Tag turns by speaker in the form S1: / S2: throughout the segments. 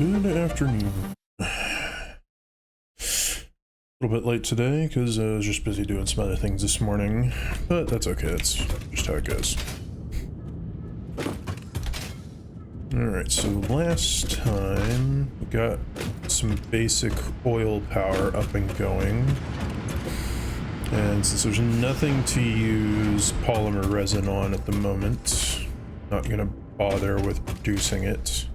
S1: Good afternoon. A little bit late today because I was just busy doing some other things this morning, but that's okay, that's just how it goes. Alright, so last time we got some basic oil power up and going, and since there's nothing to use polymer resin on at the moment, not gonna bother with producing it.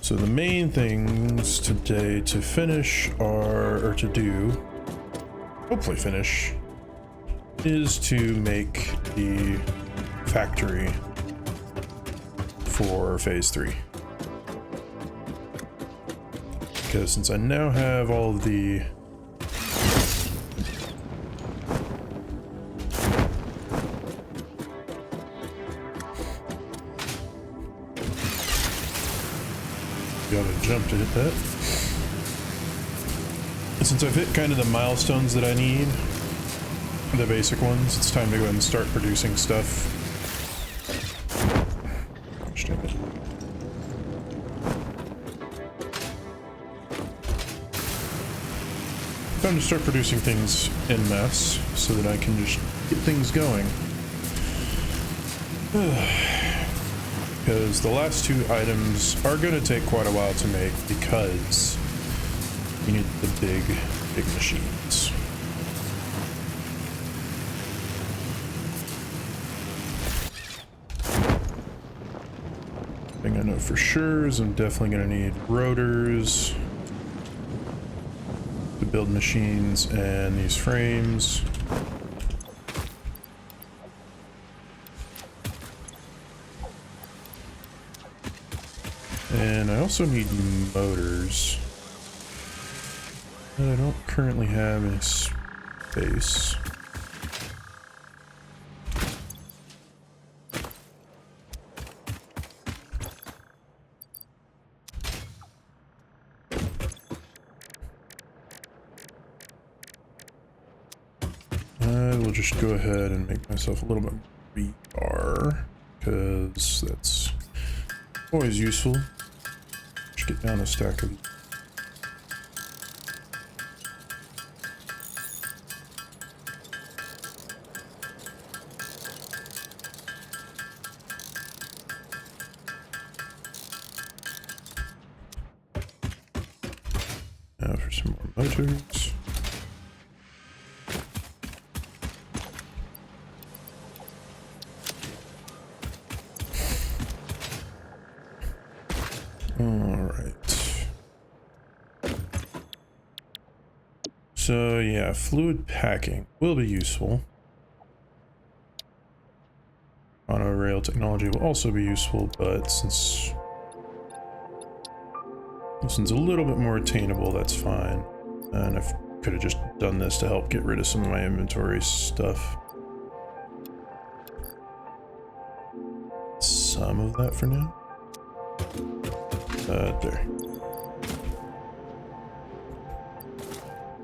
S1: So the main things today to finish are, or to do, hopefully finish, is to make the factory for phase 3. Because since I now have all of the gotta jump to hit that. Since I've hit kind of the milestones that I need, the basic ones, it's time to go ahead and start producing stuff. Gosh, dang it. Time to start producing things en masse so that I can just get things going. Because the last two items are going to take quite a while to make because you need the big machines. Thing I know for sure is I'm definitely going to need rotors to build machines and these frames. And I also need motors. I don't currently have any space. I will just go ahead and make myself a little bit more VR, because that's always useful. Just get down a stack of now for some more motors. So yeah, fluid packing will be useful. Monorail technology will also be useful, but since this one's a little bit more attainable, that's fine. And I could have just done this to help get rid of some of my inventory stuff. Some of that for now. There.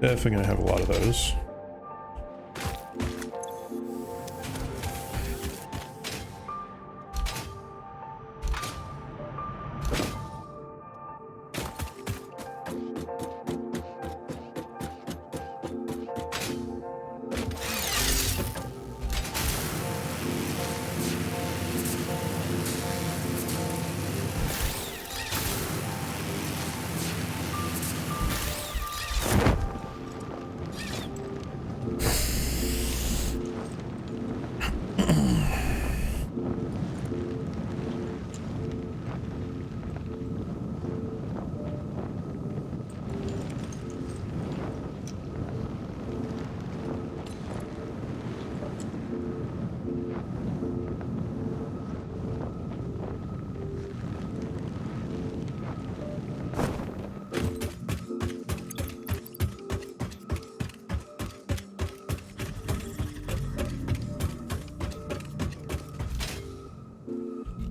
S1: Definitely gonna have a lot of those.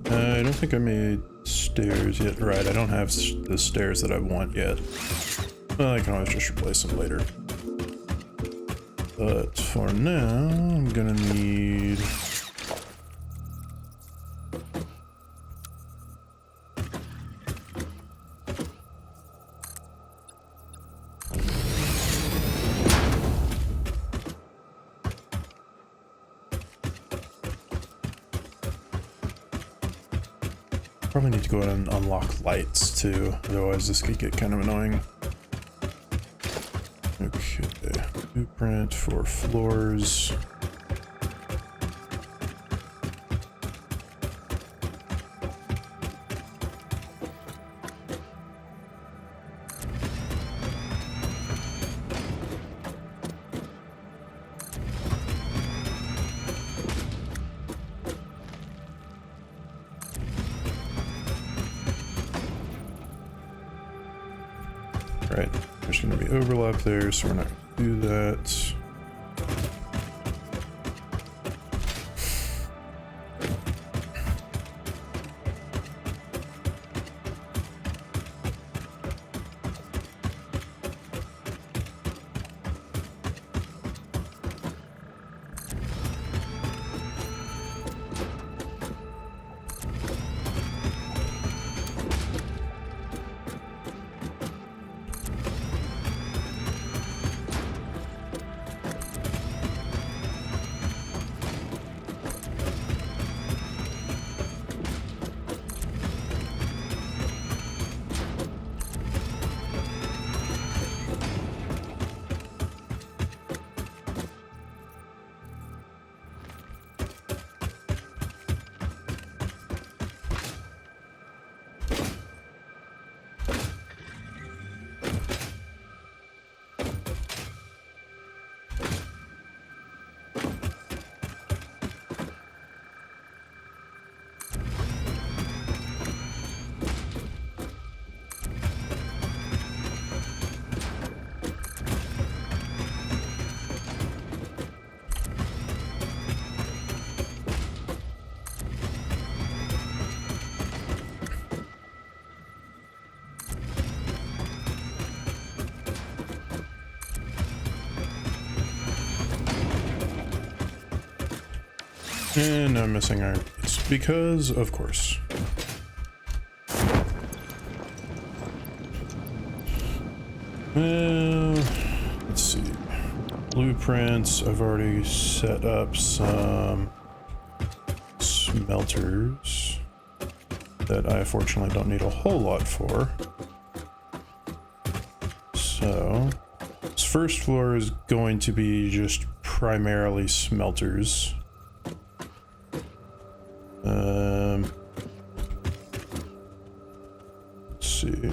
S1: I don't think I made stairs yet. Right, I don't have the stairs that I want yet. Well, I can always just replace them later. But for now, I'm gonna need probably need to go ahead and unlock lights too, otherwise this could get kind of annoying. Okay, blueprint for floors. Right, there's going to be overlap there, so we're not going to do that. And I'm missing iron. It's because, of course. Well, let's see. Blueprints. I've already set up some smelters that I fortunately don't need a whole lot for. So, this first floor is going to be just primarily smelters. Let's see.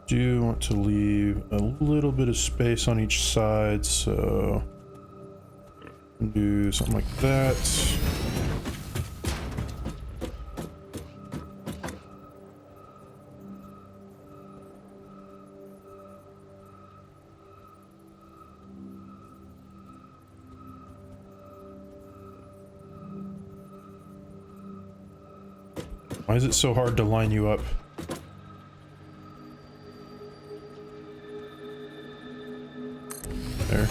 S1: Do want to leave a little bit of space on each side, so do something like that. Why is it so hard to line you up? There.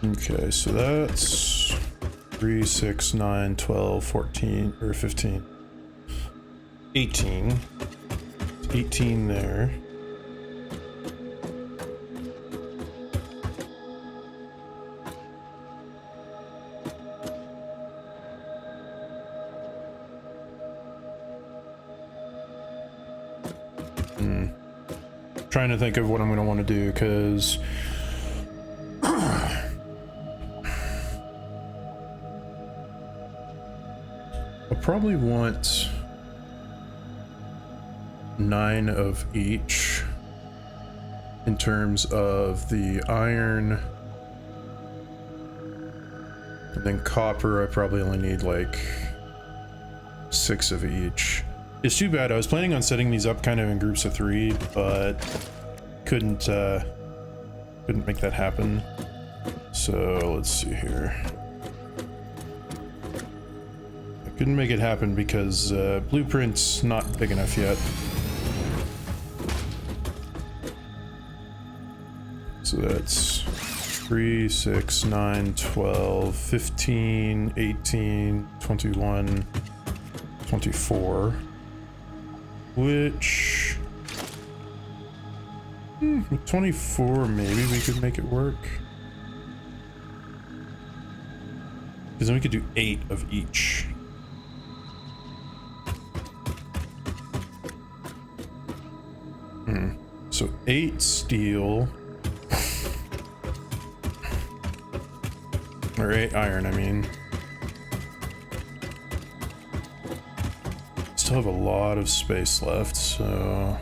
S1: Okay, so that's 3, 6, 9, 12, 14, or 15. 18. 18 there. Trying to think of what I'm going to want to do, because probably want 9 of each in terms of the iron, and then copper I probably only need like 6 of each. It's too bad. I was planning on setting these up kind of in groups of 3, but couldn't make that happen. So let's see here. Couldn't make it happen because blueprint's not big enough yet. So that's 3, 6, 9, 12, 15, 18, 21, 24. Which... with 24, maybe we could make it work. Because then we could do 8 of each. So 8 steel. Or 8 iron, I mean. Still have a lot of space left, so...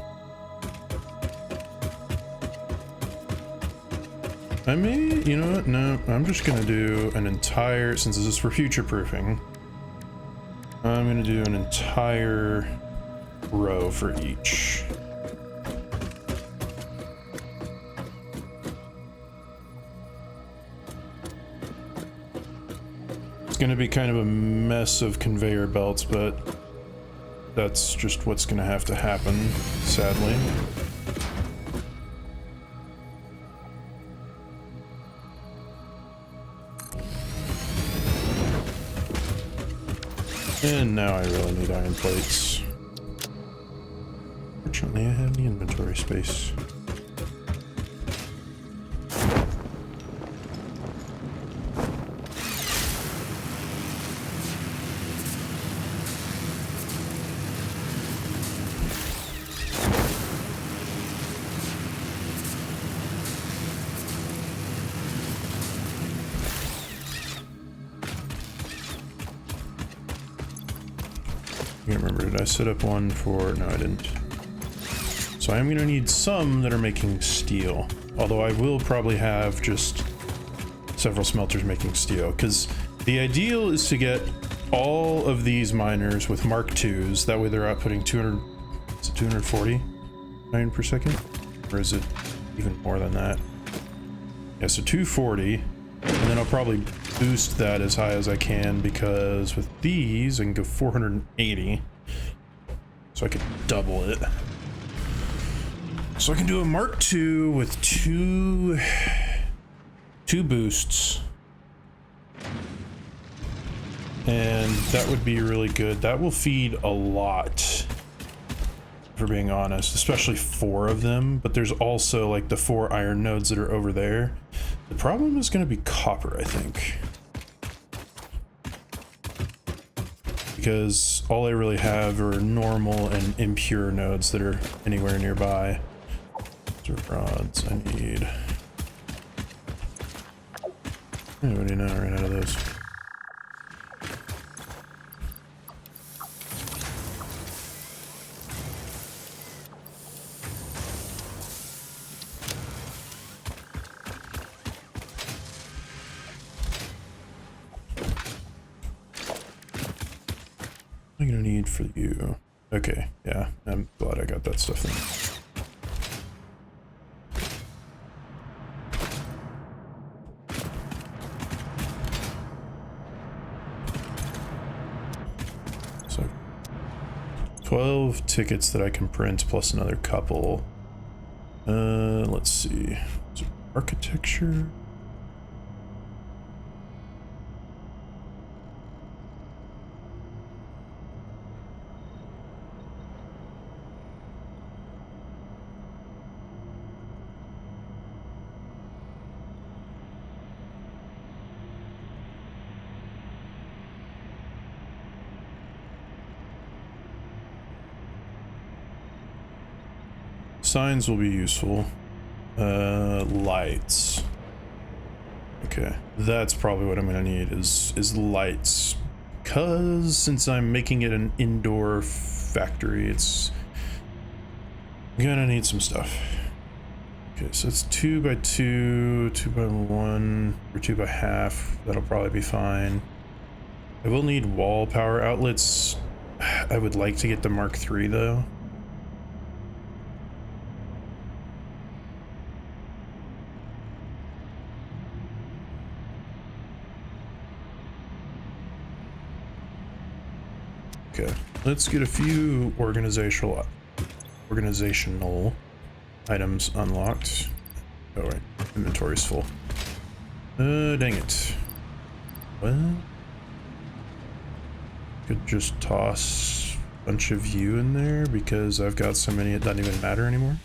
S1: I may, you know what, no, I'm just gonna do an entire, since this is for future proofing, I'm gonna do an entire row for each. It's gonna be kind of a mess of conveyor belts, but that's just what's gonna have to happen, sadly. And now I really need iron plates. Fortunately, I have the inventory space. I can't remember, did I set up one for... no, I didn't. So I'm gonna need some that are making steel. Although I will probably have just several smelters making steel, because the ideal is to get all of these miners with Mark IIs, that way they're outputting 200... is it 240 iron per second? Or is it even more than that? Yeah, so 240, and then I'll probably boost that as high as I can, because with these I can go 480, so I could double it. So I can do a Mark II with two boosts, and that would be really good. That will feed a lot, for being honest, especially 4 of them, but there's also like the 4 iron nodes that are over there. The problem is going to be copper, I think. Because all I really have are normal and impure nodes that are anywhere nearby. Those are rods I need. What do you know? I ran out of those. What am I gonna need for you? Okay, yeah, I'm glad I got that stuff in. So 12 tickets that I can print plus another couple. Let's see. Is it architecture? Signs will be useful. Lights. Okay, that's probably what I'm gonna need is lights. Because since I'm making it an indoor factory, it's gonna need some stuff. Okay, so it's 2 by 2, 2 by 1, or 2 by half. That'll probably be fine. I will need wall power outlets. I would like to get the Mark III though. Okay, let's get a few organizational items unlocked. Oh, right. Inventory's full. Dang it. What? Could just toss a bunch of you in there because I've got so many it doesn't even matter anymore.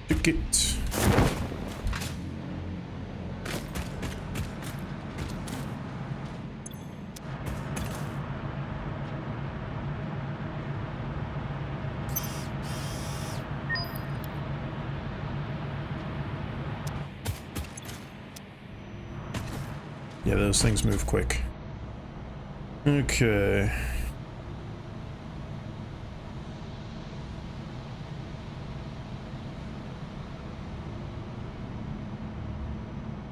S1: Ticket. Yeah, those things move quick. Okay.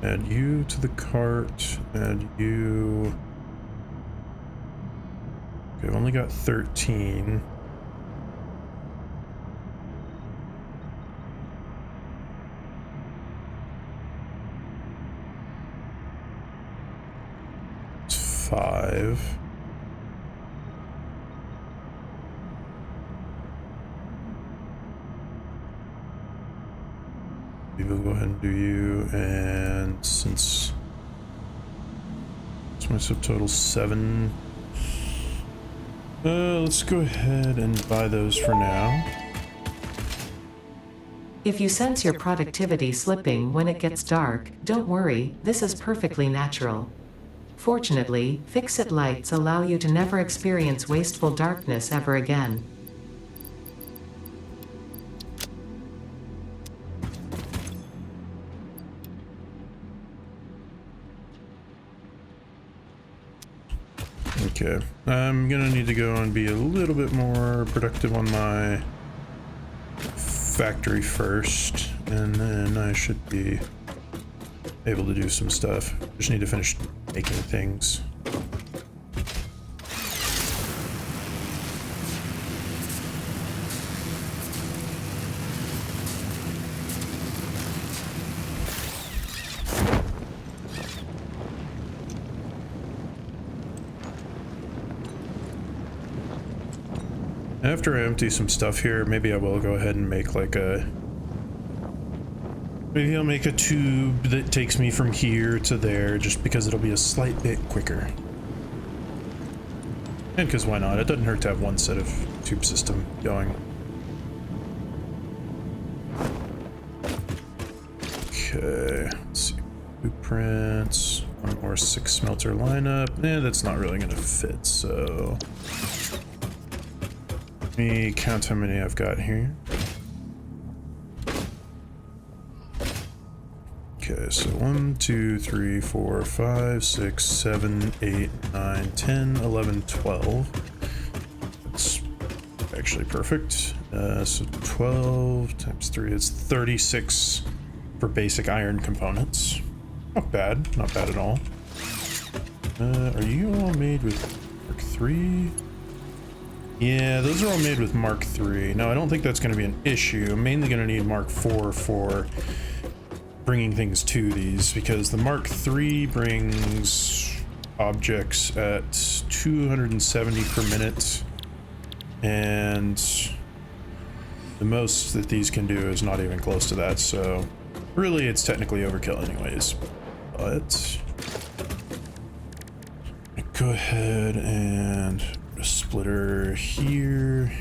S1: Add you to the cart. Add you. Okay, I've only got 13. It's 5. Maybe we'll go ahead and do you, and since my subtotal 7, let's go ahead and buy those for now.
S2: If you sense your productivity slipping when it gets dark, don't worry, this is perfectly natural. Fortunately, fix-it lights allow you to never experience wasteful darkness ever again.
S1: Okay, I'm gonna need to go and be a little bit more productive on my factory first, and then I should be able to do some stuff. Just need to finish making things. After I empty some stuff here, maybe I will go ahead and make like a... Maybe I'll make a tube that takes me from here to there, just because it'll be a slight bit quicker. And because why not? It doesn't hurt to have one set of tube system going. Okay, let's see. Blueprints. One more 6 smelter lineup. That's not really going to fit, so... Let me count how many I've got here. Okay, so 1, 2, 3, 4, 5, 6, 7, 8, 9, 10, 11, 12. That's actually perfect. So 12 times 3 is 36 for basic iron components. Not bad, not bad at all. Are you all made with Mark 3? Yeah, those are all made with Mark 3. No, I don't think that's going to be an issue. I'm mainly going to need Mark 4 for bringing things to these, because the Mark 3 brings objects at 270 per minute, and the most that these can do is not even close to that, so really it's technically overkill anyways. But go ahead and put a splitter here.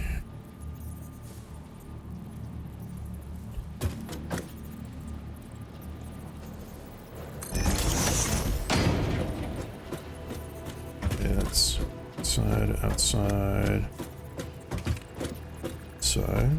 S1: It's outside, outside, outside.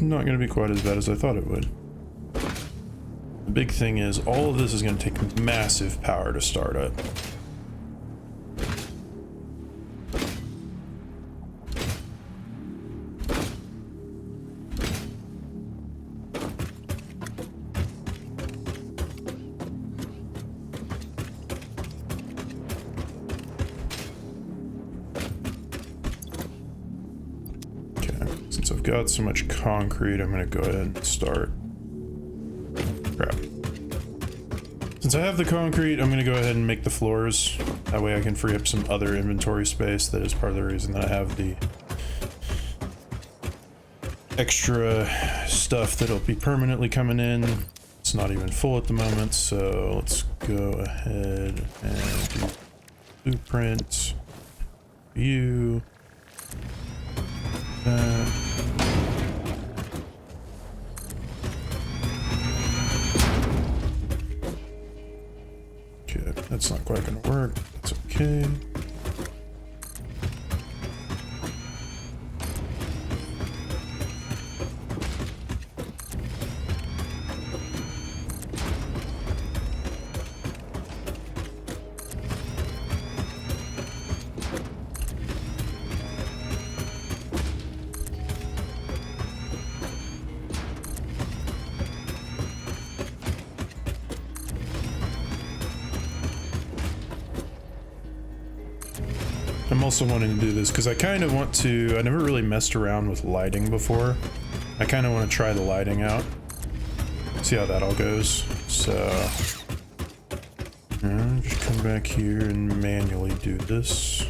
S1: not going to be quite as bad as I thought it would. The big thing is, all of this is going to take massive power to start up. Since I've got so much concrete, I'm going to go ahead and start. Crap. Since I have the concrete, I'm going to go ahead and make the floors. That way I can free up some other inventory space. That is part of the reason that I have the extra stuff that'll be permanently coming in. It's not even full at the moment, so let's go ahead and do blueprint. View. That. Okay, that's not quite gonna work. That's okay. I'm also wanting to do this because I kind of want to, I never really messed around with lighting before. I kind of want to try the lighting out. See how that all goes. So, just come back here and manually do this.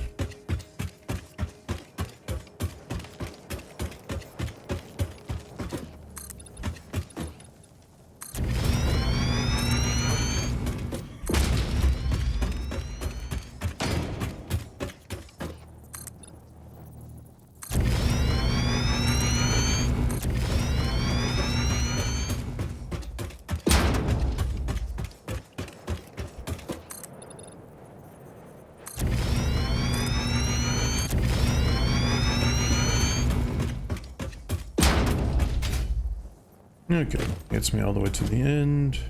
S1: Okay, gets me all the way to the end.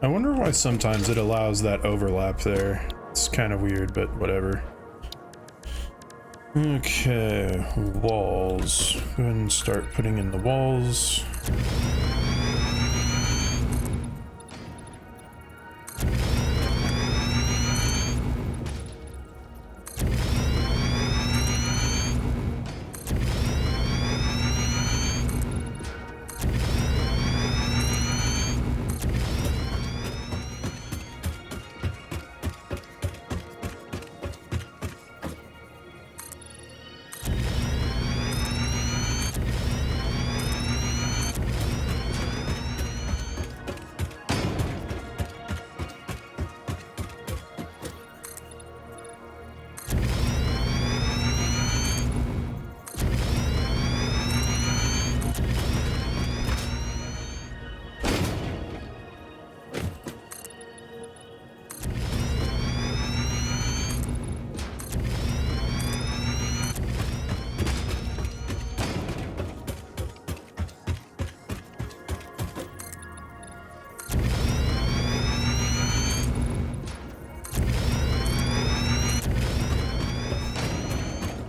S1: I wonder why sometimes it allows that overlap there. It's kind of weird, but whatever. Okay, walls. Go ahead and start putting in the walls.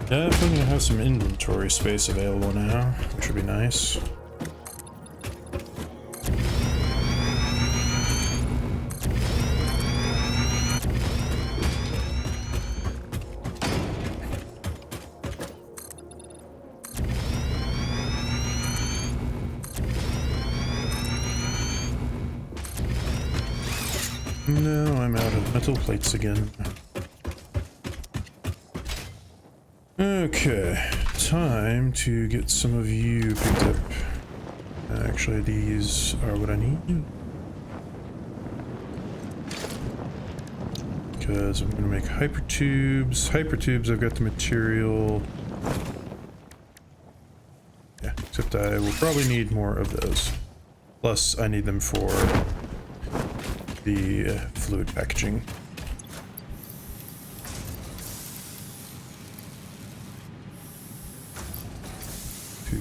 S1: Definitely gonna have some inventory space available now, which would be nice. No, I'm out of metal plates again. Okay, time to get some of you picked up. Actually, these are what I need. Because I'm going to make hypertubes. Hypertubes, I've got the material. Yeah, except I will probably need more of those. Plus, I need them for the fluid packaging.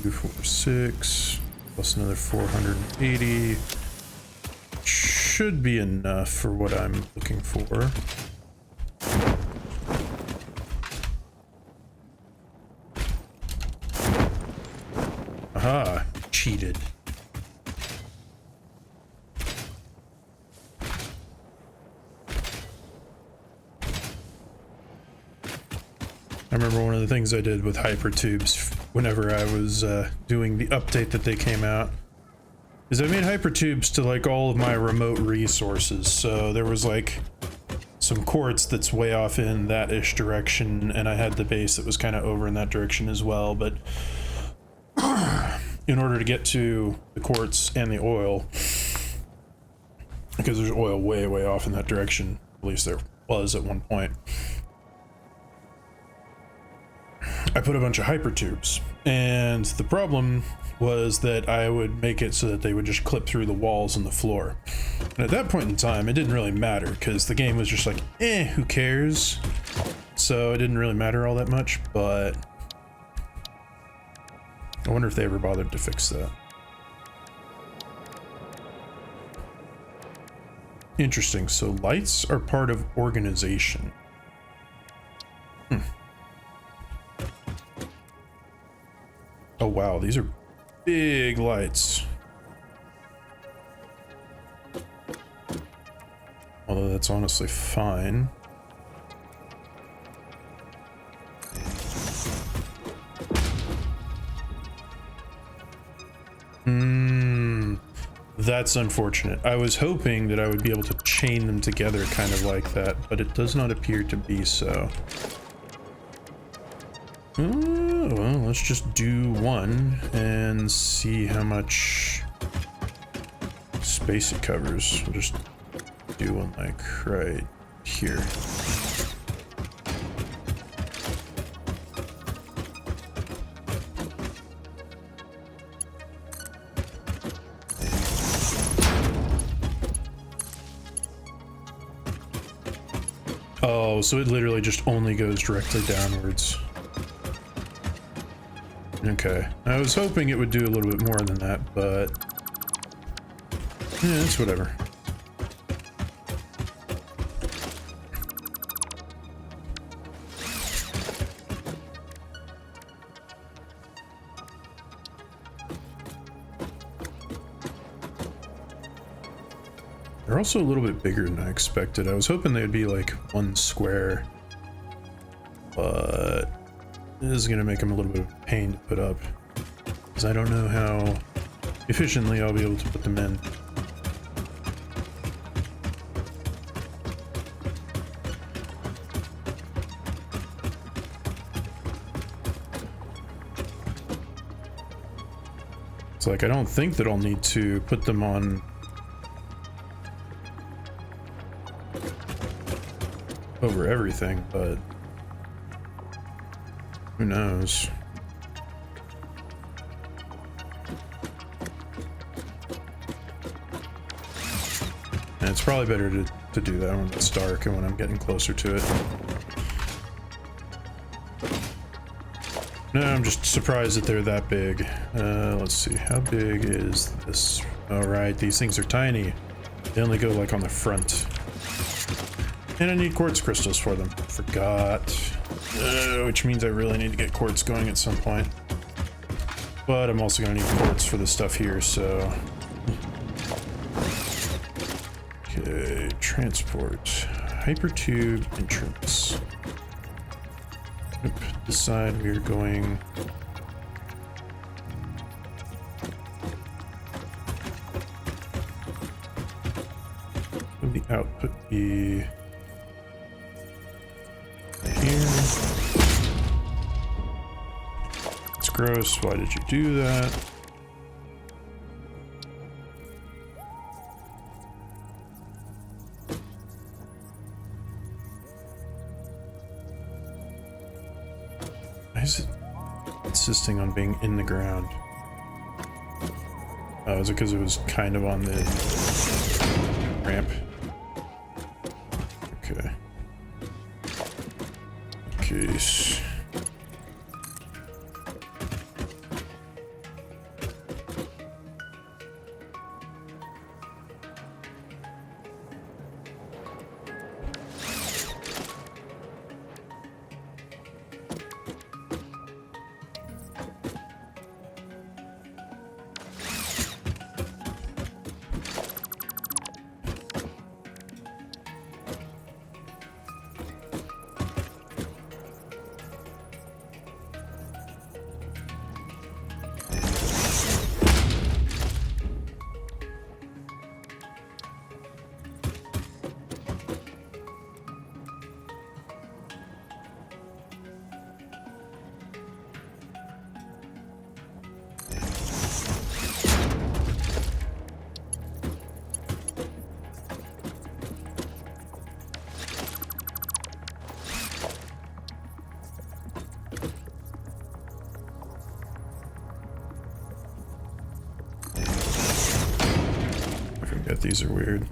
S1: 246 plus another 480 should be enough for what I'm looking for. Aha, cheated. I remember one of the things I did with hypertubes whenever I was doing the update that they came out is I made hypertubes to like all of my remote resources. So there was like some quartz that's way off in that ish direction, and I had the base that was kind of over in that direction as well. But in order to get to the quartz and the oil, because there's oil way off in that direction, at least there was at one point, I put a bunch of hypertubes, and the problem was that I would make it so that they would just clip through the walls and the floor. And at that point in time, it didn't really matter because the game was just like, who cares? So it didn't really matter all that much, but I wonder if they ever bothered to fix that. Interesting. So lights are part of organization. Oh wow, these are big lights. Although that's honestly fine. That's unfortunate. I was hoping that I would be able to chain them together kind of like that, but it does not appear to be so. Well, let's just do one and see how much space it covers. We'll just do one like right here. Oh, so it literally just only goes directly downwards. Okay, I was hoping it would do a little bit more than that, but yeah, it's whatever. They're also a little bit bigger than I expected. I was hoping they'd be like one square, but this is going to make them a little bit of a pain to put up, because I don't know how efficiently I'll be able to put them in. It's like, I don't think that I'll need to put them on over everything, but who knows? And it's probably better to do that when it's dark and when I'm getting closer to it. No, I'm just surprised that they're that big. Let's see, how big is this? Alright, these things are tiny. They only go like on the front. And I need quartz crystals for them. Forgot. Which means I really need to get quartz going at some point. But I'm also gonna need quartz for the stuff here, so... Okay, transport. Hypertube entrance. Yep, this side we are going... Would the output be... here? It's gross, why did you do that? Why is it insisting on being in the ground? Oh, is it because it was kind of on the ramp? Okay. Okay. These are weird.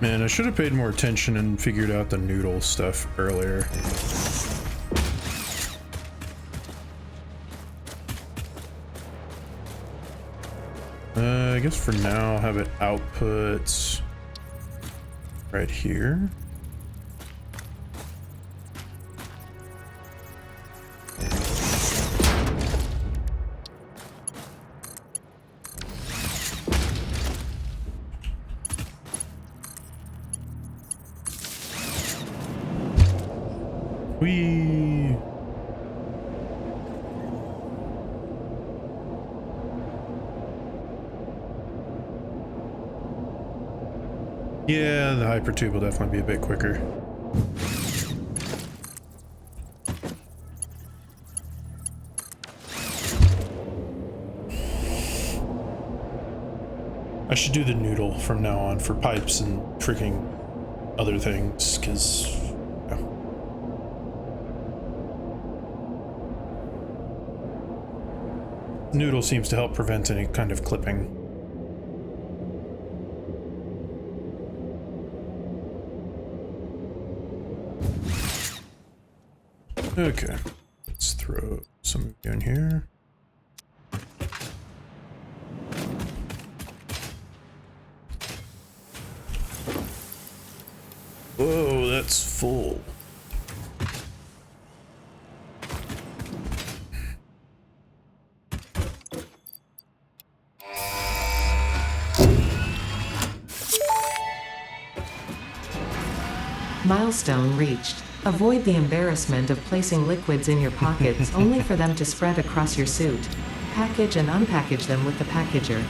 S1: Man, I should have paid more attention and figured out the noodle stuff earlier. I guess for now I'll have it outputs right here. Whee! Yeah, the hypertube will definitely be a bit quicker. I should do the noodle from now on for pipes and freaking other things, because... Yeah. Noodle seems to help prevent any kind of clipping. Okay, let's throw some in here. Whoa, that's full.
S2: Milestone reached. Avoid the embarrassment of placing liquids in your pockets only for them to spread across your suit. Package and unpackage them with the packager.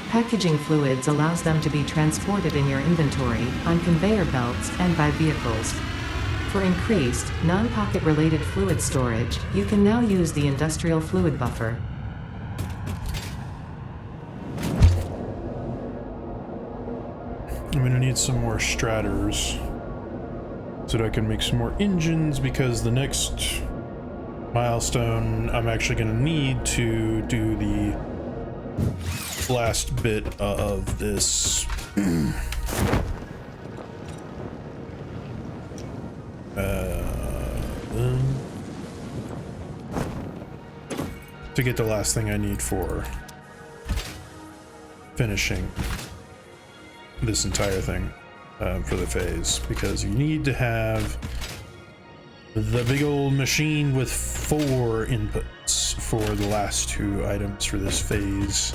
S2: Packaging fluids allows them to be transported in your inventory, on conveyor belts, and by vehicles. For increased, non-pocket related fluid storage, you can now use the industrial fluid buffer.
S1: I'm gonna need some more straters so that I can make some more engines, because the next milestone I'm actually gonna need to do the last bit of this to get the last thing I need for finishing this entire thing for the phase, because you need to have the big old machine with 4 inputs for the last 2 items for this phase.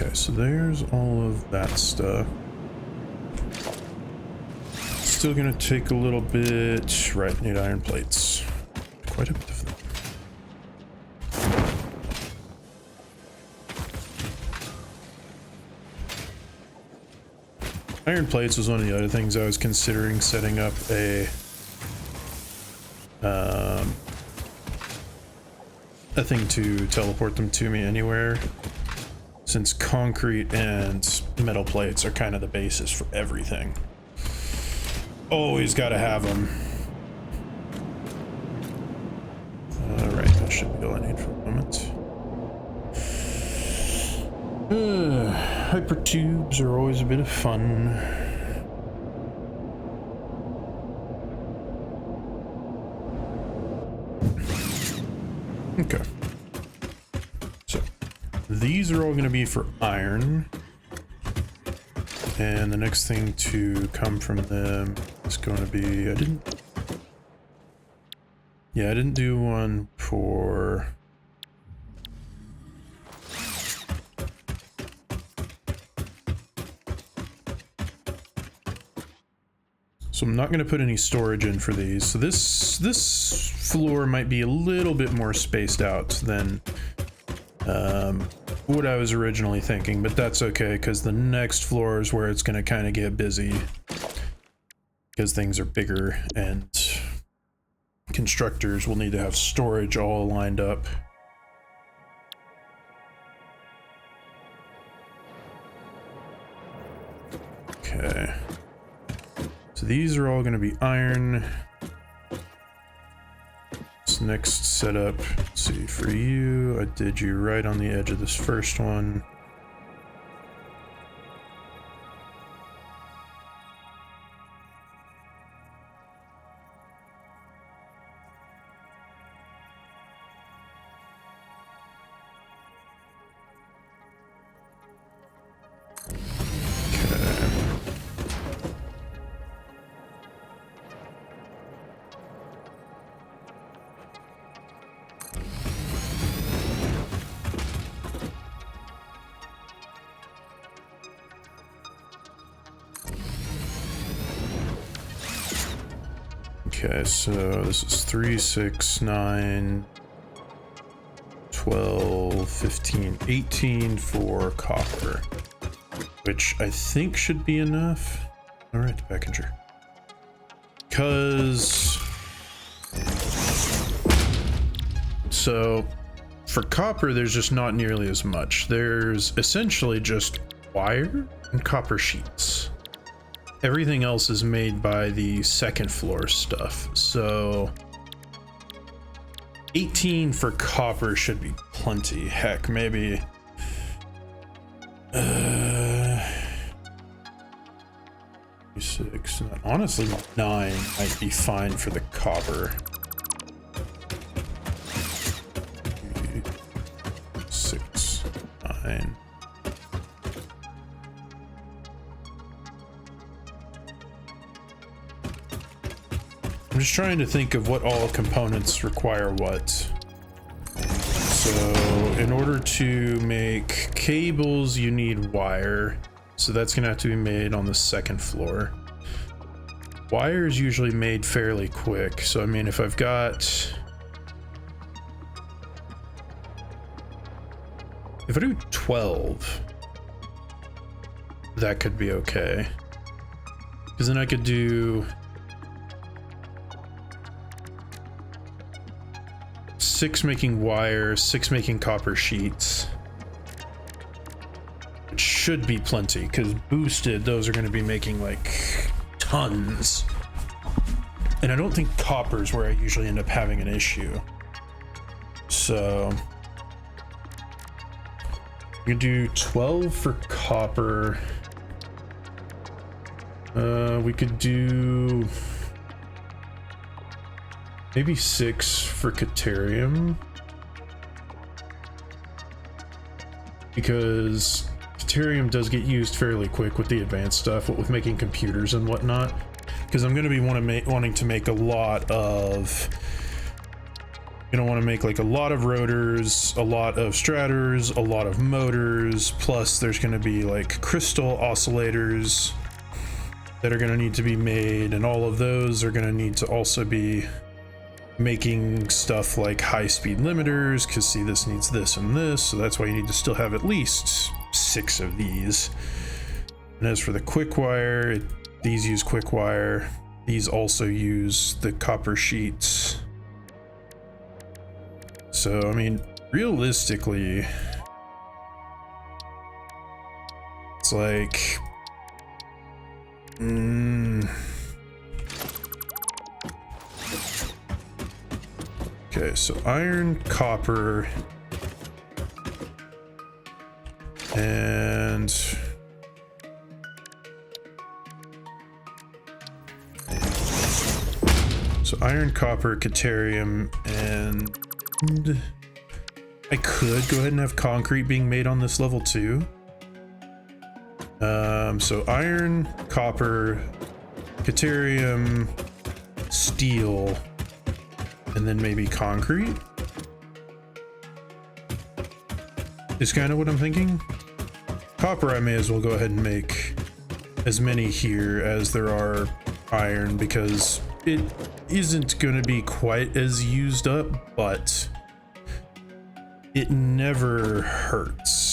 S1: Okay, so there's all of that stuff. Still gonna take a little bit. Right, need iron plates. Quite a bit of them. Iron plates was one of the other things I was considering setting up a thing to teleport them to me anywhere, since concrete and metal plates are kind of the basis for everything. Always gotta have them. Alright, that should be all I need for the moment. Hypertubes are always a bit of fun. Okay. So, these are all going to be for iron. And the next thing to come from them is going to be... I didn't do one for... So I'm not going to put any storage in for these. So this floor might be a little bit more spaced out than what I was originally thinking, but that's okay, because the next floor is where it's going to kind of get busy, because things are bigger and constructors will need to have storage all lined up. Okay. So these are all going to be iron. This next setup, let's see, for you, I did you right on the edge of this first one. Okay, so this is 3, 6, 9, 12, 15, 18 for copper, which I think should be enough. All right, Beckinger. Because... So, for copper, there's just not nearly as much. There's essentially just wire and copper sheets. Everything else is made by the second floor stuff, so 18 for copper should be plenty. Heck, maybe 6, honestly 9 might be fine for the copper. 6, 9. I'm just trying to think of what all components require what. So in order to make cables, you need wire. So that's gonna have to be made on the second floor. Wire is usually made fairly quick. So I mean, if I've got... If I do 12, that could be okay. Because then I could do... 6 making wire, 6 making copper sheets. It should be plenty, because boosted, those are going to be making like tons. And I don't think copper is where I usually end up having an issue. So you do 12 for copper. We could do maybe 6 for Caterium, because Caterium does get used fairly quick with the advanced stuff, with making computers and whatnot. Because I'm going to be wanting to make a lot of, want to make like a lot of rotors, a lot of strators, a lot of motors. Plus, there's going to be like crystal oscillators that are going to need to be made, and all of those are going to need to also be making stuff like high-speed limiters, because see, this needs this and this, so that's why you need to still have at least 6 of these. And as for the quick wire, these use quick wire, these also use the copper sheets. So I mean, realistically, it's like okay, so iron, copper, and so iron, copper, Caterium, and I could go ahead and have concrete being made on this level too. So iron, copper, Caterium, steel, and then maybe concrete is kind of what I'm thinking. Copper, I may as well go ahead and make as many here as there are iron, because it isn't going to be quite as used up, but it never hurts.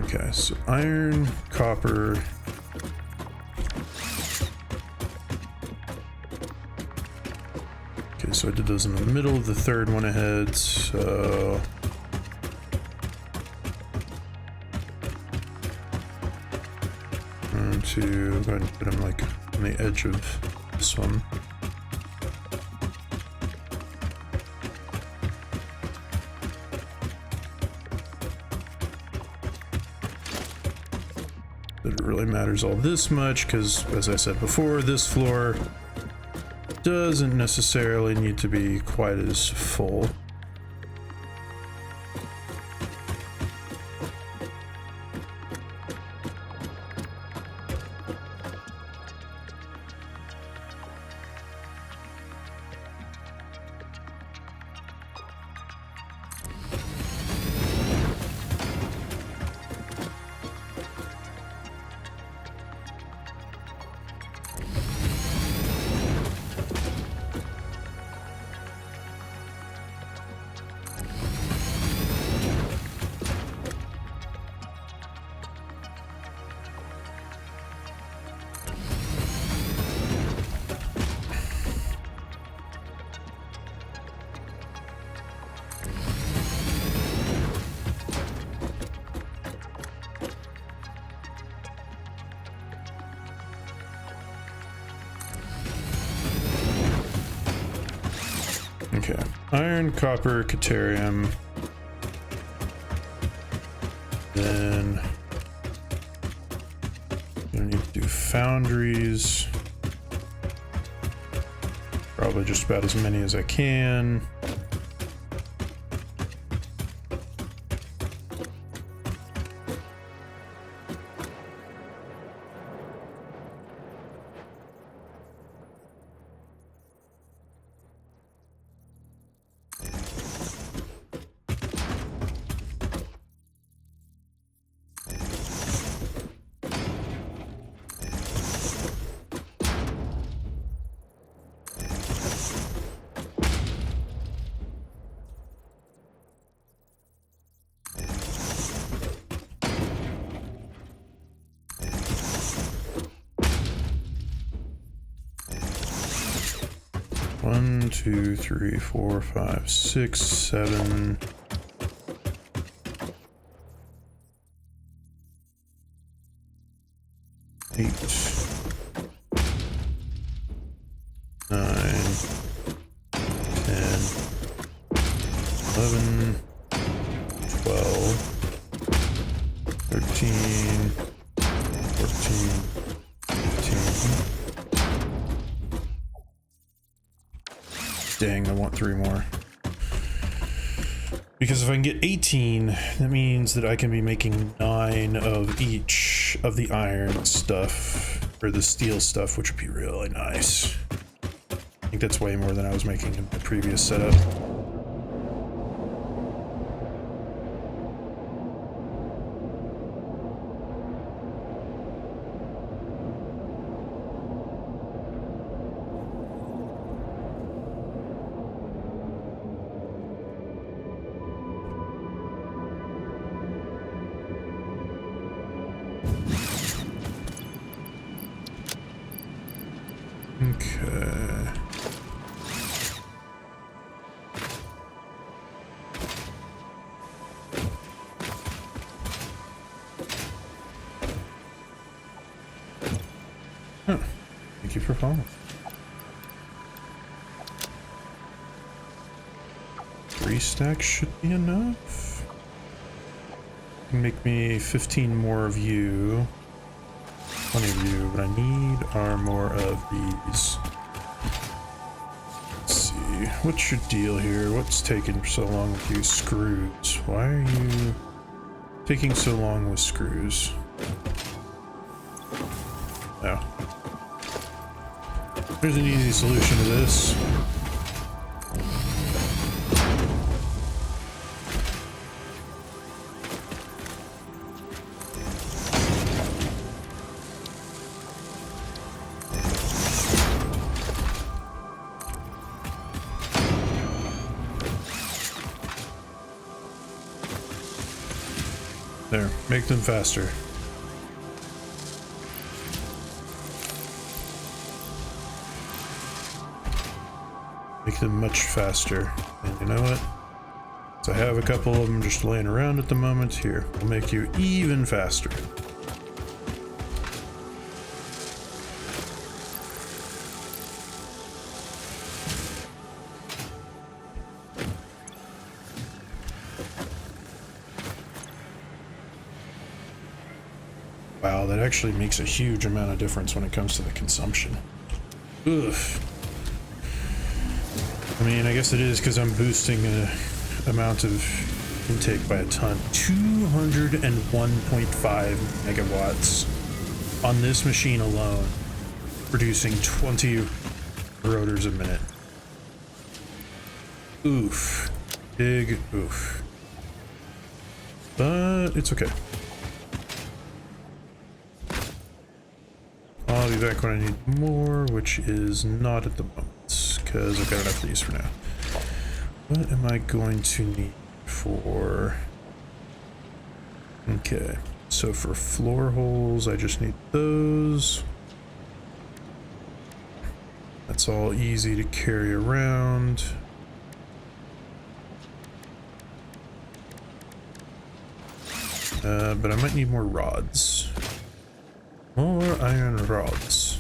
S1: Okay, so iron, copper. Okay, so I did those in the middle of the third one ahead, so... I'm going to go ahead and put them like on the edge of this one. that it really matters all this much, because as I said before, this floor doesn't necessarily need to be quite as full. Okay, iron, copper, caterium. Then I need to do foundries. Probably just about as many as I can. One, two, three, four, five, six, seven. Eight. 9. 10. 11. 12. 13. 14. 15. Dang, I want 3 more. Because if I can get 18, that means that I can be making 9 of each of the iron stuff, or the steel stuff, which would be really nice. I think that's way more than I was making in the previous setup. Okay. Huh. Thank you for following. 3 stacks should be enough. Make me 15 more of you. 20 of you, but I need are more of these. Let's see. What's your deal here? What's taking so long with you? Screws. Why are you taking so long with screws? Oh. There's an easy solution to this. There, make them faster. Make them much faster. And you know what? So I have a couple of them just laying around at the moment. Here, we'll make you even faster. Wow, that actually makes a huge amount of difference when it comes to the consumption. Ugh. I mean, I guess it is because I'm boosting the amount of intake by a ton. 201.5 megawatts on this machine alone, producing 20 rotors a minute. Oof. Big oof. But it's okay. I'll be back when I need more, which is not at the moment, because I've got enough of these for now. What am I going to need for... Okay, so for floor holes, I just need those. That's all easy to carry around. But I might need more rods. More iron rods.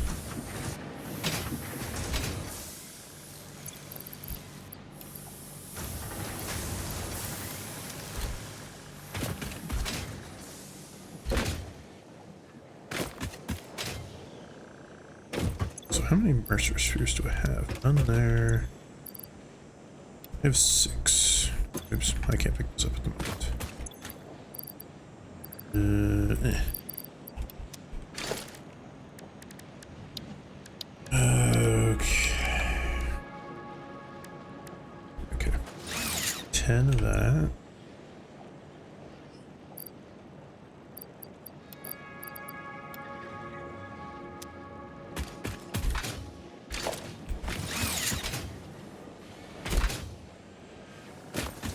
S1: So how many Mercer spheres do I have? None there. I have 6. Oops, I can't pick those up at the moment. Okay. 10 of that.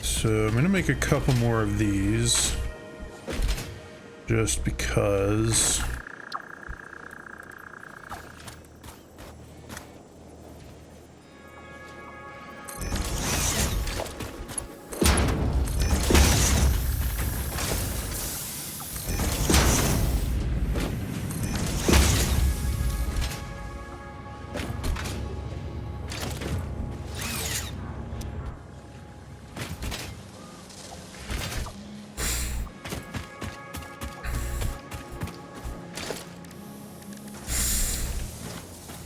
S1: So I'm gonna make a couple more of these. Just because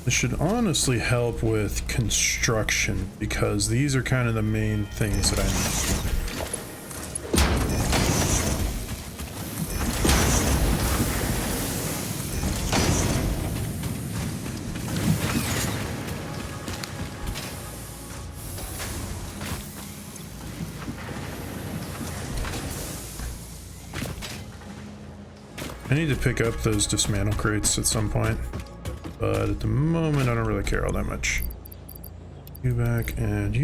S1: this should honestly help with construction, because these are kind of the main things that I need. I need to pick up those dismantle crates at some point. But at the moment, I don't really care all that much. You back, and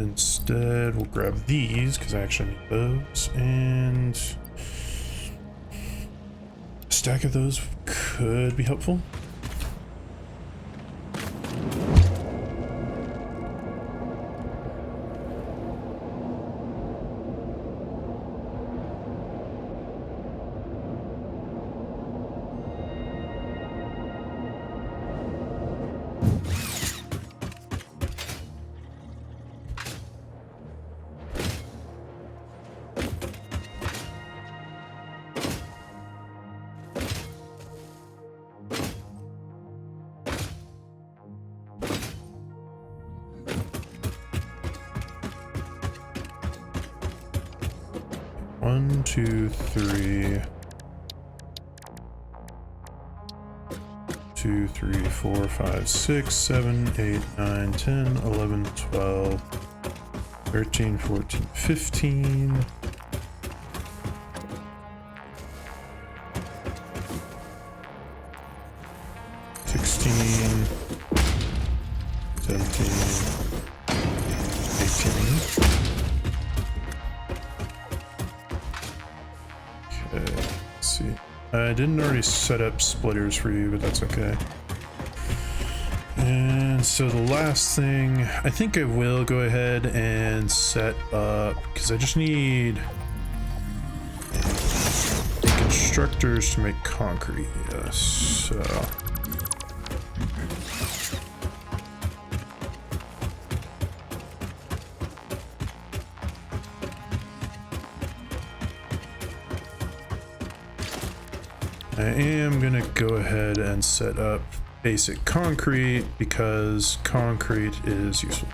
S1: instead we'll grab these, because I actually need those, and a stack of those could be helpful. One, two, three. 2, 3, 4, 5, 6, 7, 8, 9, 10, 11, 12, 13, 14, 15. I didn't already set up splitters for you, but that's okay. And so the last thing, I think I will go ahead and set up, because I just need constructors to make concrete. Yes, so. I am gonna go ahead and set up basic concrete because concrete is useful.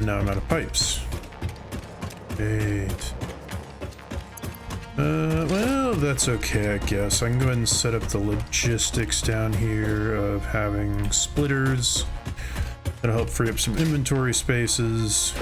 S1: Now I'm out of pipes. Great. Well, that's okay, I guess. I can go ahead and set up the logistics down here of having splitters. That'll help free up some inventory spaces.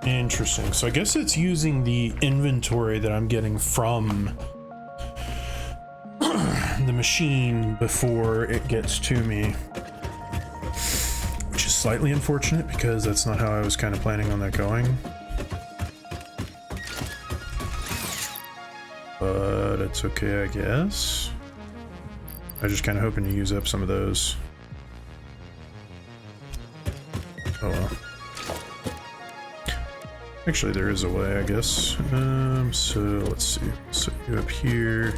S1: Interesting. So I guess it's using the inventory that I'm getting from the machine before it gets to me, which is slightly unfortunate because that's not how I was kind of planning on that going. But it's okay, I guess. I was just kind of hoping to use up some of those. Oh well. Actually, there is a way, I guess. So let's see. Set you up here.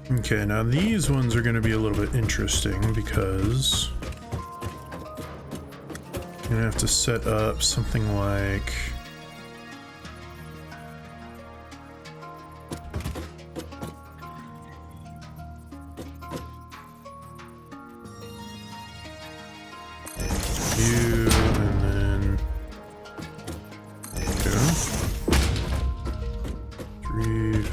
S1: Okay, now these ones are going to be a little bit interesting because I'm going to have to set up something like you, and then there you go. 3.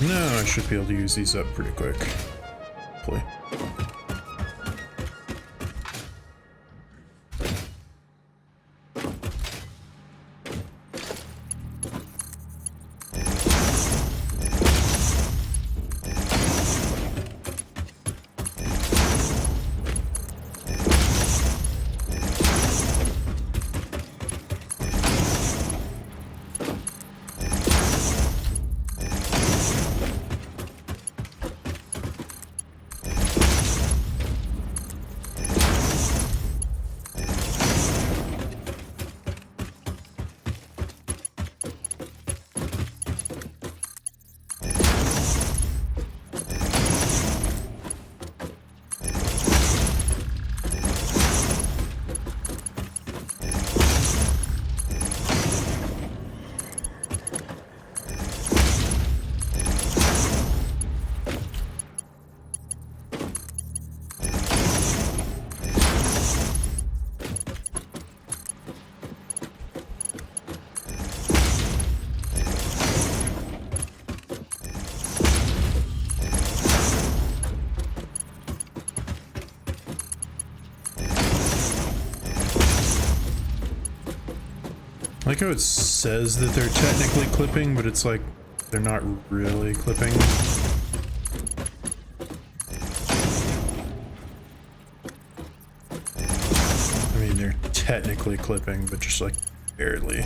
S1: Now I should be able to use these up pretty quick. Hopefully. I like how it says that they're technically clipping, but it's like they're not really clipping. I mean, they're technically clipping, but just like barely.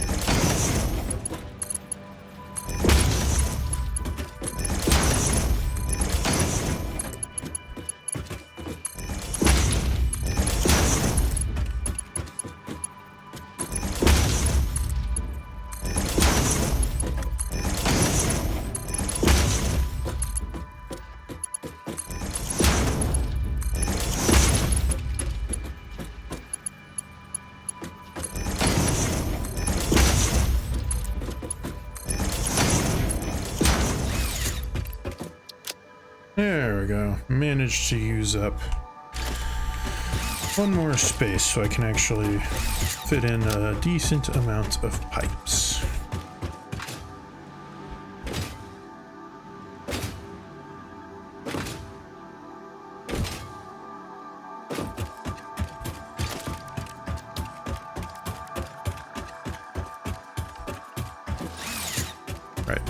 S1: There we go. Managed to use up one more space so I can actually fit in a decent amount of pipes. Right.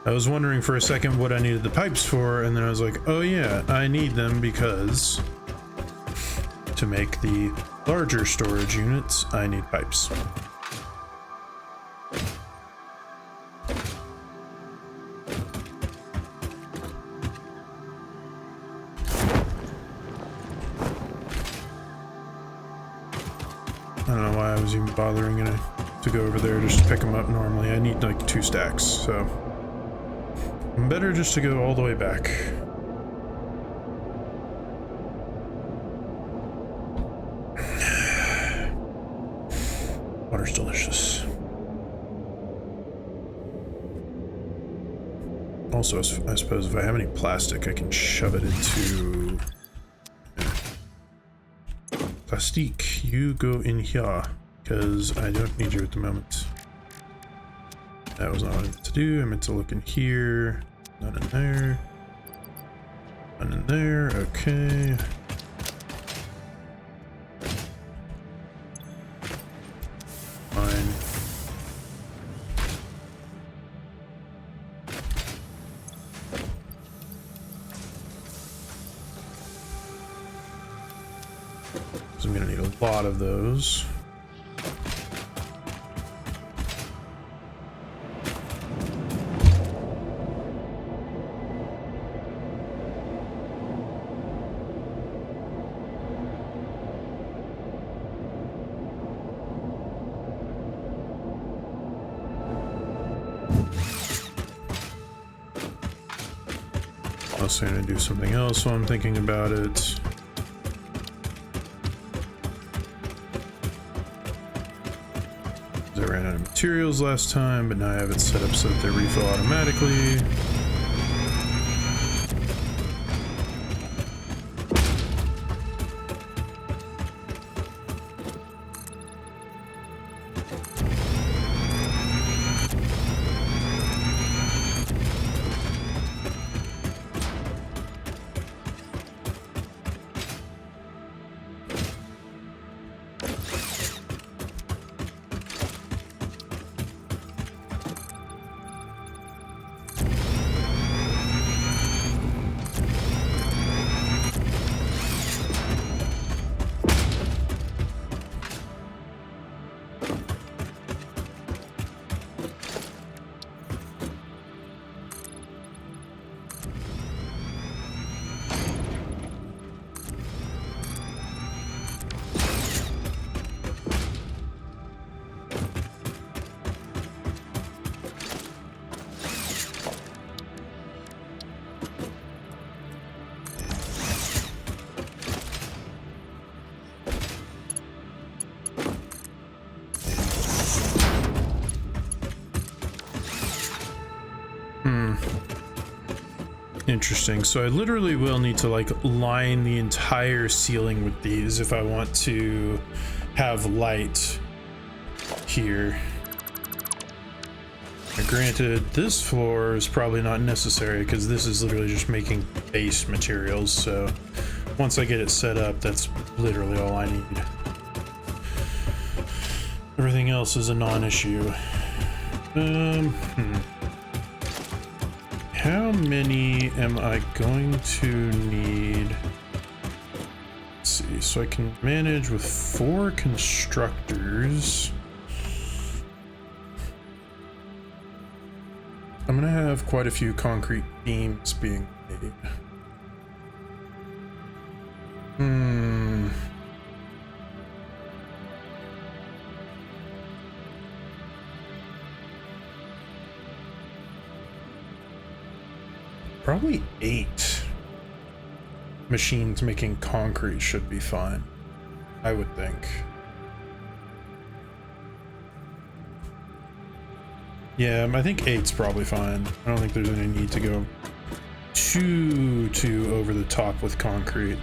S1: I was wondering for a second what I needed the pipes for, and then I was like, oh yeah, I need them because to make the larger storage units, I need pipes. I don't know why I was even bothering to go over there just to pick them up normally. I need like 2 stacks, so better just to go all the way back. Water's delicious. Also, I suppose if I have any plastic, I can shove it into... Plastique, you go in here, because I don't need you at the moment. That was not what I meant to do. I meant to look in here. None in there. None in there. Okay. Fine. So I'm gonna need a lot of those. Also gonna do something else while I'm thinking about it. I ran out of materials last time, but now I have it set up so that they refill automatically. Interesting. So I literally will need to like line the entire ceiling with these if I want to have light here. Now, granted, this floor is probably not necessary because this is literally just making base materials. So once I get it set up, that's literally all I need. Everything else is a non-issue. How many am I going to need? Let's see, so I can manage with 4 constructors. I'm gonna have quite a few concrete beams being made. Probably 8 machines making concrete should be fine, I would think. Yeah, I think 8's probably fine. I don't think there's any need to go too over the top with concrete.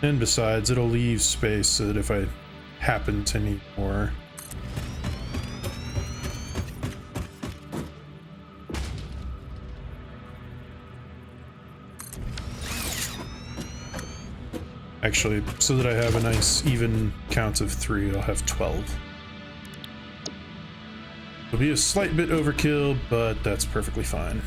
S1: And besides, it'll leave space so that if I happen to need more. Actually, so that I have a nice even count of 3, I'll have 12. It'll be a slight bit overkill, but that's perfectly fine.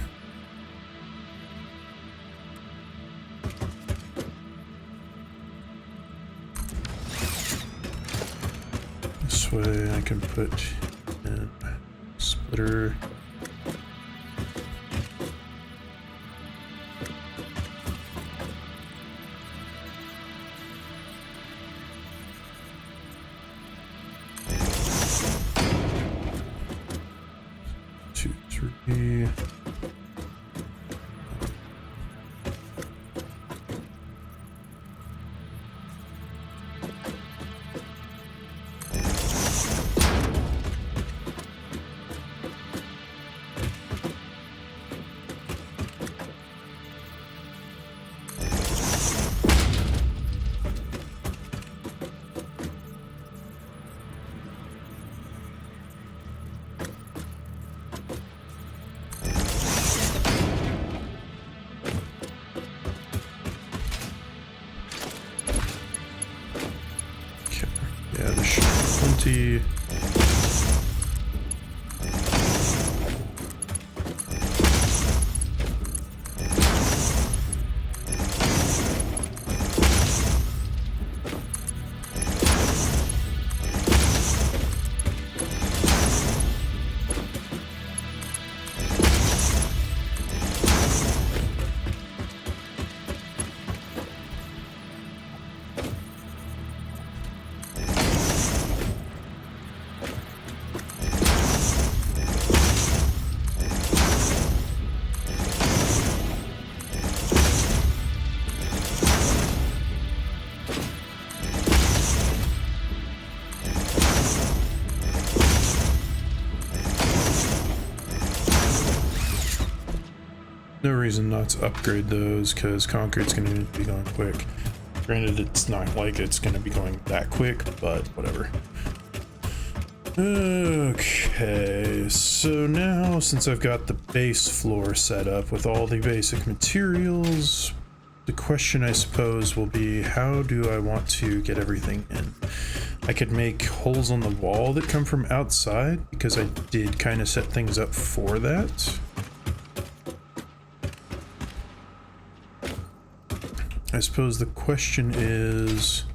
S1: This way I can put in a splitter. Plenty. No reason not to upgrade those because concrete's going to need to be going quick. Granted, it's not like it's going to be going that quick, but whatever. Okay, so now since I've got the base floor set up with all the basic materials, the question I suppose will be, how do I want to get everything in? I could make holes on the wall that come from outside because I did kind of set things up for that. I suppose the question is,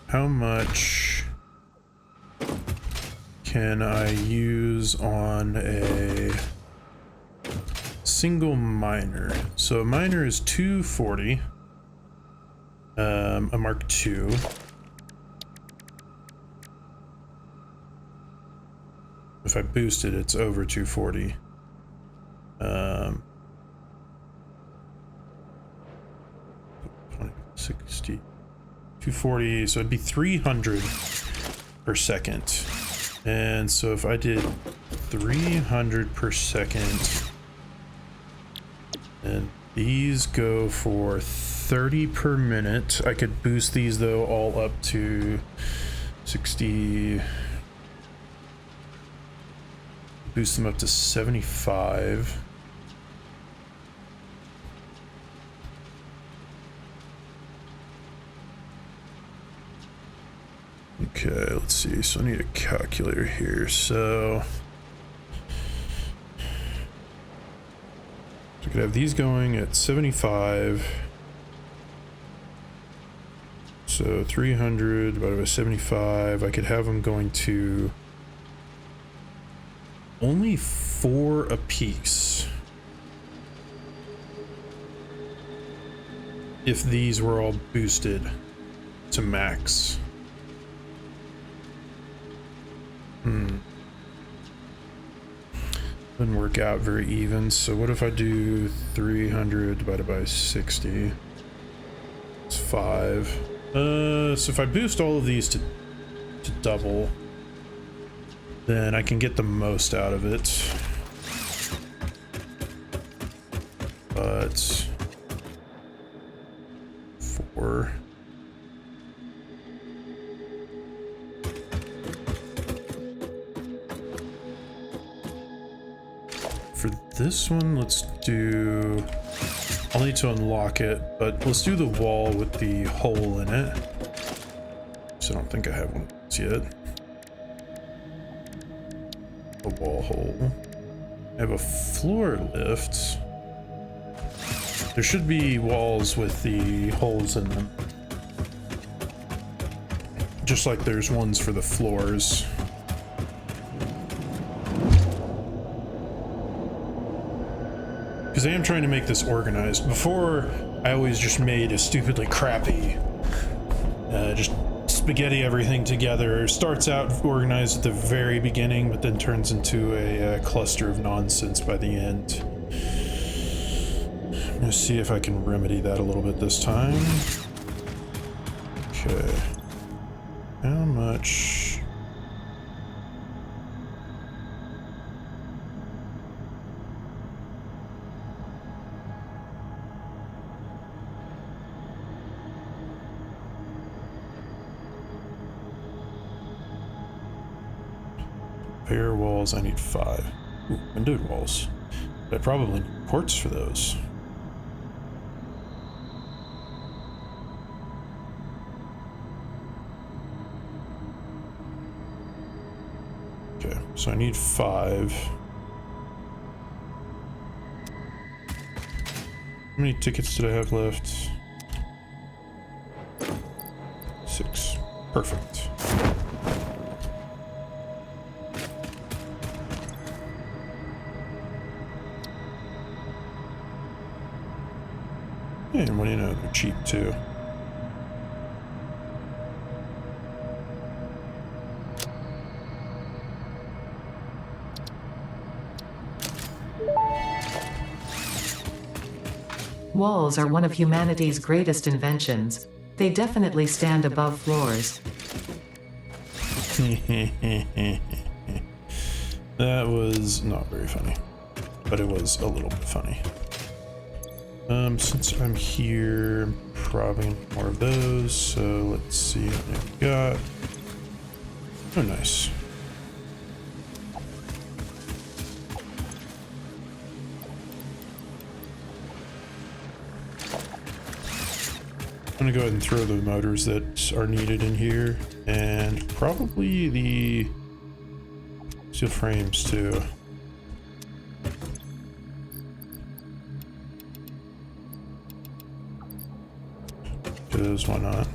S1: how much can I use on a single miner. So a miner is 240. A Mark II. If I boost it, it's over 240. 60, 240, so it'd be 300 per second. And so if I did 300 per second, and these go for 30 per minute, I could boost these though all up to 60, boost them up to 75. Okay, let's see. So I need a calculator here. So I could have these going at 75. So 300 divided by 75. I could have them going to only 4 apiece. If these were all boosted to max. Wouldn't work out very even. So what if I do 300 divided by 60? It's 5. So if I boost all of these to double, then I can get the most out of it. But 4. For this one, let's do... I'll need to unlock it, but let's do the wall with the hole in it. So I don't think I have one of those yet. A wall hole. I have a floor lift. There should be walls with the holes in them. Just like there's ones for the floors. Because I am trying to make this organized. Before, I always just made a stupidly crappy, just spaghetti everything together. Starts out organized at the very beginning, but then turns into a cluster of nonsense by the end. I'm gonna see if I can remedy that a little bit this time. Okay. How much? Repair walls, I need 5. Ooh, windowed walls. I probably need ports for those. Okay, so I need 5. How many tickets did I have left? 6. Perfect. And what do you know, they're cheap too.
S2: Walls are one of humanity's greatest inventions. They definitely stand above floors.
S1: That was not very funny, but it was a little bit funny. Since I'm here, I'm probably gonna need more of those, so let's see what we've got. Oh, nice. I'm gonna go ahead and throw the motors that are needed in here, and probably the steel frames too. Because why not?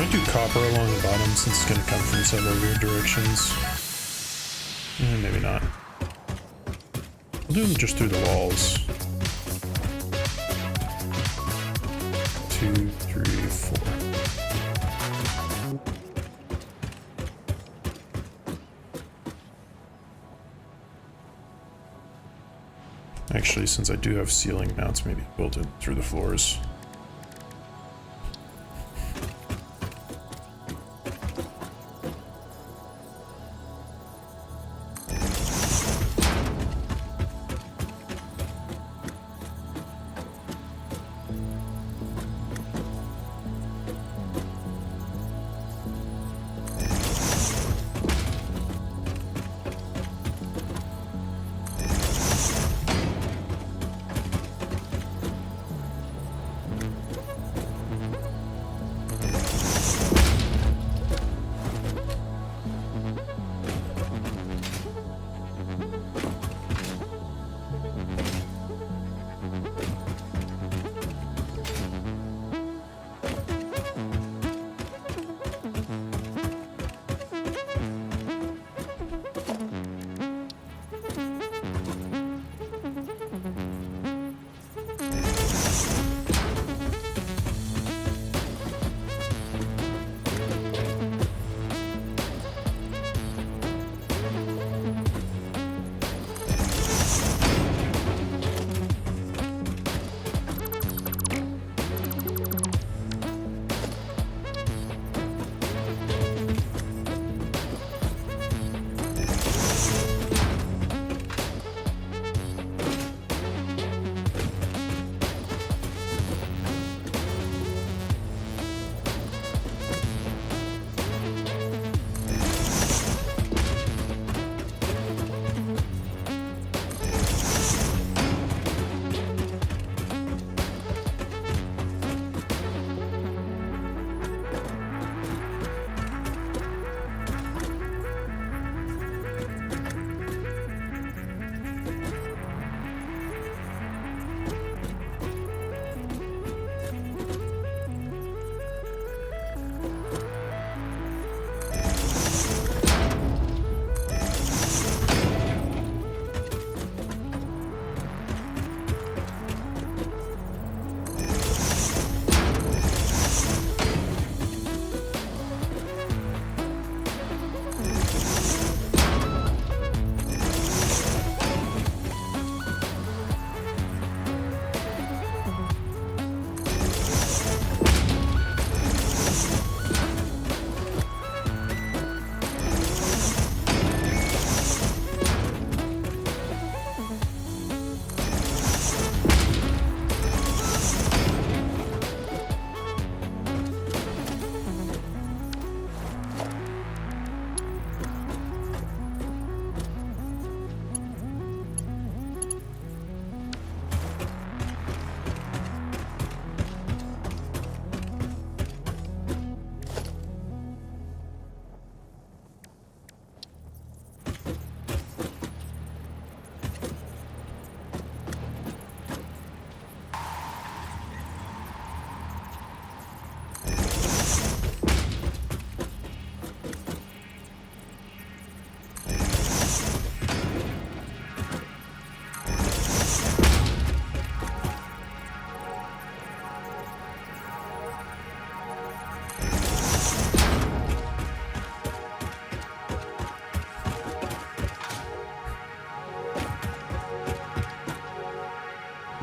S1: might do copper along the bottom since it's going to come from several weird directions. Maybe not. We'll do them just through the walls. 2, 3, 4. Actually, since I do have ceiling mounts, maybe build it through the floors.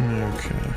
S1: Okay.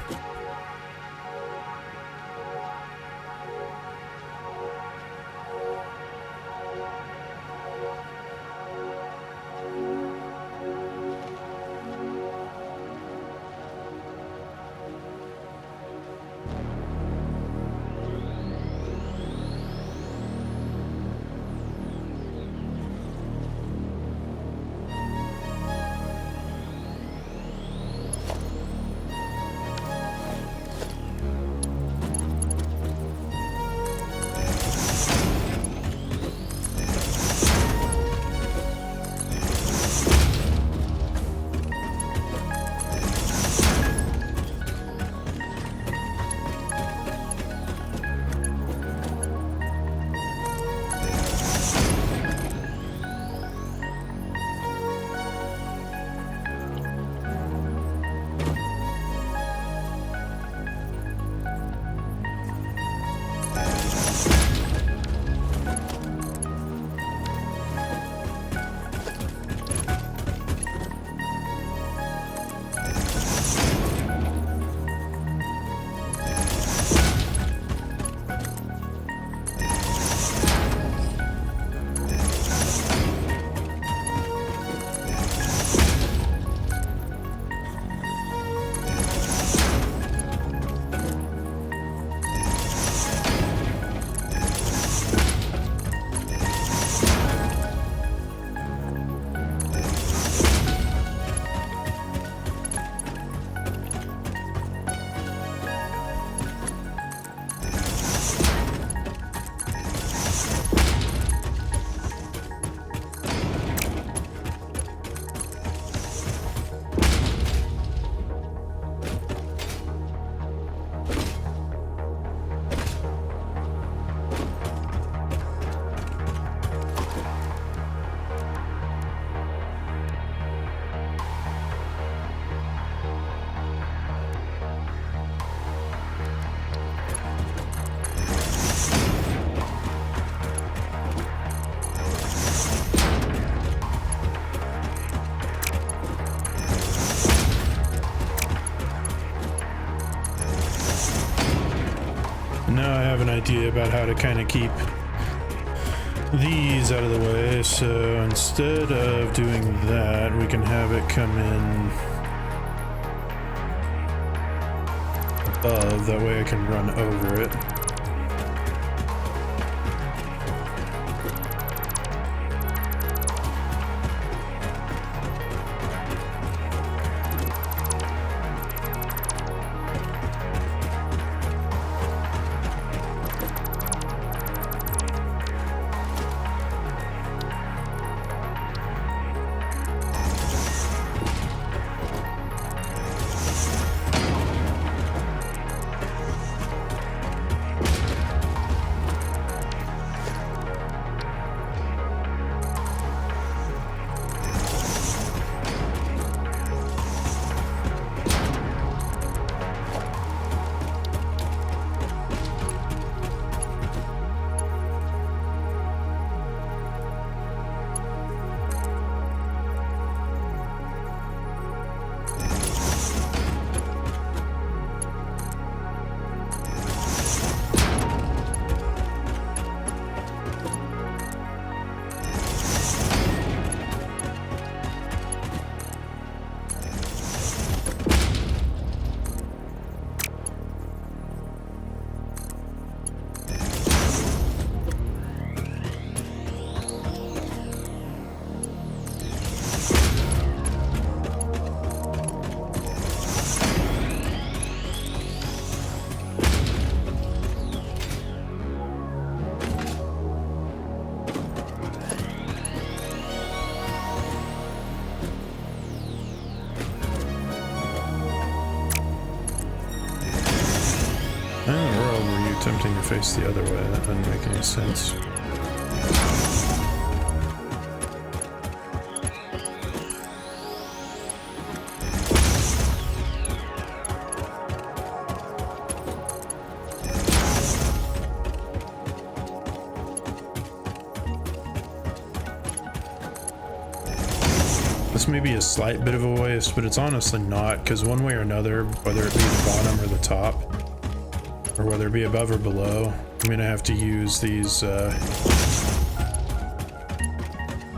S1: now I have an idea about how to kind of keep these out of the way. So instead of doing that, we can have it come in above. That way I can run over it. In the world were you attempting to face the other way? That didn't make any sense. This may be a slight bit of a waste, but it's honestly not, because one way or another, whether it be the bottom or the top, or whether it be above or below, I'm gonna have to use these,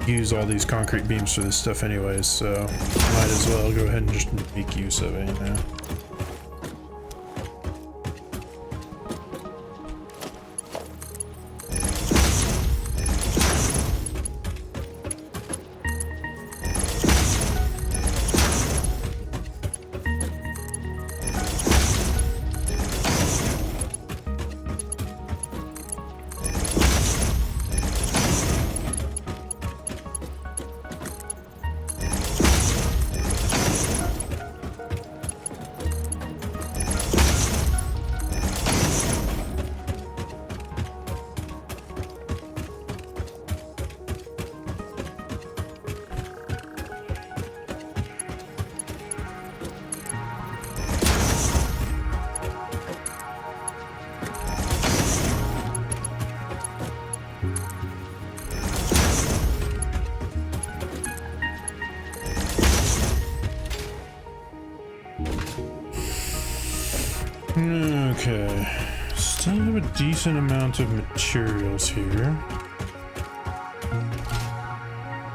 S1: use all these concrete beams for this stuff anyways, so might as well go ahead and just make use of it, you know? Okay, still have a decent amount of materials here.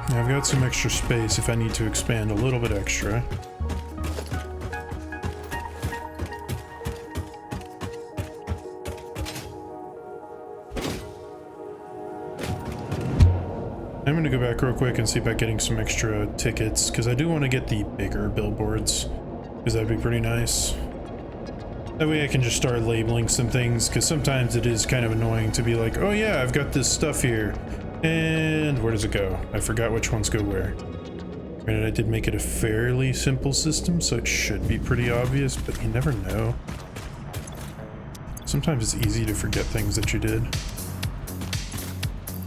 S1: I've got some extra space if I need to expand a little bit extra. I'm gonna go back real quick and see about getting some extra tickets, because I do want to get the bigger billboards, because that'd be pretty nice. That way I can just start labeling some things, because sometimes it is kind of annoying to be like, oh yeah, I've got this stuff here, and where does it go? I forgot which ones go where. Granted, I did make it a fairly simple system, so it should be pretty obvious, but you never know. Sometimes it's easy to forget things that you did.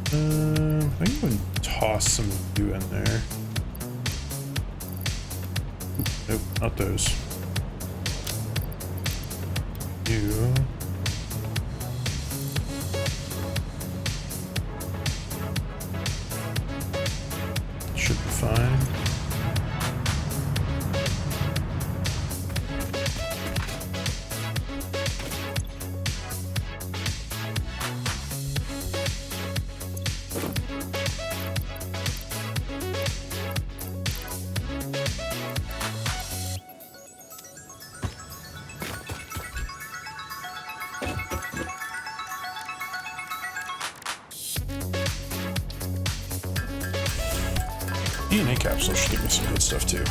S1: I can go and toss some of you in there. Nope, not those. You. Should be fine. capsule should give me some good stuff too.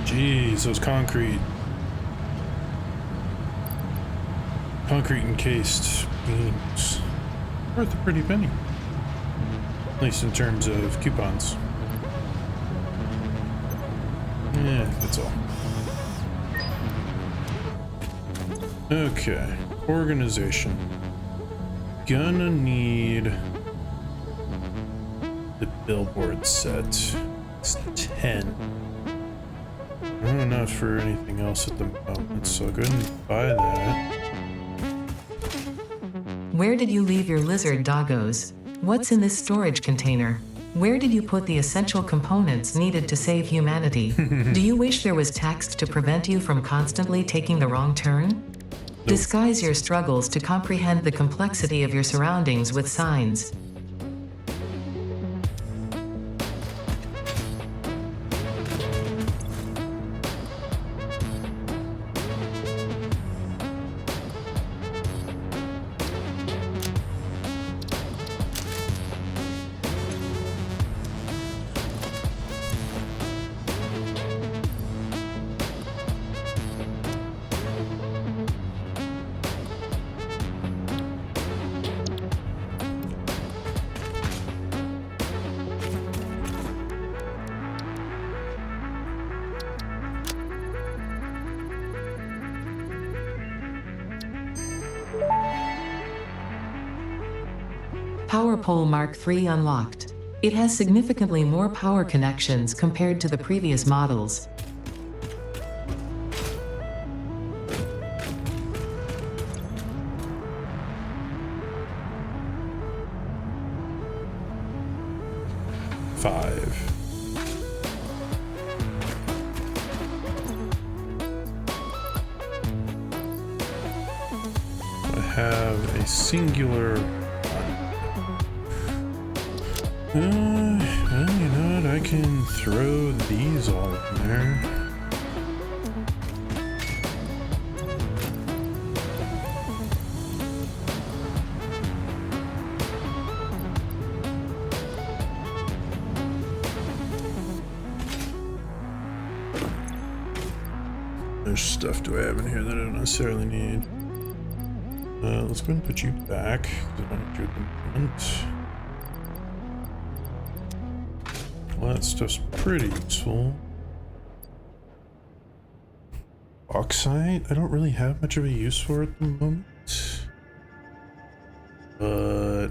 S1: Jeez, those concrete encased beams. Worth a pretty penny. At least in terms of coupons. Yeah, that's all. Okay, organization. Gonna need the billboard set. It's 10. Not enough for anything else at the moment, so go ahead and buy that.
S2: Where did you leave your lizard doggos? What's in this storage container? Where did you put the essential components needed to save humanity? Do you wish there was text to prevent you from constantly taking the wrong turn? Nope. Disguise your struggles to comprehend the complexity of your surroundings with signs. Power pole Mark III unlocked. It has significantly more power connections compared to the previous models.
S1: I have a singular. Well, you know what? I can throw these all in there. There's stuff do I have in here that I don't necessarily need. Let's go ahead and put you back, because I don't need you at the moment. Well, that stuff's pretty useful. Bauxite, I don't really have much of a use for at the moment. But,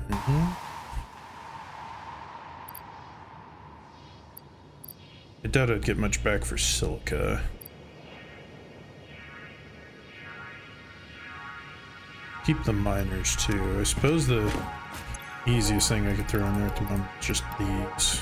S1: I doubt I'd get much back for silica. Keep the miners too. I suppose the easiest thing I could throw in there at the moment is just these.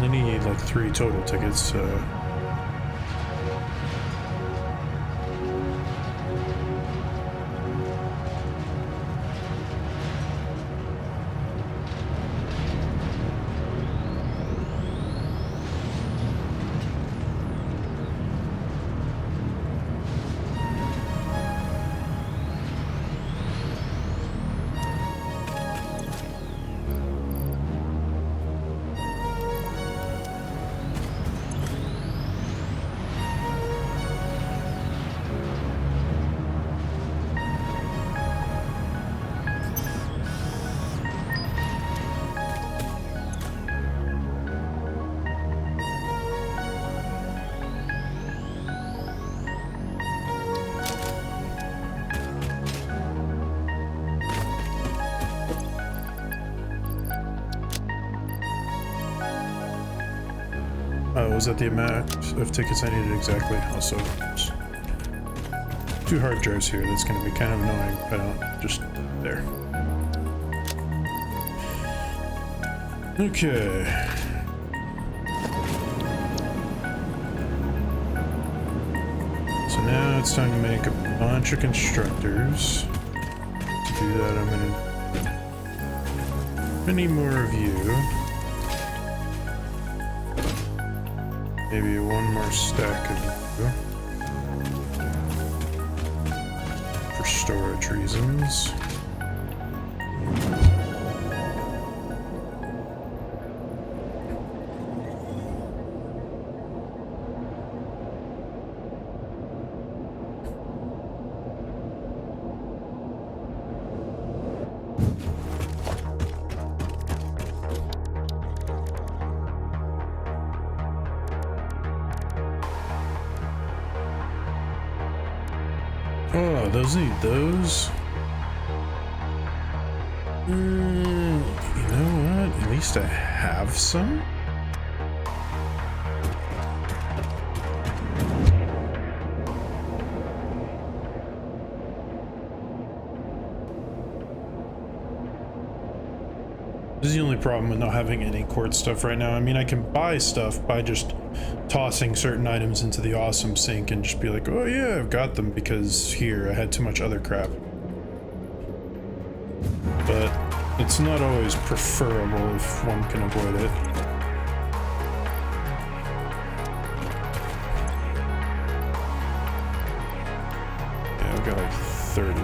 S1: only need like 3 total tickets, so... Was that the amount of tickets I needed exactly? Also, 2 hard drives here. That's going to be kind of annoying. I don't just there. Okay. So now it's time to make a bunch of constructors. To do that, I'm gonna need more of you. Maybe 1 more stack of you. For storage reasons. Oh, those need those. You know what? At least I have some. This is the only problem with not having any quartz stuff right now. I mean, I can buy stuff by just tossing certain items into the awesome sink and just be like, oh yeah, I've got them because here, I had too much other crap. But it's not always preferable if one can avoid it. Yeah, I've got like 30.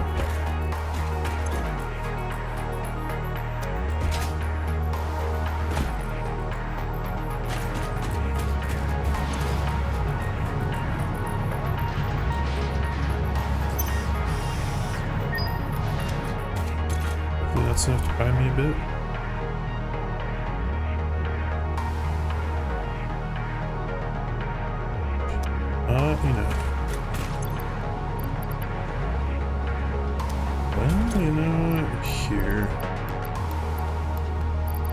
S1: That's enough to buy me a bit. You know. Well, you know what? Here.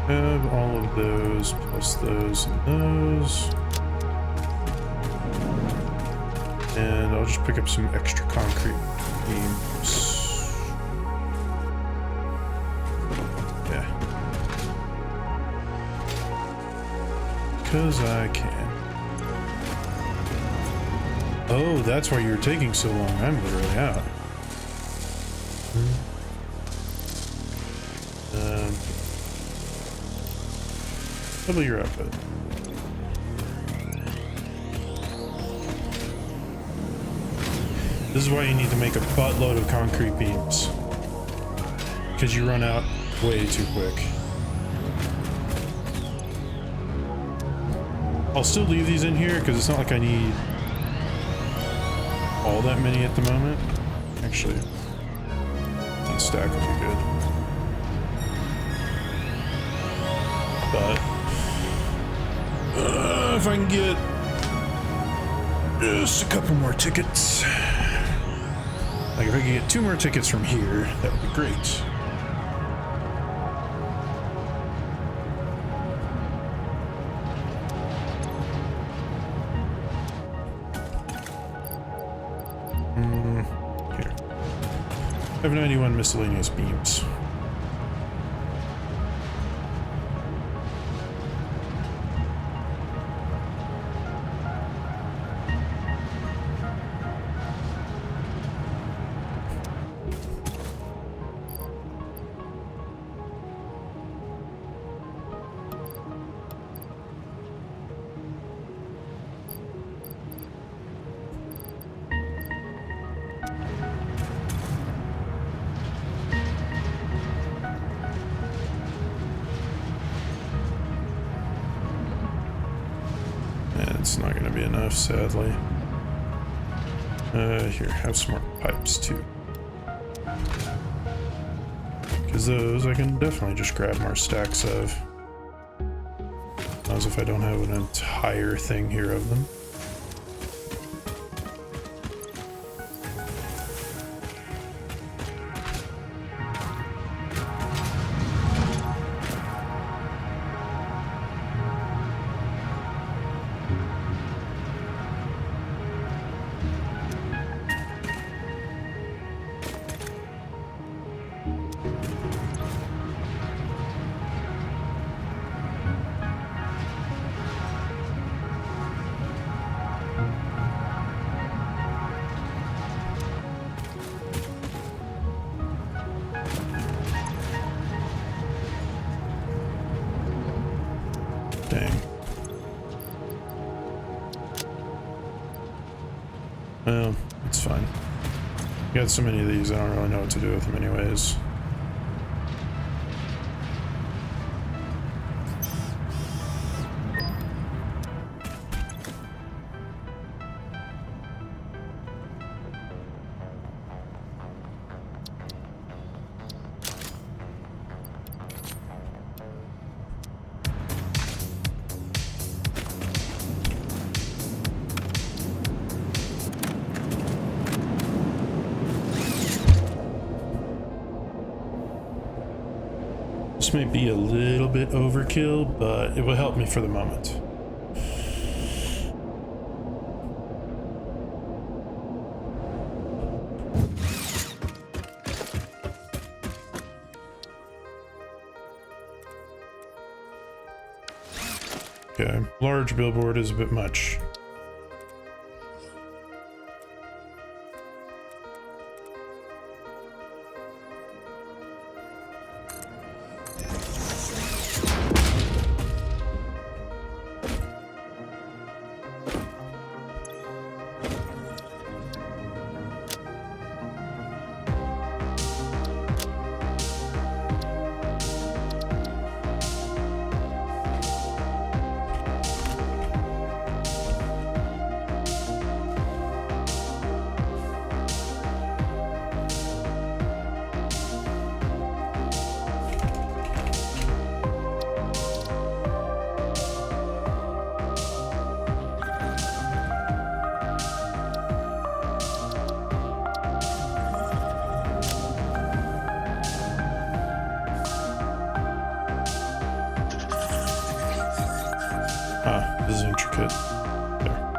S1: Have all of those, plus those and those. And I'll just pick up some extra concrete beams. Because I can. Oh, that's why you're taking so long. I'm literally out. Double your output. This is why you need to make a buttload of concrete beams. Because you run out way too quick. I'll still leave these in here because it's not like I need all that many at the moment. Actually, 1 stack would be good. But if I can get just a couple more tickets, like if I can get 2 more tickets from here, that would be great. I have 91 miscellaneous beams. enough, sadly. Here, have some more pipes too. Because those I can definitely just grab more stacks of. As if I don't have an entire thing here of them. Dang. Well, it's fine. Got so many of these, I don't really know what to do with them anyways. This may be a little bit overkill, but it will help me for the moment. Okay, large billboard is a bit much. Ah, this is intricate. There.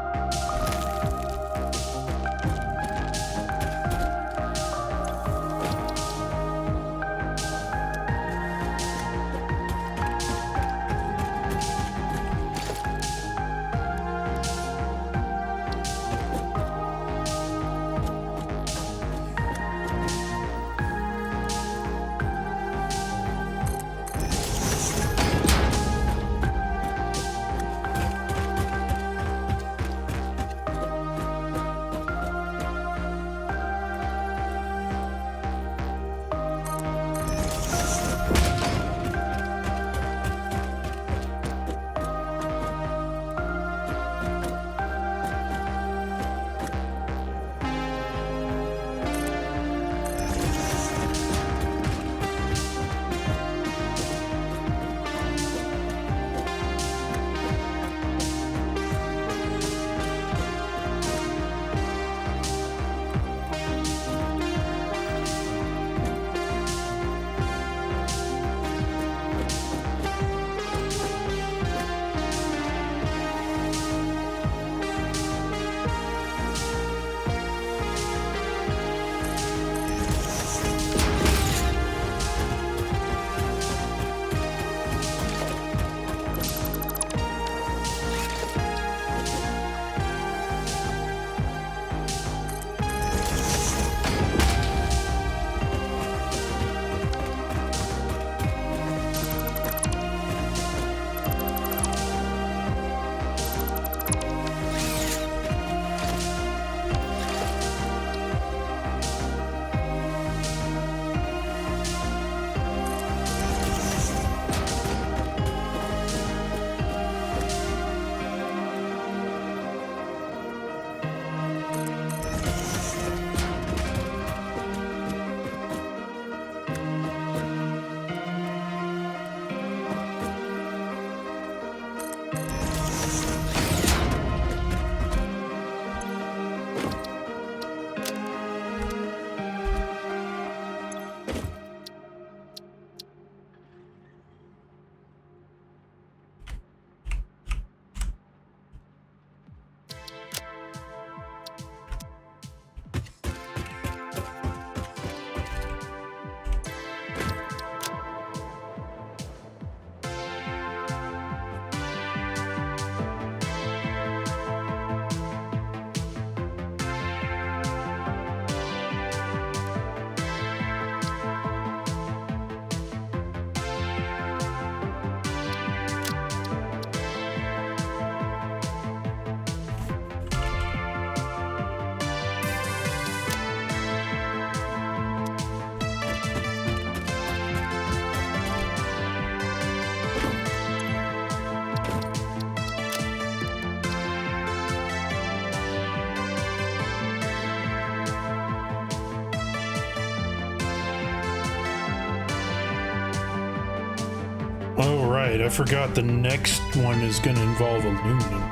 S1: Oh, right. I forgot the next one is going to involve aluminum.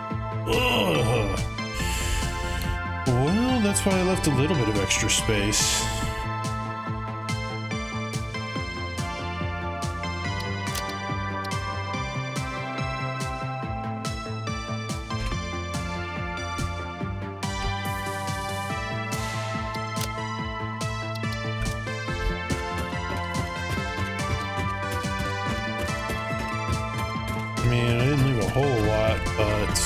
S1: Ugh. Well, that's why I left a little bit of extra space. I mean, I didn't leave a whole lot, but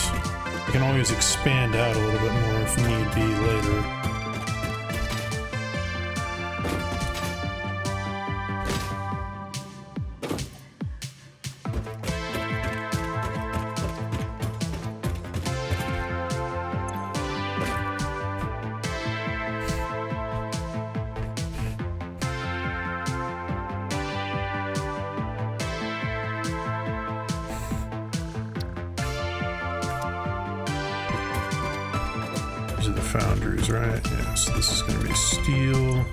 S1: I can always expand out a little bit more if need be later. These are the foundries, right? Yeah, so this is going to be steel.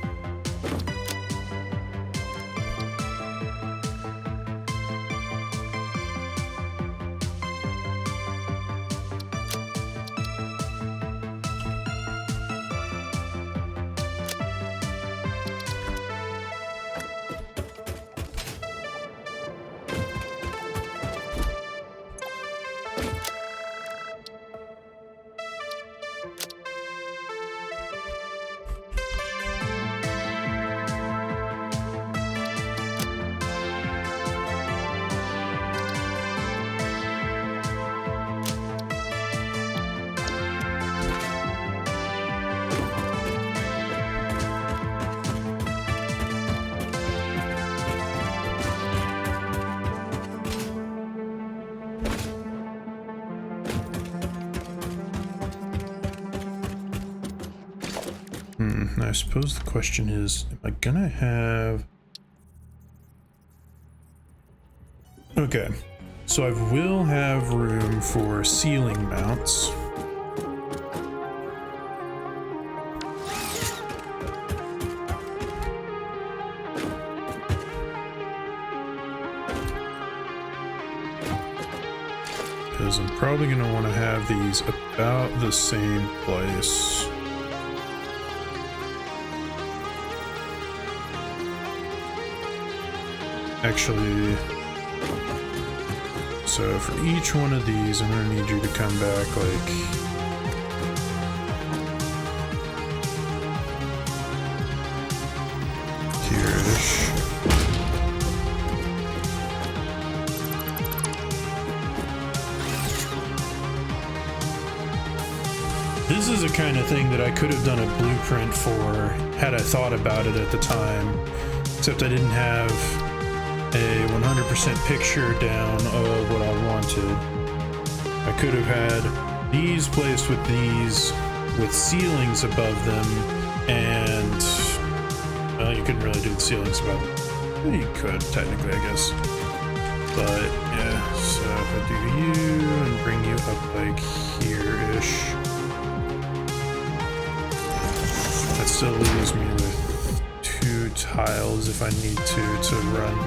S1: I suppose the question is, am I gonna have... Okay, so I will have room for ceiling mounts. Because I'm probably gonna want to have these about the same place. Actually, so for each one of these, I'm gonna need you to come back like here-ish. This is the kind of thing that I could have done a blueprint for had I thought about it at the time, except I didn't have a 100% picture down of what I wanted. I could have had these placed with these with ceilings above them, and well, you couldn't really do the ceilings above them. Well, you could technically, I guess, but yeah. So if I do you and bring you up like here-ish, that still leaves me with 2 tiles if I need to run.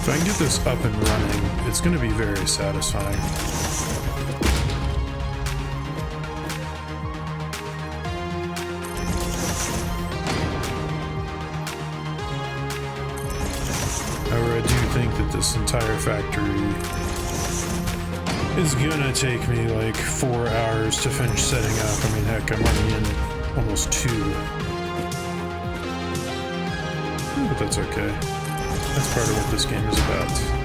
S1: If I can get this up and running, it's going to be very satisfying. However, I do think that this entire factory It's gonna take me like 4 hours to finish setting up. I mean, heck, I'm already in almost 2. But that's okay. That's part of what this game is about.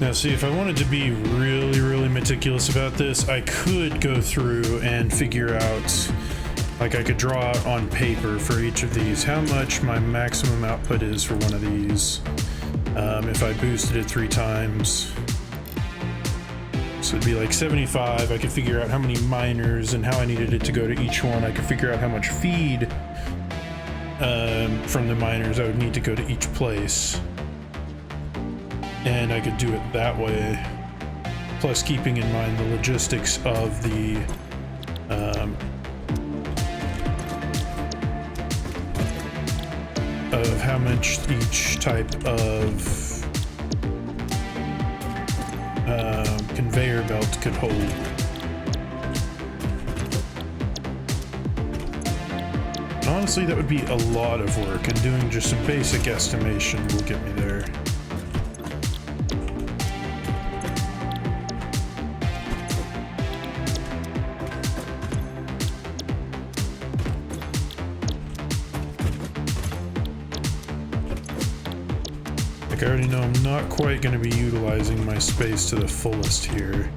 S1: Now see, if I wanted to be really meticulous about this, I could go through and figure out, like I could draw out on paper for each of these how much my maximum output is for one of these. If I boosted it 3 times. So it'd be like 75, I could figure out how many miners and how I needed it to go to each one. I could figure out how much feed from the miners I would need to go to each place. And I could do it that way, plus keeping in mind the logistics of the of how much each type of conveyor belt could hold. And honestly, that would be a lot of work, and doing just some basic estimation will get me there. I already know I'm not quite going to be utilizing my space to the fullest here,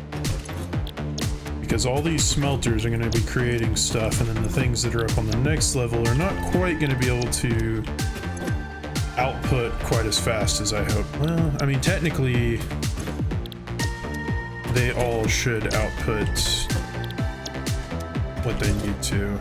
S1: because all these smelters are going to be creating stuff, and then the things that are up on the next level are not quite going to be able to output quite as fast as I hope. Well, I mean, technically they all should output what they need to.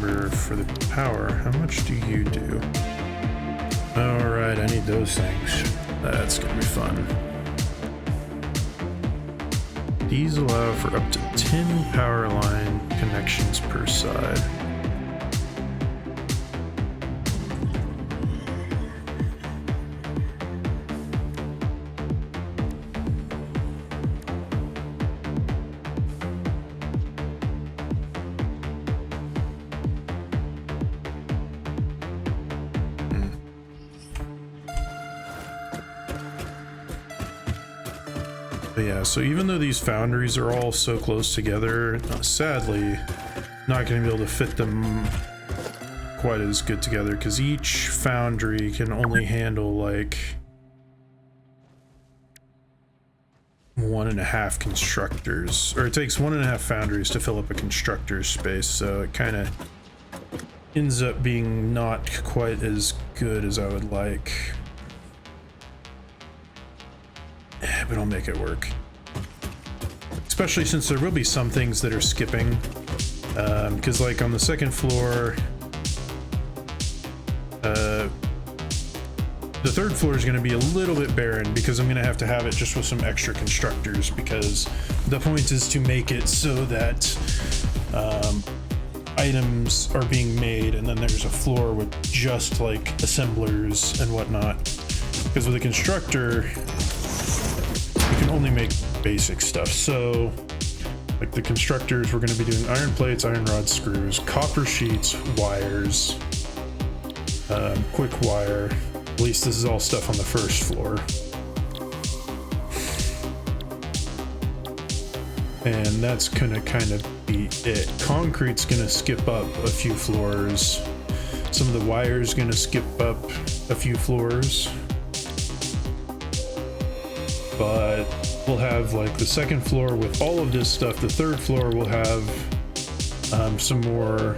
S1: remember for the power, how much do you do? Alright, I need those things. That's gonna be fun. These allow for up to 10 power line connections per side. But yeah, so even though these foundries are all so close together, sadly, not going to be able to fit them quite as good together because each foundry can only handle like 1.5 constructors, or it takes 1.5 foundries to fill up a constructor's space, so it kind of ends up being not quite as good as I would like. But I'll make it work. Especially since there will be some things that are skipping. Because like on the second floor, the third floor is going to be a little bit barren because I'm going to have it just with some extra constructors, because the point is to make it so that items are being made and then there's a floor with just like assemblers and whatnot. Because with a constructor, you can only make basic stuff. So like the constructors, we're going to be doing iron plates, iron rods, screws, copper sheets, wires, quick wire. At least this is all stuff on the first floor. And that's gonna kind of be it. Concrete's gonna skip up a few floors. Some of the wire's gonna skip up a few floors. But we'll have like the second floor with all of this stuff. The third floor will have some more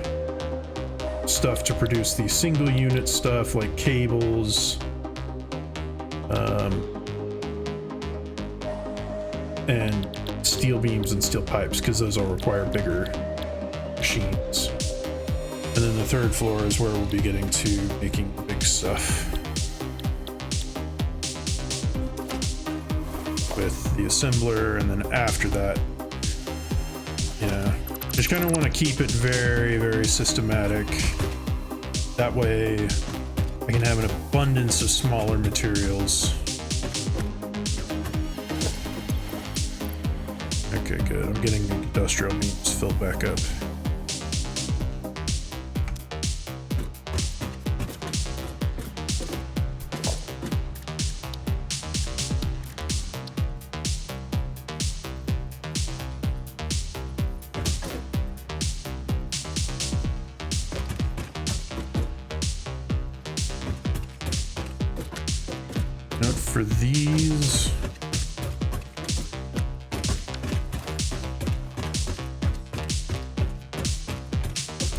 S1: stuff to produce the single unit stuff like cables, and steel beams and steel pipes, because those all require bigger machines. And then the third floor is where we'll be getting to making big stuff with the assembler. And then after that, yeah, just kind of want to keep it very, very systematic. That way I can have an abundance of smaller materials. Okay, good. I'm getting the industrial beams filled back up. Note for these.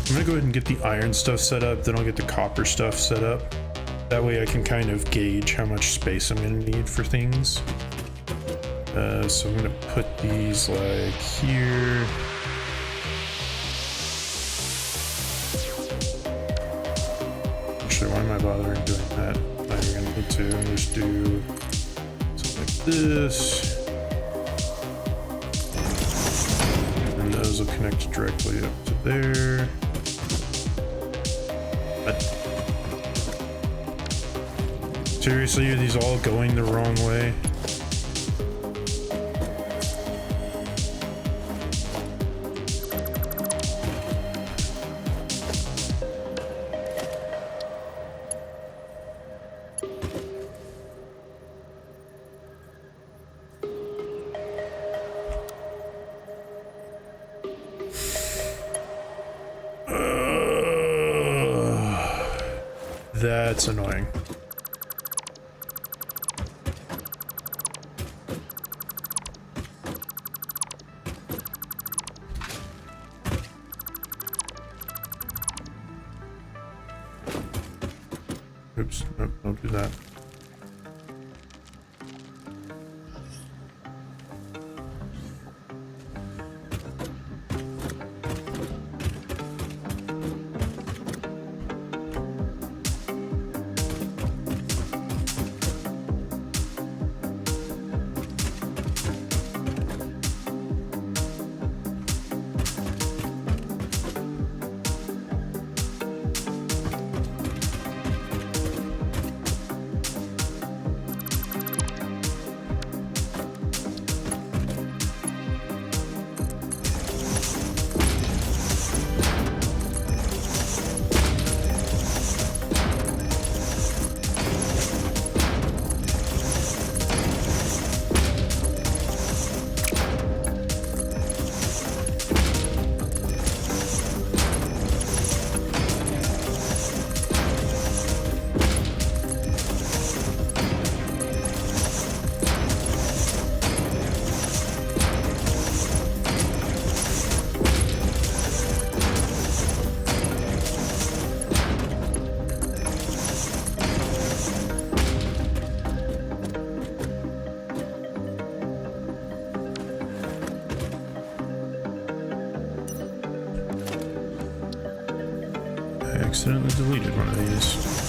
S1: I'm gonna go ahead and get the iron stuff set up, then I'll get the copper stuff set up. That way I can kind of gauge how much space I'm gonna need for things. So I'm gonna put these like here. Actually, why am I bothering doing that? I'm gonna need to just do something like this. And those will connect directly up to there. But seriously, are these all going the wrong way? That's annoying. Oops, nope, don't do that. I accidentally deleted one of these.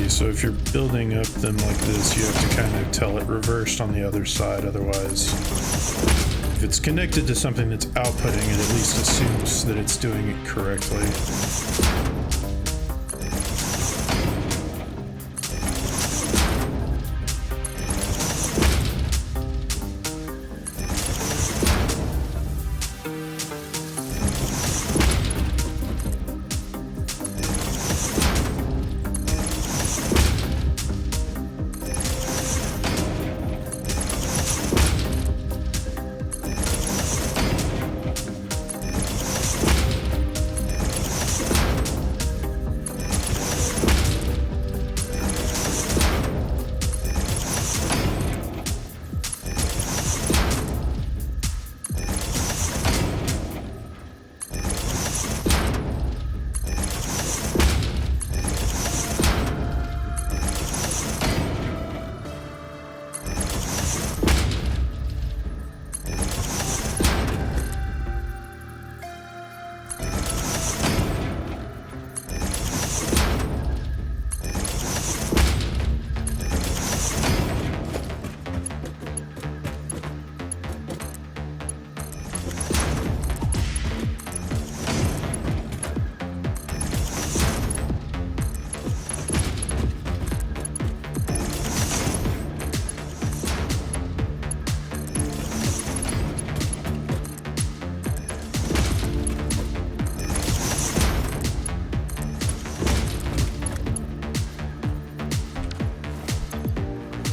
S1: So if you're building up them like this, you have to kind of tell it reversed on the other side. Otherwise, if it's connected to something that's outputting, it at least assumes that it's doing it correctly.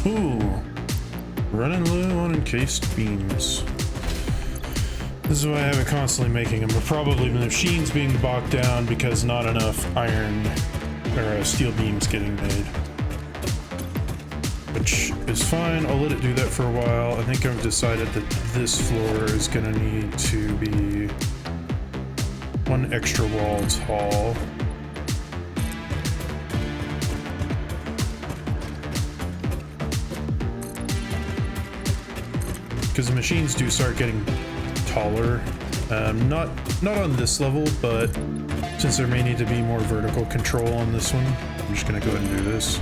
S1: Ooh, running low on encased beams. This is why I have it constantly making them. But probably the machine's being bogged down because not enough iron or steel beams getting made. Which is fine, I'll let it do that for a while. I think I've decided that this floor is gonna need to be one extra wall tall. Because the machines do start getting taller. Not on this level, but since there may need to be more vertical control on this one, I'm just gonna go ahead and do this.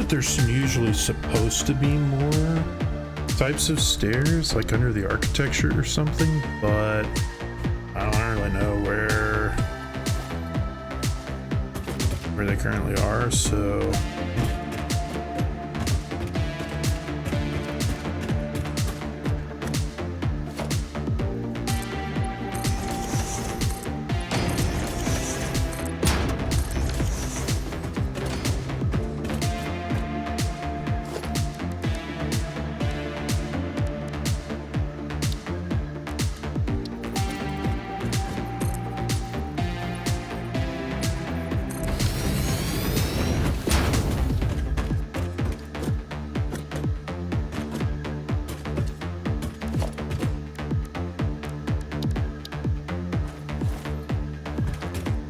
S1: There's usually supposed to be more types of stairs, like under the architecture or something, but I don't really know where they currently are, so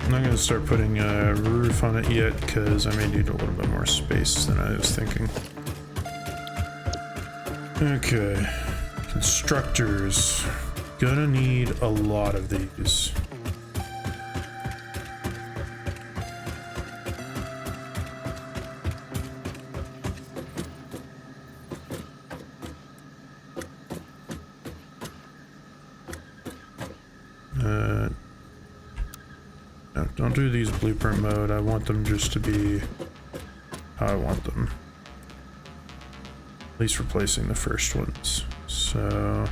S1: I'm not going to start putting a roof on it yet because I may need a little bit more space than I was thinking. Okay. Constructors. Gonna need a lot of these. No, don't do these blueprint mode. I want them just to be how I want them. At least replacing the first ones. So...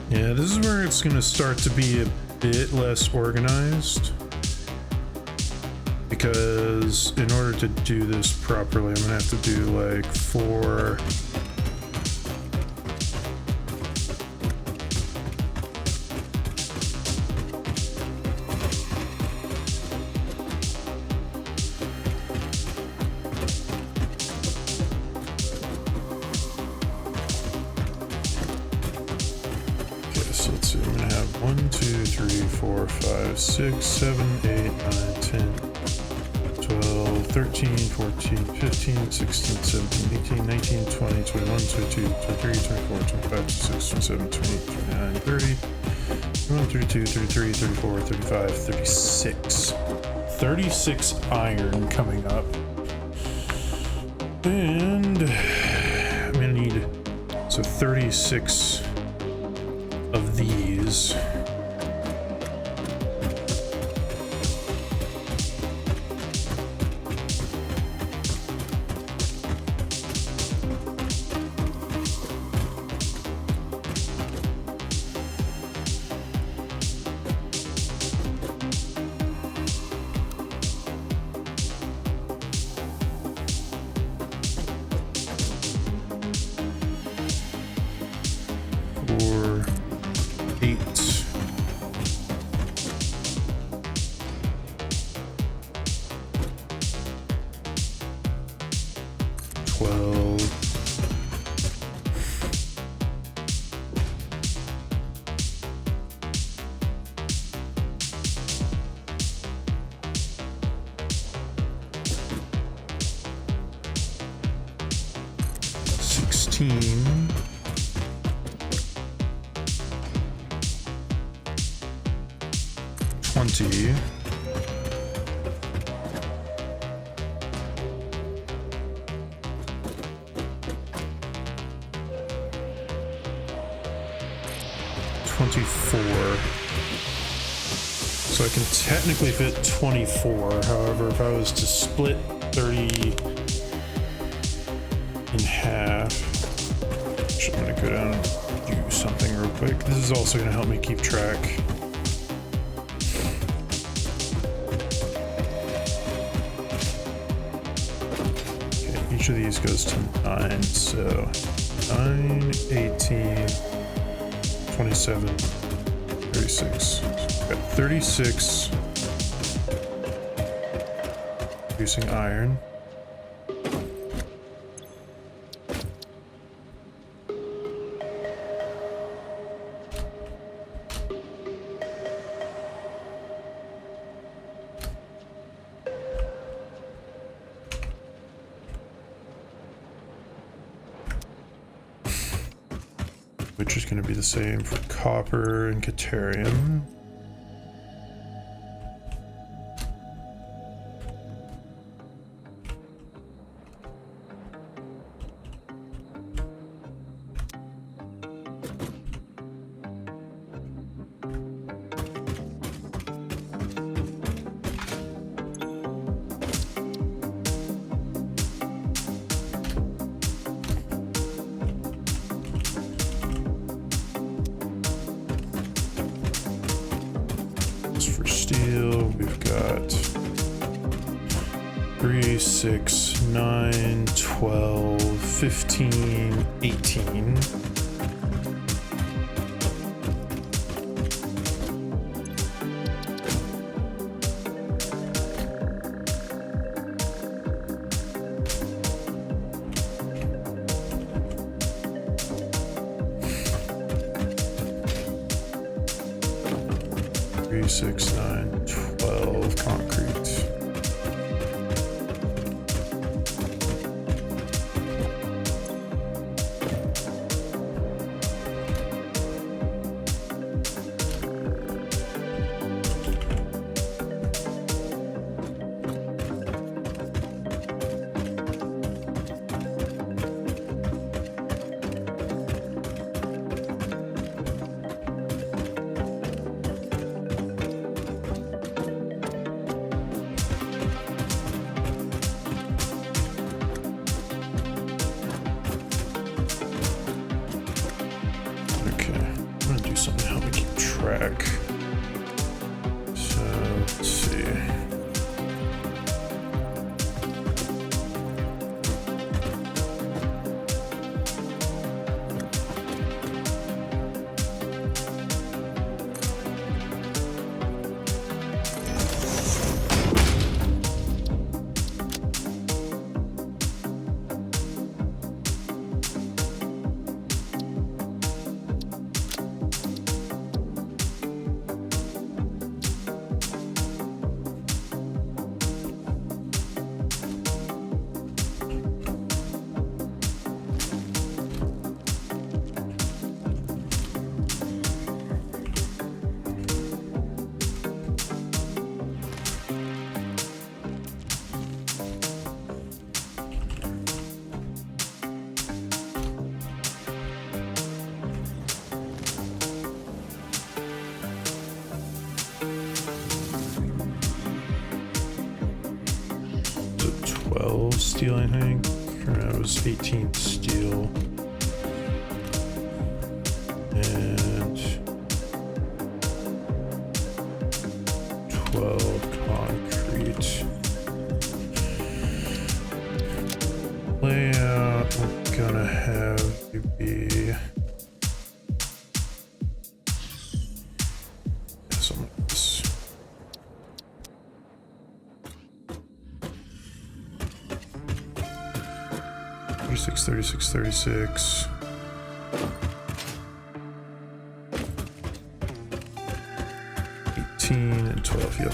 S1: yeah, this is where it's going to start to be a bit less organized. Because in order to do this properly, I'm going to have to do like 4... let's see, I'm gonna have 1, 2, 3, 4, 5, 6, 7, 8, 9, 10, 12, 13, 14, 15, 16, 17, 18, 19, 20, 21, 22, 23, 24, 25, 26, 27, 28, 29, 30, 31, 32, 33, 34, 35, 36. 36 iron coming up. And I'm gonna need, so 36 of these. Or 8. 12. 16. 20. 24. So I can technically fit 24. However, if I was to split 30 in half, actually, I'm gonna go down and do something real quick. This is also gonna help me keep track. Okay, each of these goes to 9, so 9, 18, 27, 36. So I've got 36 producing iron. Which is going to be the same for copper and Caterium. For steel, we've got 3, 6, 9, 12, 15, 18. 3, 6, 9, 12 concrete. So let's see. Steel, I think. That was 18 steel. And 12 concrete. Layout, we're gonna have to be some of this. 36, 36. 18 and 12, yep.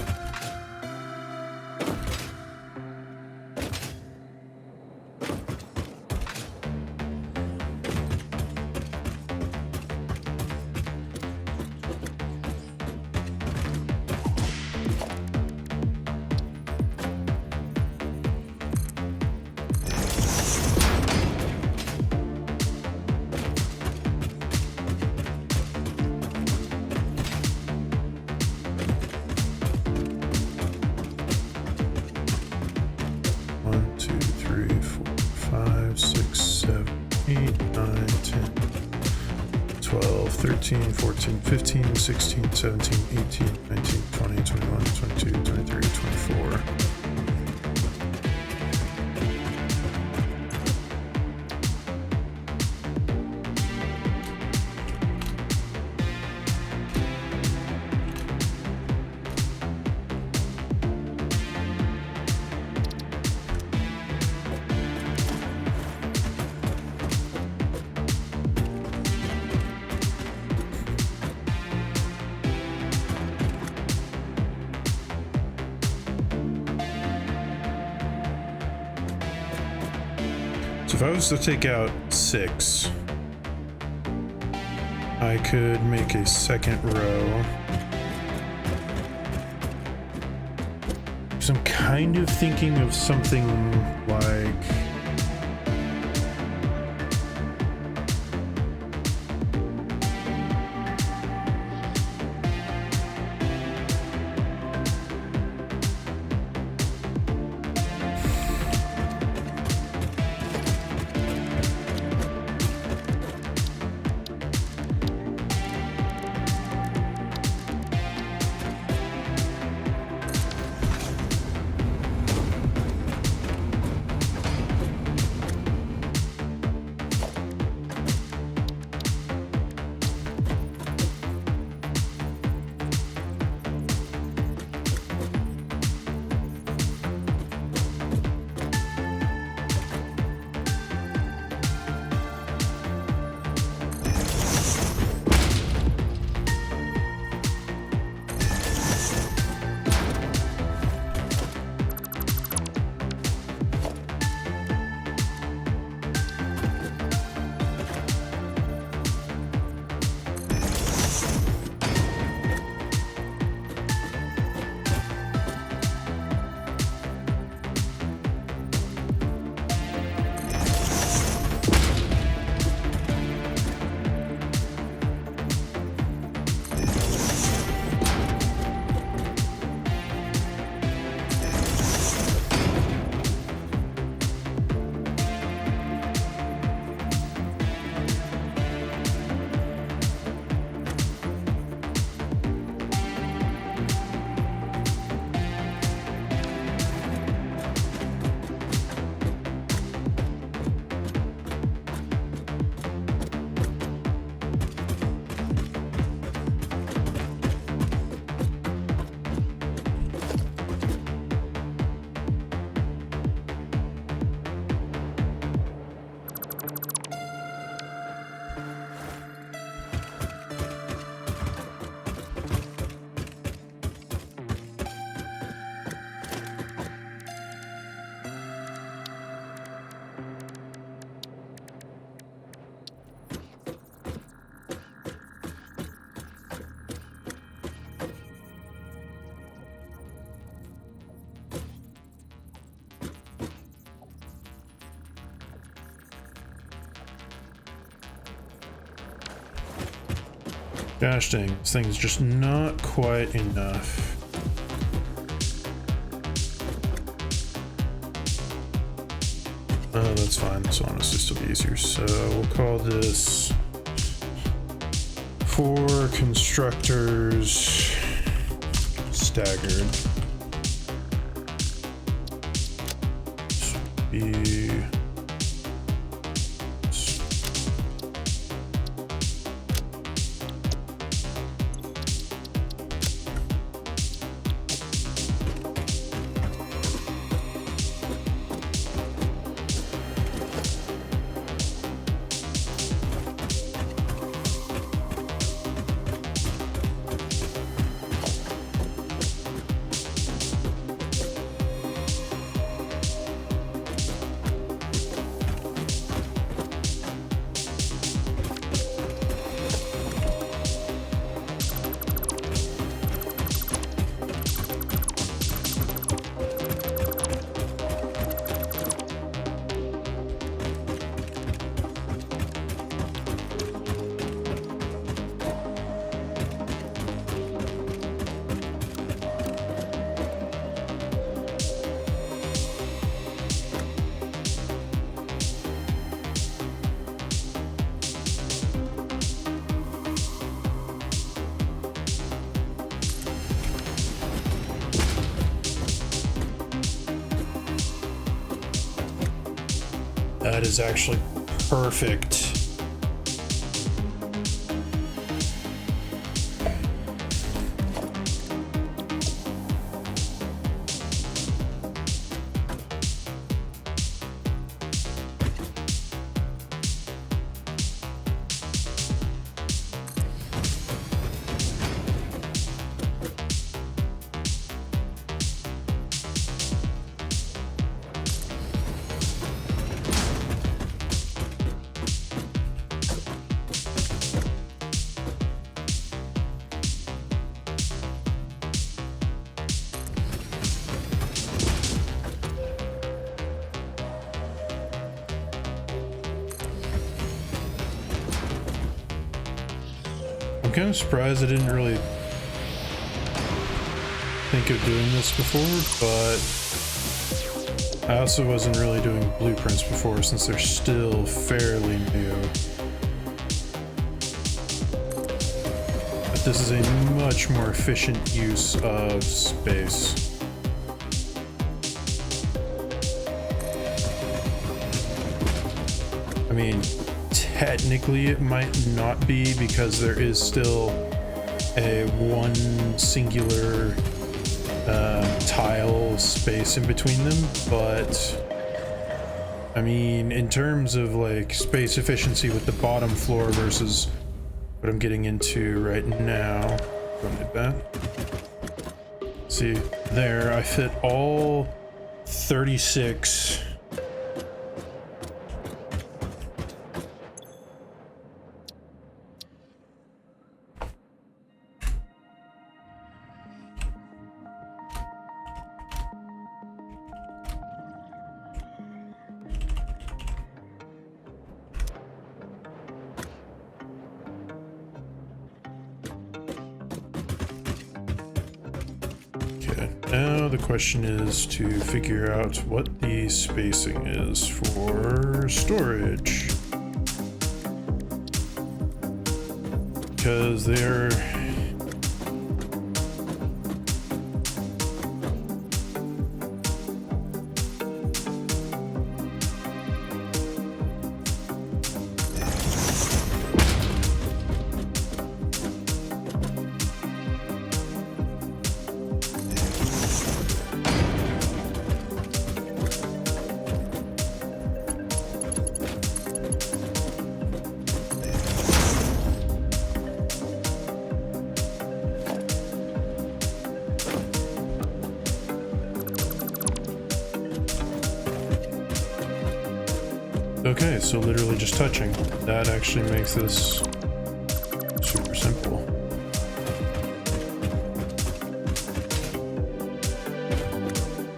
S1: Twelve, 13, 14, 15, 16, 17, 18, 19, 20, 21, 22, 23, 24. So if I was to take out 6, I could make a second row. So I'm kind of thinking of something like Gosh dang, this thing's just not quite enough. Oh, that's fine. This will honestly still be easier. So we'll call this 4 constructors staggered. This would be that is actually perfect. I'm kind of surprised I didn't really think of doing this before, but I also wasn't really doing blueprints before since they're still fairly new. But this is a much more efficient use of space. I mean, technically it might not be because there is still a one singular tile space in between them, but I mean, in terms of like space efficiency with the bottom floor versus what I'm getting into right now, don't need that. See, there I fit all 36 Now the question is to figure out what the spacing is for storage. Because they're... Okay, so literally just touching. That actually makes this super simple.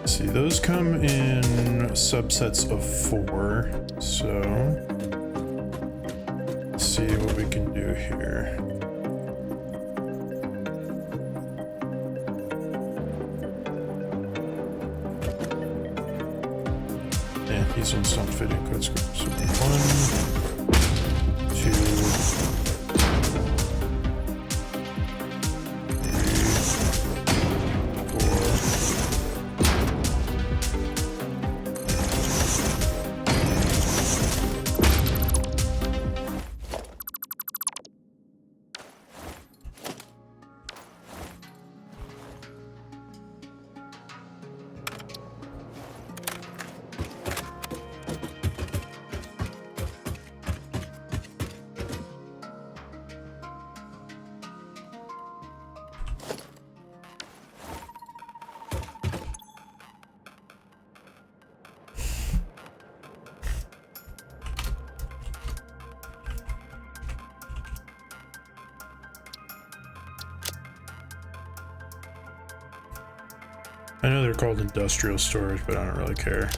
S1: See, those come in subsets of 4, so let's see what we can do here. These ones don't fit in quite so good. So 1, 2, 3, I know they're called industrial storage, but I don't really care.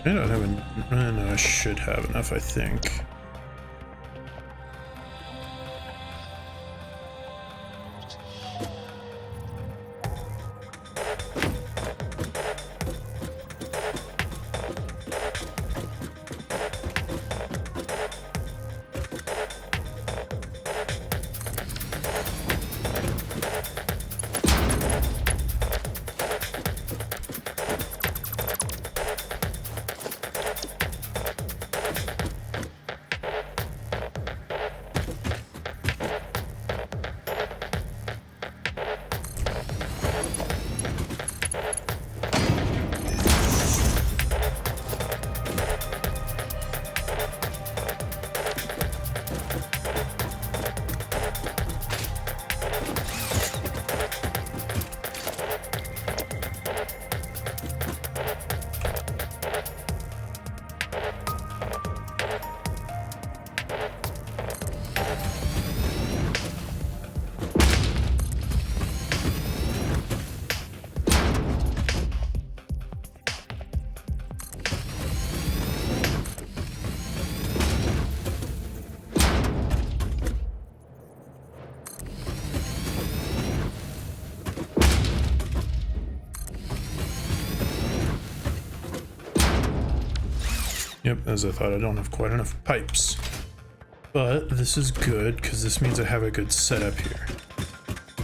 S1: I don't have no, I should have enough, I think. Yep, as I thought, I don't have quite enough pipes. But this is good, because this means I have a good setup here.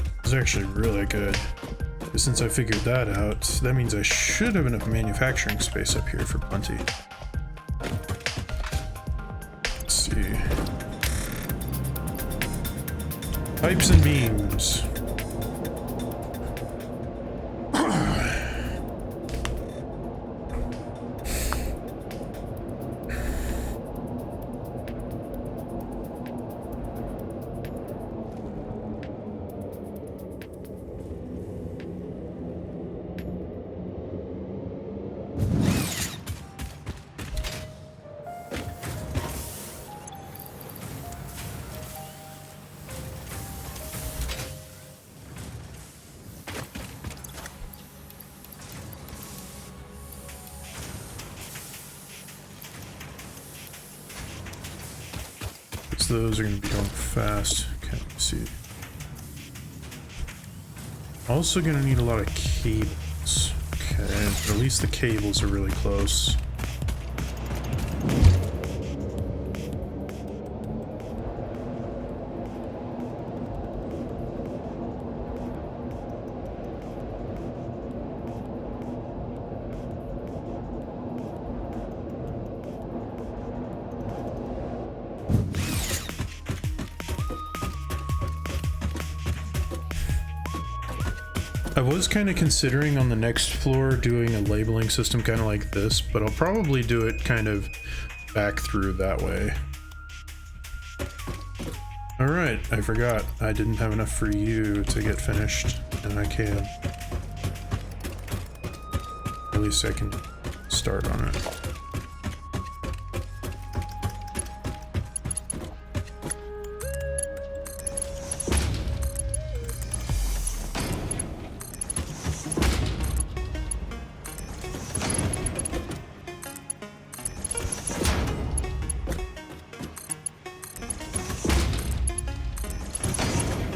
S1: This is actually really good. Since I figured that out, that means I should have enough manufacturing space up here for plenty. Let's see. Pipes and beams. Those are going to be going fast. Okay, let's see. Also going to need a lot of cables. Okay, but at least the cables are really close. I was kind of considering on the next floor doing a labeling system kind of like this, but I'll probably do it kind of back through that way. Alright, I forgot. I didn't have enough for you to get finished, and I can. At least I can start on it.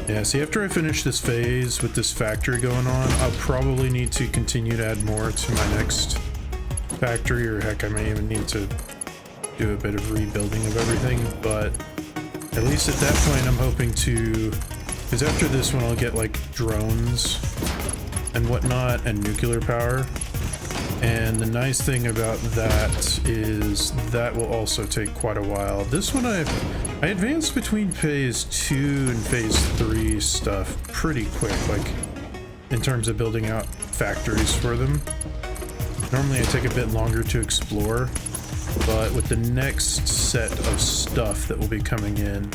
S1: Yeah, see, after I finish this phase with this factory going on, I'll probably need to continue to add more to my next factory, or heck, I may even need to do a bit of rebuilding of everything, but at least at that point I'm hoping to, because after this one I'll get like drones and whatnot and nuclear power, and the nice thing about that is that will also take quite a while. This one I advanced between phase 2 and phase 3 stuff pretty quick, like in terms of building out factories for them. Normally I take a bit longer to explore, but with the next set of stuff that will be coming in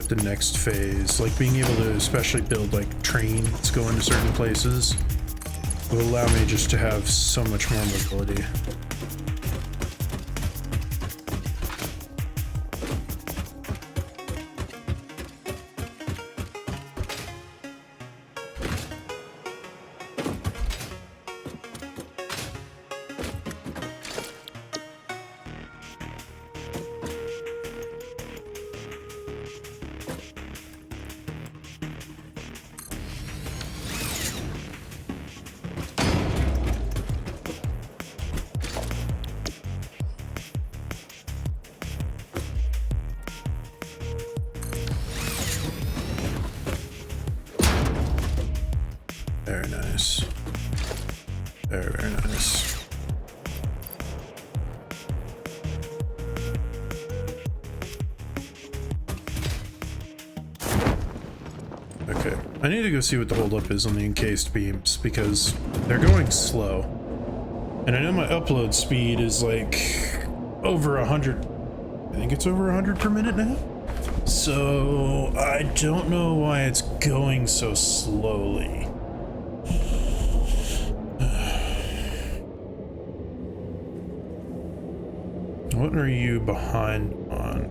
S1: at the next phase, like being able to especially build like trains going to certain places, will allow me just to have so much more mobility. Very nice. Very, very nice. Okay, I need to go see what the holdup is on the encased beams, because they're going slow. And I know my upload speed is like over 100. I think it's over 100 per minute now. So I don't know why it's going so slowly. What are you behind on?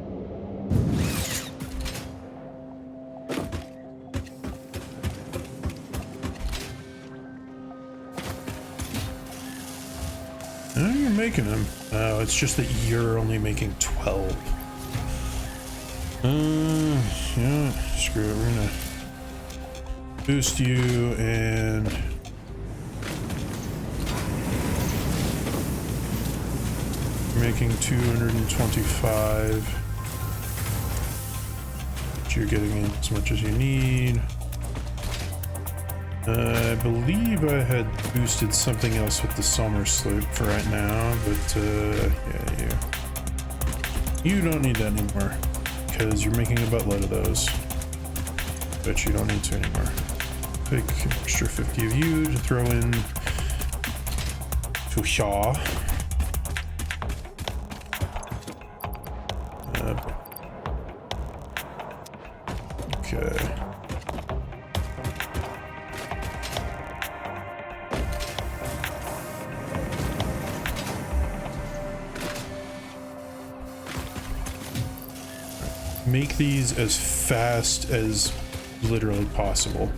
S1: Oh, you're making them. Oh, it's just that you're only making 12. Yeah, screw it. We're gonna boost you and making 225. But you're getting in as much as you need. I believe I had boosted something else with the summer sloop for right now, but yeah, you don't need that anymore because you're making a buttload of those. But you don't need to anymore. Take an extra 50 of you to throw in to Shaw. Okay. Make these as fast as literally possible.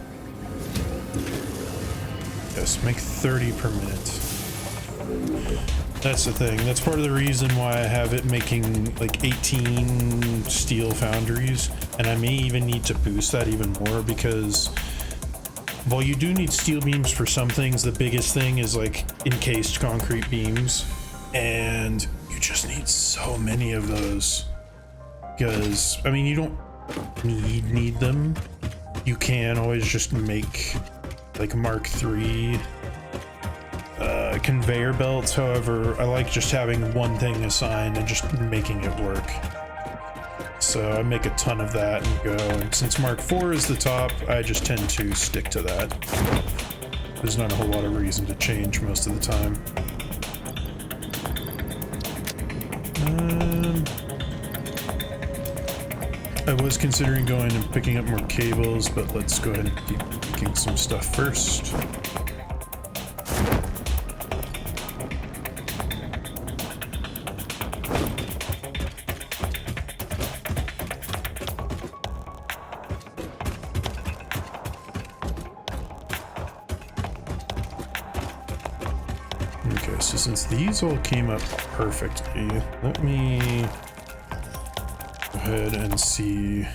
S1: Yes, make 30 per minute. That's the thing. That's part of the reason why I have it making like 18 steel foundries, and I may even need to boost that even more, because while you do need steel beams for some things, the biggest thing is like encased concrete beams, and you just need so many of those. Because, I mean, you don't need them. You can always just make like Mark III conveyor belts. However, I like just having one thing assigned and just making it work. So I make a ton of that and go. And since Mark IV is the top, I just tend to stick to that. There's not a whole lot of reason to change most of the time. I was considering going and picking up more cables, but let's go ahead and keep picking some stuff first. so since these all came up perfectly, let me go ahead and see.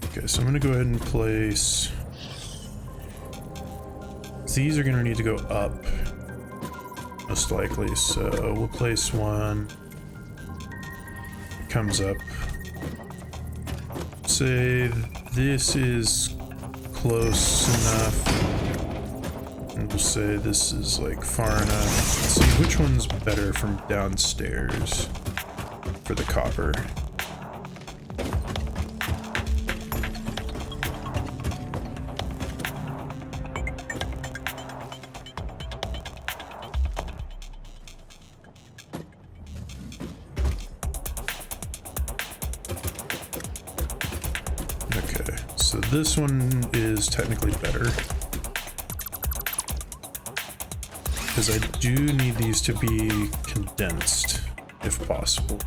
S1: Okay, so I'm gonna go ahead and place. These are gonna need to go up, most likely. So we'll place one. Comes up. Say this is close enough. And we'll say this is like far enough. Let's see which one's better from downstairs for the copper. Okay, so this one is technically better. Because I do need these to be condensed, if possible.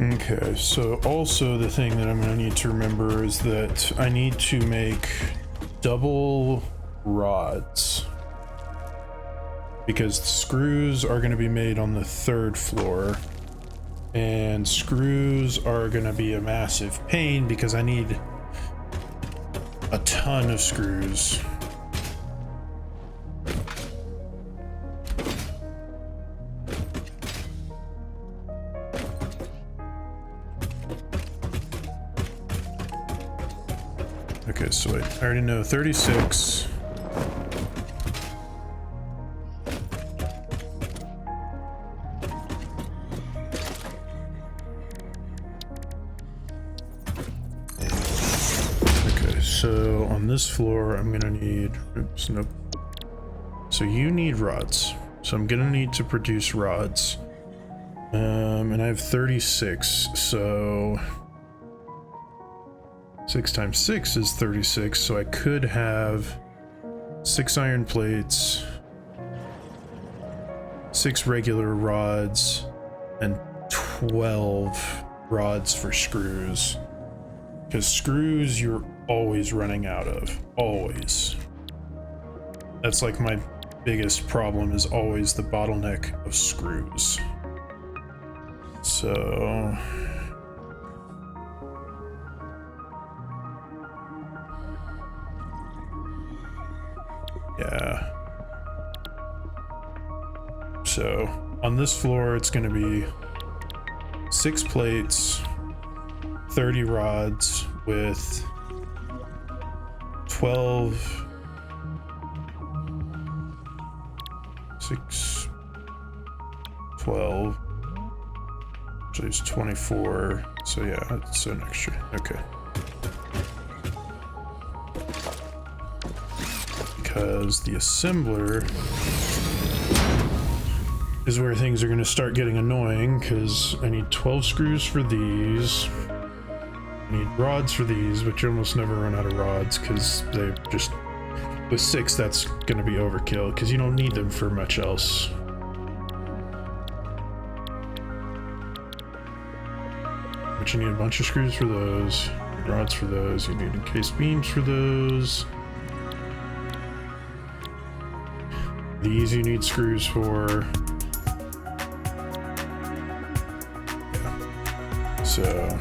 S1: Okay, so also the thing that I'm going to need to remember is that I need to make double rods. Because screws are going to be made on the 3rd floor. And screws are going to be a massive pain because I need a ton of screws. Okay, so I already know 36. Okay, so on this floor, I'm gonna need, oops, nope. So you need rods. So I'm gonna need to produce rods. And I have 36, so 6 times 6 is 36, so I could have 6 iron plates, 6 regular rods, and 12 rods for screws. Because screws you're always running out of. Always. That's like my biggest problem, is always the bottleneck of screws. So yeah. So on this floor, it's going to be 6 plates, 30 rods with 12, 6, 12, So it's 24. So yeah, it's an extra. Okay. Because the assembler is where things are going to start getting annoying, because I need 12 screws for these. I need rods for these, but you almost never run out of rods because they just... With 6, that's going to be overkill because you don't need them for much else. But you need a bunch of screws for those, rods for those, you need encased beams for those. These you need screws for. Yeah. So...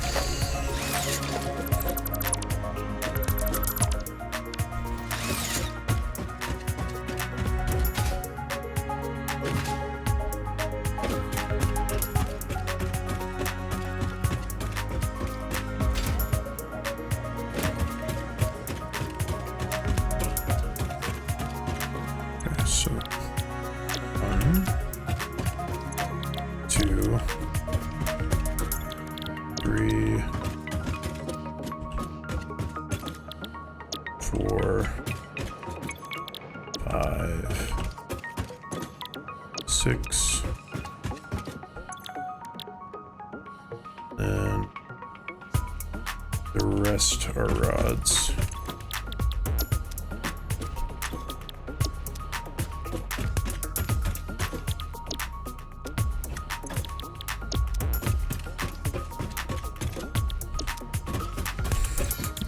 S1: So 1, 2, 3, 4, 5, 6, and the rest are rods.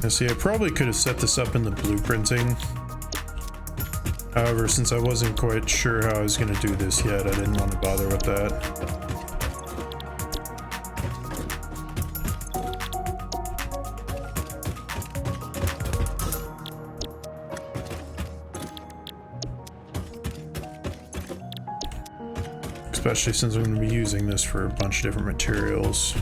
S1: Now see, I probably could have set this up in the blueprinting. However, since I wasn't quite sure how I was going to do this yet, I didn't want to bother with that. Especially since I'm going to be using this for a bunch of different materials.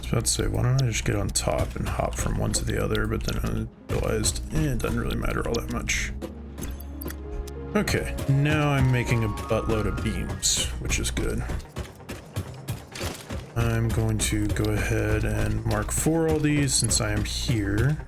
S1: I was about to say, why don't I just get on top and hop from one to the other, but then I realized, it doesn't really matter all that much. Okay, now I'm making a buttload of beams, which is good. I'm going to go ahead and mark for all these since I am here.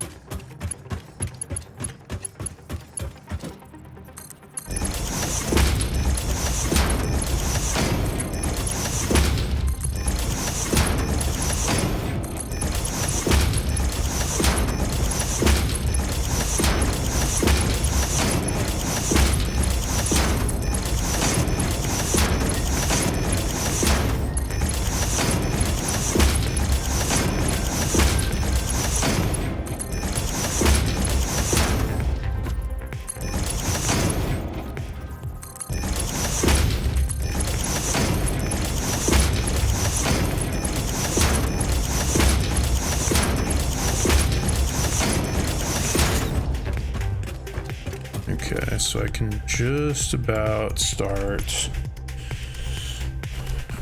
S1: Okay, so I can just about start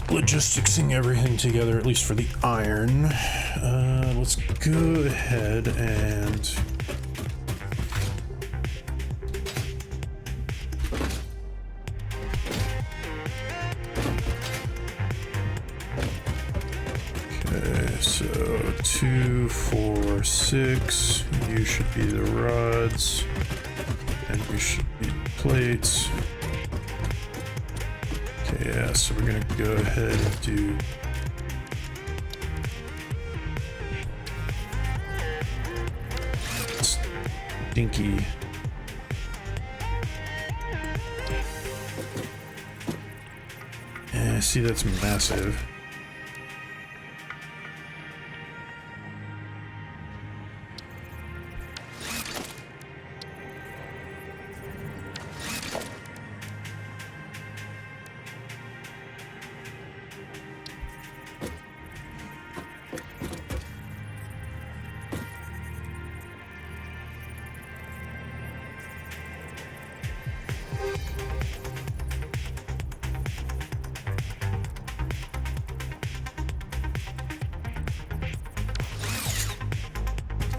S1: logisticsing everything together, at least for the iron. Let's go ahead and okay, so 2, 4, 6. You should be the rods. And we should be plates. Okay, yeah, so we're gonna go ahead and do stinky. Yeah, see, that's massive.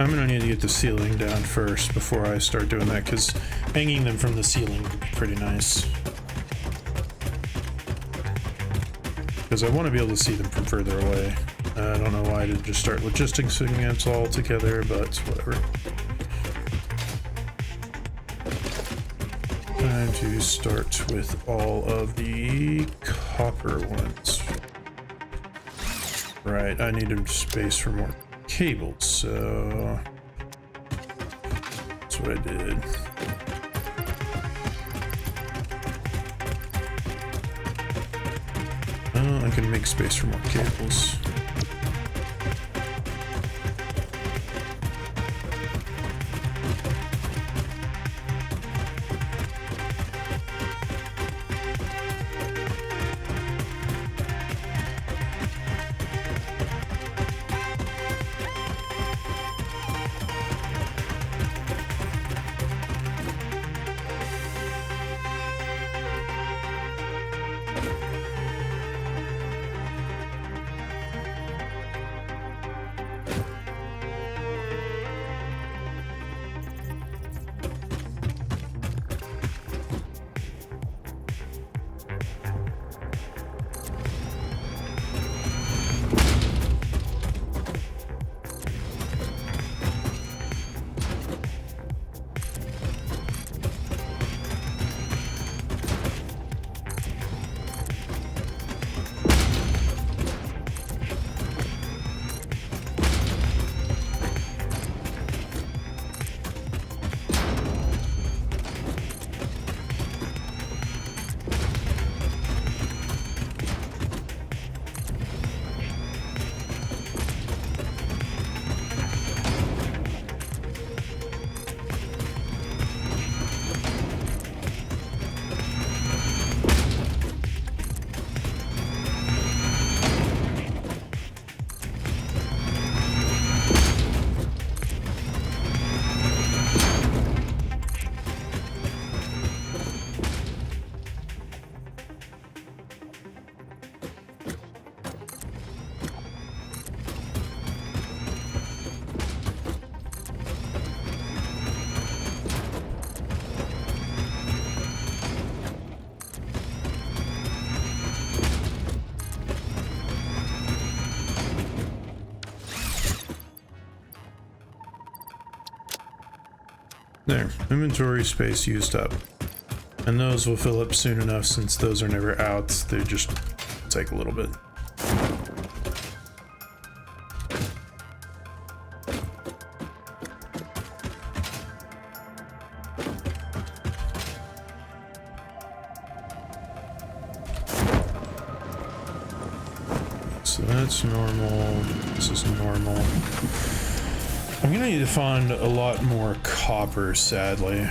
S1: I'm gonna need to get the ceiling down first before I start doing that, because hanging them from the ceiling would be pretty nice. Because I want to be able to see them from further away. I don't know why I didn't just start logisticsing it all together, but whatever. Time to start with all of the copper ones. Right, I needed space for more cables, so that's what I did. I can make space for more cables. There, inventory space used up. And those will fill up soon enough since those are never out. They just take a little bit. So that's normal. This is normal. I'm gonna need to find a lot more copper, sadly.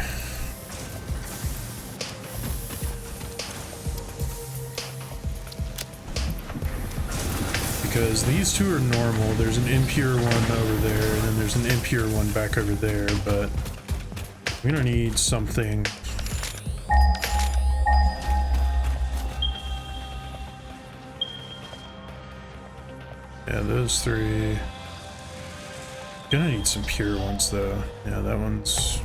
S1: Because these two are normal. There's an impure one over there, and then there's an impure one back over there, but we're gonna need something. Yeah, those three. Gonna need some pure ones though. Yeah, that one's...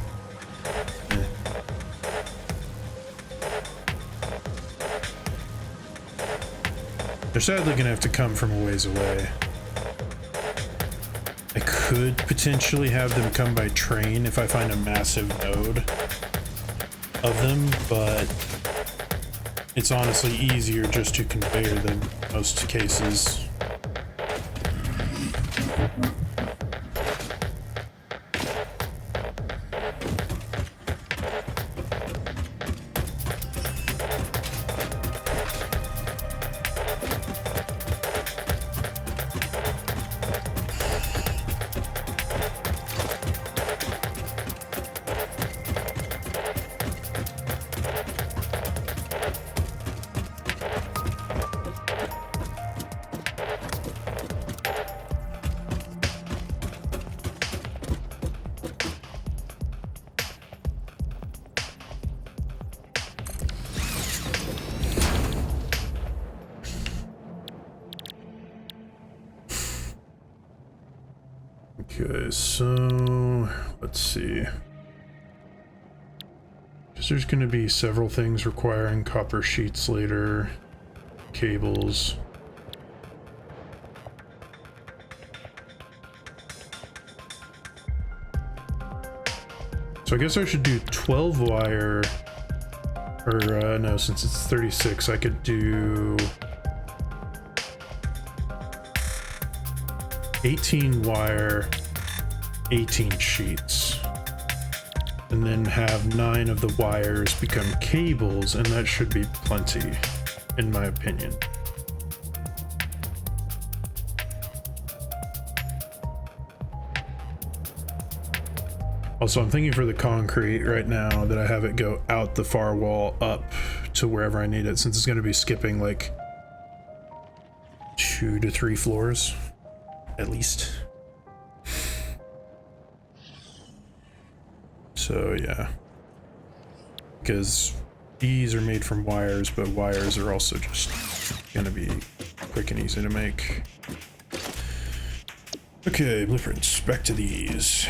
S1: They're sadly gonna have to come from a ways away. I could potentially have them come by train if I find a massive node of them, but it's honestly easier just to conveyor them in most cases. Okay, so let's see. Because there's going to be several things requiring copper sheets later, cables. So I guess I should do 12 wire, or no, since it's 36, I could do 18 wire, 18 sheets, and then have 9 of the wires become cables, and that should be plenty, in my opinion. Also, I'm thinking for the concrete right now that I have it go out the far wall up to wherever I need it, since it's going to be skipping like 2 to 3 floors, at least. So yeah, because these are made from wires, but wires are also just going to be quick and easy to make. Okay, blueprints, back to these.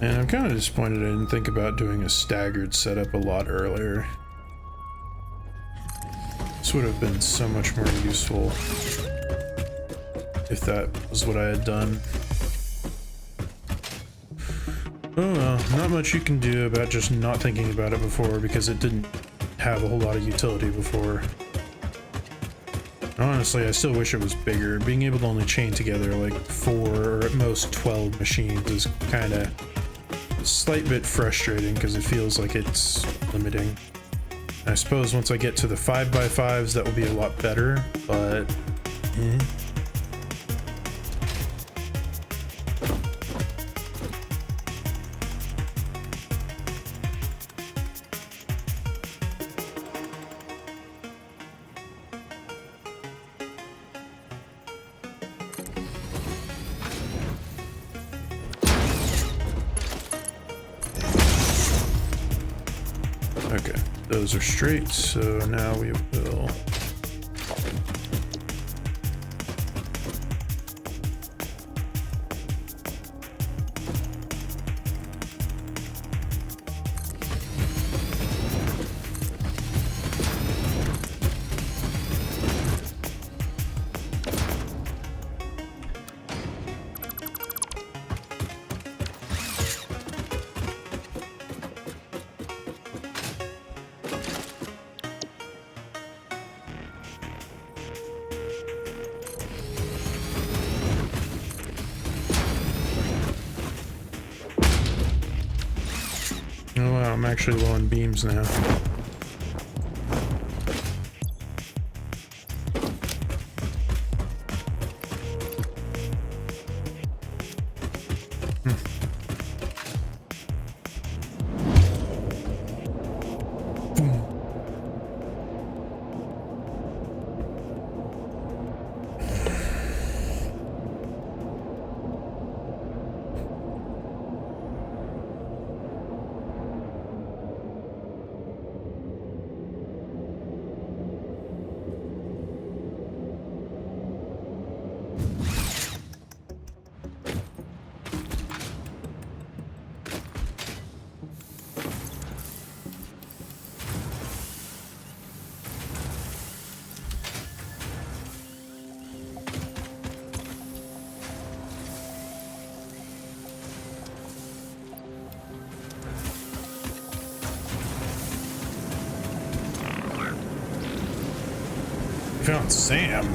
S1: And I'm kind of disappointed I didn't think about doing a staggered setup a lot earlier. This would have been so much more useful if that was what I had done. Oh well, not much you can do about just not thinking about it before, because it didn't have a whole lot of utility before. Honestly, I still wish it was bigger. Being able to only chain together like 4 or at most 12 machines is kind of a slight bit frustrating, because it feels like it's limiting. I suppose once I get to the 5x5s that will be a lot better, but okay, those are straight, so now we will oh wow, I'm actually low on beams now. Found Sam.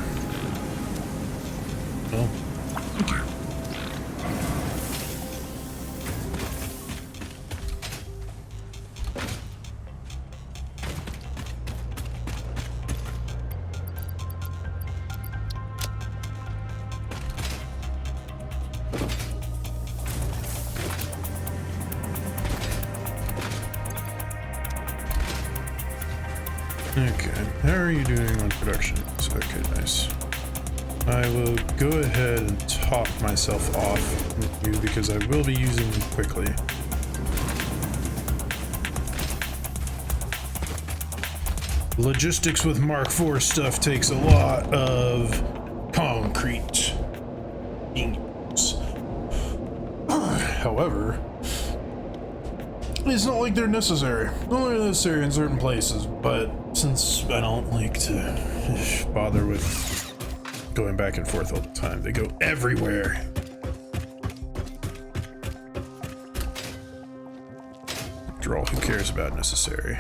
S1: Well, Okay, how are you doing on production? Okay, nice. I will go ahead and top myself off with you because I will be using them quickly. Logistics with Mark IV stuff takes a lot of concrete. However, it's not like they're necessary. Only necessary in certain places, but since I don't like to bother with going back and forth all the time, they go everywhere. After all, who cares about necessary?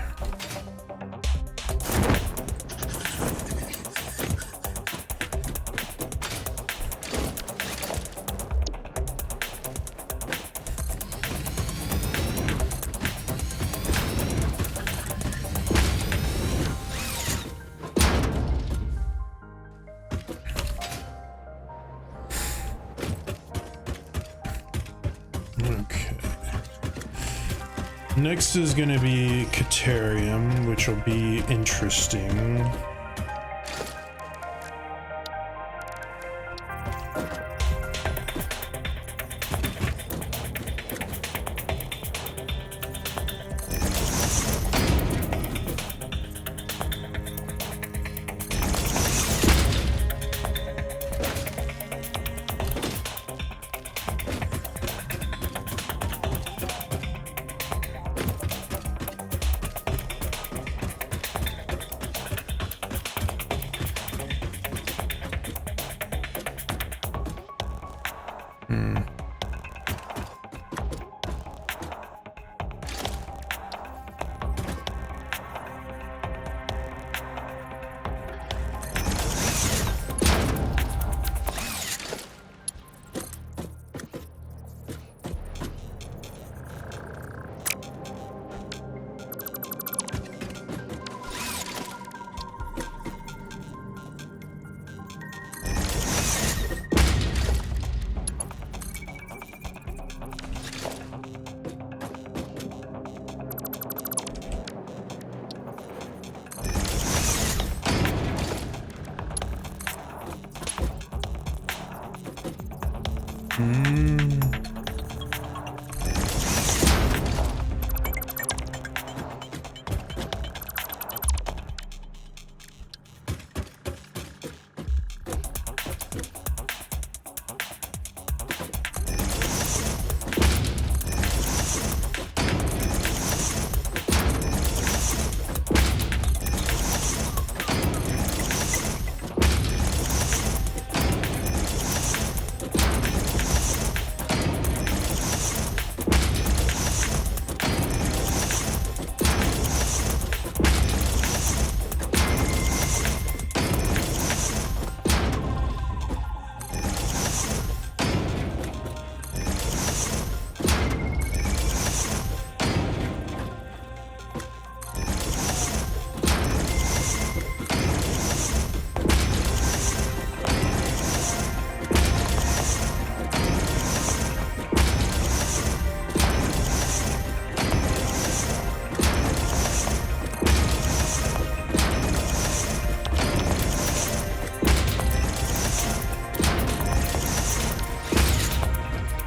S1: Okay. Next is going to be Caterium, which will be interesting.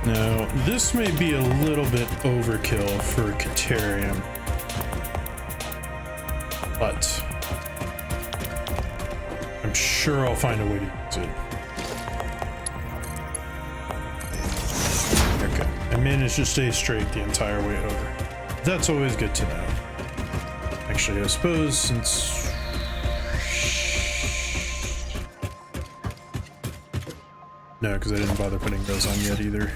S1: Now, this may be a little bit overkill for Caterium, but I'm sure I'll find a way to use it. Okay, I managed to stay straight the entire way over. That's always good to know. Actually, I suppose since... No, because I didn't bother putting those on yet either.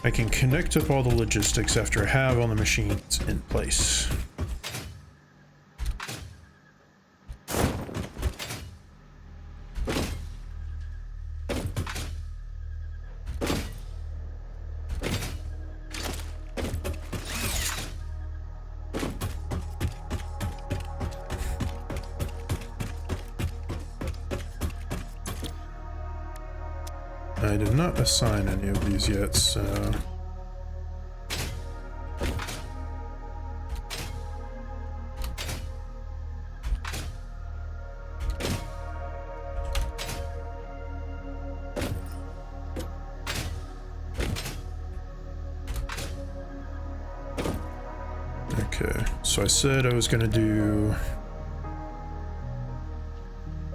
S1: I can connect up all the logistics after I have all the machines in place. I did not assign any of these yet, so... Okay, so I said I was gonna do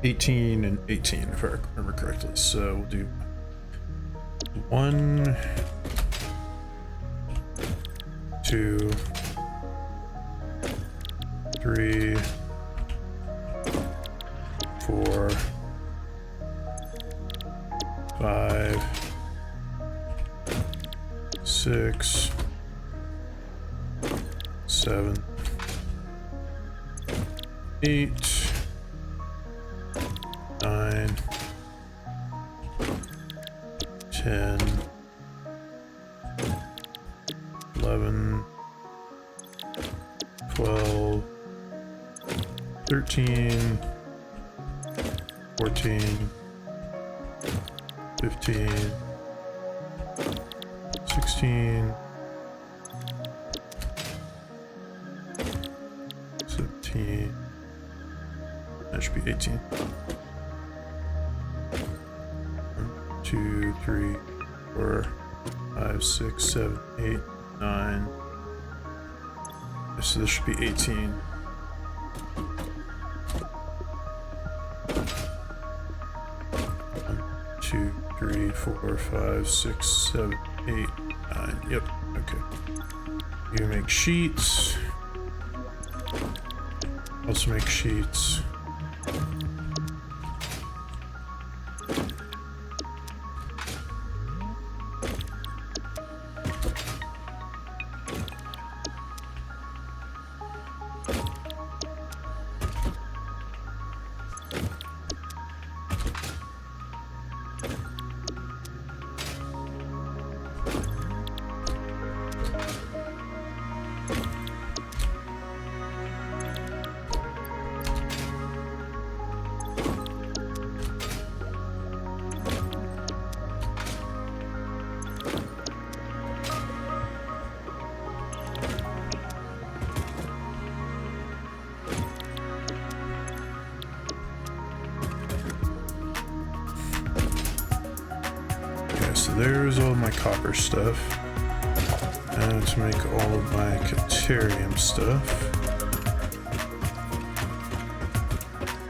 S1: 18 and 18, if I remember correctly. So we'll do 1, 2, 3, 4, 5, 6, 7, 8, 9, 10, 11, 12, 13, 14, 15, 16, 17, that should be 18. 1, 2, 3, 4, 5, 6, 7, 8, 9. So this should be 18. 1, 2, 3, 4, 5, 6, 7, 8, 9. Yep, okay. You make sheets. Also make sheets. So there's all my copper stuff. Now to make all of my Caterium stuff.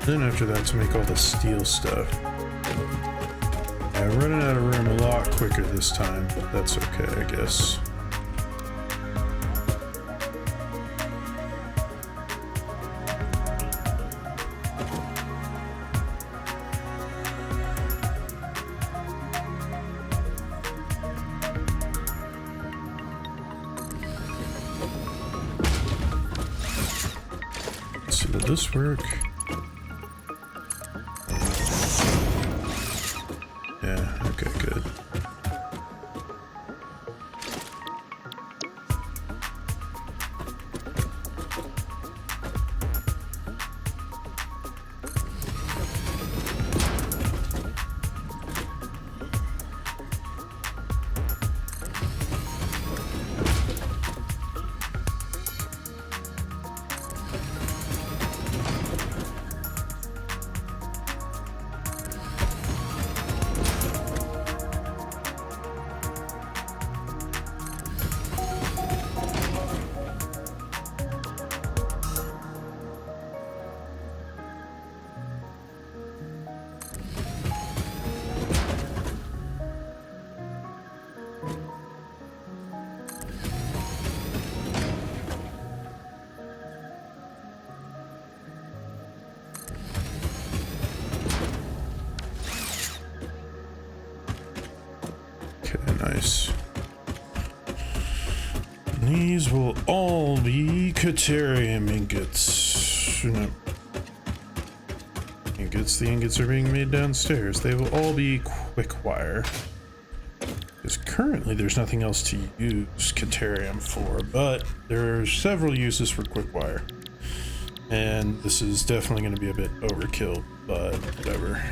S1: Then after that to make all the steel stuff. I'm running out of room a lot quicker this time, but that's okay, I guess. Will this work? Yeah, okay, good. Nice. These will all be Caterium ingots. No. Ingots. The ingots are being made downstairs. They will all be quick wire. Because currently there's nothing else to use Caterium for, but there are several uses for quick wire. And this is definitely going to be a bit overkill, but whatever.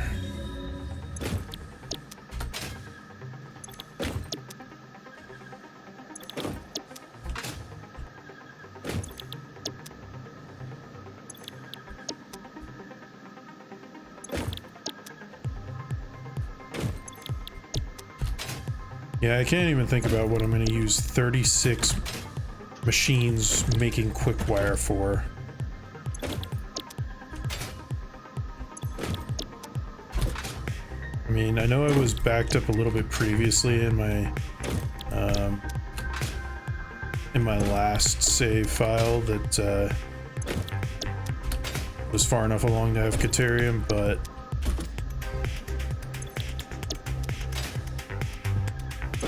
S1: Yeah, I can't even think about what I'm going to use 36 machines making quick wire for. I mean, I know I was backed up a little bit previously in my last save file that was far enough along to have Caterium, but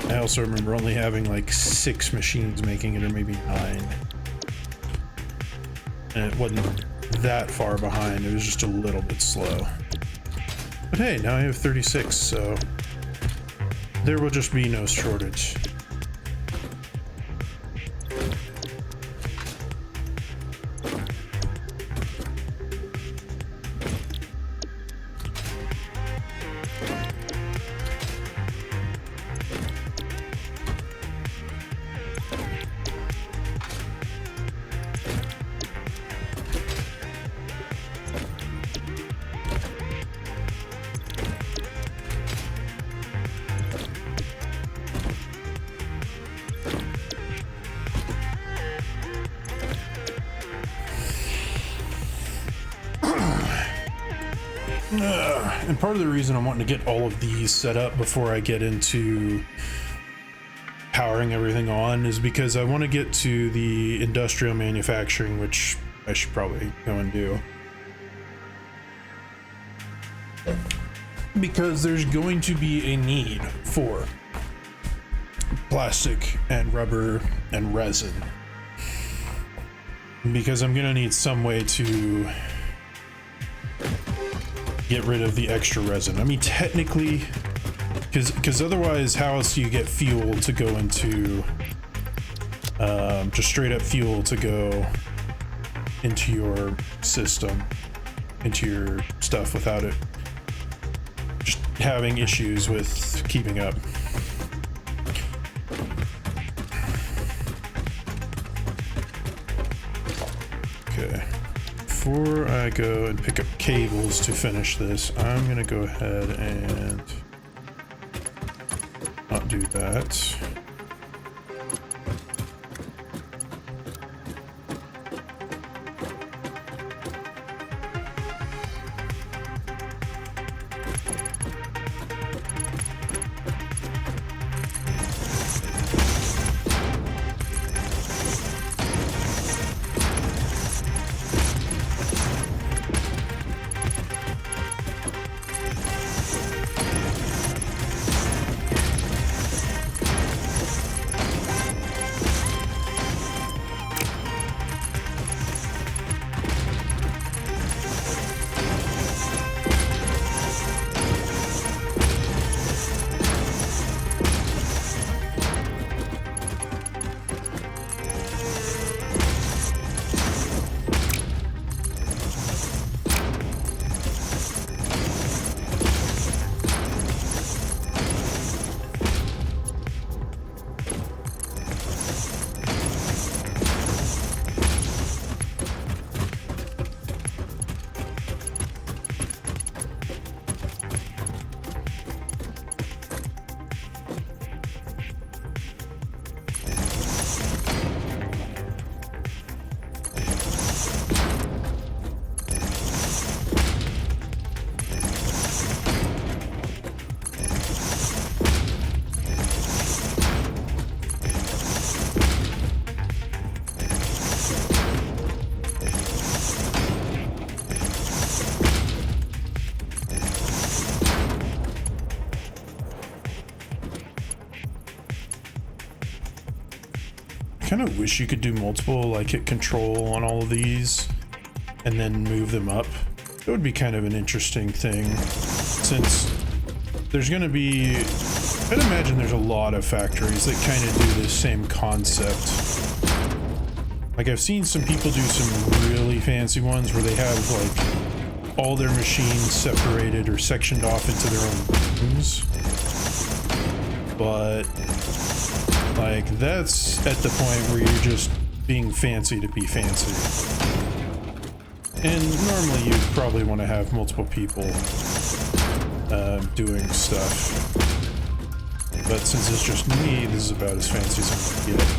S1: I also remember only having like 6 machines making it, or maybe 9. And it wasn't that far behind, it was just a little bit slow. But hey, now I have 36, so there will just be no shortage. And part of the reason I'm wanting to get all of these set up before I get into powering everything on is because I want to get to the industrial manufacturing, which I should probably go and do. Because there's going to be a need for plastic and rubber and resin. Because I'm going to need some way to get rid of the extra resin. I mean, technically, because otherwise, how else do you get fuel to go into, just straight up fuel to go into your system, into your stuff without it just having issues with keeping up. Okay. Before I go and pick up cables to finish this, I'm gonna go ahead and not do that. Kind of wish you could do multiple, like hit control on all of these and then move them up. It would be kind of an interesting thing, since there's going to be, I'd imagine there's a lot of factories that kind of do this same concept. Like, I've seen some people do some really fancy ones where they have like all their machines separated or sectioned off into their own rooms, but like, that's at the point where you're just being fancy to be fancy. And normally you'd probably want to have multiple people doing stuff. but since it's just me, this is about as fancy as I'm gonna get.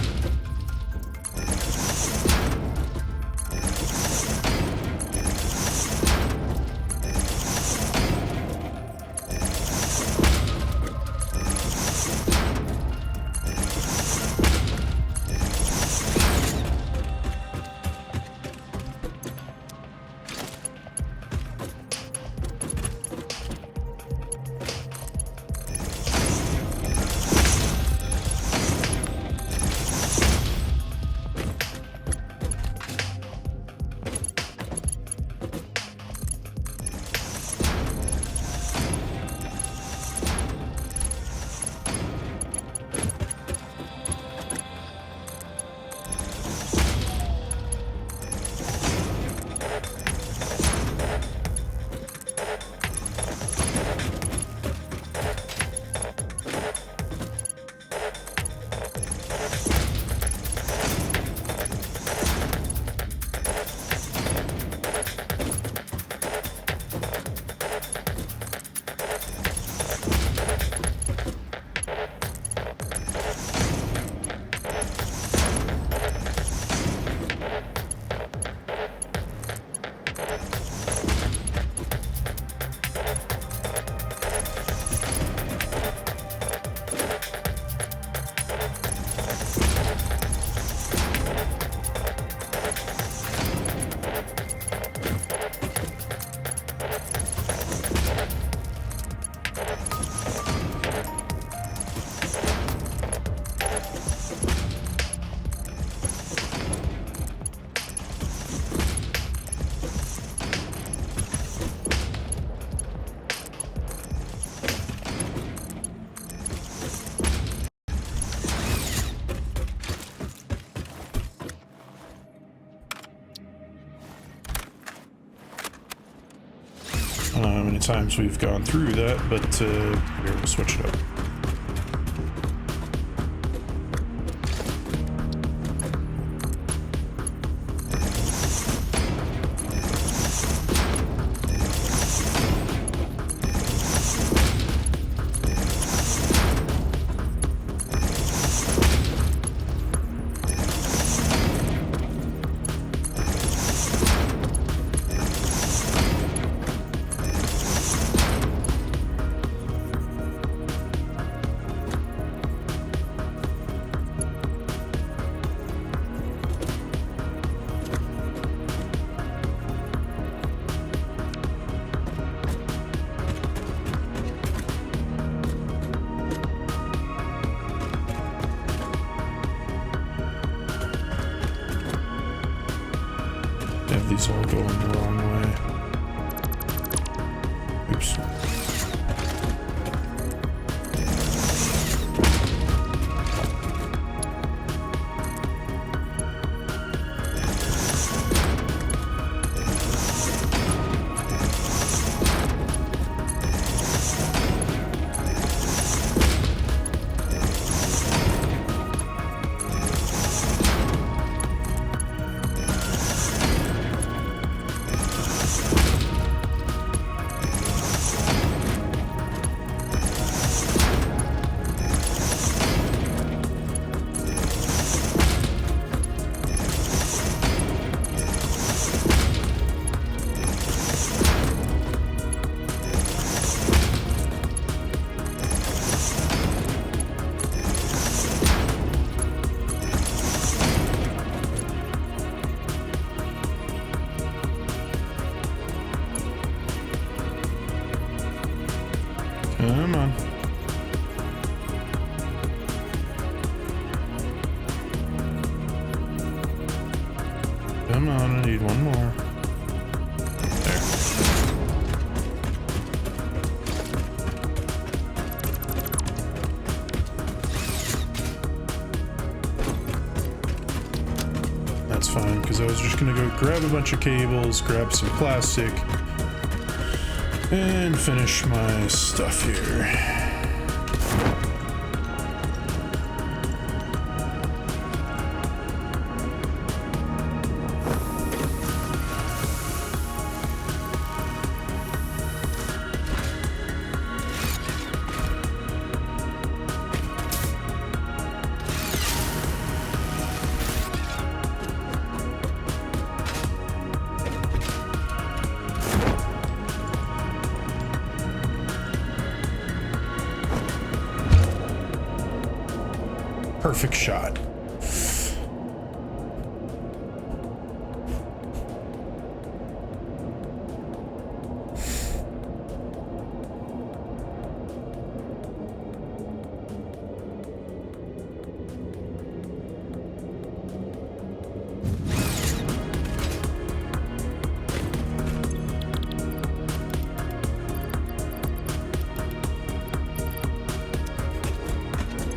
S1: I don't know how many times we've gone through that, but here, we'll switch it up. Have these all going the wrong way. Oops. Come on. Come on, I need one more. There. That's fine, because I was just gonna go grab a bunch of cables, grab some plastic, and finish my stuff here. perfect shot.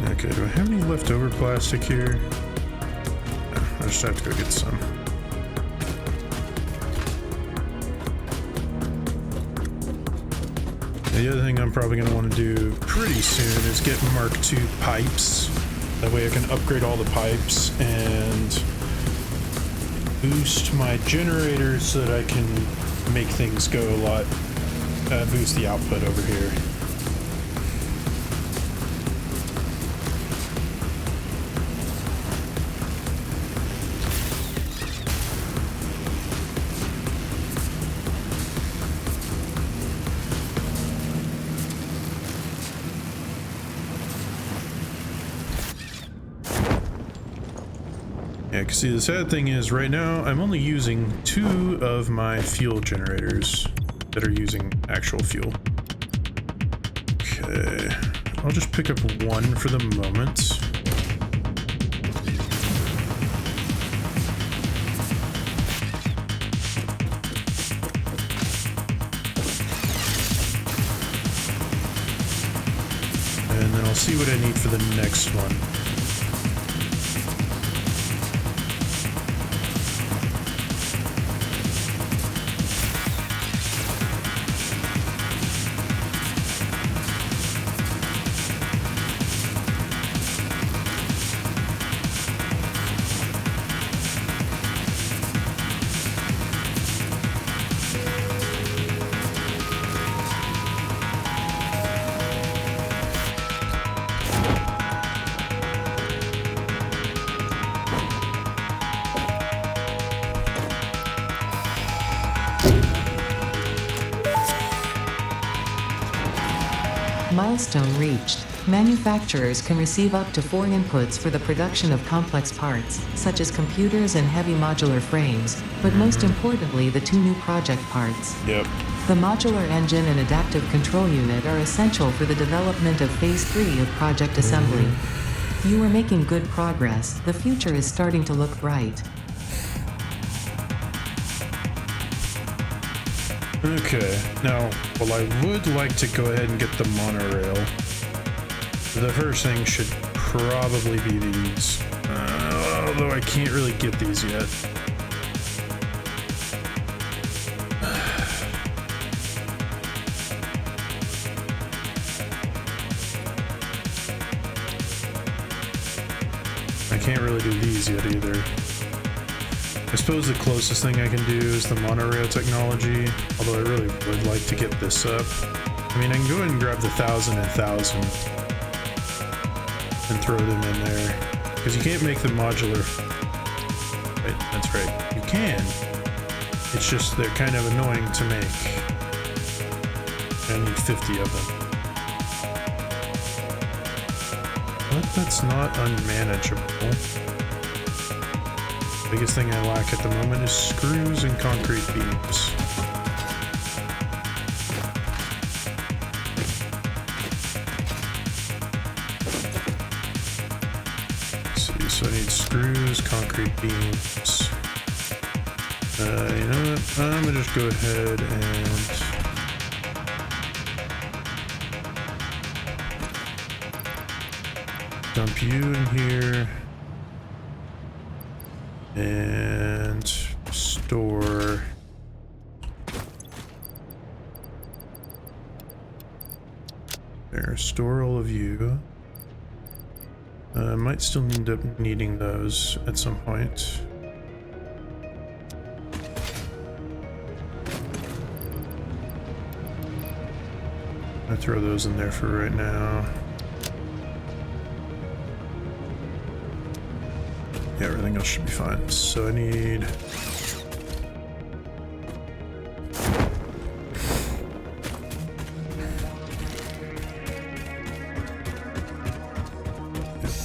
S1: Okay, do I have any leftover plastic here? No, I just have to go get some. The other thing I'm probably going to want to do pretty soon is get Mark II pipes. That way I can upgrade all the pipes and boost my generator so that I can make things go a lot, boost the output over here. Yeah, cause see, the sad thing is right now I'm only using 2 of my fuel generators that are using actual fuel. Okay, I'll just pick up 1 for the moment. And then I'll see what I need for the next one.
S2: Milestone reached. Manufacturers can receive up to 4 inputs for the production of complex parts, such as computers and heavy modular frames, but most importantly the 2 new project parts.
S1: Yep.
S2: The modular engine and adaptive control unit are essential for the development of Phase 3 of Project Assembly. You are making good progress. The future is starting to look bright.
S1: Okay, now, well, I would like to go ahead and get the monorail. The first thing should probably be these, although I can't really get these yet. I can't really do these yet either. I suppose the closest thing I can do is the monorail technology, although I really would like to get this up. I mean, I can go ahead and grab the 1,000 and 1,000 and throw them in there, because you can't make the modular. Right, that's right. You can. It's just they're kind of annoying to make. I need 50 of them. But that's not unmanageable. Biggest thing I lack at the moment is screws and concrete beams. Let's see, so I need screws, concrete beams. You know what? I'm gonna just go ahead and dump you in here. And store there, store all of you. I might still end up needing those at some point. I throw those in there for right now. Yeah, everything else should be fine. So I need...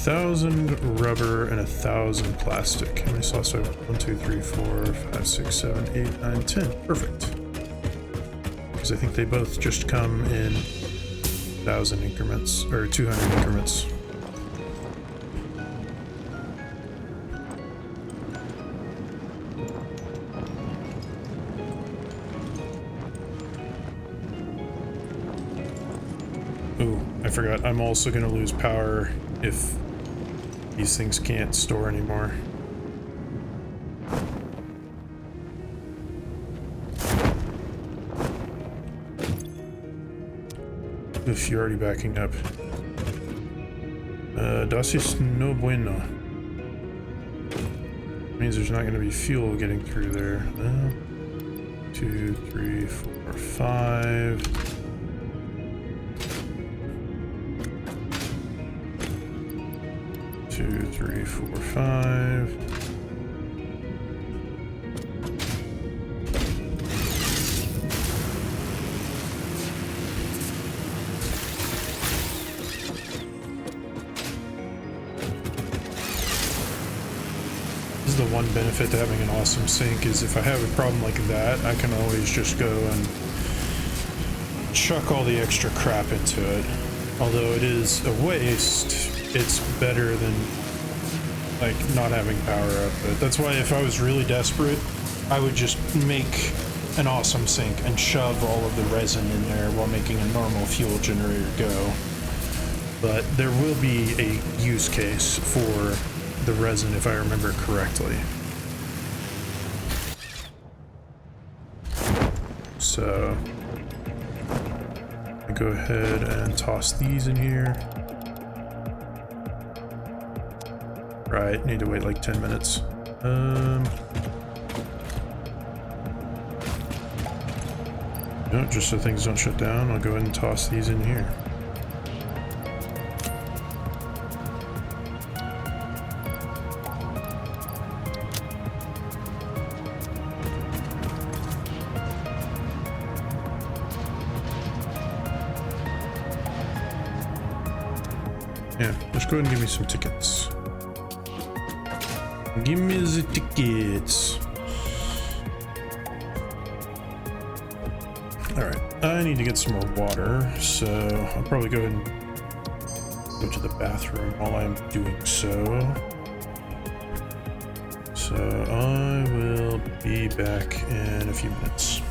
S1: 1,000 rubber and 1,000 plastic. How many slots do I have? 1, 2, 3, 4, 5, 6, 7, 8, 9, 10. Perfect. Because I think they both just come in 1,000 increments, or 200 increments. Ooh, I forgot. I'm also going to lose power if these things can't store anymore. If you're already backing up. Das ist no bueno. Means there's not going to be fuel getting through there. 2, 3, 4, 5. 2, 3, 4, 5. This is the one benefit to having an awesome sink, is if I have a problem like that, I can always just go and chuck all the extra crap into it. Although it is a waste, it's better than like not having power output. That's why if I was really desperate, I would just make an awesome sink and shove all of the resin in there while making a normal fuel generator go. But there will be a use case for the resin if I remember correctly. So I go ahead and toss these in here. Right, need to wait like 10 minutes. No, just so things don't shut down, I'll go ahead and toss these in here. Yeah, just go ahead and give me some tickets. Give me the tickets. Alright, I need to get some more water, so I'll probably go ahead and go to the bathroom while I'm doing so. So I will be back in a few minutes.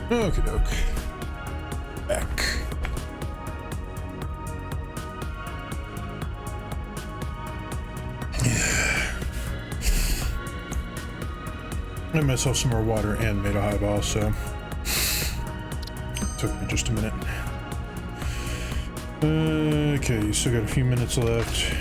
S1: Okie doke. Back. I made myself some more water and made a highball, so took me just a minute. Okay, you still got a few minutes left.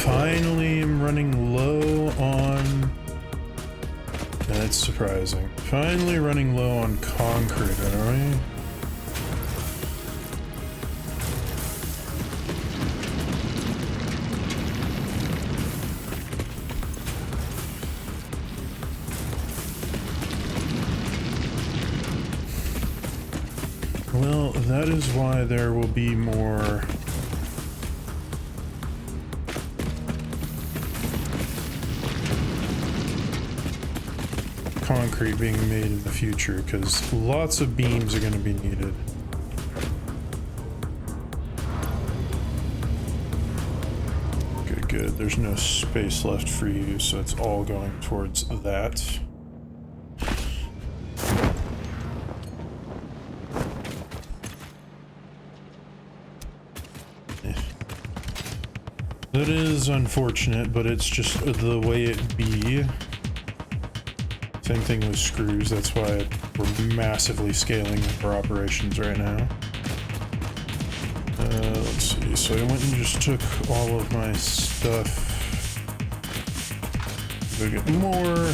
S1: Finally I'm running low on... That's surprising. Finally running low on concrete, are we? Well, that is why there will be more... concrete being made in the future, because lots of beams are going to be needed. Good, good. There's no space left for you, so it's all going towards that. That is unfortunate, but it's just the way it be. Same thing with screws, that's why we're massively scaling up our operations right now. Let's see, so I went and just took all of my stuff. Go get more.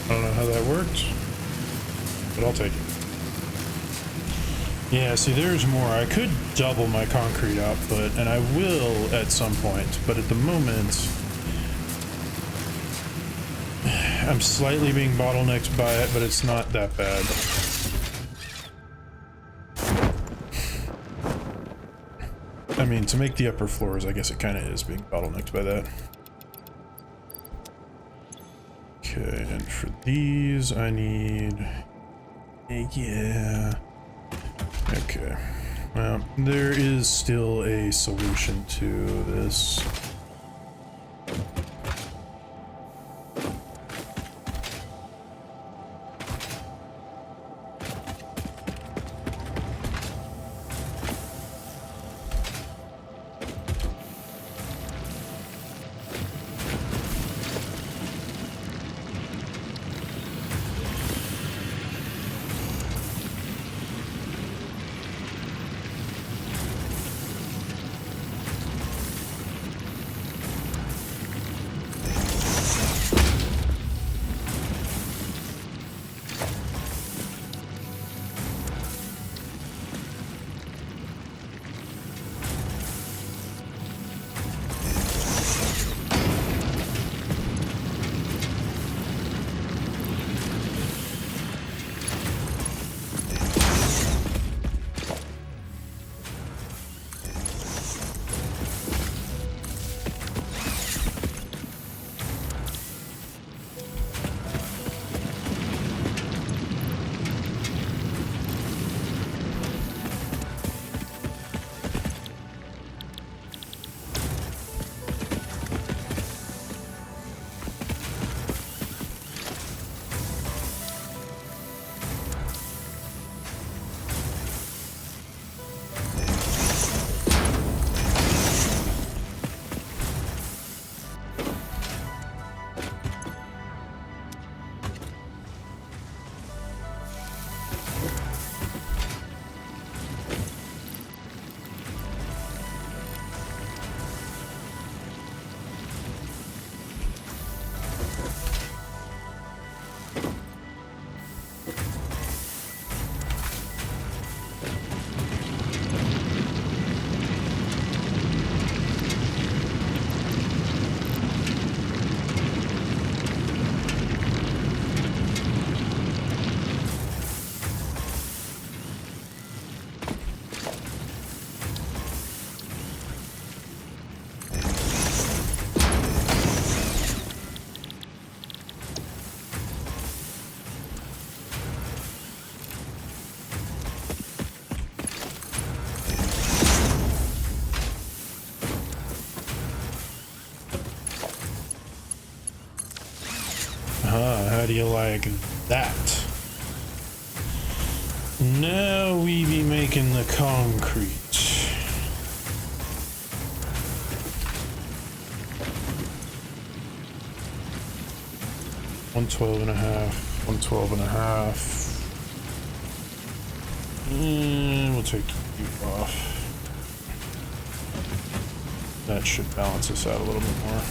S1: I don't know how that works, but I'll take it. Yeah, see, there's more. I could double my concrete output, and I will at some point, but at the moment, I'm slightly being bottlenecked by it, but it's not that bad. I mean, to make the upper floors, I guess it kind of is being bottlenecked by that. Okay, and for these, I need... Yeah... Okay. Well, there is still a solution to this. How do you like that? Now we be making the concrete. 112 and a half, 112 and a half. And we'll take you off. That should balance us out a little bit more.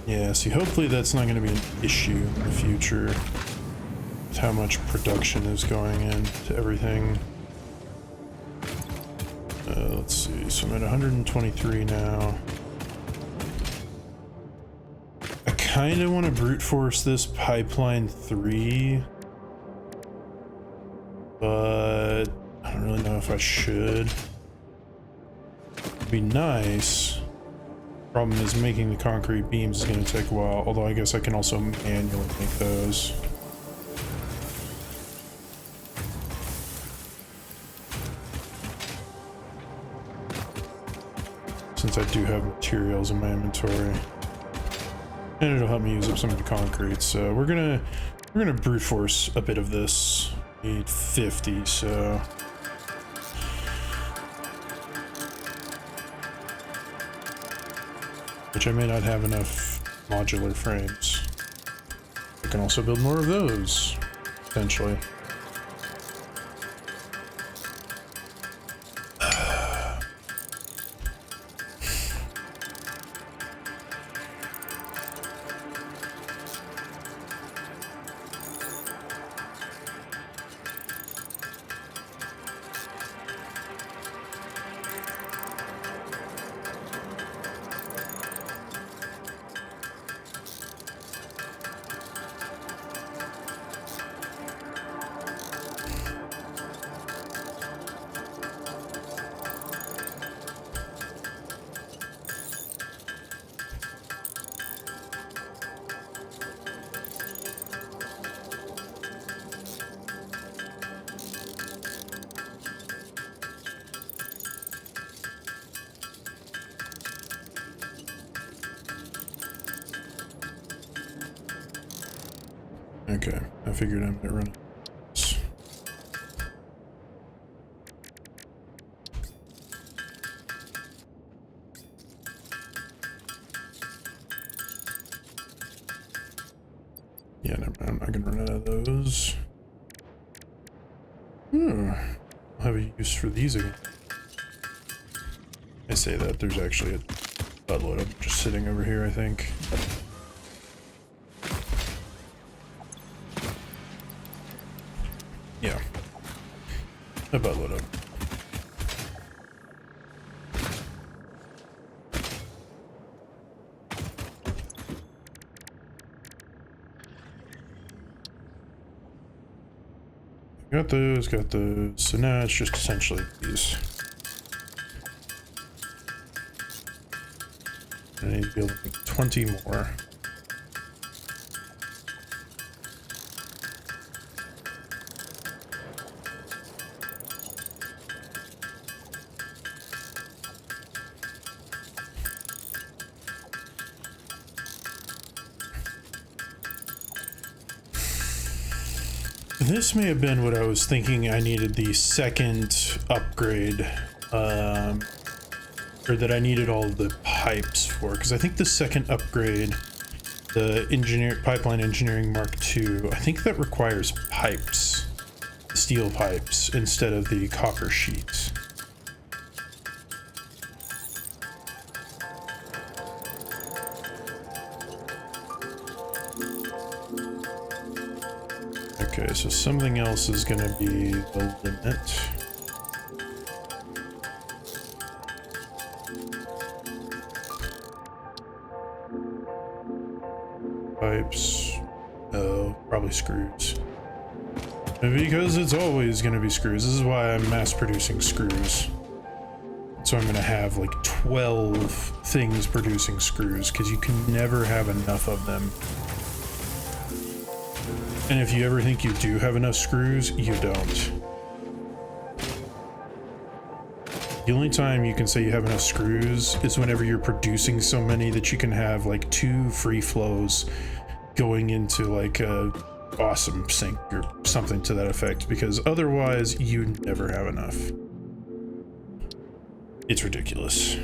S1: Yeah, see, hopefully that's not going to be an issue in the future with how much production is going into everything. Let's see, so I'm at 123 now. I kind of want to brute force this pipeline 3, but I don't really know if I should. It'd be nice. Problem is making the concrete beams is going to take a while, although I guess I can also manually make those. Since I do have materials in my inventory. And it'll help me use up some of the concrete, so we're gonna brute force a bit of this. Need 50, so which I may not have enough modular frames. I can also build more of those, potentially. Okay, I figured I might run this. Yeah, never mind, I'm not gonna run out of those. I'll have a use for these again. I say that, there's actually a buttload of them just sitting over here, I think. Yeah, a buttload of. Got those, got those. So now it's just essentially these. I need to be able to make 20 more. This may have been what I was thinking I needed the second upgrade, or that I needed all the pipes for, because I think the second upgrade, the Pipeline Engineering Mark II, I think that requires pipes. steel pipes instead of the copper sheets. Okay, so something else is going to be the limit. Pipes. Oh, probably screws. Because it's always going to be screws. This is why I'm mass producing screws. So I'm going to have like 12 things producing screws because you can never have enough of them. And if you ever think you do have enough screws, you don't. The only time you can say you have enough screws is whenever you're producing so many that you can have like 2 free flows going into like a awesome sink or something to that effect, because otherwise you never have enough. It's ridiculous.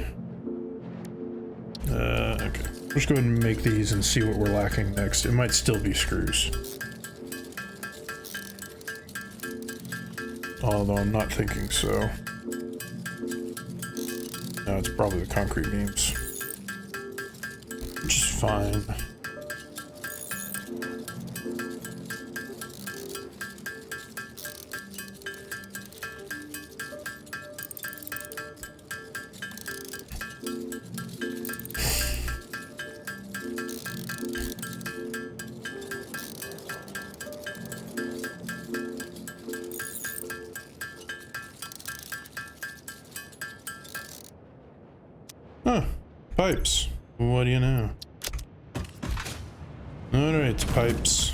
S1: Okay. Let's go ahead and make these and see what we're lacking next. It might still be screws. Although I'm not thinking so. No, it's probably the concrete beams. Which is fine. Huh. Pipes. What do you know? Alright, pipes.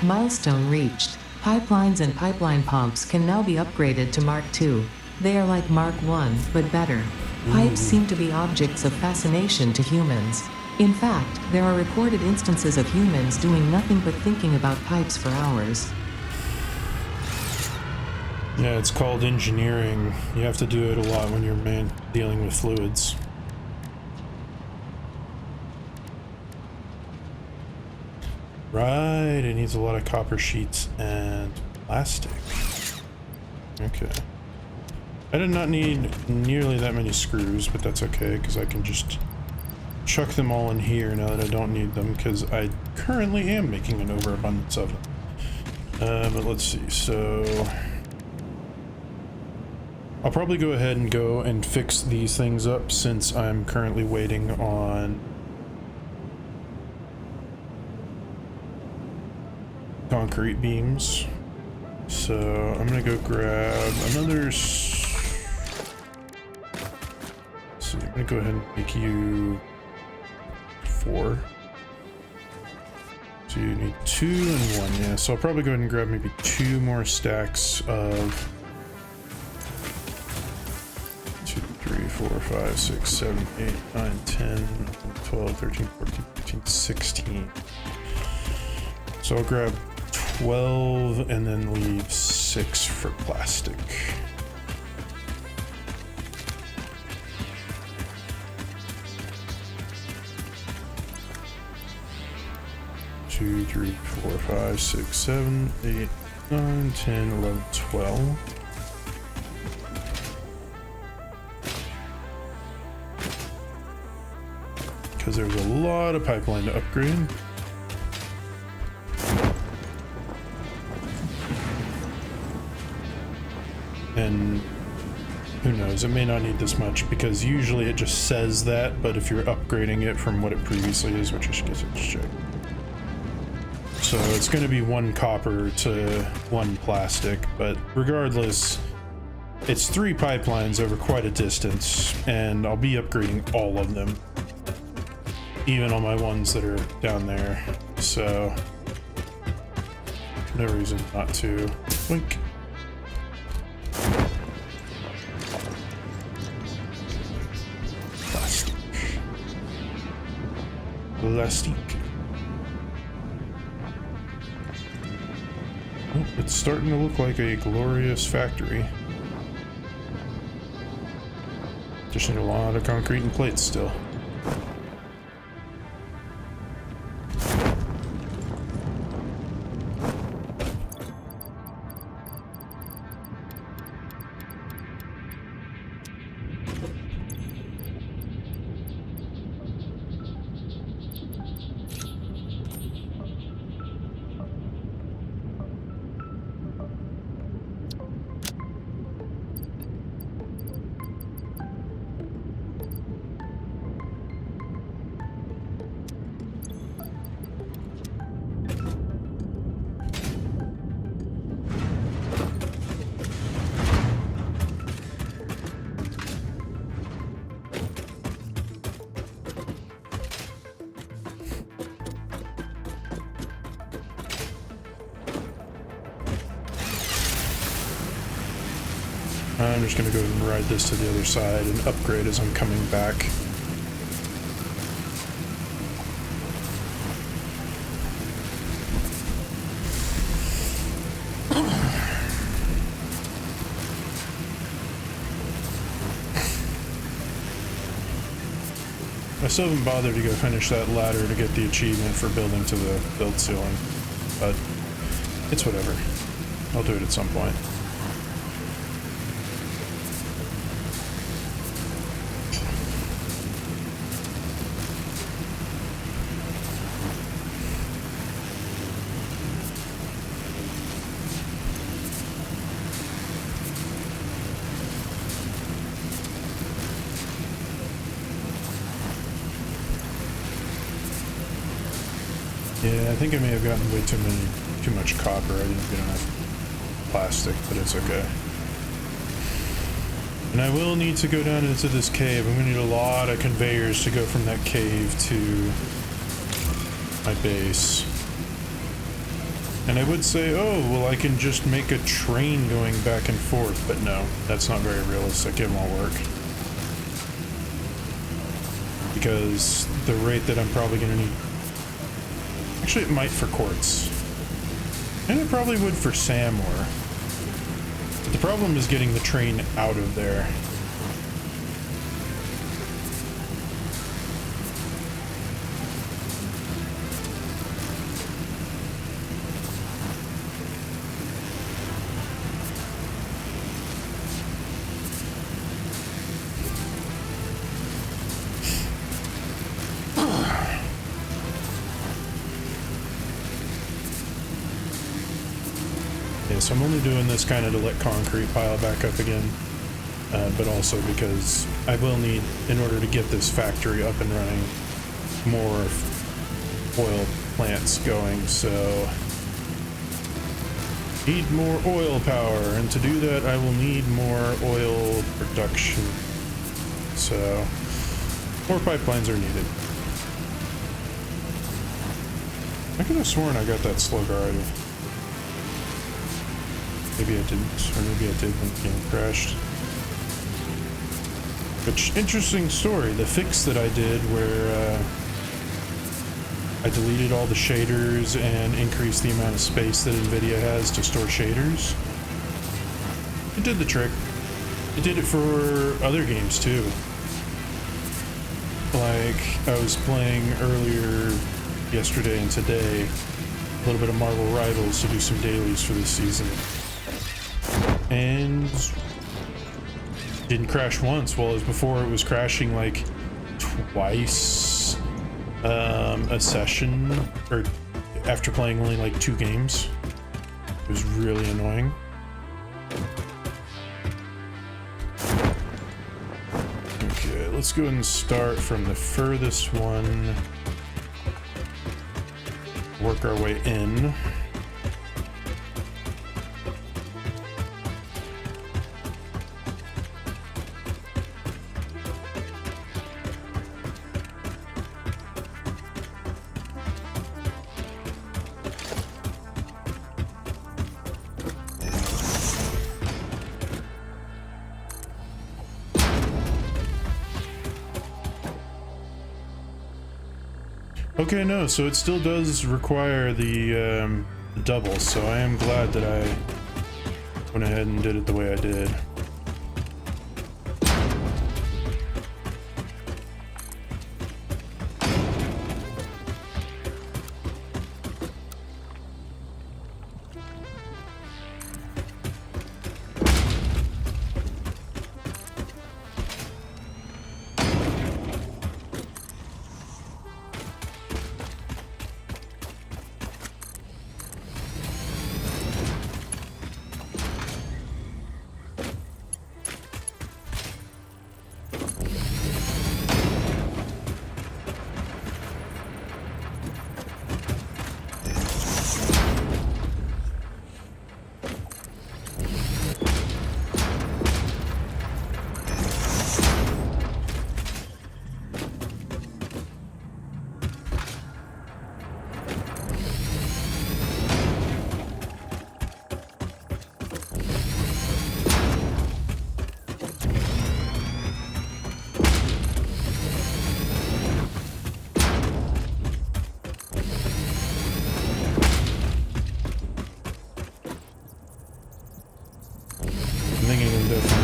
S2: Milestone reached. Pipelines and pipeline pumps can now be upgraded to Mark II. They are like Mark I, but better. Pipes seem to be objects of fascination to humans. In fact, there are recorded instances of humans doing nothing but thinking about pipes for hours.
S1: Yeah, it's called engineering. You have to do it a lot when you're dealing with fluids. Right, it needs a lot of copper sheets and plastic. Okay. I did not need nearly that many screws, but that's okay, because I can just chuck them all in here now that I don't need them, because I currently am making an overabundance of them. But let's see, so... I'll probably go ahead and go and fix these things up, since I'm currently waiting on concrete beams. So I'm gonna go grab another let's see, I'm gonna go ahead and make you 4. So you need 2 and 1, yeah. So I'll probably go ahead and grab maybe 2 more stacks of 2, 3, 4, 5, 6, 7, 8, 9, 10, 12, 13, 14, 15, 16. So I'll grab 12 and then leave 6 for plastic. Two, 3, 4, 5, 6, 7, 8, 9, 10, 11, 12. Because there's a lot of pipeline to upgrade. And who knows, it may not need this much, because usually it just says that, but if you're upgrading it from what it previously is, which I should guess it's check. So it's going to be 1 copper to 1 plastic, but regardless, it's 3 pipelines over quite a distance, and I'll be upgrading all of them, even on my ones that are down there. So No reason not to. Wink. Plastic. Plastic. Oh, it's starting to look like a glorious factory. Just need a lot of concrete and plates still. I'm just gonna go ahead and ride this to the other side and upgrade as I'm coming back. I still haven't bothered to go finish that ladder to get the achievement for building to the build ceiling, but it's whatever. I'll do it at some point. Yeah, I think I may have gotten way too much copper. I didn't get enough plastic, but it's okay. And I will need to go down into this cave. I'm gonna need a lot of conveyors to go from that cave to my base. And I would say, oh, well, I can just make a train going back and forth, but no, that's not very realistic. It won't work. Because the rate that I'm probably gonna need. Actually, it might for quartz. And it probably would for sand ore. But the problem is getting the train out of there. So I'm only doing this kind of to let concrete pile back up again, but also because I will need, in order to get this factory up and running, more oil plants going, so need more oil power, and to do that I will need more oil production, so more pipelines are needed. I could have sworn I got that slug already. Maybe I didn't, or maybe I did when the game crashed. Which, interesting story. The fix that I did where I deleted all the shaders and increased the amount of space that NVIDIA has to store shaders. It did the trick. It did it for other games too. Like, I was playing earlier yesterday and today a little bit of Marvel Rivals to do some dailies for this season. And didn't crash once, while before it was crashing like twice a session, or after playing only like 2 games. It was really annoying. Okay, let's go ahead and start from the furthest one, work our way in. Okay, no, so it still does require the double, so I am glad that I went ahead and did it the way I did.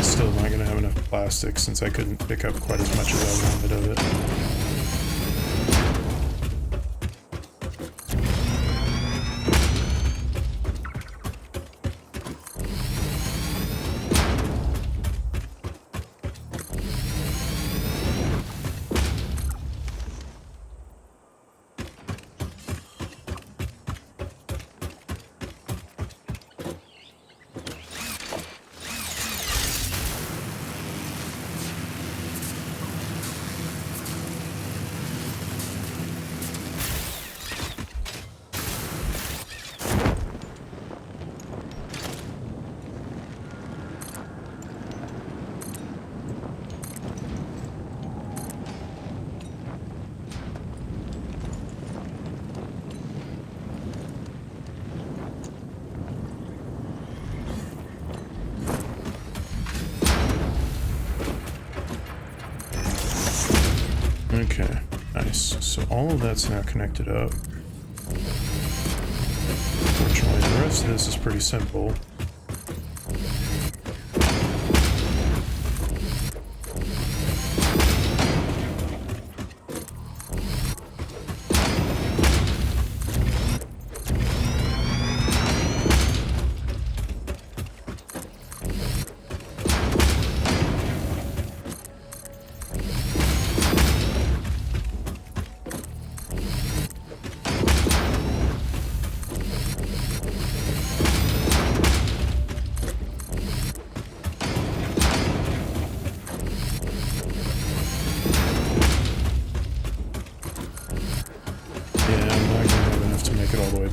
S1: Still not going to have enough plastic since I couldn't pick up quite as much as I wanted of it. Okay, nice. So all of that's now connected up. Fortunately, the rest of this is pretty simple.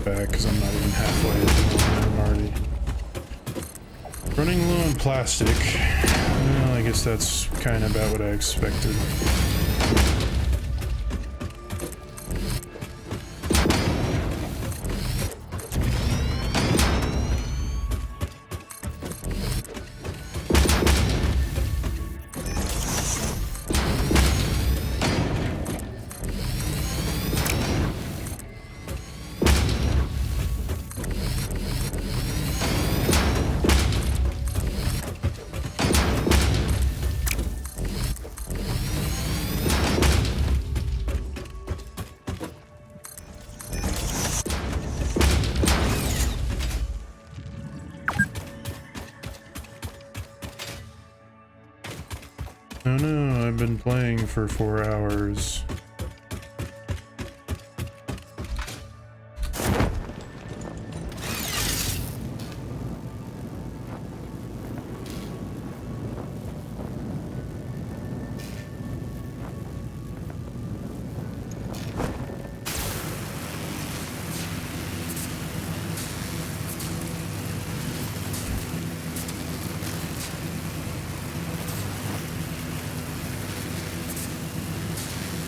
S1: Back because I'm not even halfway at the moment. I'm already running low on plastic. Well, I guess that's kind of about what I expected. Oh no, I've been playing for 4 hours.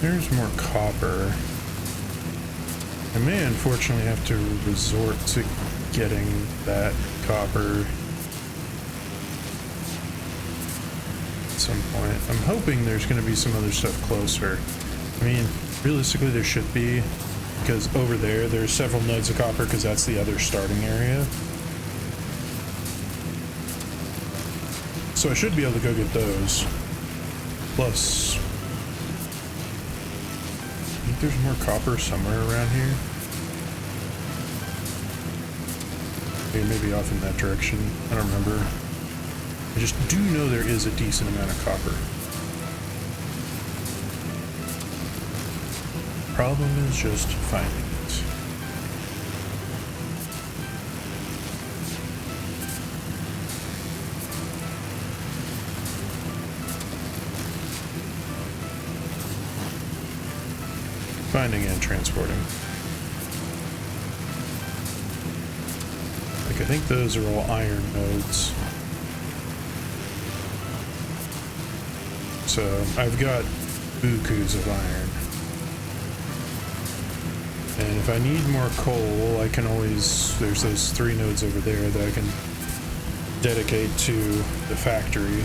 S1: There's more copper. I may unfortunately have to resort to getting that copper at some point. I'm hoping there's going to be some other stuff closer. I mean, Realistically, there should be, because over there, there's several nodes of copper, because that's the other starting area. So I should be able to go get those. Plus, I think there's more copper somewhere around here. Maybe off in that direction. I don't remember. I just do know there is a decent amount of copper. Problem is just finding it. Finding and transporting. Like, I think those are all iron nodes. So I've got bukus of iron. And if I need more coal, I can always, there's those 3 nodes over there that I can dedicate to the factory.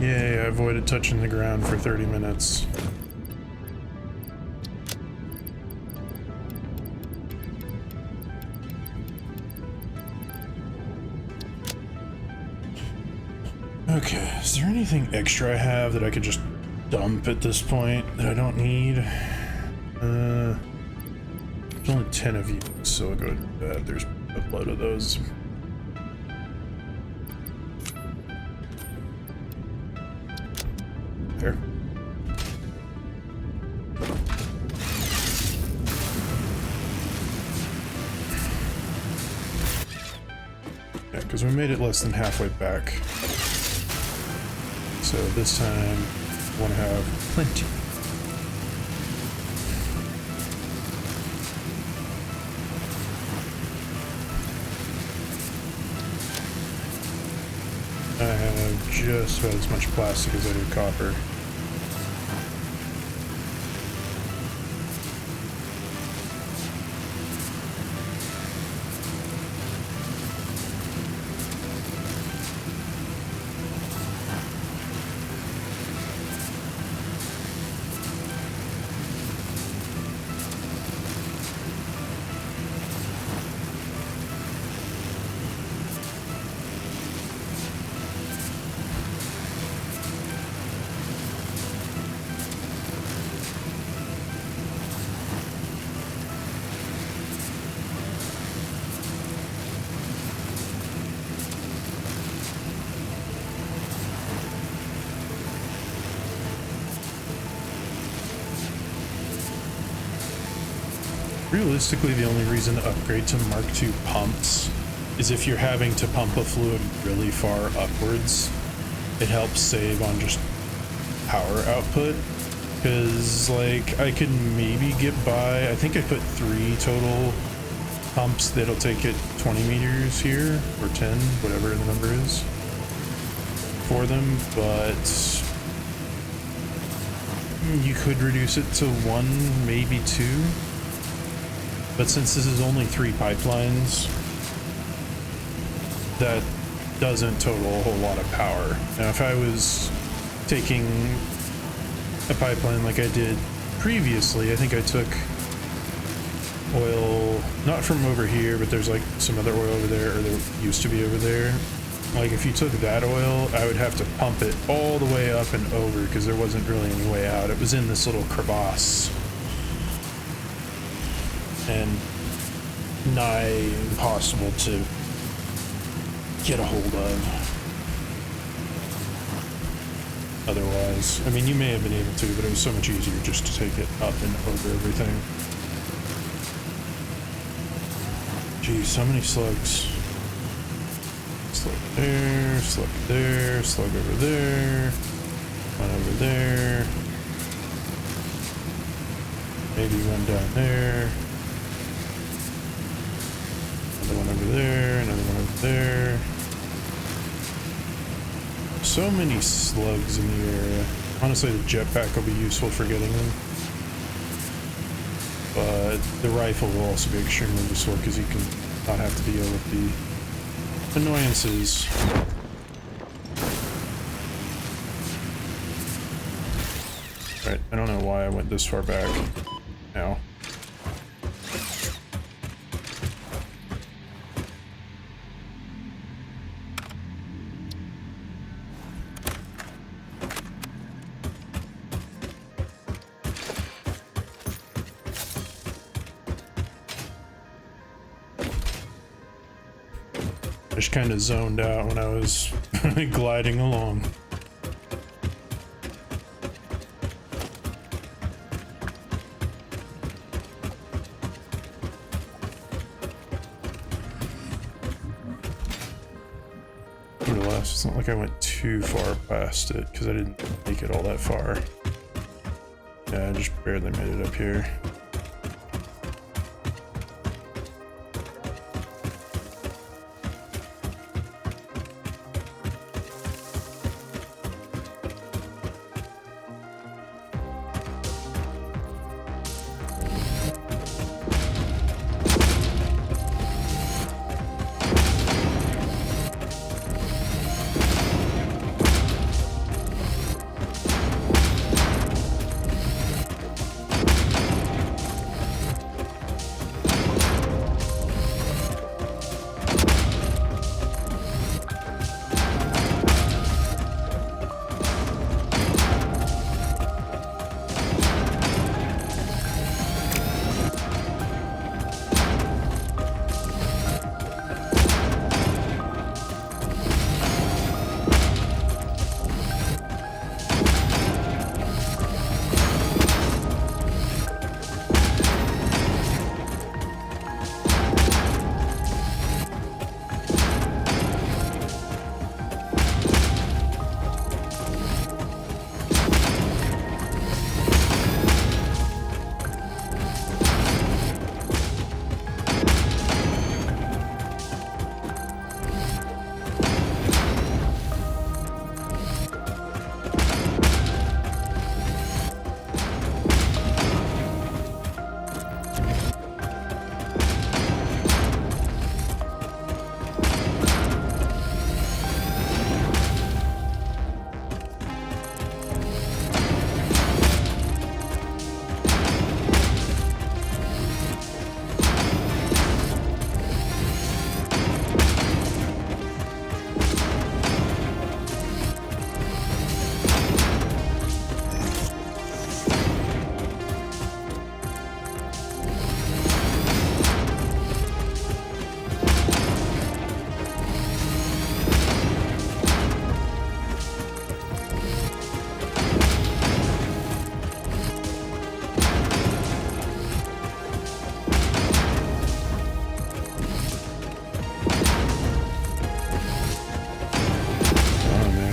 S1: Yay, I avoided touching the ground for 30 minutes. Okay, is there anything extra I have that I could just dump at this point that I don't need? There's only 10 of you, so I'll go to that. There's a load of those. There. Yeah, because we made it less than halfway back. So this time, I want to have plenty. I have just about as much plastic as I do copper. Realistically, the only reason to upgrade to Mark II pumps is if you're having to pump a fluid really far upwards. It helps save on just power output, because like I could maybe get by. I think I put 3 total pumps that'll take it 20 meters here, or 10, whatever the number is for them, but you could reduce it to 1, maybe 2. But since this is only 3 pipelines, that doesn't total a whole lot of power. Now, if I was taking a pipeline like I did previously, I think I took oil, not from over here, but there's like some other oil over there, or there used to be over there. Like if you took that oil, I would have to pump it all the way up and over because there wasn't really any way out. It was in this little crevasse. And nigh impossible to get a hold of otherwise. I mean, you may have been able to, but it was so much easier just to take it up and over everything. Geez, so many slugs. Slug there, slug there, slug over there, one over there, maybe one down there. Another one over there, another one over there. So many slugs in the area. Honestly, the jetpack will be useful for getting them. But the rifle will also be extremely useful because you can not have to deal with the annoyances. Right, I don't know why I went this far back now. I just kind of zoned out when I was gliding along. Nevertheless, it's not like I went too far past it because I didn't make it all that far. Yeah, I just barely made it up here.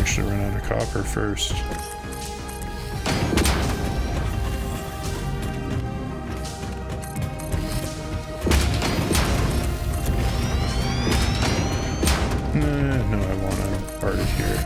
S1: Should run out of copper first. No, I won't. I don't part it here.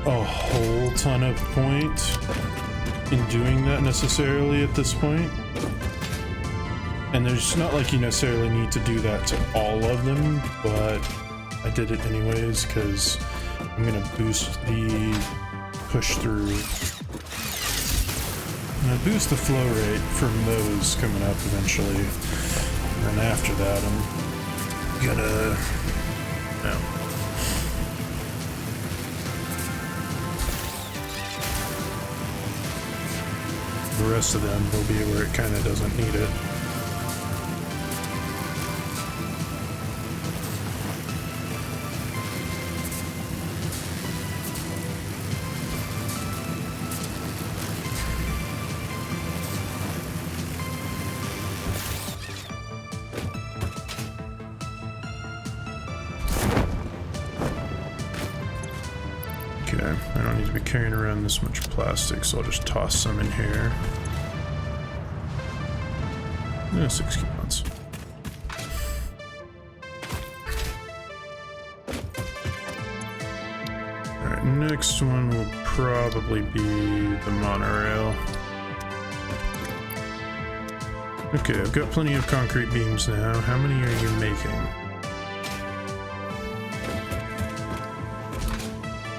S1: a whole ton of point in doing that necessarily at this point. And there's not like you necessarily need to do that to all of them, but I did it anyways because I'm gonna boost the push through. I'm gonna boost the flow rate from those coming up eventually. And then after that, I'm gonna, the rest of them will be where it kind of doesn't need it. Okay, I don't need to be carrying around this much plastic, so I'll just toss some in here. 6 coupons. Alright, next one will probably be the monorail. Okay, I've got plenty of concrete beams now. How many are you making?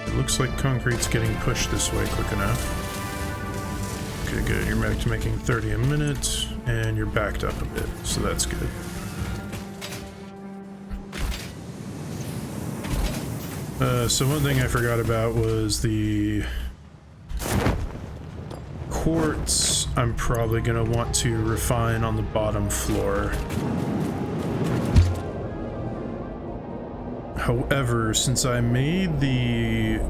S1: It looks like concrete's getting pushed this way quick enough. Okay, good. You're back to making 30 a minute, and you're backed up a bit, so that's good. So one thing I forgot about was the quartz. I'm probably going to want to refine on the bottom floor. However, since I made the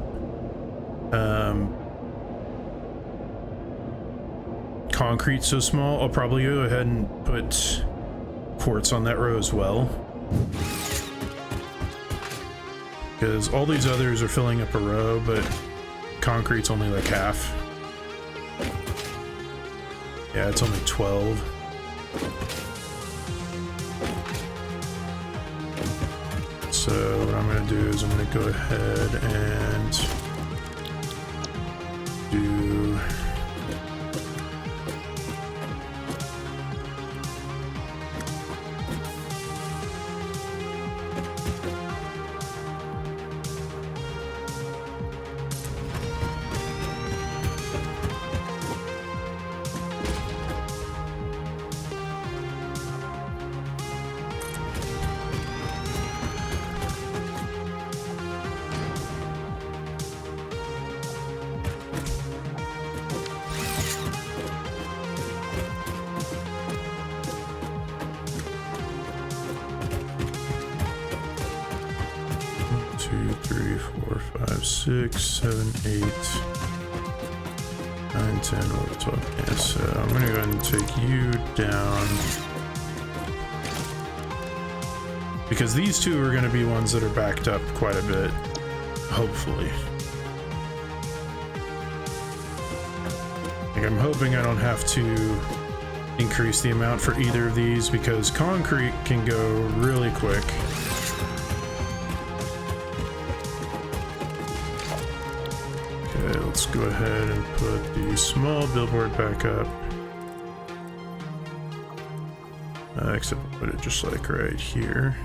S1: concrete so small, I'll probably go ahead and put quartz on that row as well. Because all these others are filling up a row, but concrete's only like half. Yeah, it's only 12. So what I'm going to do is I'm going to go ahead and do two, three, four, five, 6, 7, 8, 9, 10, 11, 12. Yeah, so I'm gonna go ahead and take you down. Because these two are gonna be ones that are backed up quite a bit, hopefully. Like, I'm hoping I don't have to increase the amount for either of these because concrete can go really quick. Okay, let's go ahead and put the small billboard back up. Except we'll put it just like right here.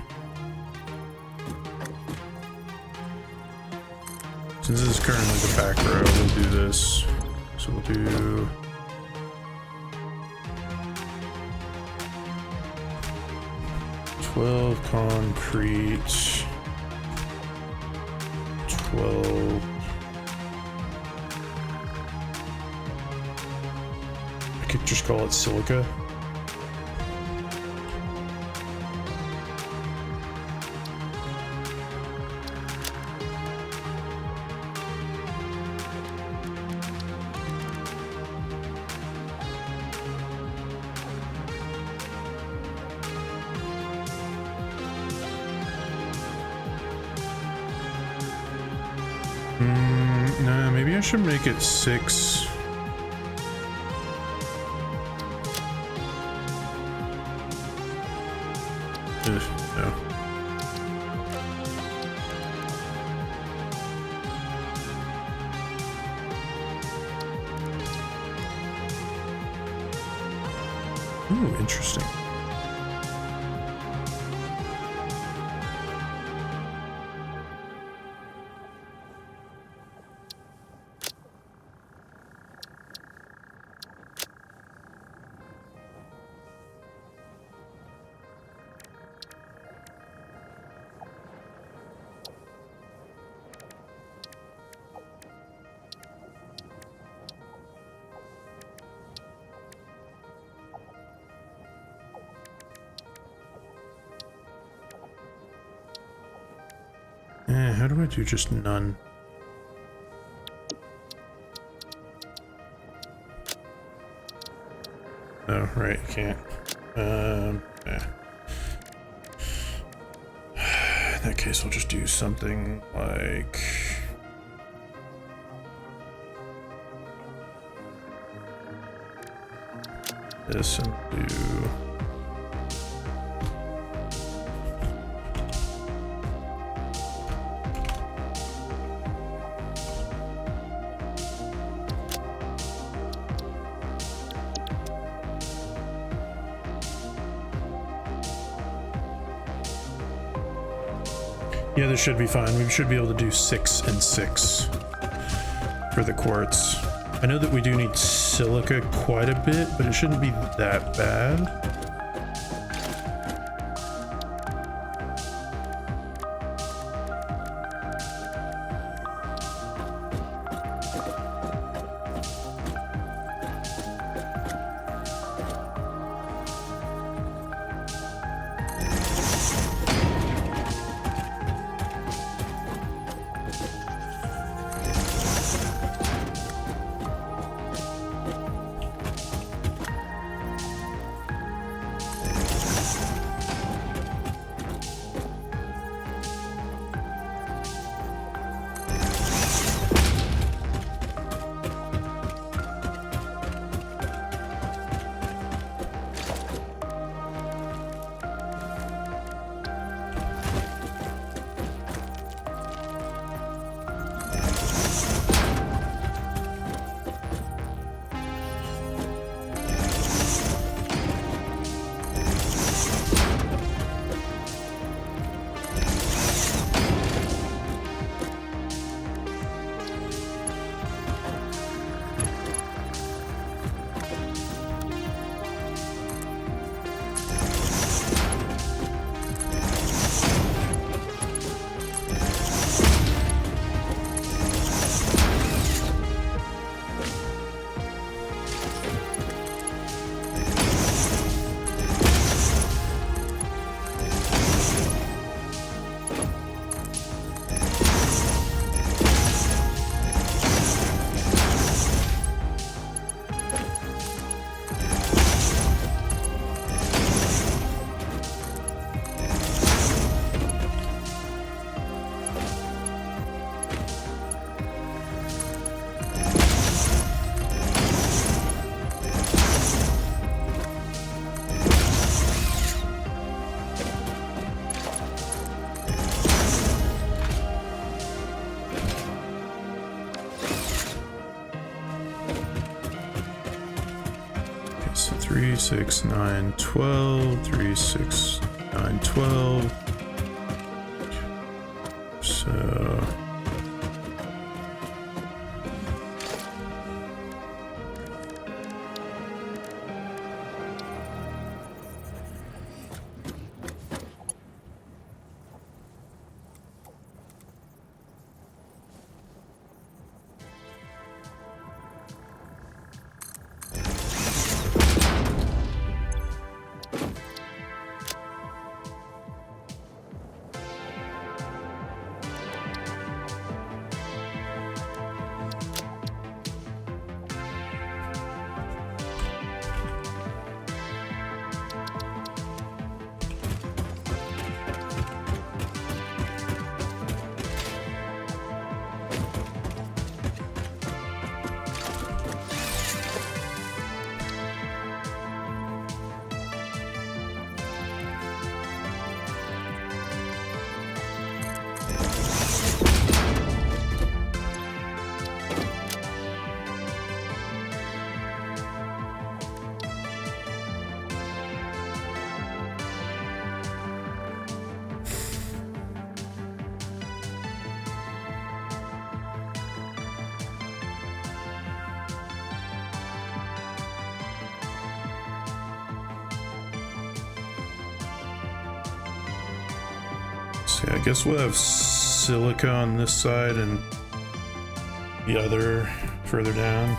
S1: Since this is currently the back row, we'll do this. So we'll do... concrete, 12. I could just call it silica. Nah, maybe I should make it 6. No. Ooh, interesting. How do I do just none? Oh, right, can't. Yeah. In that case, I'll just do something like... this and do... Yeah, this should be fine. We should be able to do 6 and 6 for the quartz. I know that we do need silica quite a bit, but it shouldn't be that bad. So 3, 6, 9, 12, 3, 6, 9, 12. So... So yeah, I guess we'll have silica on this side and the other further down.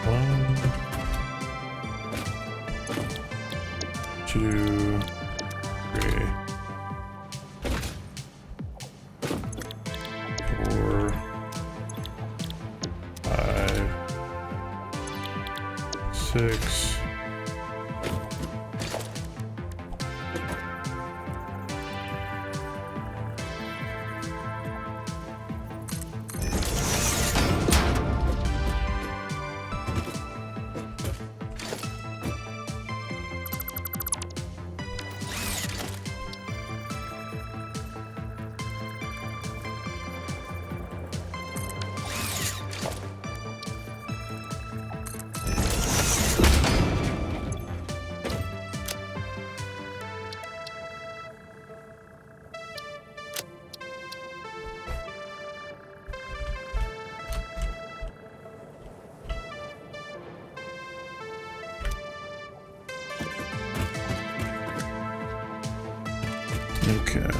S1: One, two, three, four, five, six. Okay.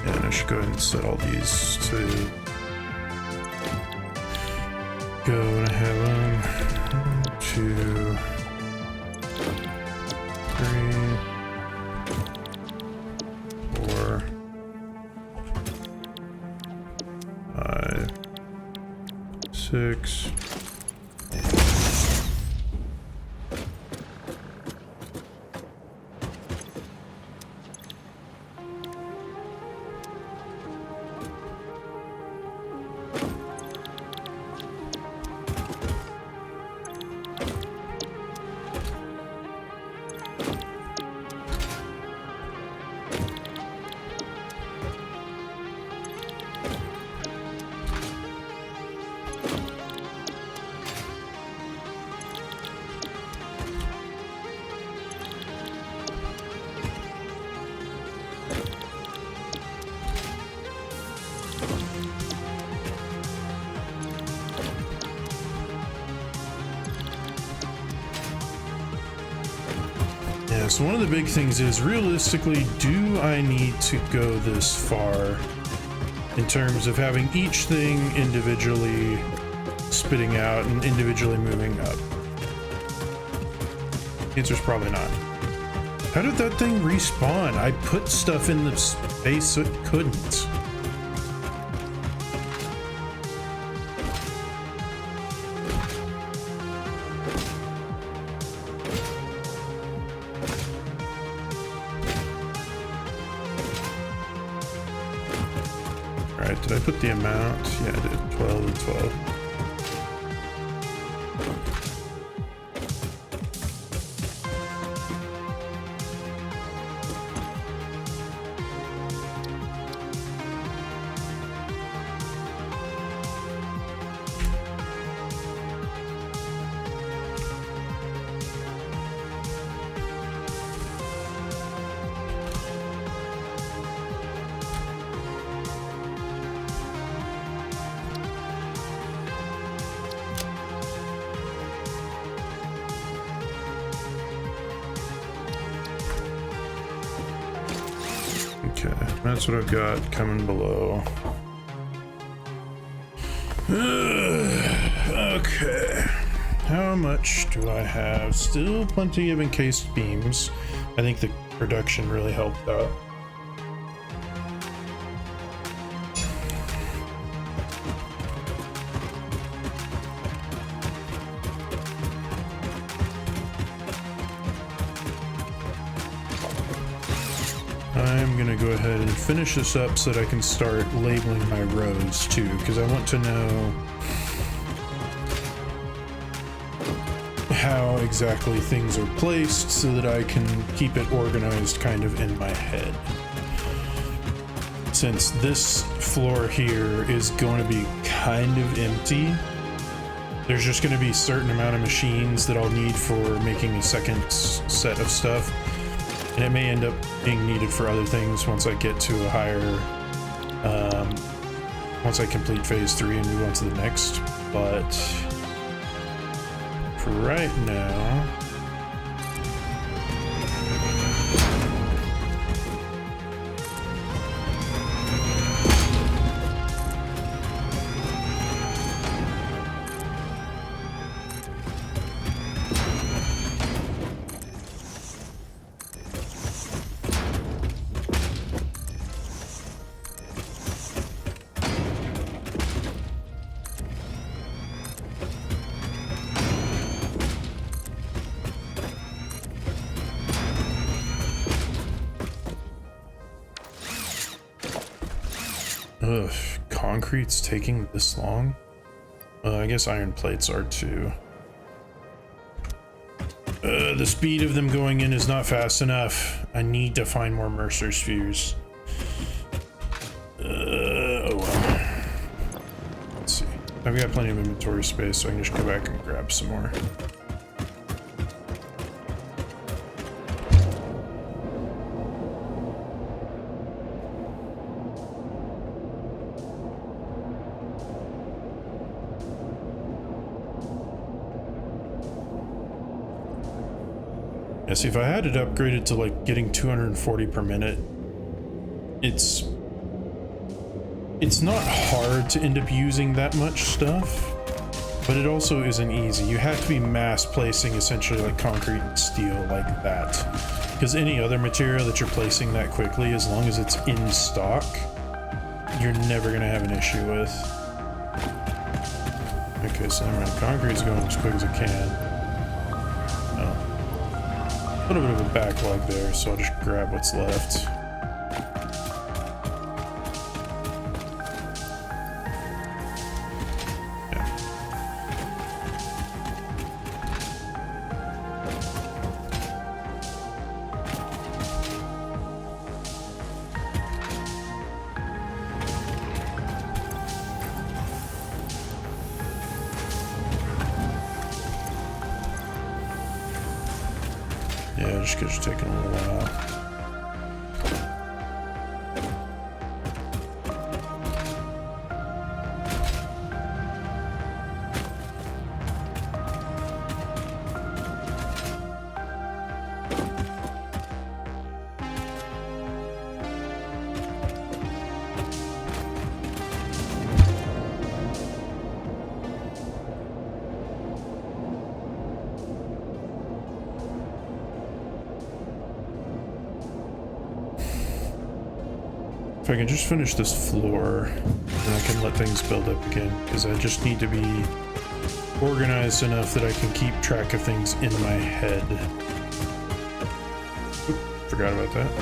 S1: And I should go ahead and set all these to go, and I have them. 1, 2, 3, 4, 5, 6. Yeah, so one of the big things is, realistically, do I need to go this far in terms of having each thing individually spitting out and individually moving up? The answer's probably not. How did that thing respawn? I put stuff in the space so it couldn't. Alright, did I put the amount? Yeah, I did. 12 and 12. Okay, that's what I've got coming below. Okay, how much do I have? Still plenty of encased beams. I think the production really helped out. I'm gonna go ahead and finish this up so that I can start labeling my rows too, because I want to know how exactly things are placed so that I can keep it organized kind of in my head. Since this floor here is going to be kind of empty, there's just going to be a certain amount of machines that I'll need for making a second set of stuff. And it may end up being needed for other things once I get to a higher, once I complete phase 3 and move on to the next. But for right now, ugh, concrete's taking this long? I guess iron plates are too. The speed of them going in is not fast enough. I need to find more Mercer spheres. Oh well. Let's see. I've got plenty of inventory space, so I can just go back and grab some more. Yeah, see, if I had it upgraded to like getting 240 per minute, it's not hard to end up using that much stuff, but it also isn't easy. You have to be mass placing essentially like concrete and steel like that, because any other material that you're placing that quickly, as long as it's in stock, you're never gonna have an issue with. Okay, so never mind. Concrete's going as quick as it can. A little bit of a backlog there, so I'll just grab what's left. Yeah, just because it's taking a little while. If I can just finish this floor, then I can let things build up again, because I just need to be organized enough that I can keep track of things in my head. Oop, forgot about that.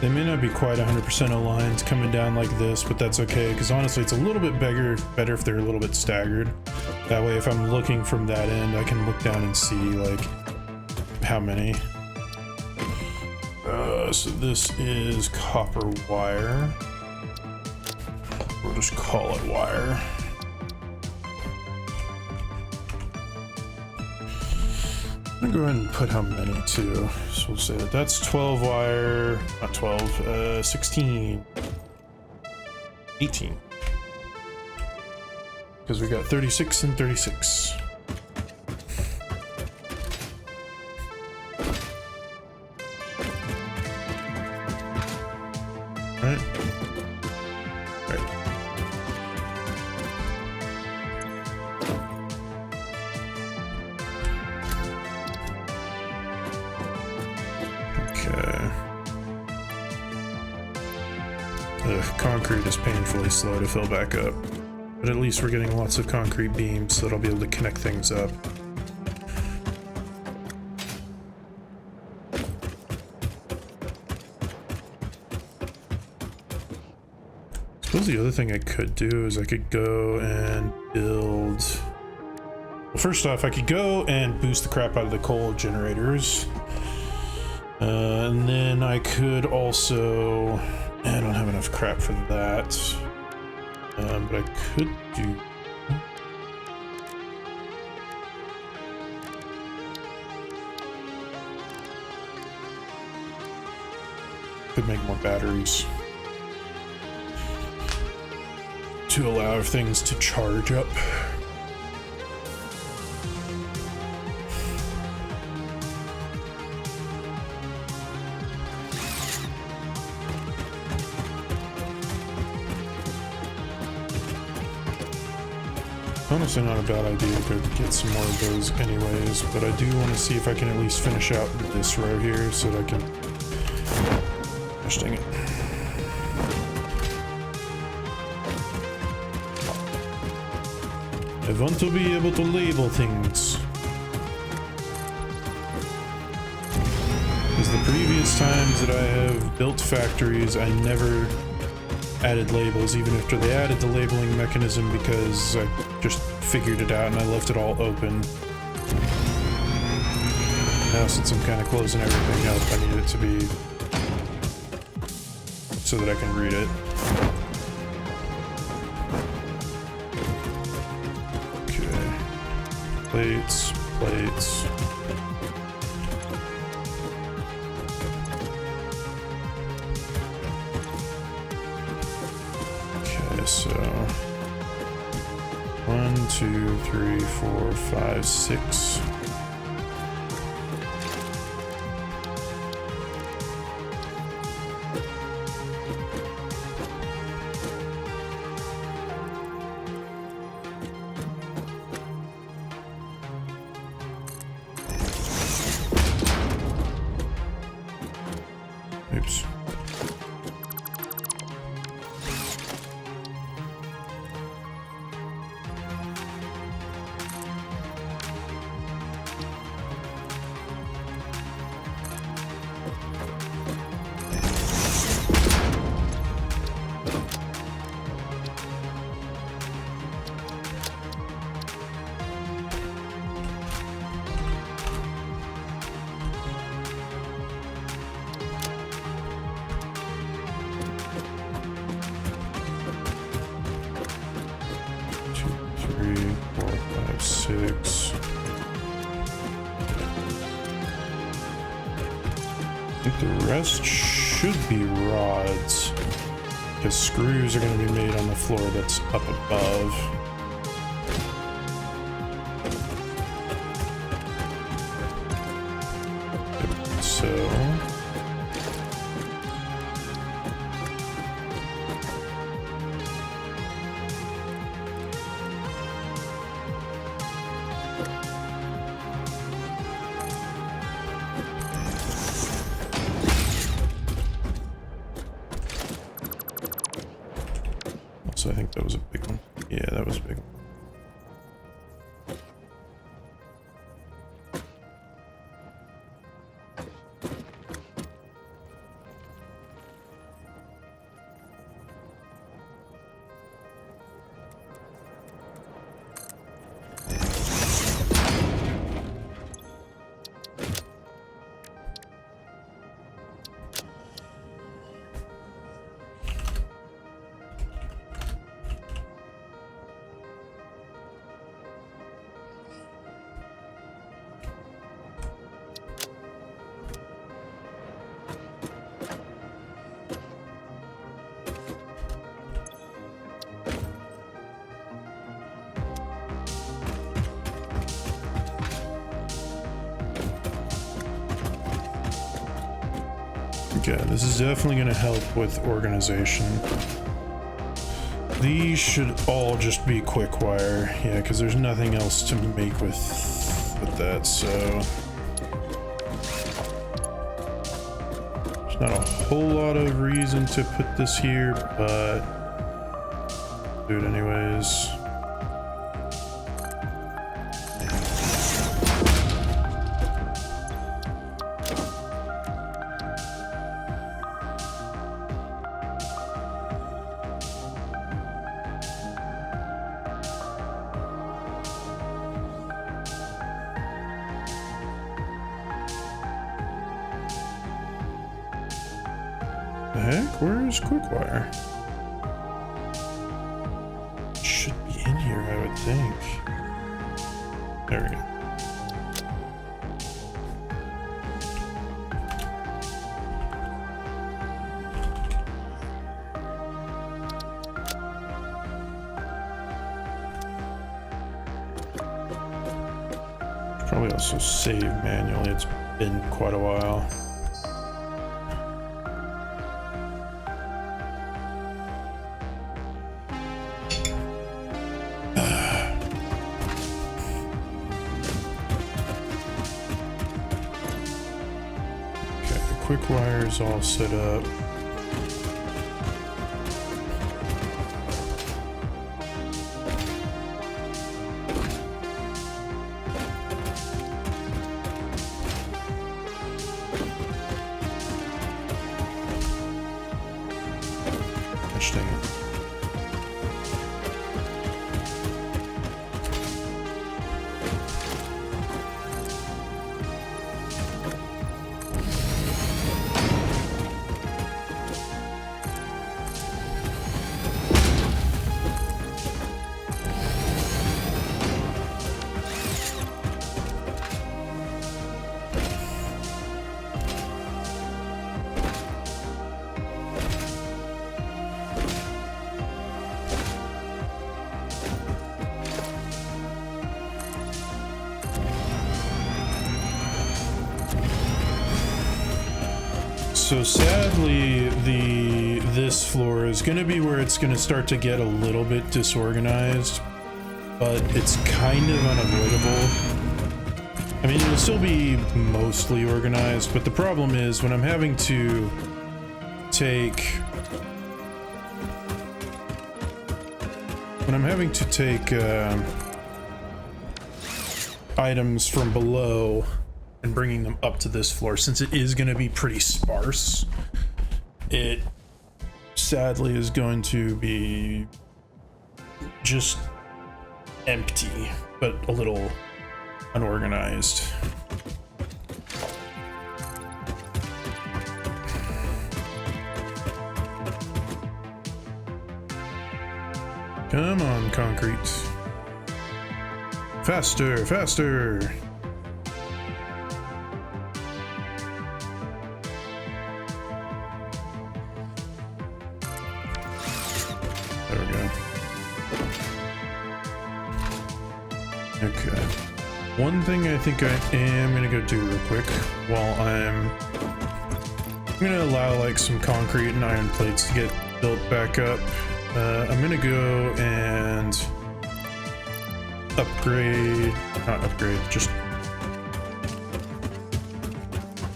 S1: They may not be quite 100% aligned coming down like this, but that's okay, because honestly it's a little bit better if they're a little bit staggered. That way if I'm looking from that end, I can look down and see like how many. So this is copper wire. We'll just call it wire. I'm gonna go ahead and put how many too. So we'll say that that's 12 wire, not 12, 16, 18. Because we got 36 and 36. Right? Right. Okay. Concrete is painfully slow to fill back up. But at least we're getting lots of concrete beams, so that I'll be able to connect things up. I suppose the other thing I could do is I could go and build... Well, first off, I could go and boost the crap out of the coal generators. And then I could also... I don't have enough crap for that. But I could do... Could make more batteries to allow things to charge up. Honestly, not a bad idea to get some more of those anyways, but I do want to see if I can at least finish out this row here so that I can... Gosh dang it. I want to be able to label things. Because the previous times that I have built factories, I never added labels, even after they added the labeling mechanism, because I just figured it out and I left it all open. Now since I'm kind of closing everything up, I need it to be so that I can read it. Okay. Plates, plates. So 1, 2, 3, 4, 5, 6. Oops. Six. I think the rest should be rods, because screws are going to be made on the floor that's up above. So I think that was a big one. Yeah, that was a big one. Okay, this is definitely going to help with organization. These should all just be quick wire, yeah, because there's nothing else to make with that, so there's not a whole lot of reason to put this here, but do it anyways. The heck? Where's Quickwire? Should be in here, I would think. There we go. Probably also save manually. It's been quite a while. Quick wire's all set up. Gosh dang it. So sadly, this floor is going to be where it's going to start to get a little bit disorganized, but it's kind of unavoidable. I mean, it'll still be mostly organized, but the problem is when I'm having to take items from below and bringing them up to this floor, since it is going to be pretty sparse, it sadly is going to be just empty, but a little unorganized. Come on, concrete. Faster, faster. There we go. Okay. One thing I think I am gonna go do real quick while I'm gonna allow like some concrete and iron plates to get built back up. I'm gonna go and not upgrade, just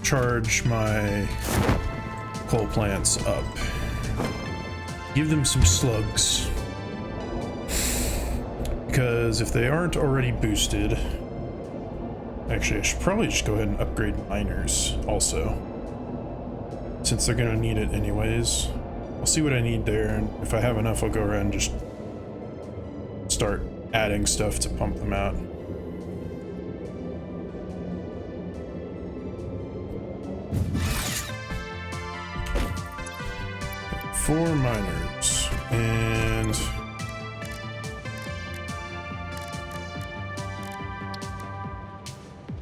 S1: charge my coal plants up. Give them some slugs. Because if they aren't already boosted, actually I should probably just go ahead and upgrade miners also, since they're gonna need it anyways. I'll see what I need there, and if I have enough, I'll go around and just start adding stuff to pump them out. Four miners, and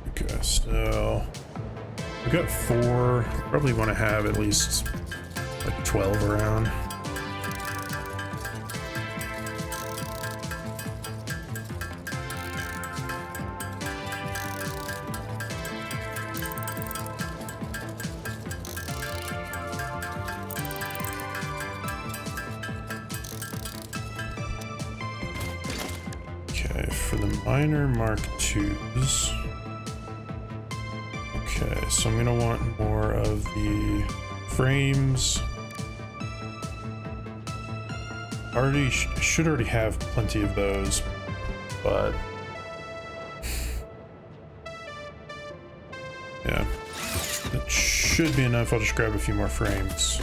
S1: okay, so we've got 4. Probably want to have at least like 12 around. Okay, for the minor Mark IIs. Okay, so I'm gonna want more of the frames. Should already have plenty of those, but yeah, that should be enough. I'll just grab a few more frames.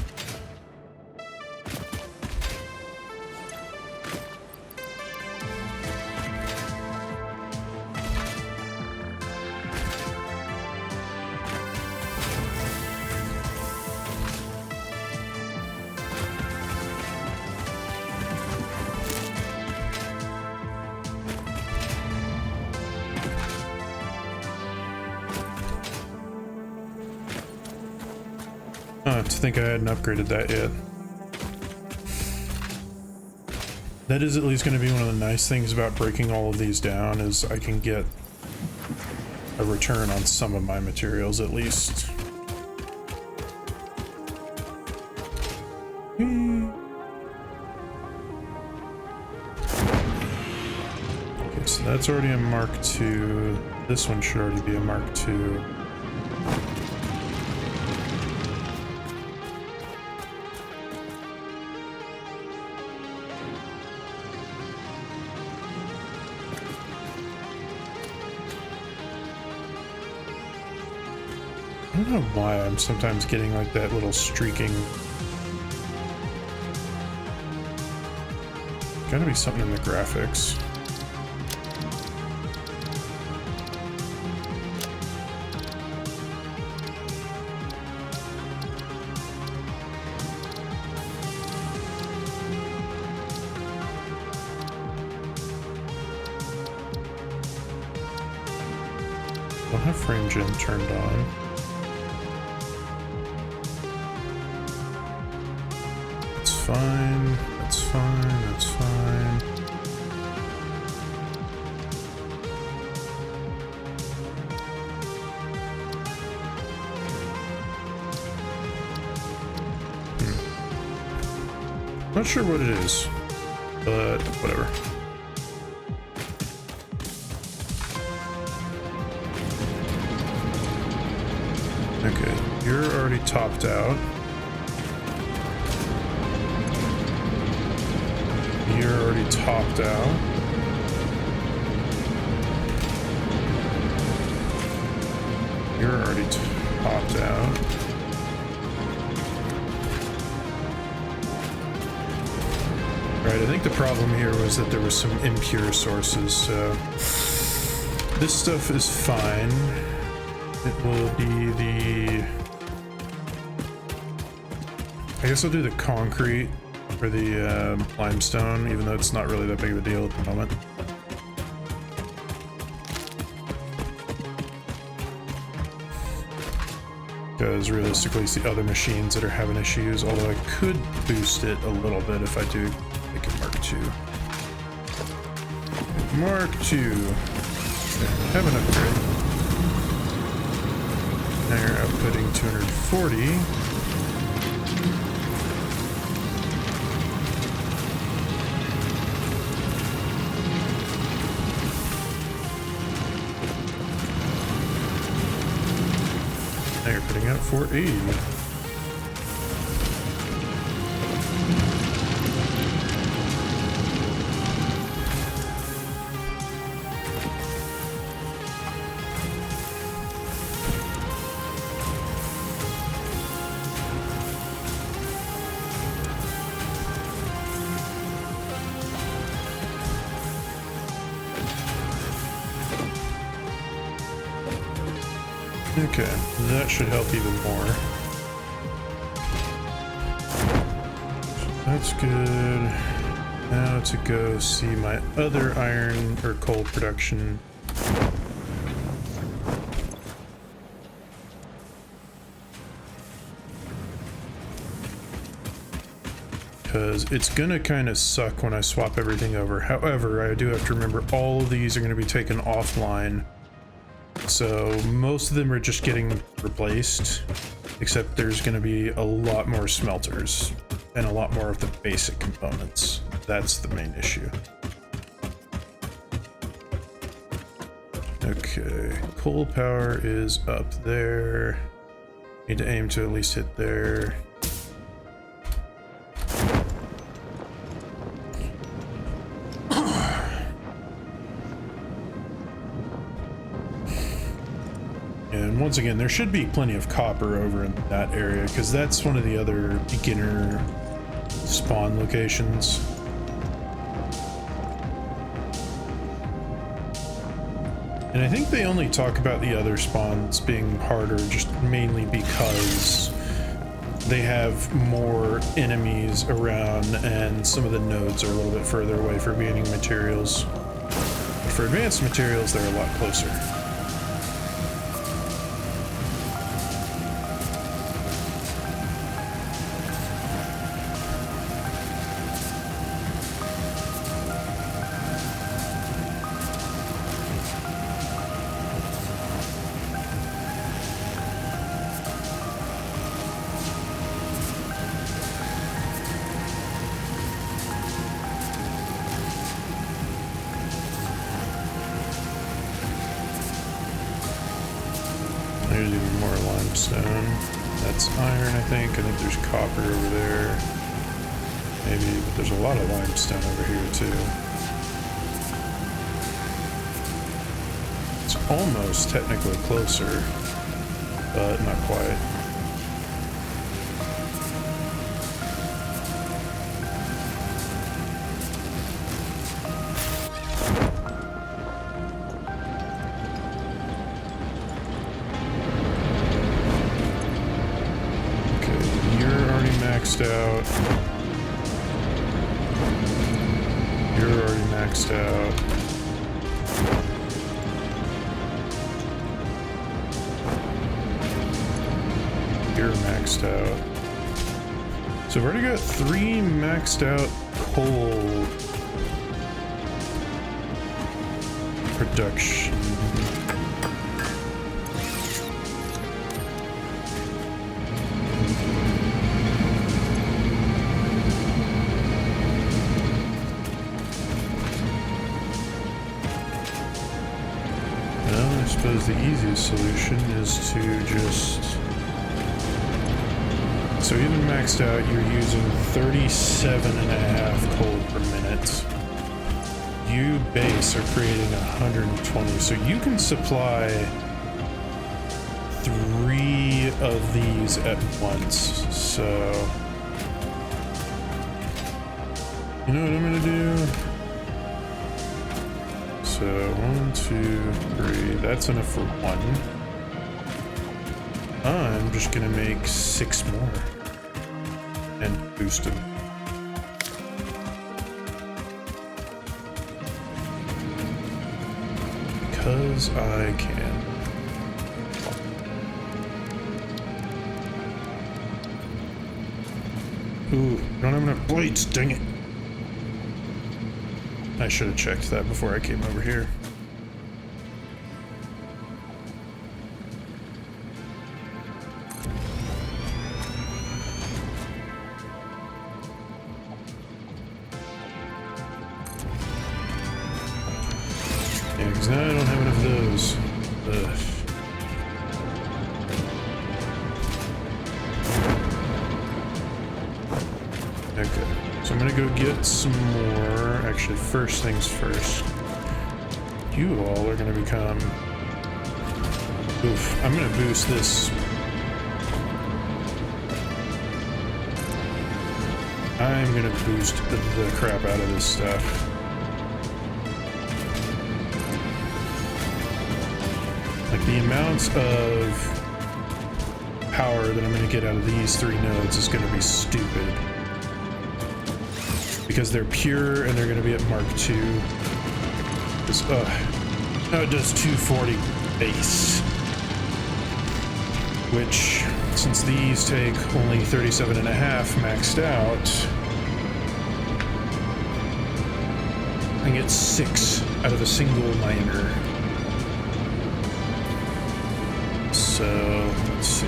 S1: To think I hadn't upgraded that yet. That is at least going to be one of the nice things about breaking all of these down, is I can get a return on some of my materials at least. Okay, so that's already a Mark II. This one should already be a Mark II. I don't know why I'm sometimes getting like that little streaking. Gotta be something in the graphics. I don't have frame gen turned on. Fine, that's fine, that's fine. Not sure what it is, but whatever. Okay, you're already topped out. You're already topped out. You're already topped out. Right, I think the problem here was that there was some impure sources, so this stuff is fine. It will be the... I guess I'll do the concrete for the limestone, even though it's not really that big of a deal at the moment. Because realistically it's the other machines that are having issues, although I could boost it a little bit if I do make it Mark II. Mark II. Have an upgrade. Now you're outputting 240. Now you're putting out 480. Okay, that should help even more. That's good. Now to go see my other iron or coal production. Because it's gonna kind of suck when I swap everything over. However, I do have to remember all of these are going to be taken offline. So most of them are just getting replaced, except there's going to be a lot more smelters and a lot more of the basic components. That's the main issue. Okay, coal power is up there. Need to aim to at least hit there. And once again, there should be plenty of copper over in that area, because that's one of the other beginner spawn locations. And I think they only talk about the other spawns being harder just mainly because they have more enemies around and some of the nodes are a little bit further away for gaining materials. But for advanced materials, they're a lot closer. There's even more limestone. That's iron, I think. I think there's copper over there. Maybe, but there's a lot of limestone over here, too. It's almost technically closer, but not quite. Out. You're already maxed out. You're maxed out. So I've already got 3 maxed out coal production. I suppose the easiest solution is to just... So even maxed out, you're using 37.5 coal per minute. You base are creating 120, so you can supply 3 of these at once. So you know what I'm gonna do? So 1, 2, 3, that's enough for 1. I'm just gonna make 6 more and boost them. Because I can. Ooh, don't have enough plates, dang it. I should have checked that before I came over here. Yeah, because now I don't have enough of those. Ugh. Okay, so I'm gonna go get some more. Actually, first things first. You all are gonna become... Oof, I'm gonna boost this. I'm gonna boost the crap out of this stuff. Like, the amounts of power that I'm gonna get out of these 3 nodes is gonna be stupid. Because they're pure and they're going to be at Mark II. No, it does 240 base. Which, since these take only 37.5 maxed out, I get 6 out of a single miner. So, let's see.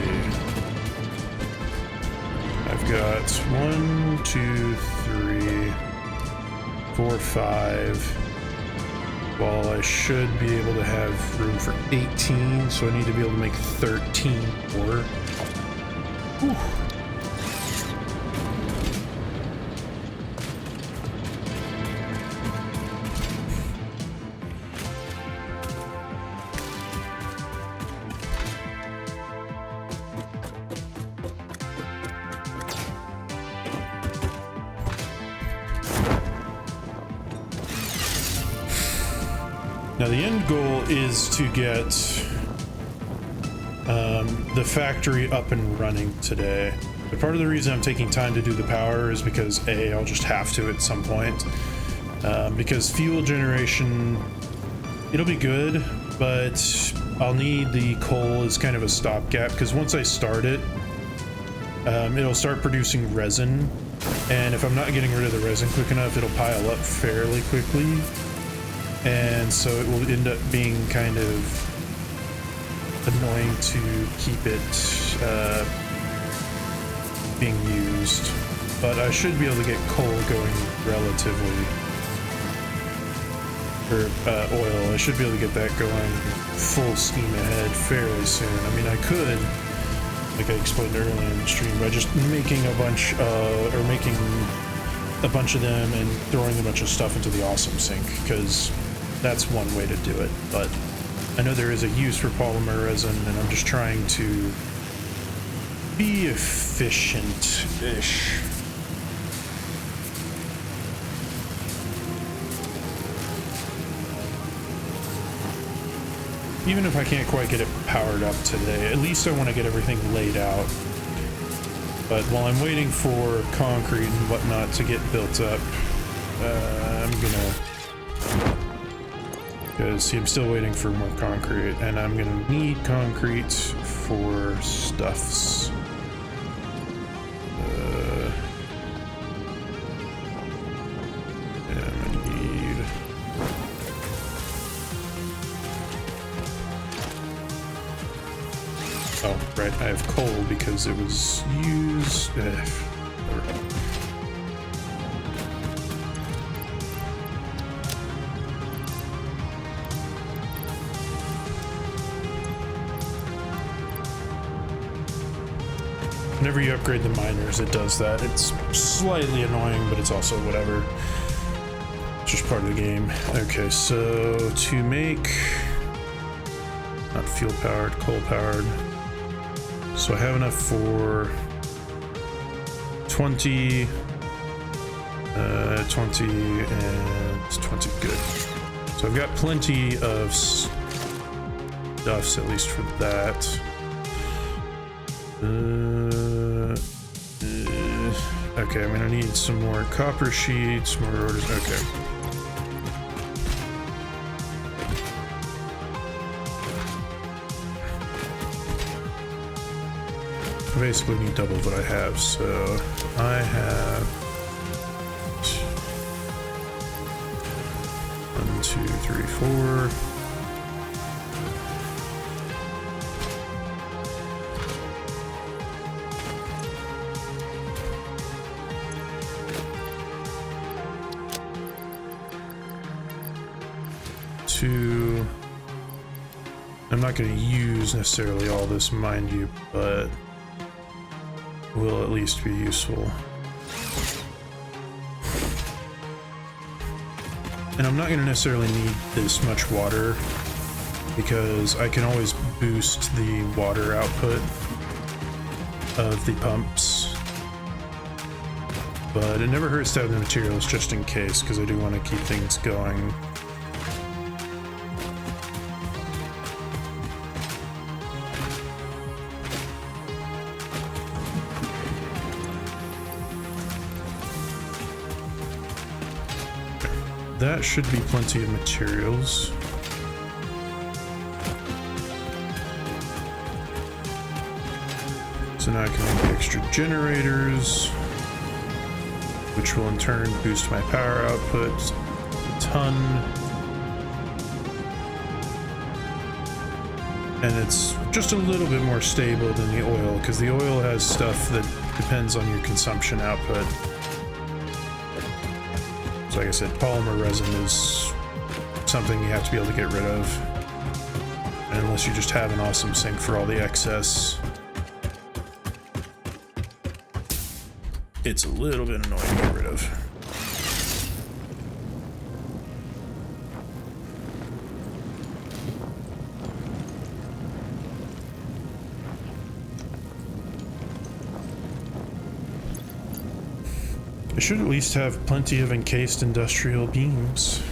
S1: I've got 1, 2, 3, 4, 5, Well, I should be able to have room for 18, so I need to be able to make 13 more. Whew. Now the end goal is to get the factory up and running today. But part of the reason I'm taking time to do the power is because A, I'll just have to at some point. Because fuel generation, it'll be good, but I'll need the coal as kind of a stopgap, because once I start it, it'll start producing resin, and if I'm not getting rid of the resin quick enough, it'll pile up fairly quickly. And so it will end up being kind of annoying to keep it being used. But I should be able to get coal going relatively, or oil. I should be able to get that going full steam ahead fairly soon. I mean, I could, like I explained earlier in the stream, by just making a bunch, or making a bunch of them and throwing a bunch of stuff into the awesome sink, because that's one way to do it. But I know there is a use for polymer resin, and I'm just trying to be efficient-ish. Even if I can't quite get it powered up today, at least I want to get everything laid out. But while I'm waiting for concrete and whatnot to get built up, I'm gonna... Because, see, I'm still waiting for more concrete, and I'm gonna need concrete for stuffs. Yeah, I'm gonna need... Oh, right, I have coal because it was used... Whenever you upgrade the miners, it does that. It's slightly annoying, but it's also whatever. It's just part of the game. Okay, so to make... Not fuel powered, coal powered. So I have enough for 20, 20, and 20. Good. So I've got plenty of stuffs, at least for that. Okay, I'm gonna need some more copper sheets, more rotors. Okay. I basically need double what I have, so I have 1, 2, 3, 4. I'm not going to use necessarily all this, mind you, but will at least be useful. And I'm not going to necessarily need this much water, because I can always boost the water output of the pumps. But it never hurts to have the materials just in case, because I do want to keep things going. That should be plenty of materials. So now I can make extra generators, which will in turn boost my power output a ton. And it's just a little bit more stable than the oil, because the oil has stuff that depends on your consumption output. So like I said, polymer resin is something you have to be able to get rid of. Unless you just have an awesome sink for all the excess. It's a little bit annoying to get rid of. I should at least have plenty of encased industrial beams.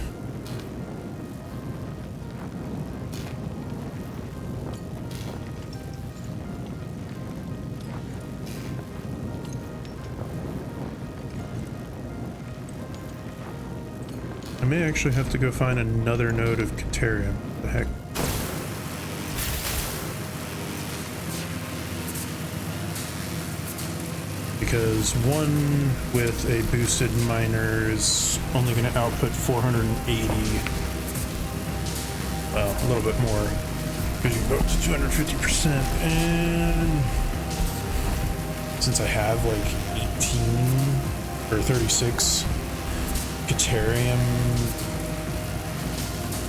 S1: I may actually have to go find another node of Caterium. What the heck? Because one with a boosted miner is only going to output 480. Well, a little bit more. Because you can go up to 250%. And since I have like 18 or 36 Caterium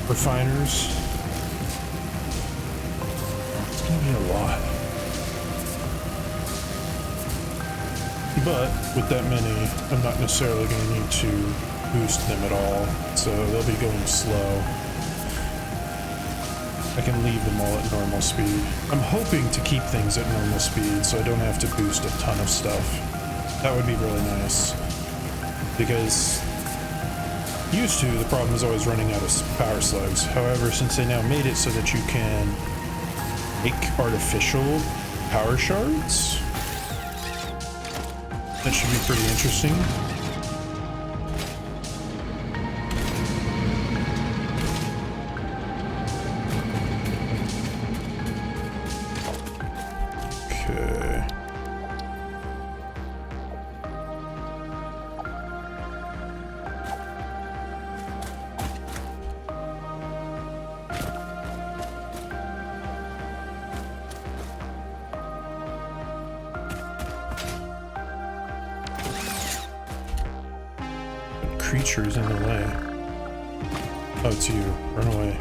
S1: refiners, it's going to be a lot. But with that many, I'm not necessarily going to need to boost them at all, so they'll be going slow. I can leave them all at normal speed. I'm hoping to keep things at normal speed so I don't have to boost a ton of stuff. That would be really nice. Because used to, the problem is always running out of power slugs. However, since they now made it so that you can make artificial power shards, that should be pretty interesting. Okay. Creatures in the way. Oh, it's you. Run away.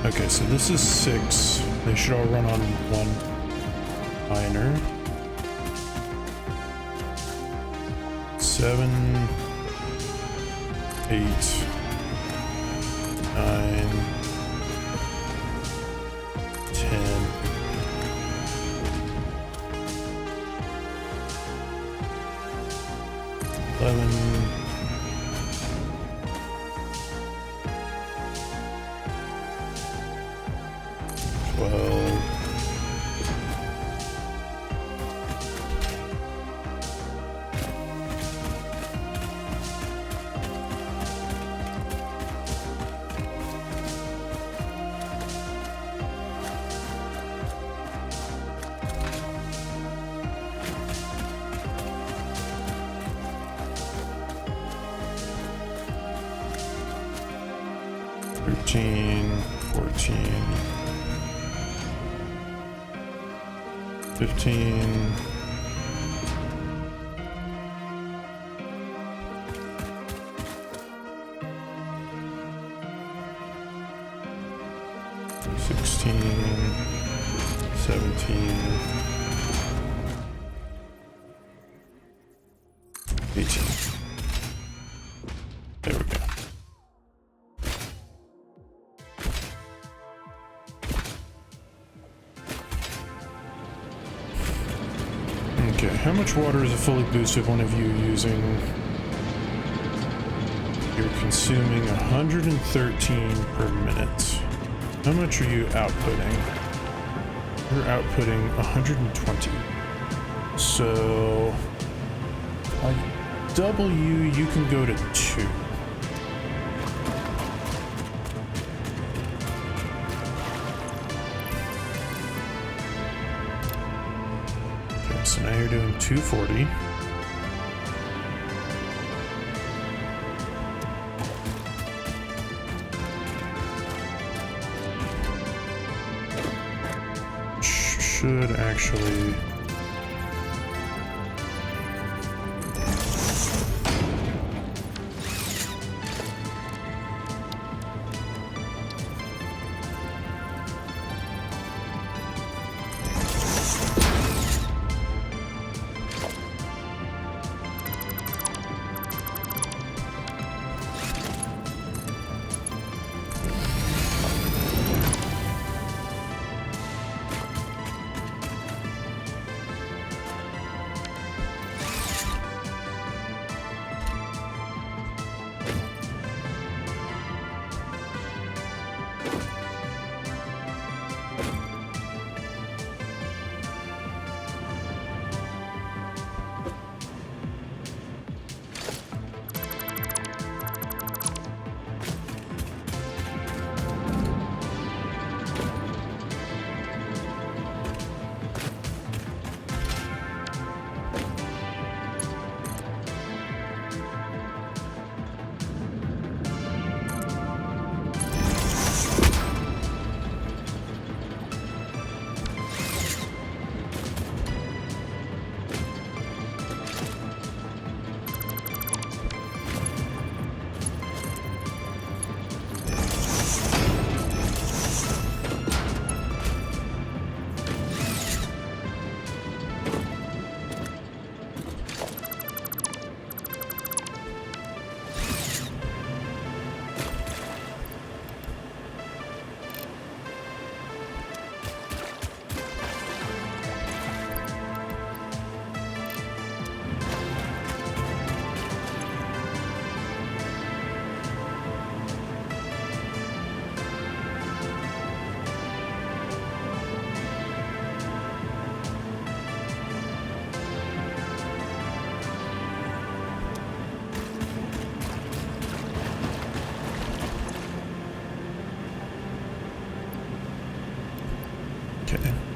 S1: Okay, so this is 6. They should all run on one miner. 7, 8, 9, 10. 11, 12, 13, 14, 15, 16, 17, 18. There we go. Okay, how much water is a fully boosted one of you using? You're consuming 113 per minute. How much are you outputting? You're outputting 120. So, I double you, you can go to 2. So now you're doing 240. Should actually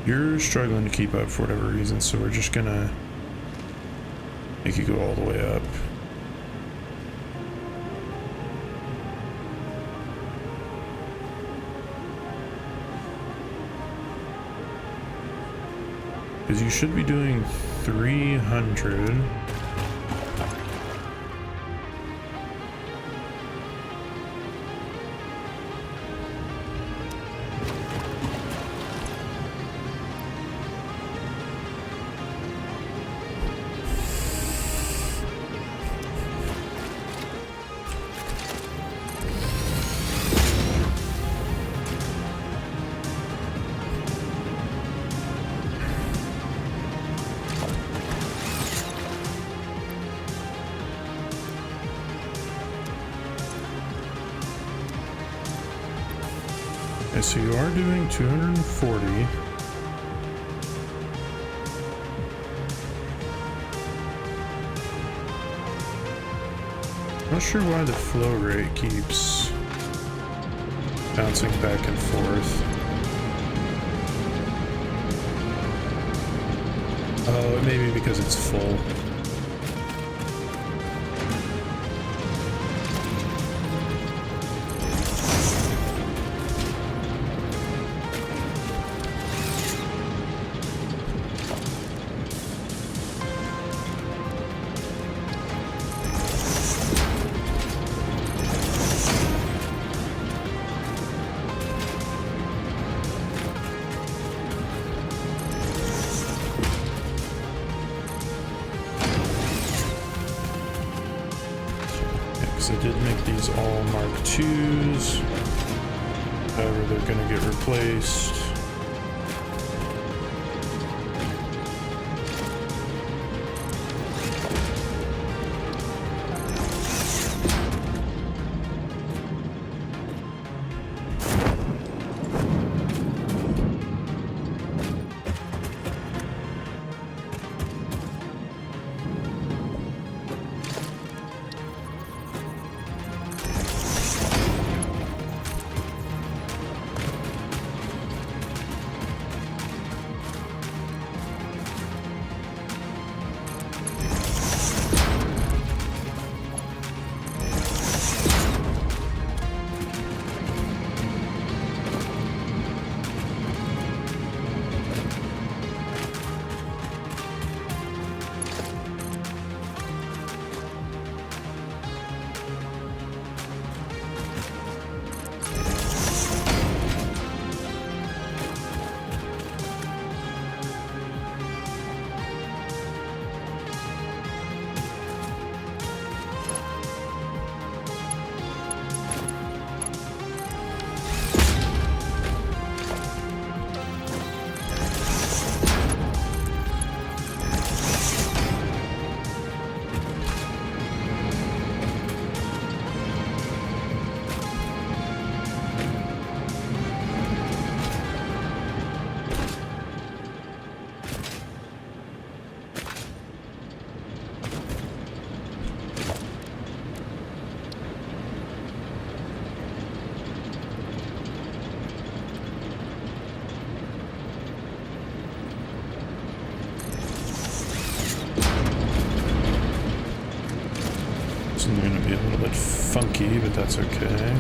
S1: You're struggling to keep up for whatever reason, so we're just gonna make you go all the way up. Because you should be doing 300. Okay, so you are doing 240. Not sure why the flow rate keeps bouncing back and forth. Oh, it may be because it's full. I did make these all Mark IIs. However, they're going to get replaced. It's going to be a little bit funky, but that's okay.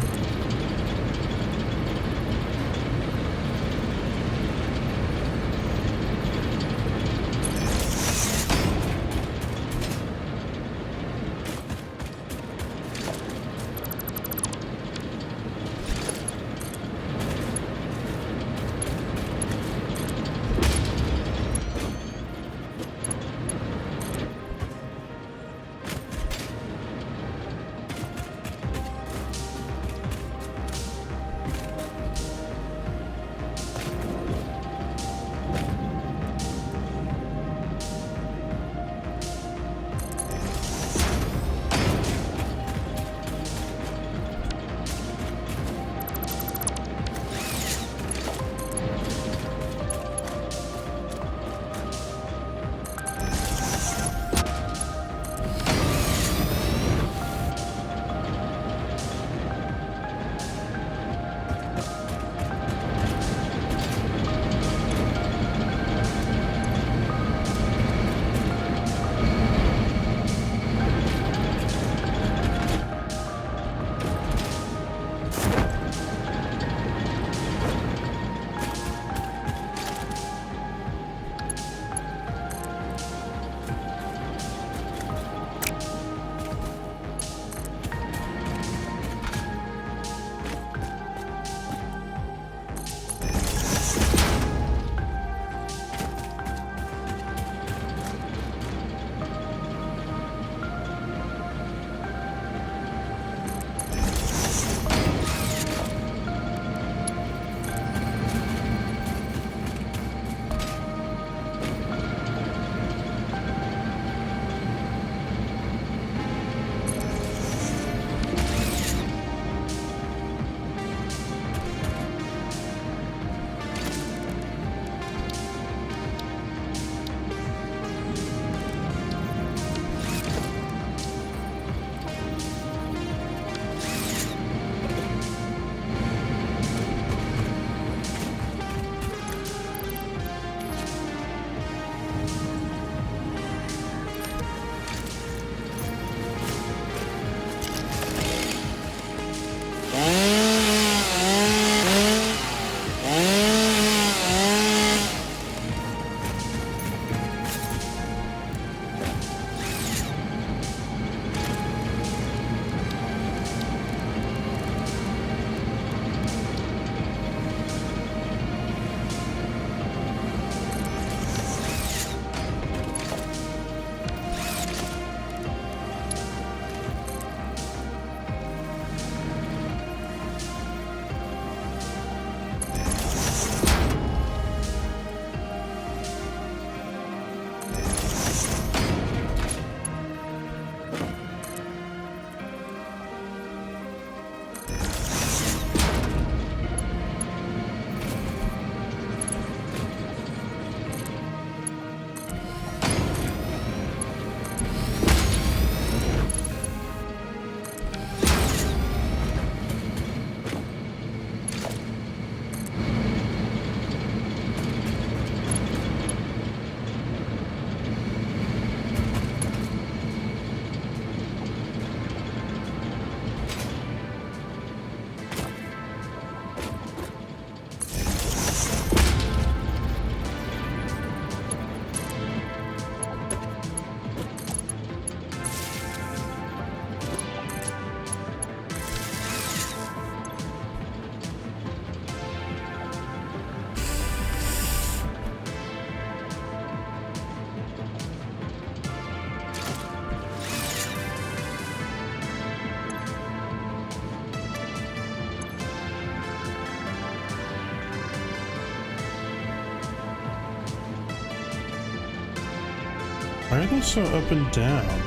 S1: Why are they so up and down?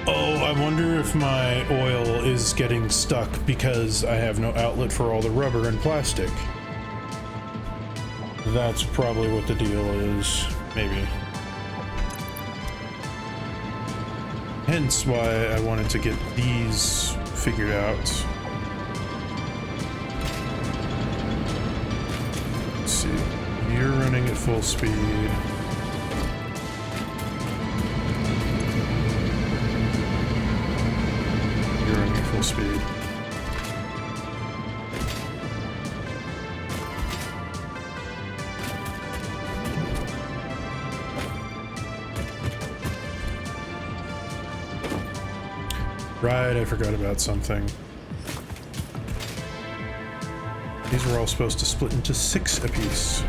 S1: Oh, I wonder if my oil is getting stuck because I have no outlet for all the rubber and plastic. That's probably what the deal is. Maybe. Hence why I wanted to get these figured out. Let's see. You're running at full speed. You're running at full speed. Right, I forgot about something. These were all supposed to split into 6 apiece.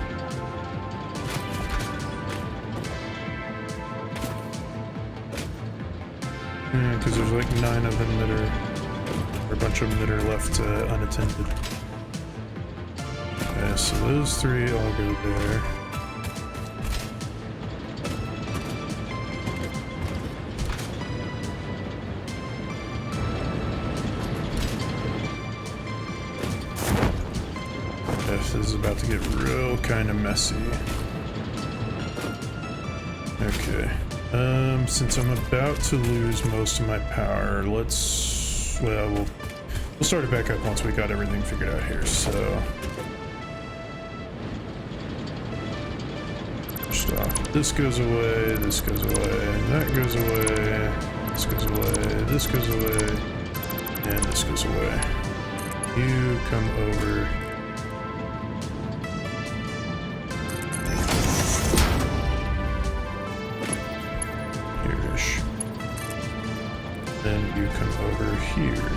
S1: Because there's like 9 of them that are, or a bunch of them that are left unattended. Okay, so those 3 all go there. This is about to get real kind of messy. Okay. Since I'm about to lose most of my power, let's... Well, we'll start it back up once we got everything figured out here, so... Stop. This goes away, this goes away, that goes away, this goes away, this goes away, and this goes away. You come over... Then you come over here.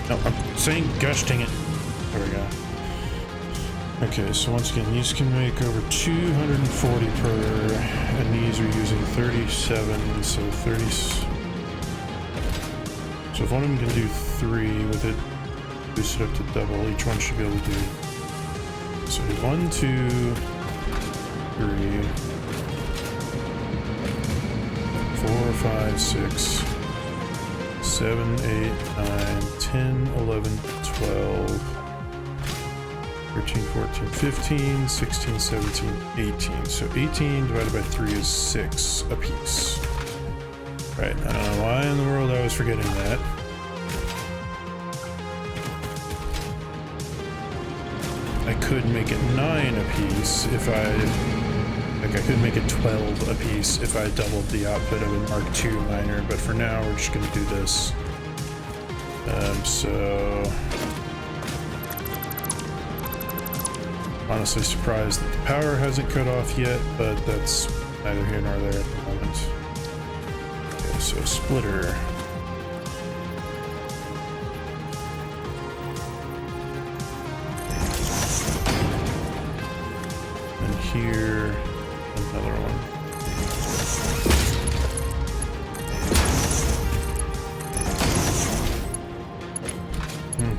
S1: No, I'm saying gosh dang it. There we go. Okay, so once again, these can make over 240 per, and these are using 37, so 30. So if one of them can do 3 with it, boost it up to double, each one should be able to do. So 1, 2, 3, 4, 5, 6, 7, 8, 9, 10, 11, 12, 13, 14, 15, 16, 17, 18. So 18 divided by 3 is 6 apiece. Right, I don't know why in the world I was forgetting that. I could make it 9 apiece if I could make it 12 apiece if I doubled the output of a Mark II miner, but for now we're just gonna do this. So honestly surprised that the power hasn't cut off yet, but that's neither here nor there at the moment. Okay, so splitter. And here, another one.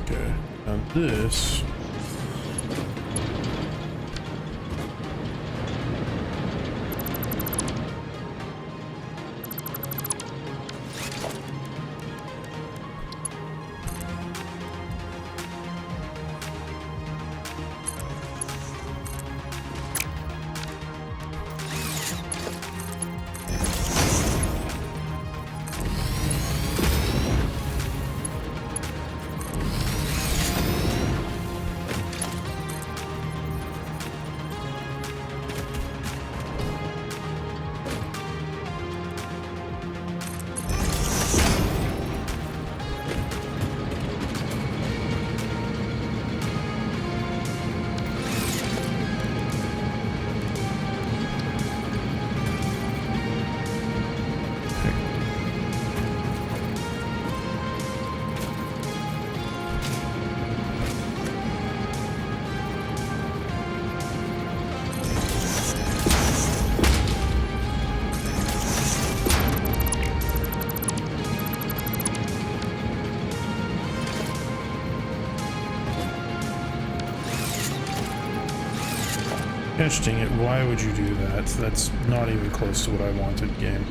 S1: Okay, now this... testing it. Why would you do that? That's not even close to what I wanted, game.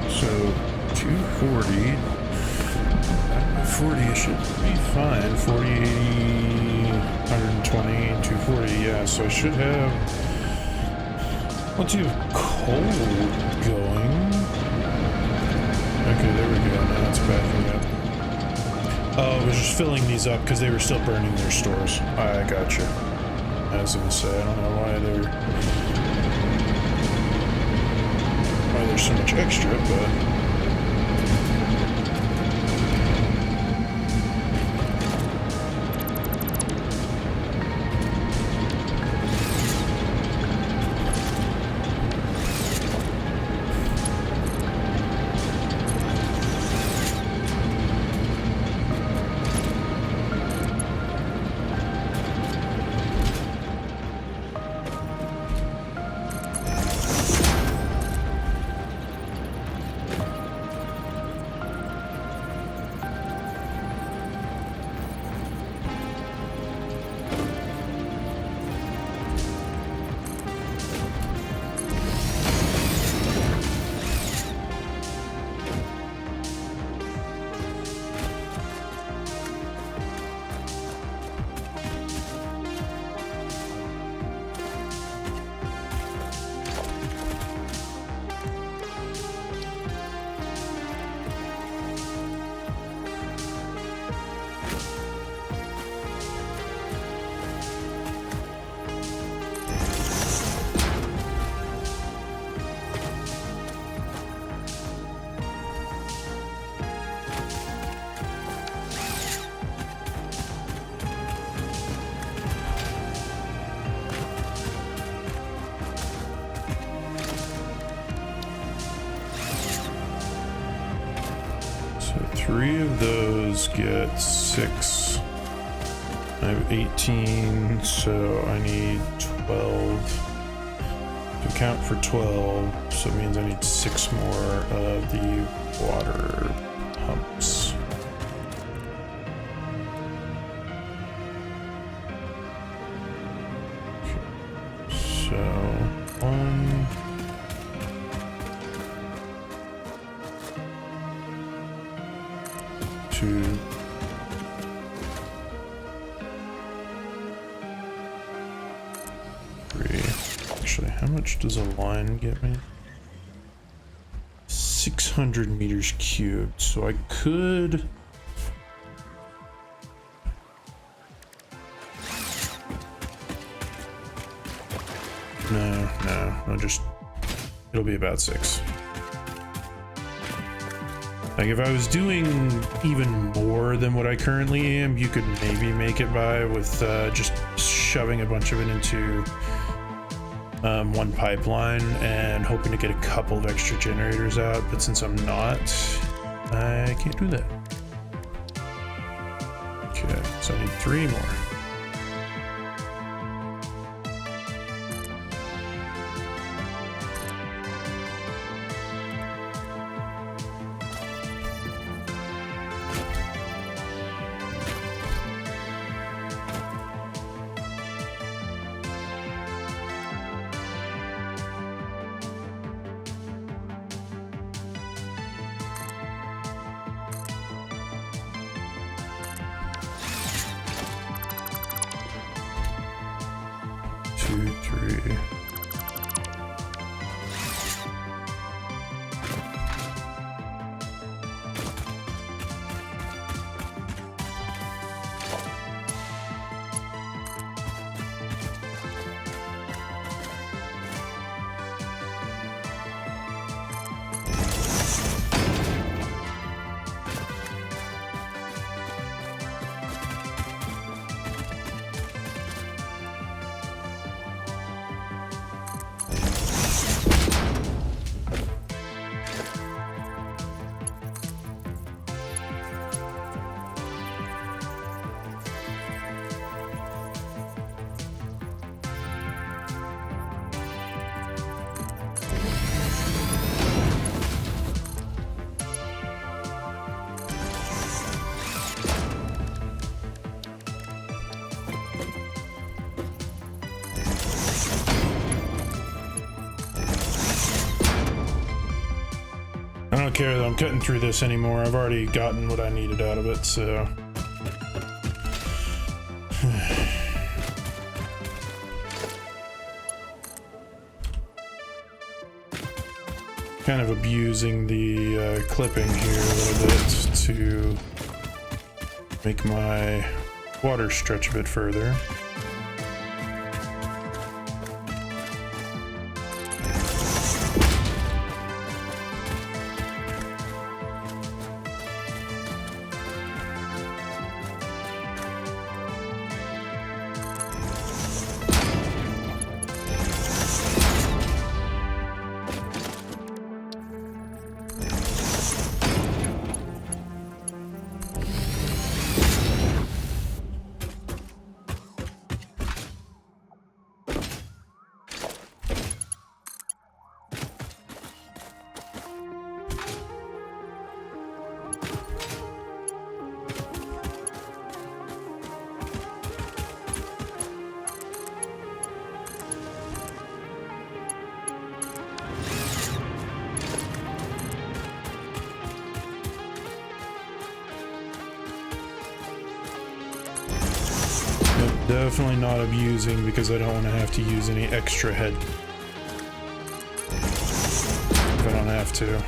S1: So 240, 40 should be fine. 40, 120, 240, yeah. So I should have, once you have coal going. Okay, there we go. Now it's backing up. Oh, I was just filling these up because they were still burning their stores. I gotcha. I was gonna say, I don't know why there's so much extra, but three of those get 6. I have 18, so I need 12. To count for 12, so it means I need 6 more of the water pumps. Okay. So 1. 2. 3. Actually, how much does a line get me? 600 meters cubed. So I could. No, I'll just. It'll be about 6. Like, if I was doing even more than what I currently am, you could maybe make it by with just shoving a bunch of it into one pipeline and hoping to get a couple of extra generators out. But since I'm not, I can't do that. Okay, so I need 3 more. I don't care that I'm cutting through this anymore. I've already gotten what I needed out of it, so... kind of abusing the clipping here a little bit to make my water stretch a bit further. Definitely not abusing because I don't want to have to use any extra head if I don't have to.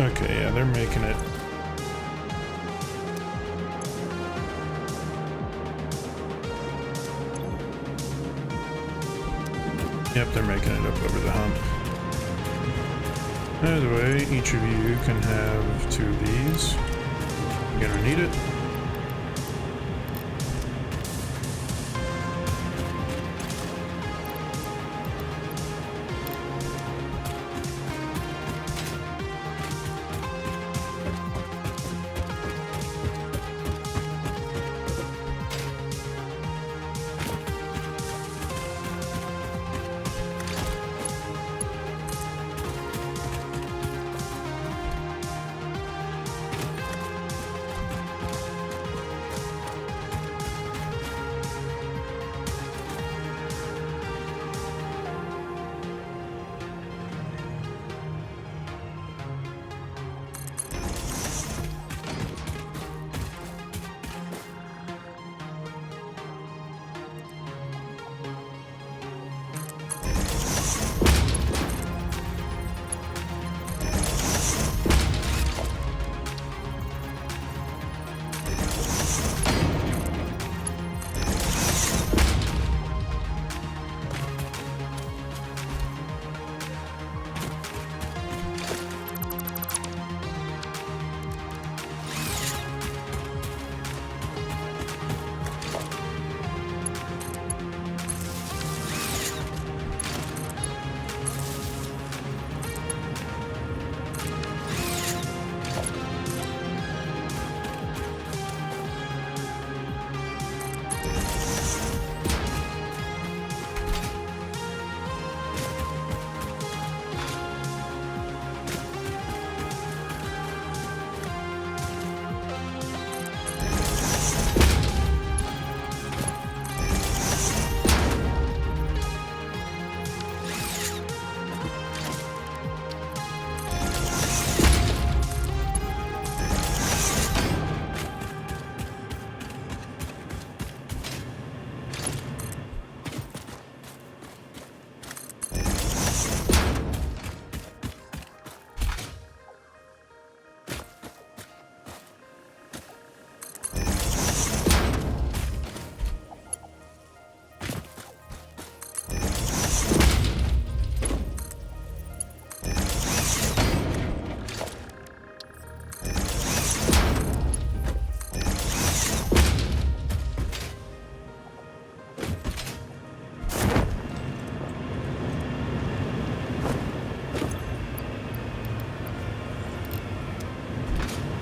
S1: Okay, yeah, they're making it. Yep, they're making it up over the hump. By the way, each of you can have 2 of these. You're gonna need it.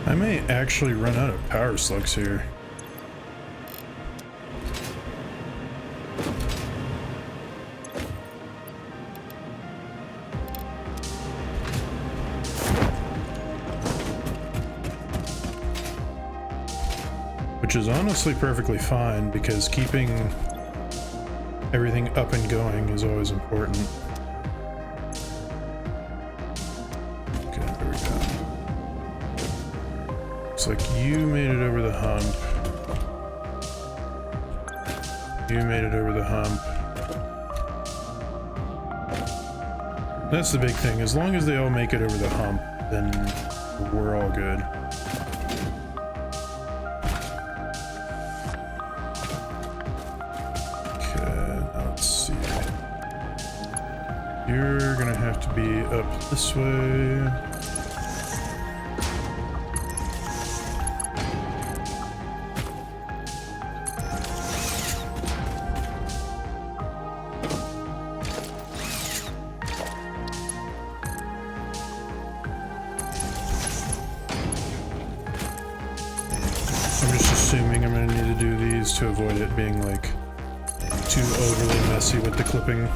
S1: I may actually run out of power slugs here. Which is honestly perfectly fine, because keeping everything up and going is always important. Okay, there we go. Looks like you made it over the hump. You made it over the hump. That's the big thing. As long as they all make it over the hump, then we're all good. You're gonna have to be up this way. I'm just assuming I'm gonna need to do these to avoid it being like too overly messy with the clipping.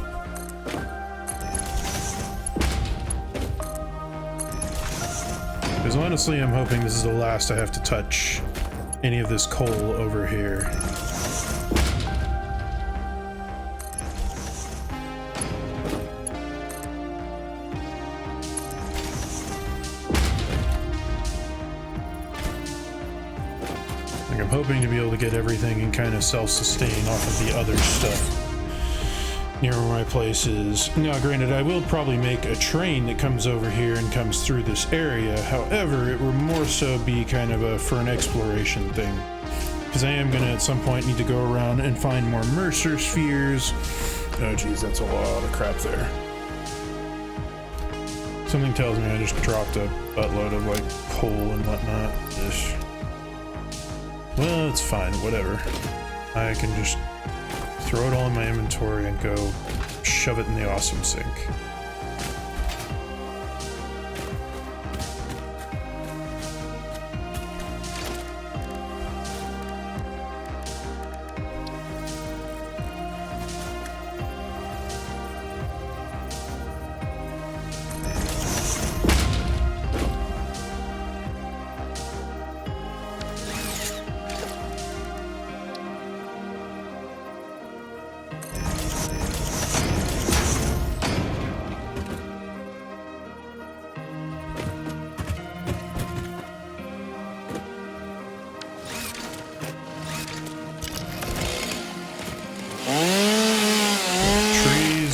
S1: Because honestly, I'm hoping this is the last I have to touch any of this coal over here. Like, I'm hoping to be able to get everything and kind of self-sustain off of the other stuff near where my place is. Now, granted, I will probably make a train that comes over here and comes through this area. However, it will more so be kind of for an exploration thing. Because I am going to, at some point, need to go around and find more Mercer spheres. Oh, geez, that's a lot of crap there. Something tells me I just dropped a buttload of, like, coal and whatnot. Ish. Well, it's fine, whatever. I can just throw it all in my inventory and go shove it in the awesome sink.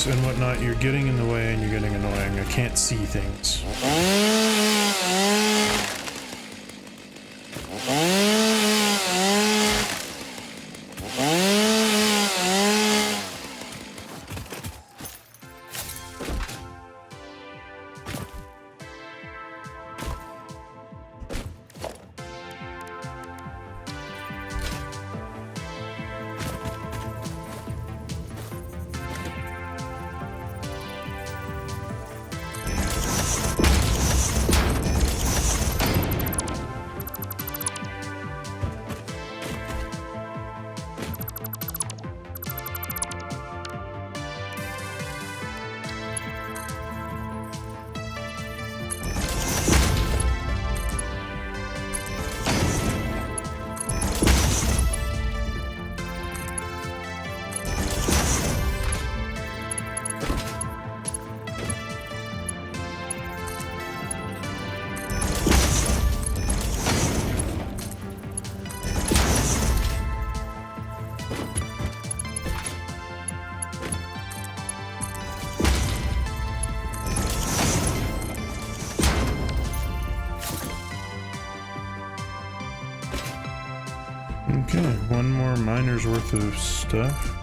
S1: And whatnot, you're getting in the way and you're getting annoying. I can't see things. Okay, one more miner's worth of stuff.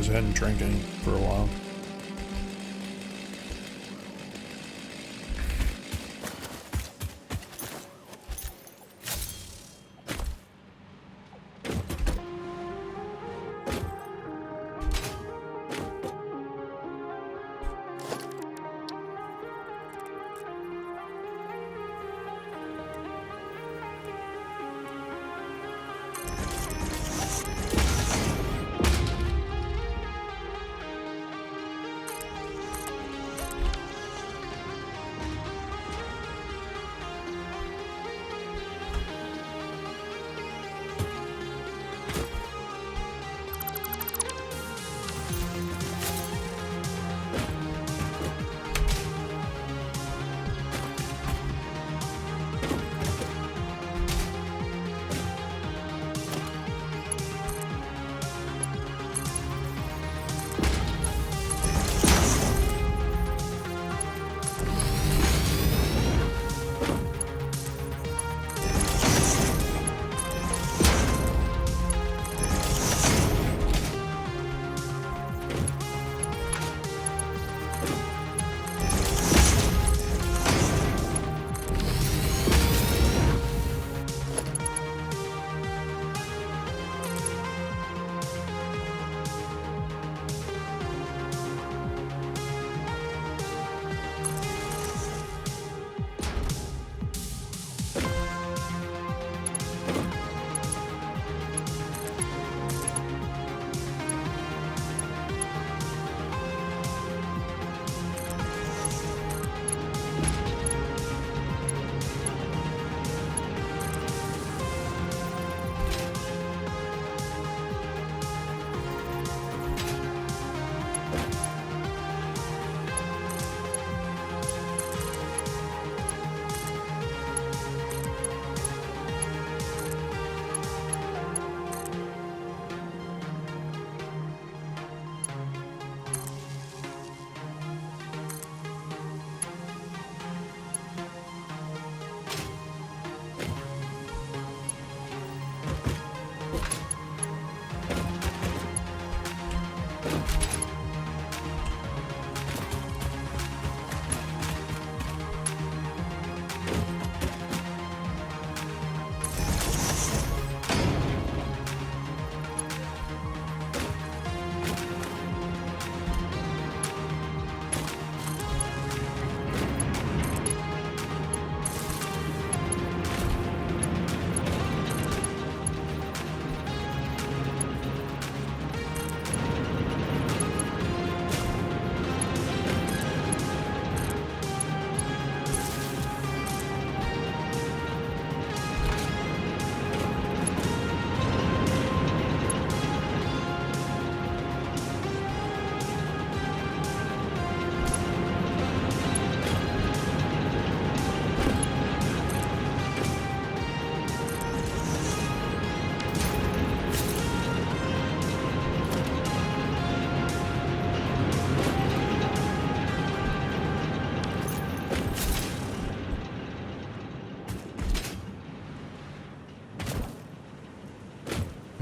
S1: because I hadn't drank any for a while.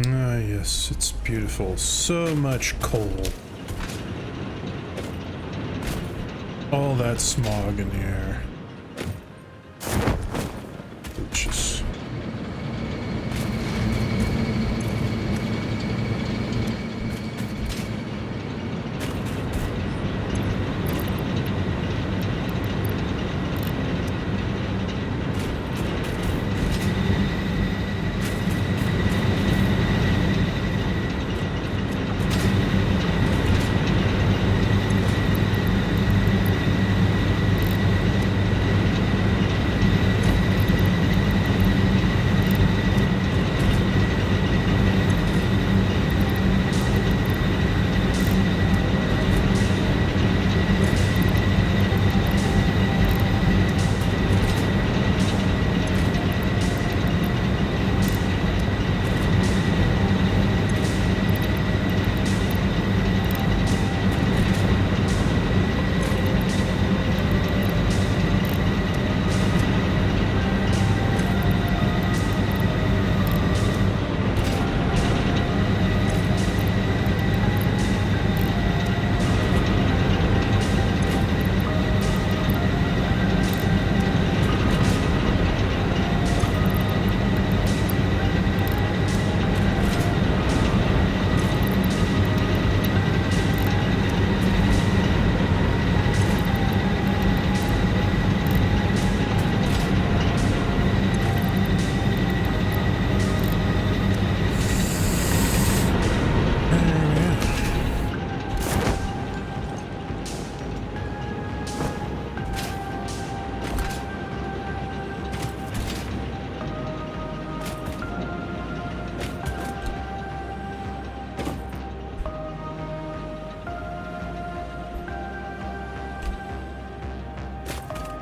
S1: Ah, yes, it's beautiful. So much coal. All that smog in the air. Delicious.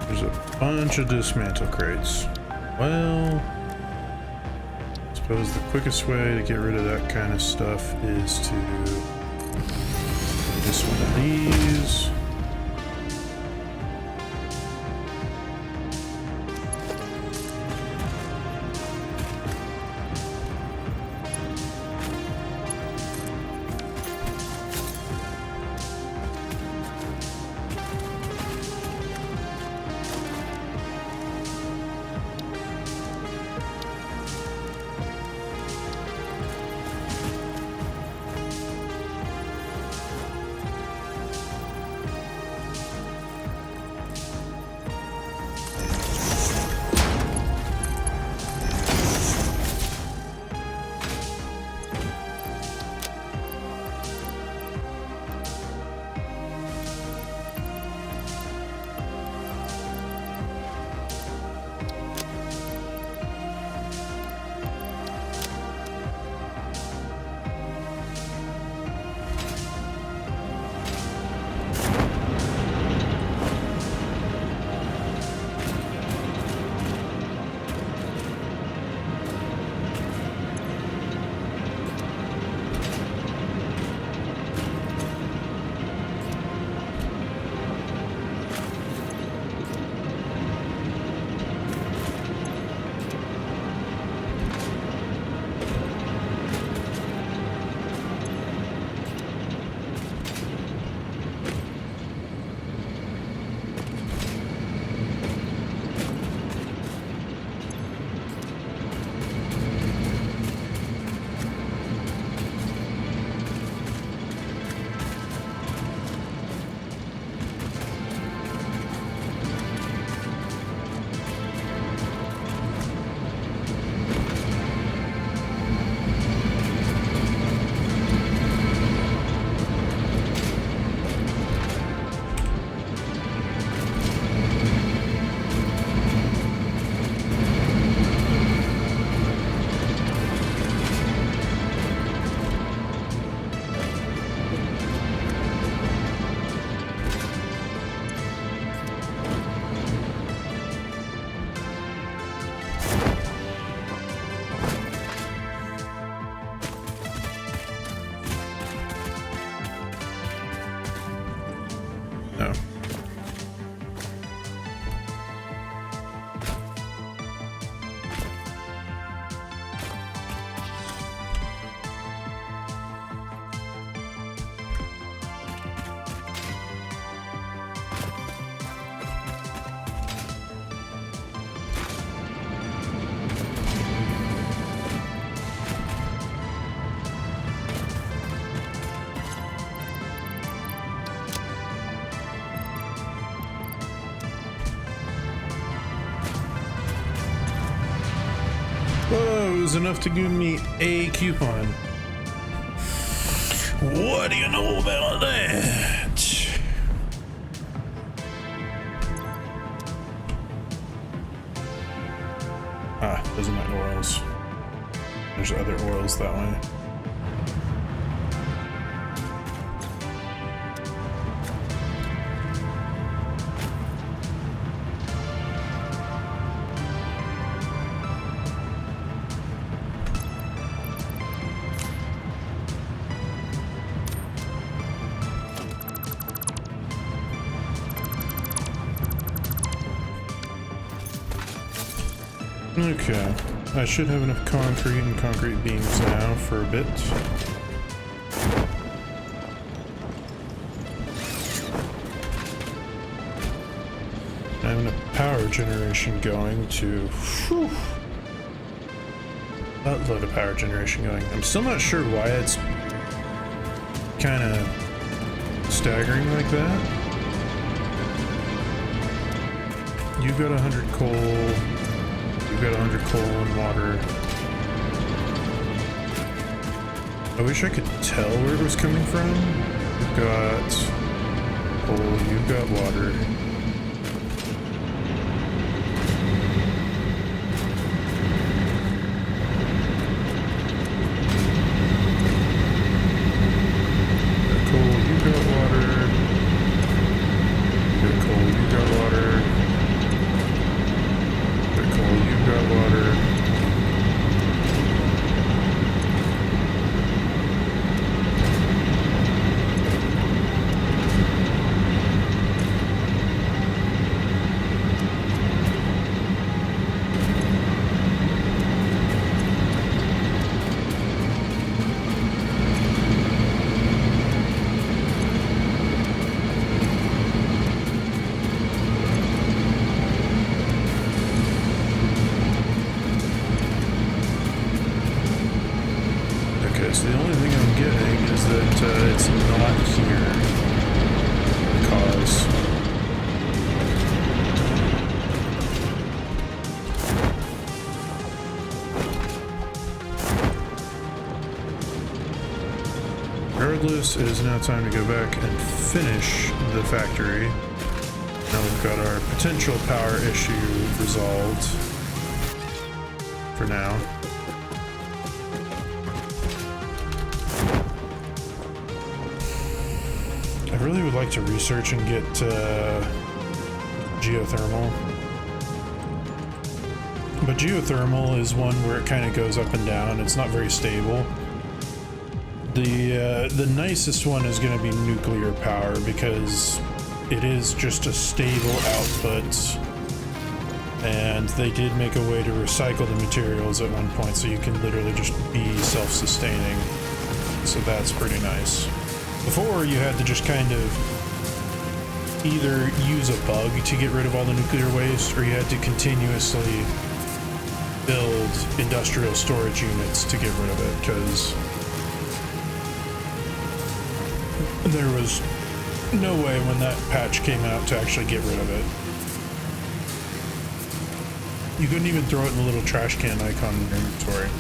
S1: There's a bunch of dismantle crates. Well, I suppose the quickest way to get rid of that kind of stuff is to this one of these. No. Whoa, it was enough to give me a coupon. What do you know about that? Ah, those are my oils. There's other oils that way. Okay, I should have enough concrete and concrete beams now for a bit. I have enough power generation going to... Whew, a load of power generation going. I'm still not sure why it's kind of staggering like that. You've got 100 coal. We've got 100 coal and water. I wish I could tell where it was coming from. You've got coal, you've got water. Got coal, you've got water. Got coal, you've got water. bliss, it is now time to go back and finish the factory. Now we've got our potential power issue resolved for now. I really would like to research and get geothermal. But geothermal is one where it kind of goes up and down. It's not very stable. The nicest one is going to be nuclear power because it is just a stable output. And they did make a way to recycle the materials at one point, so you can literally just be self-sustaining. So that's pretty nice. Before, you had to just kind of either use a bug to get rid of all the nuclear waste, or you had to continuously build industrial storage units to get rid of it, because there was no way when that patch came out to actually get rid of it. You couldn't even throw it in the little trash can icon in your inventory.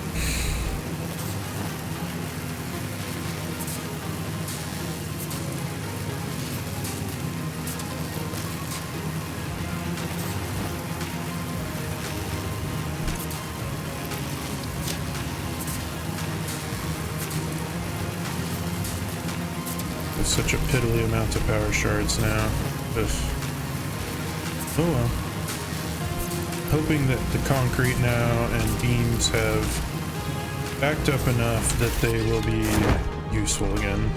S1: There's such a piddly amount of power shards now. Ugh. Oh well. Hoping that the concrete now and beams have backed up enough that they will be useful again.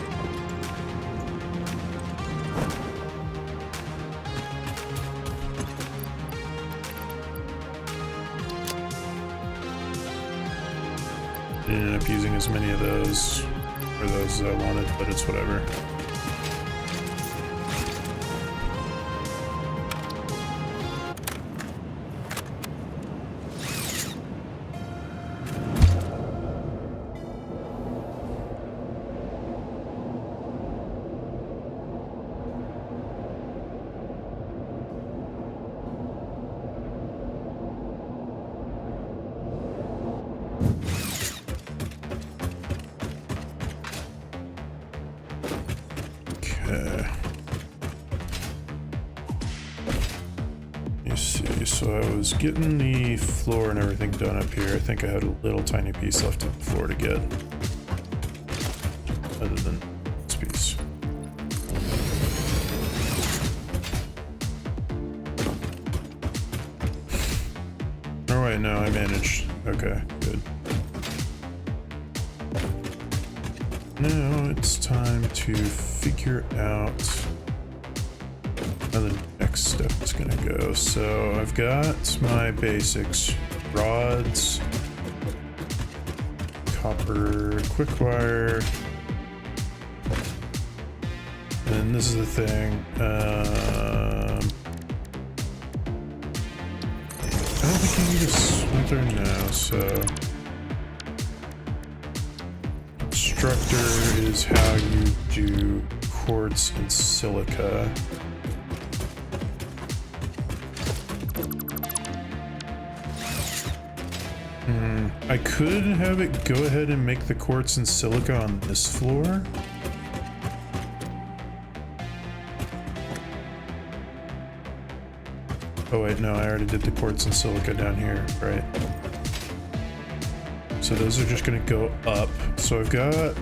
S1: Didn't end up using as many of those for those as I wanted, but it's whatever. So I was getting the floor and everything done up here. I think I had a little tiny piece left of the floor to get. Other than this piece. Oh wait, no, I managed. Okay, good. Now it's time to figure out how the next step is gonna go. So I've got my basics: rods, copper, quick wire, and this is the thing. I don't think you need a splinter now, so constructor is how you do quartz and silica. I could have it go ahead and make the quartz and silica on this floor. Oh wait, no, I already did the quartz and silica down here, right? So those are just gonna go up. So I've got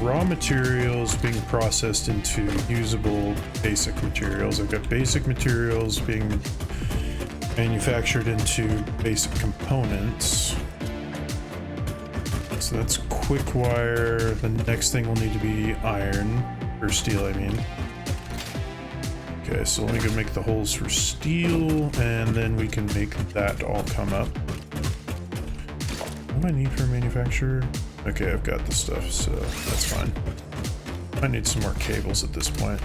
S1: raw materials being processed into usable basic materials. I've got basic materials being manufactured into basic components. So that's quick wire. The next thing will need to be iron, or steel, I mean. Okay, so let me go make the holes for steel, and then we can make that all come up. What do I need for a manufacturer? Okay, I've got the stuff, so that's fine. I need some more cables at this point.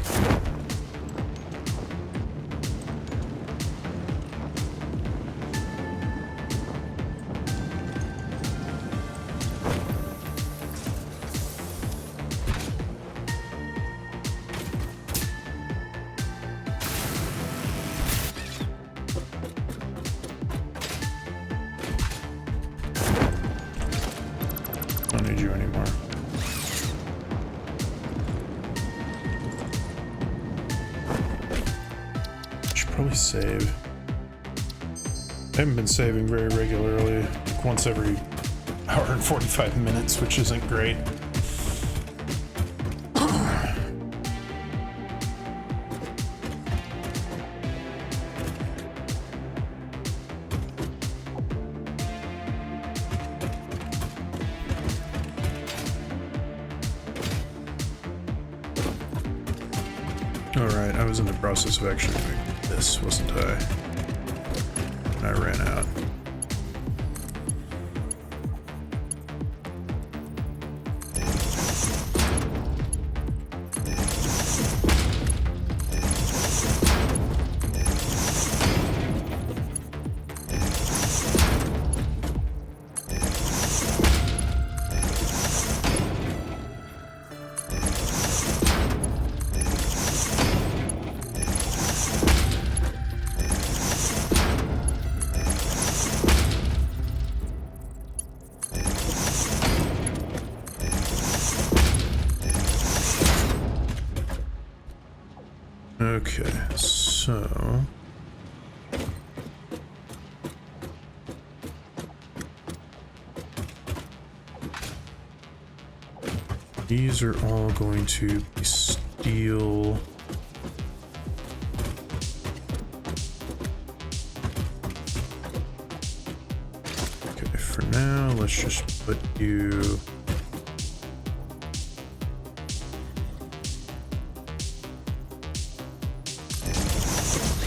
S1: Don't need you anymore. probably save. I haven't been saving very regularly, like once every hour and 45 minutes, which isn't great. Alright, I was in the process of actually doing this, wasn't I? And I ran out. Okay, so... these are all going to be steel. Okay, for now, let's just put you...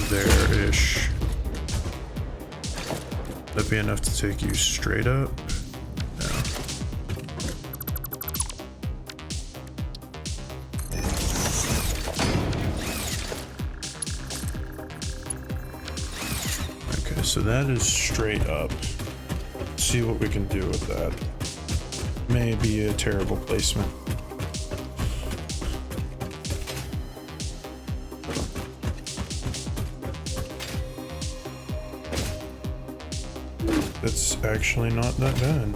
S1: there-ish. That'd be enough to take you straight up? No. Okay, so that is straight up. Let's see what we can do with that. May be a terrible placement. That's actually not that bad.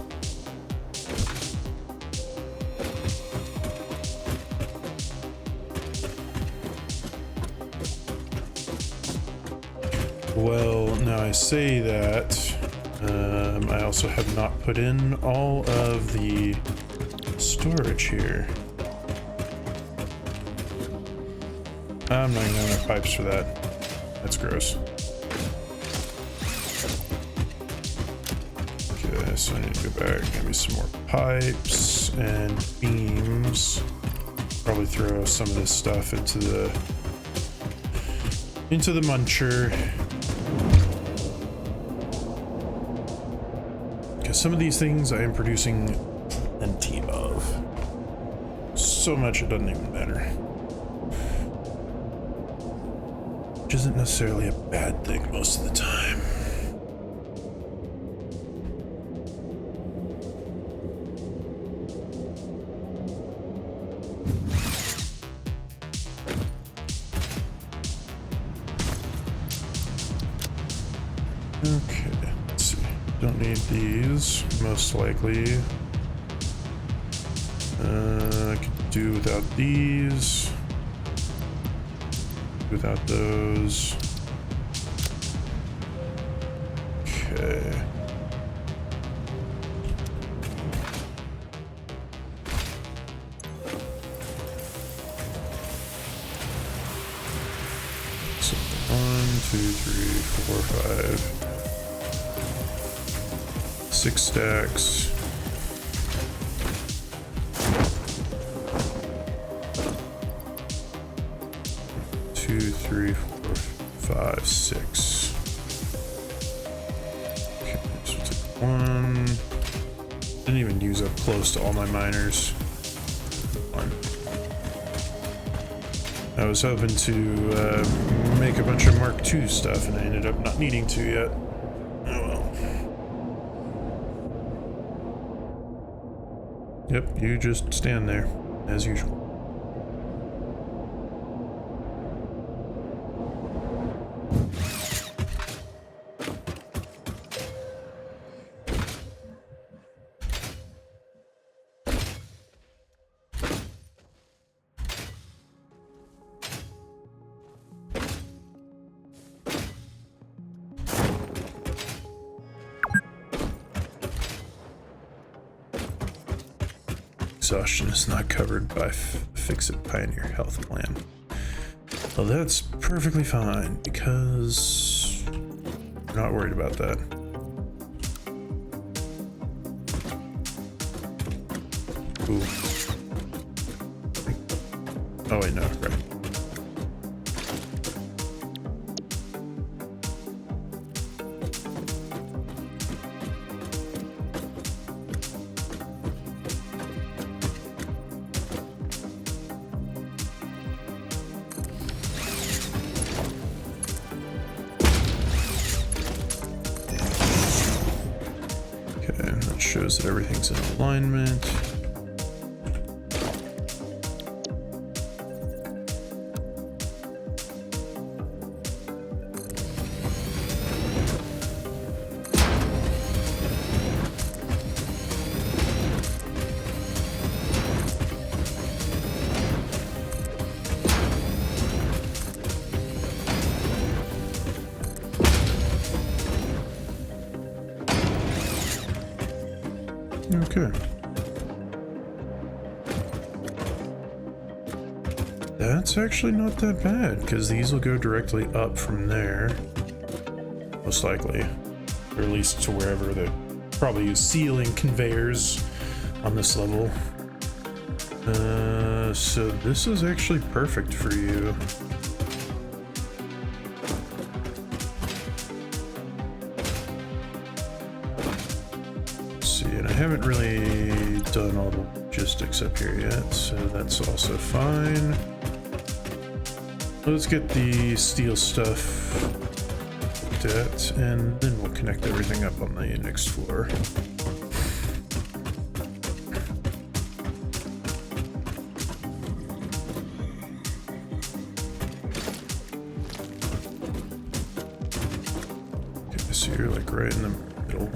S1: Well, now I say that, I also have not put in all of the storage here. I'm not gonna have enough pipes for that. That's gross. So I need to go back, maybe some more pipes and beams. Probably throw some of this stuff into the muncher. Because some of these things I am producing plenty of. So much it doesn't even matter. Which isn't necessarily a bad thing most of the time. Okay, let's see. Don't need these, most likely. I could do without these. Without those. Okay. So 1, 2, 3, 4, 5. 6 stacks. Two, three, four, 5, 6. Okay, so we'll take 1. Didn't even use up close to all my miners. 1. I was hoping to make a bunch of Mark II stuff, and I ended up not needing to yet. Yep, you just stand there, as usual. Exhaustion is not covered by Fix-It Pioneer health plan. Well, that's perfectly fine because we're not worried about that. Ooh. Oh wait, no, right. Shows that everything's in alignment. Okay. That's actually not that bad, because these will go directly up from there. Most likely. Or at least to wherever they probably use ceiling conveyors on this level. So this is actually perfect for you. I haven't really done all the logistics up here yet, so that's also fine. Let's get the steel stuff looked at, and then we'll connect everything up on the next floor. Okay, so you're like right in the middle.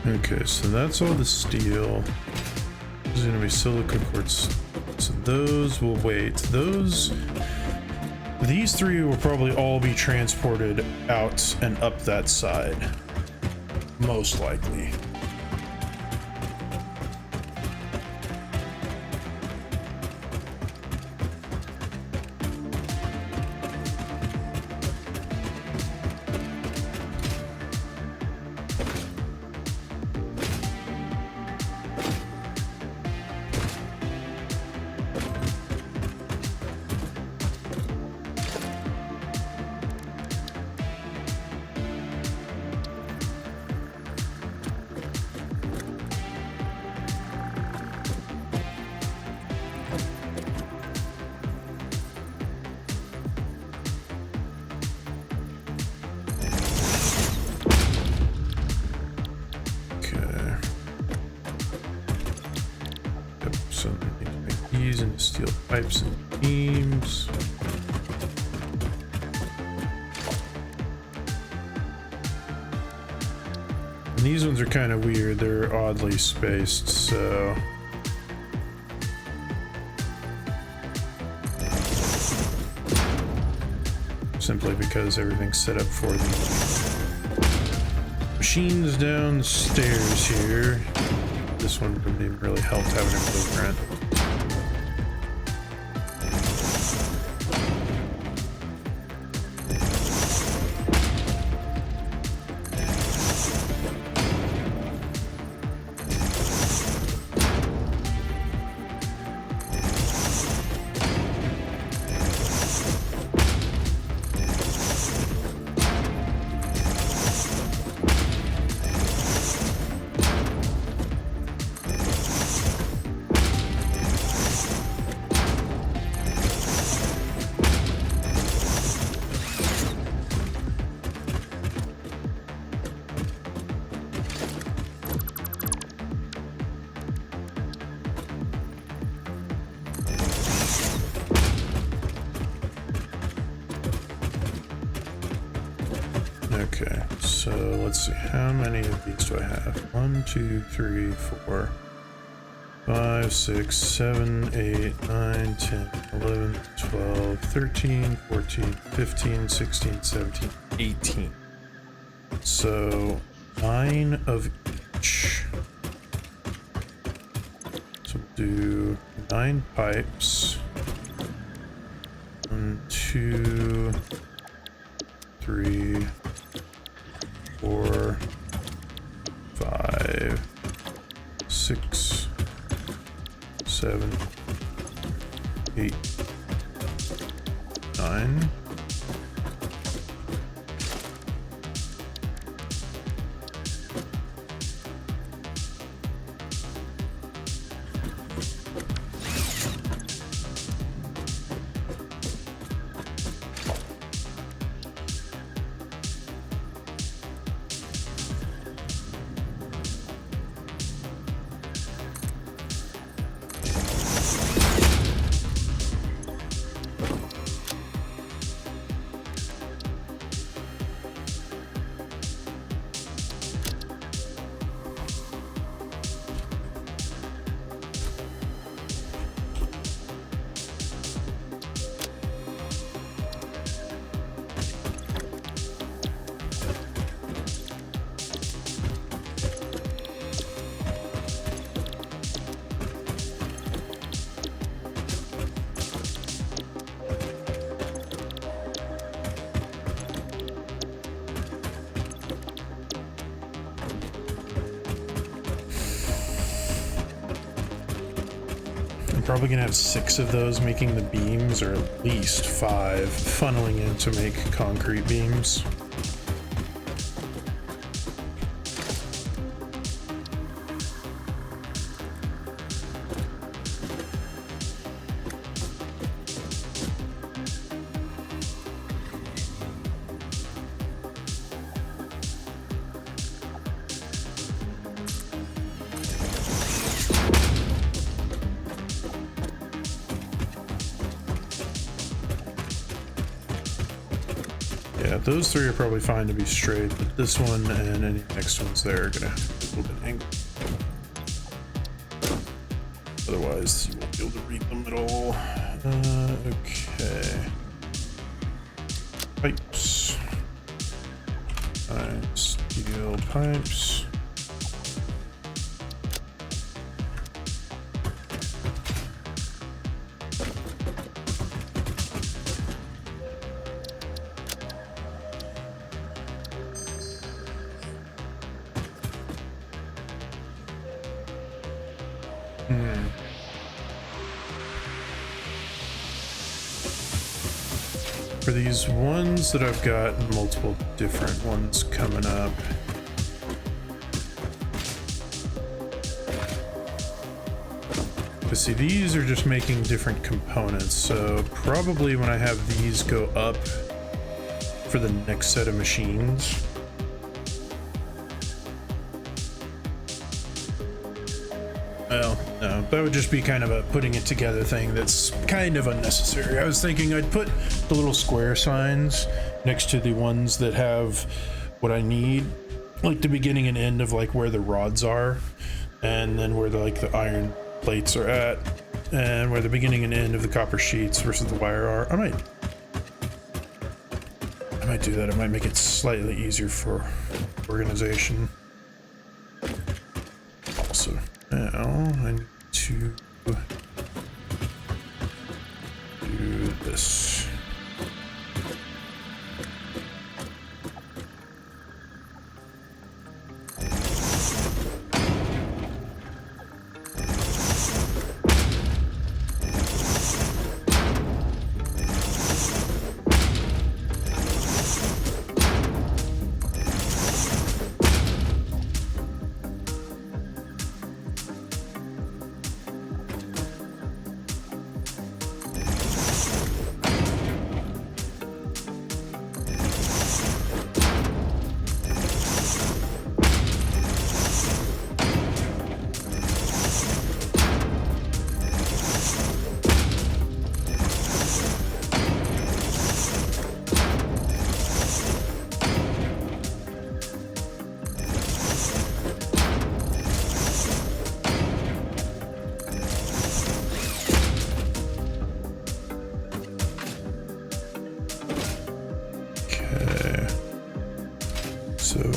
S1: Okay, so that's all the steel. There's gonna be silica quartz. So those will wait. These three will probably all be transported out and up that side. Most likely. these into steel pipes and beams. And these ones are kind of weird. They're oddly spaced, so... Simply because everything's set up for the machines downstairs here. This one wouldn't even really help having a blueprint. Okay, so let's see, how many of these do I have? 1, 2, 3, 4, 5, 6, 7, 8, 9, 10, 11, 12, 13, 14, 15, 16, 17, 18. So 9 of each. So we'll do 9 pipes. 1, 2, 3, 4, 5, 6, 7, 8, 9. Probably gonna have 6 of those making the beams, or at least 5 funneling in to make concrete beams. Yeah, those 3 are probably fine to be straight, but this one and any next ones there are gonna have a little bit angled. Otherwise, you won't be able to read them at all. Okay. Pipes. Steel pipes. For these ones that I've got multiple different ones coming up, but see, these are just making different components, so probably when I have these go up for the next set of machines, Well, no, that would just be kind of a putting it together thing that's kind of unnecessary. I was thinking I'd put the little square signs next to the ones that have what I need, like the beginning and end of like where the rods are, and then where the iron plates are at, and where the beginning and end of the copper sheets versus the wire are. I might do that. It might make it slightly easier for organization. Also, now I need to do this.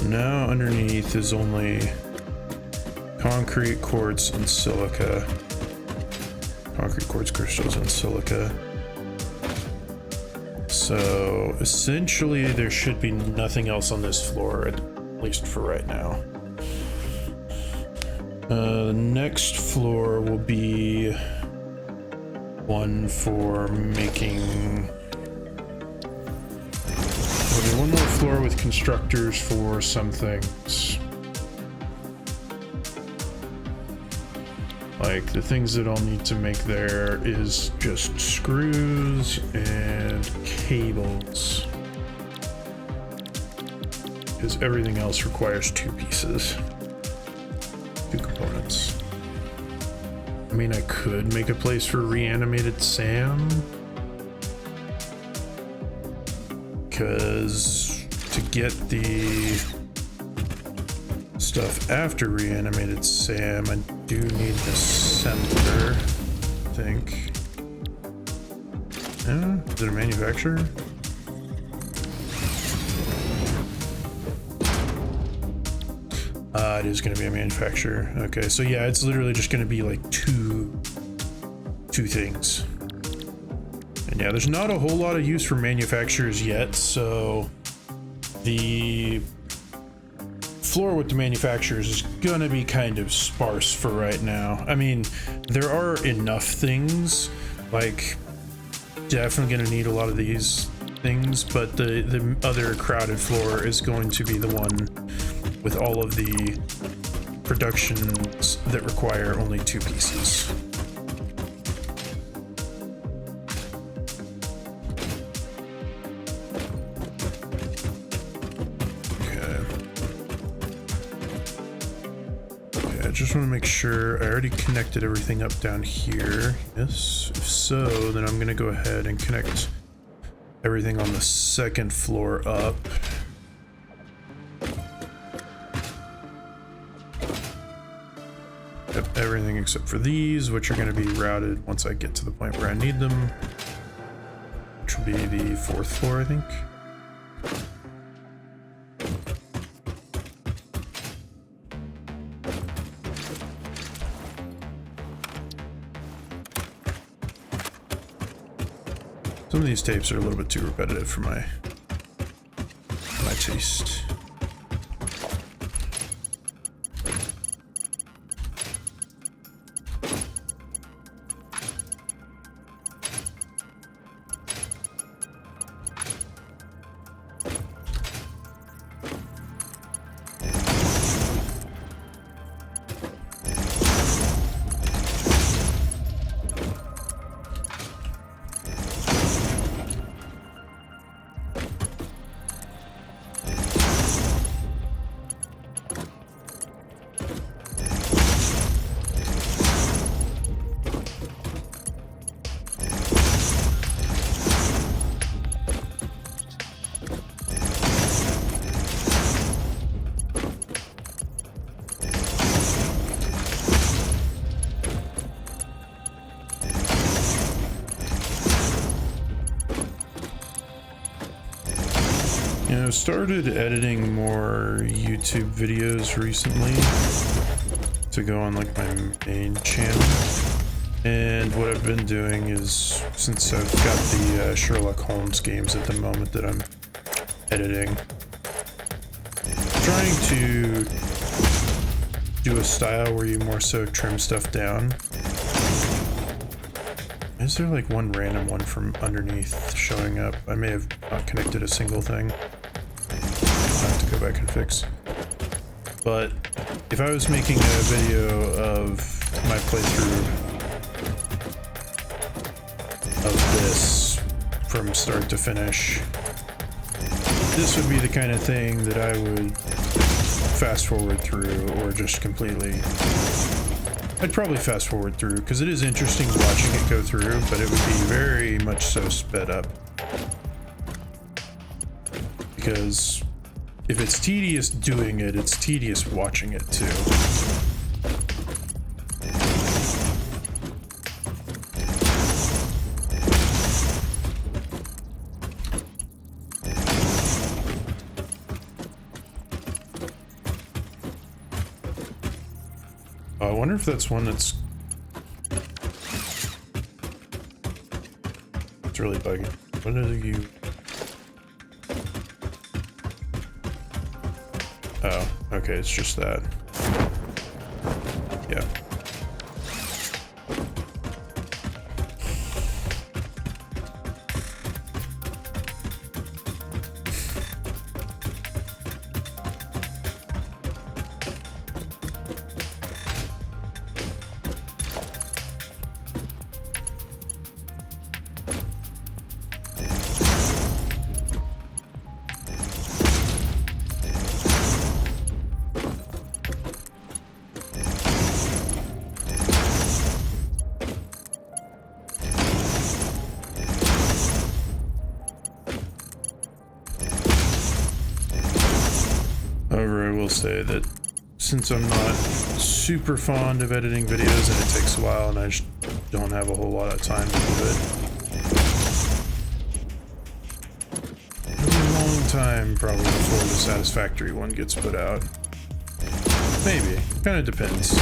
S1: Now underneath is only concrete, quartz, and silica. Concrete, quartz crystals, and silica. So essentially there should be nothing else on this floor, at least for right now. The next floor will be one for making... one more floor with constructors for some things. Like the things that I'll need to make there is just screws and cables. Because everything else requires two pieces. Two components. I mean, I could make a place for reanimated Sam. Because to get the stuff after reanimated Sam, I do need the assembler, I think. Yeah, is it a manufacturer? It is going to be a manufacturer. Okay, so yeah, it's literally just going to be like two things. And yeah, there's not a whole lot of use for manufacturers yet, so the floor with the manufacturers is gonna be kind of sparse for right now. I mean, there are enough things, like definitely gonna need a lot of these things, but the other crowded floor is going to be the one with all of the productions that require only two pieces. Just want to make sure I already connected everything up down here. Yes, if so, then I'm gonna go ahead and connect everything on the second floor up. Yep, everything except for these, which are gonna be routed once I get to the point where I need them, which will be the fourth floor, I think. Some of these tapes are a little bit too repetitive for my taste. started editing more YouTube videos recently to go on like my main channel. And what I've been doing is, since I've got the Sherlock Holmes games at the moment that I'm editing, trying to do a style where you more so trim stuff down. Is there like one random one from underneath showing up? I may have not connected a single thing. I'll have to go back and fix. But if I was making a video of my playthrough of this from start to finish, this would be the kind of thing that I would fast forward through, or just completely... I'd probably fast forward through, because it is interesting watching it go through, but it would be very much so sped up. Because if it's tedious doing it, it's tedious watching it too. I wonder if that's one that's... It's really bugging. What are you... Oh, okay, it's just that. Yeah. However, I will say that since I'm not super fond of editing videos and it takes a while and I just don't have a whole lot of time to do it, it'll be a long time probably before the Satisfactory one gets put out. Maybe. Kind of depends.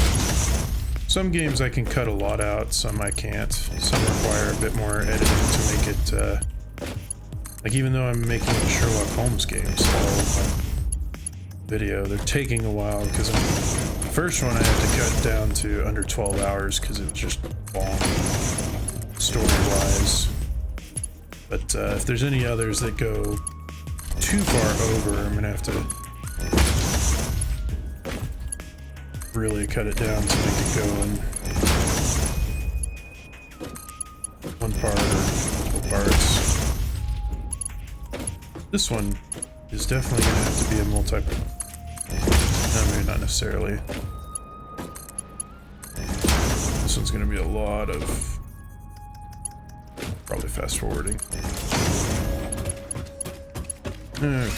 S1: Some games I can cut a lot out, some I can't. Some require a bit more editing to make it, like even though I'm making Sherlock Holmes games all on video, they're taking a while because the first one I had to cut down to under 12 hours because it was just long story-wise. But if there's any others that go too far over, I'm gonna have to really cut it down to make it go in one part or multiple parts. This one is definitely gonna have to be a no, maybe not necessarily. This one's gonna be a lot of probably fast forwarding. Okay.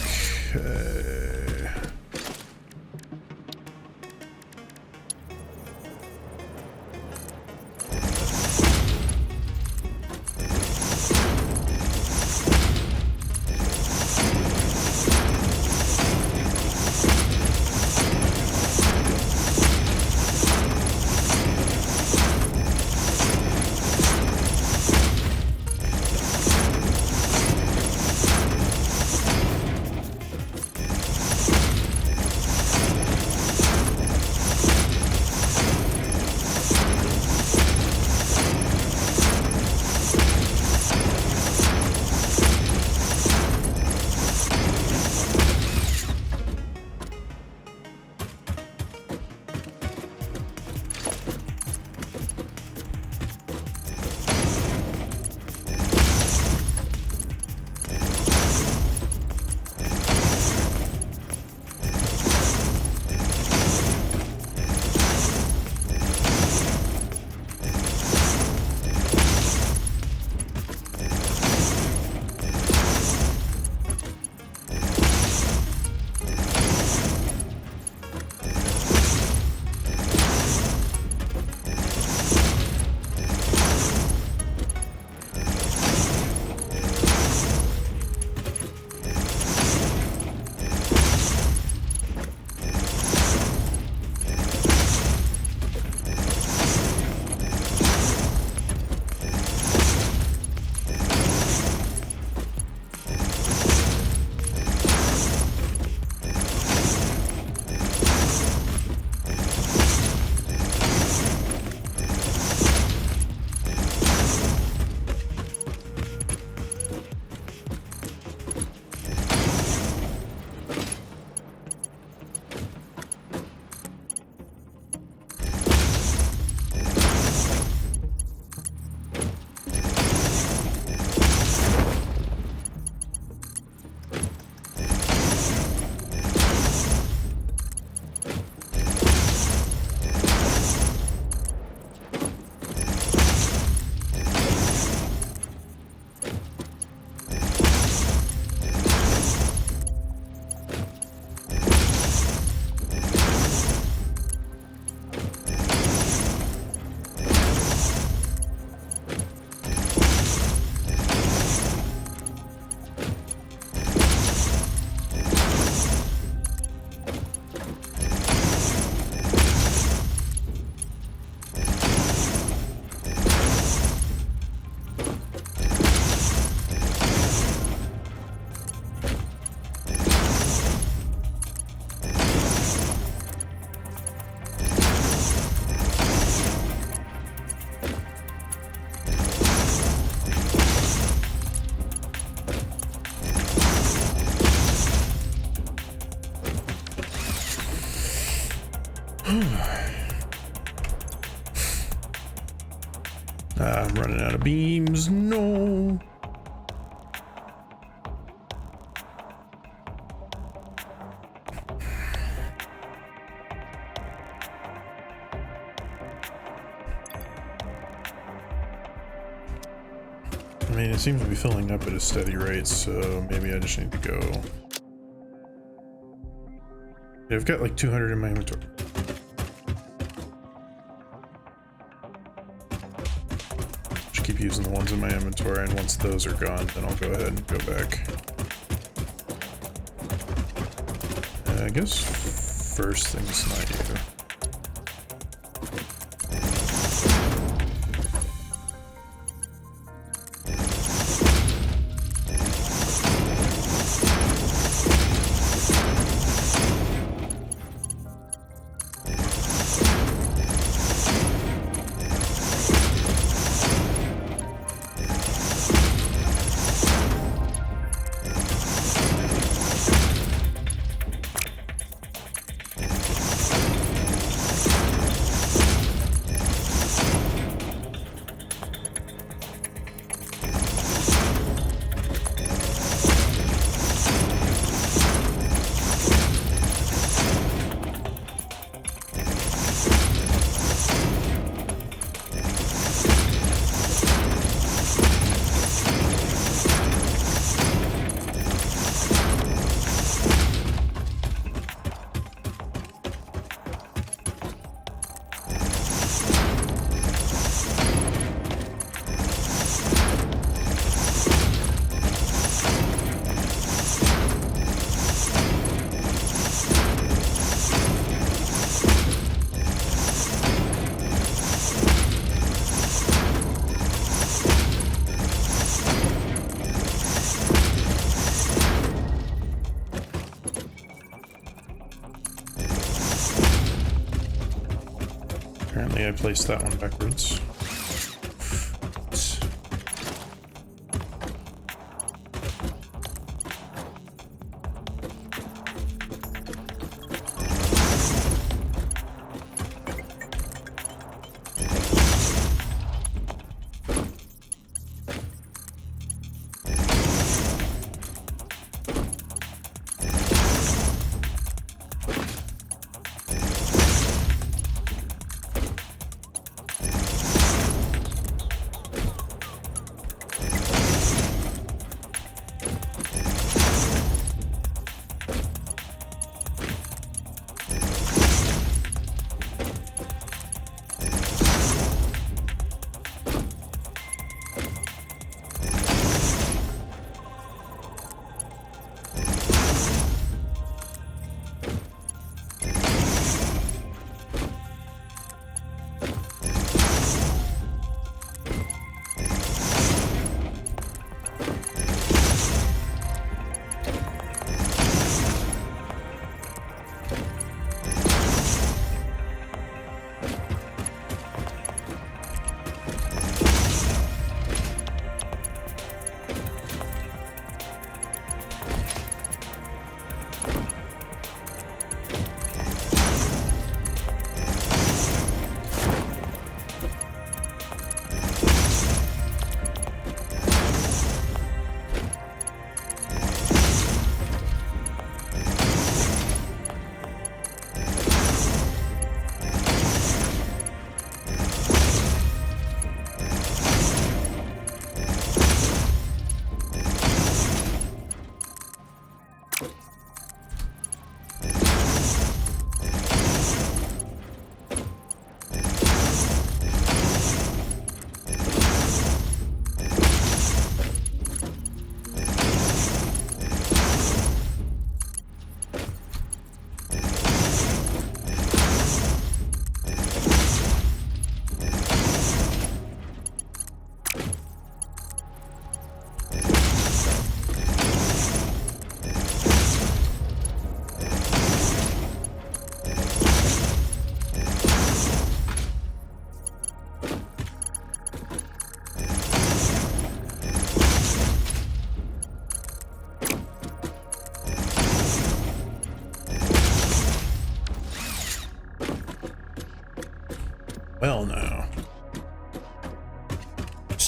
S1: I'm running out of beams. No. I mean, it seems to be filling up at a steady rate, so maybe I just need to go. Yeah, I've got like 200 in my inventory. Just keep using the ones in my inventory, and once those are gone, then I'll go ahead and go back. I guess first thing's not you. Apparently I placed that one backwards.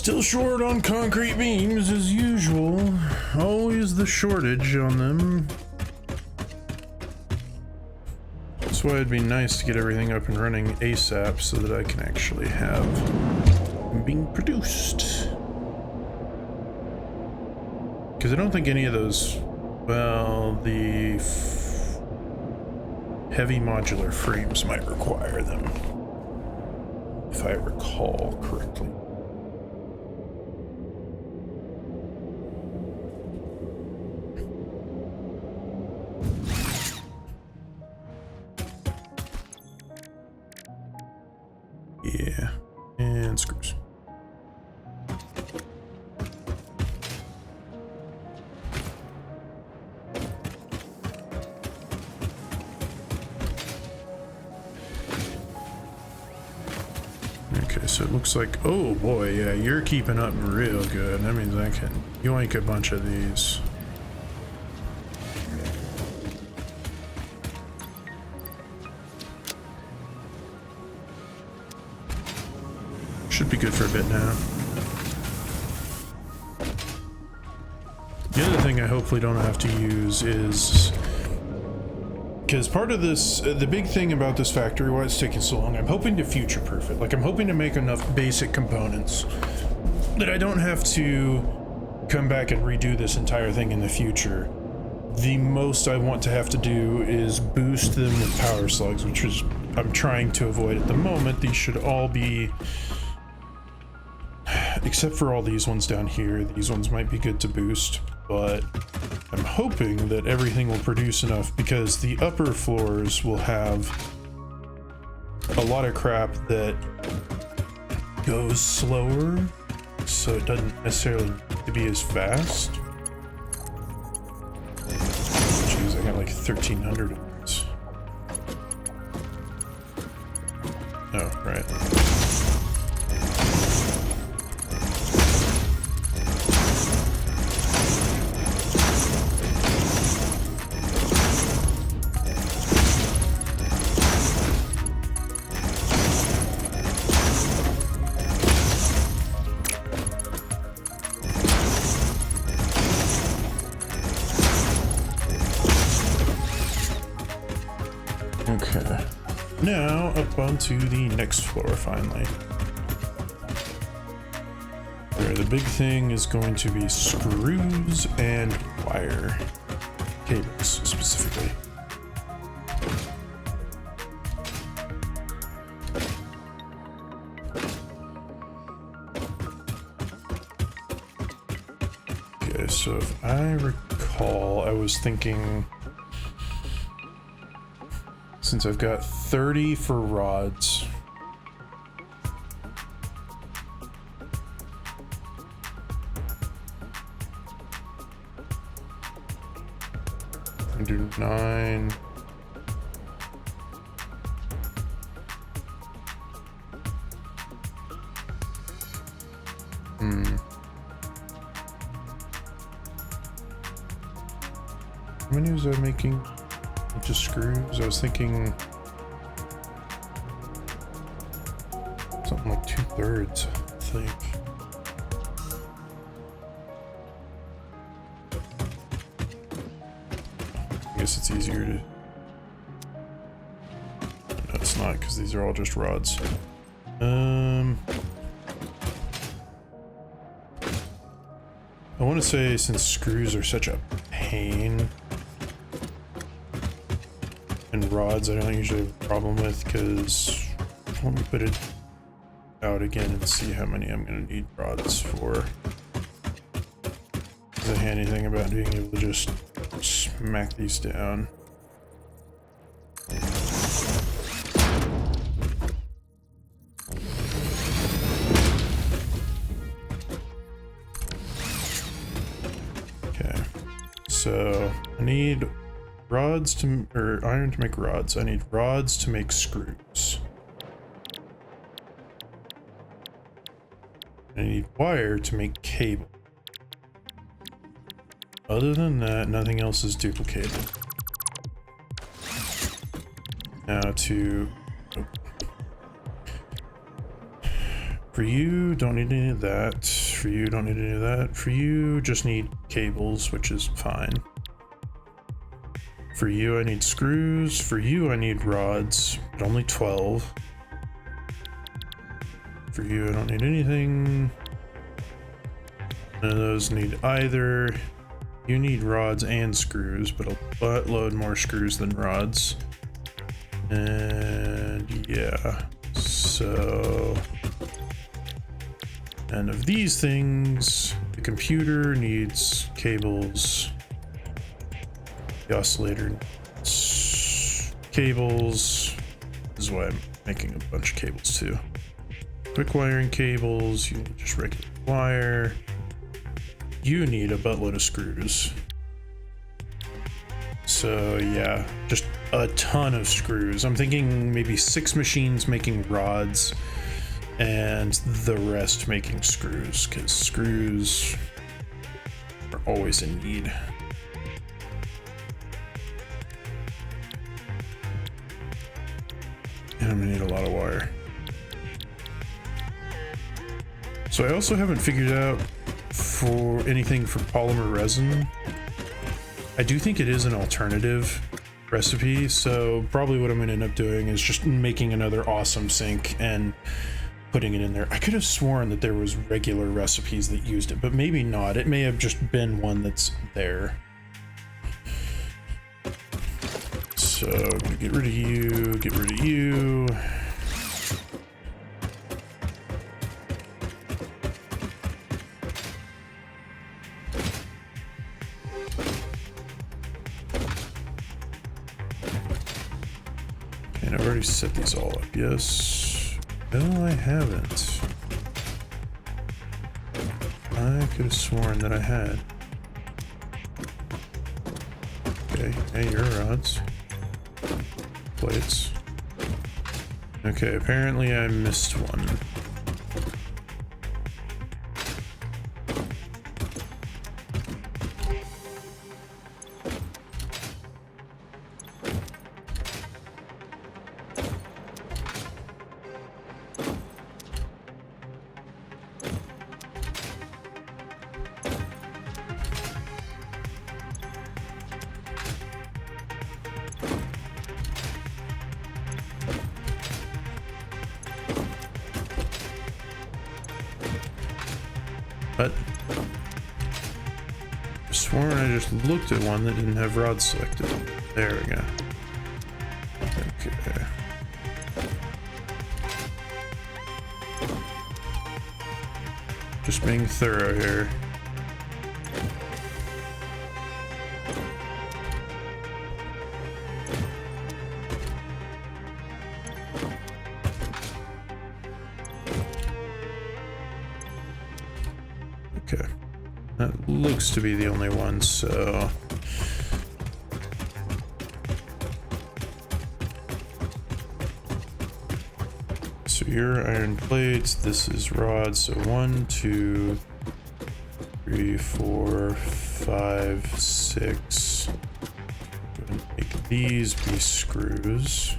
S1: Still short on concrete beams as usual. Always the shortage on them. That's why it'd be nice to get everything up and running ASAP so that I can actually have them being produced. Because I don't think any of those, well, the heavy modular frames might require them, if I recall correctly. Yeah, and screws. Okay, so it looks like, oh boy, yeah, you're keeping up real good. That means I can yoink a bunch of these. Should be good for a bit now. The other thing I hopefully don't have to use is, because part of this, the big thing about this factory, why it's taking so long, I'm hoping to future-proof it. Like, I'm hoping to make enough basic components that I don't have to come back and redo this entire thing in the future. The most I want to have to do is boost them with power slugs, which is I'm trying to avoid at the moment. These should all be, except for all these ones down here, these ones might be good to boost, but I'm hoping that everything will produce enough because the upper floors will have a lot of crap that goes slower, so it doesn't necessarily need to be as fast. Jeez, I got like 1,300 of these. Oh, right. Okay, now up onto the next floor finally. Where the big thing is going to be screws and wire. Cables, specifically. Okay, so if I recall, I was thinking, since I've got 30 for rods, I do 9. How many was I making? Just screws. I was thinking something like 2/3, I think. I guess it's easier to. No, it's not, because these are all just rods. I want to say, since screws are such a pain, and rods I don't usually have a problem with, because let me put it out again and see how many I'm going to need rods for. The handy thing about being able to just smack these down. Okay, so I need rods to, or iron to make rods. I need rods to make screws. I need wire to make cable. Other than that, nothing else is duplicated. Now For you, don't need any of that. For you, don't need any of that. For you, just need cables, which is fine. For you, I need screws. For you, I need rods, but only 12. For you, I don't need anything. None of those need either. You need rods and screws, but a buttload more screws than rods. And yeah, so none of these things. The computer needs cables. The oscillator needs cables. This is why I'm making a bunch of cables too. Quick wiring cables, you need just regular wire. You need a buttload of screws. So yeah, just a ton of screws. I'm thinking maybe 6 machines making rods and the rest making screws, because screws are always in need. And I'm gonna need a lot of wire. So I also haven't figured out for anything for polymer resin. I do think it is an alternative recipe, so probably what I'm going to end up doing is just making another awesome sink and putting it in there. I could have sworn that there was regular recipes that used it, but maybe not. It may have just been one that's there. So I'm going to get rid of you, get rid of you. And I've already set these all up, yes. No, I haven't. I could have sworn that I had. Okay, hey, your rods. Plates. Okay, apparently I missed one. But I sworn I just looked at one that didn't have rods selected. There we go. Okay. Just being thorough here. Okay, that looks to be the only one, so your iron plates, this is rods, so 1, 2, 3, 4, 5, 6. Go ahead and make these be screws.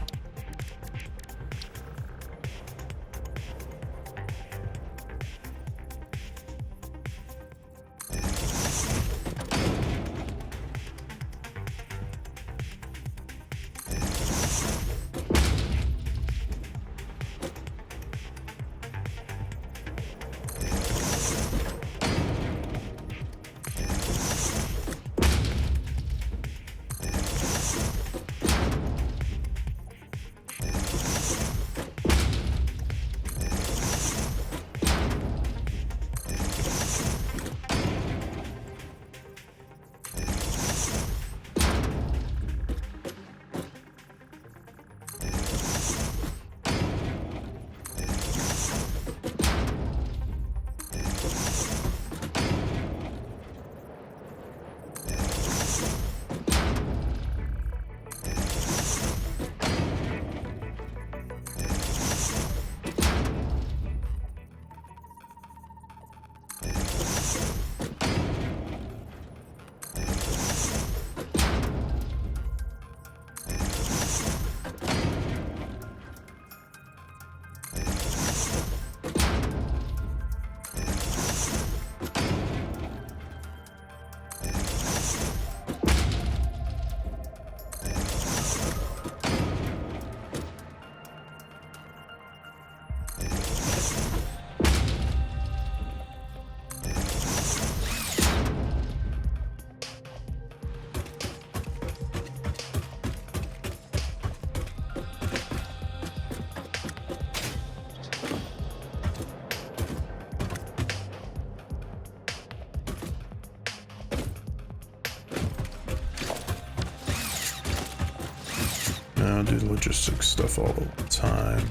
S1: I'll do the logistics stuff all the time.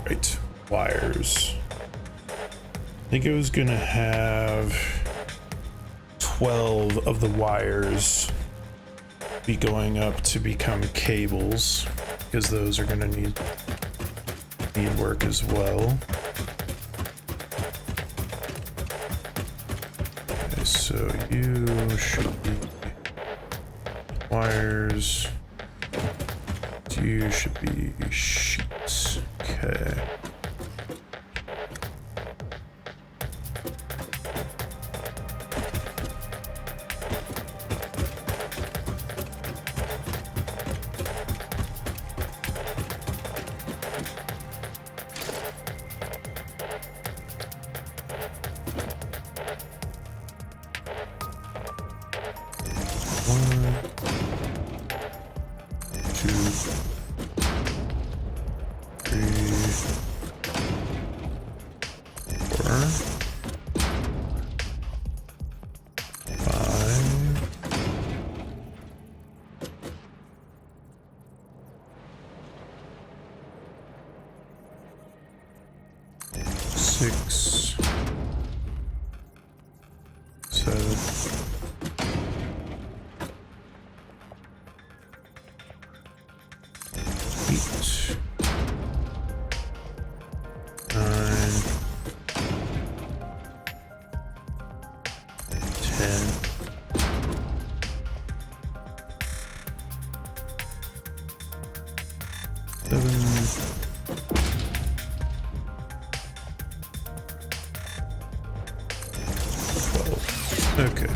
S1: Right, wires. I think I was gonna have 12 of the wires be going up to become cables, because those are gonna need work as well. Okay, so you should be wires. You should be sheets. Okay. Okay.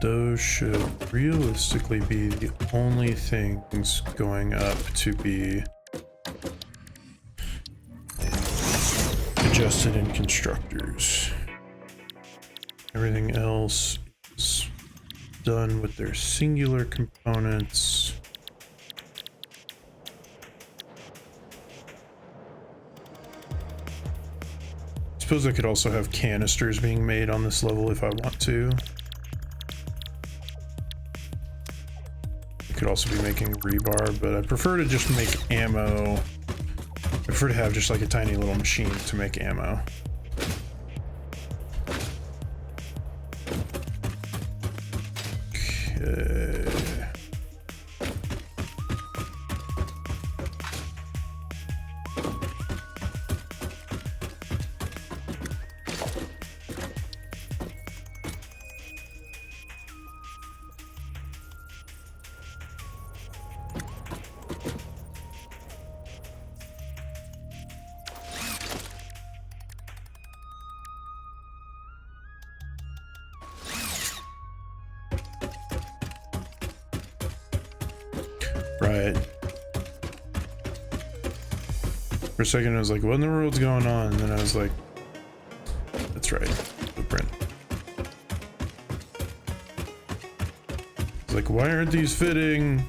S1: Those should realistically be the only things going up to be adjusted in constructors. Everything else is done with their singular components. Suppose I could also have canisters being made on this level if I want to. I could also be making rebar, but I prefer to just make ammo. I prefer to have just like a tiny little machine to make ammo. Okay. Right. For a second I was like, what in the world's going on? And then I was like, that's right, blueprint. I was like, why aren't these fitting?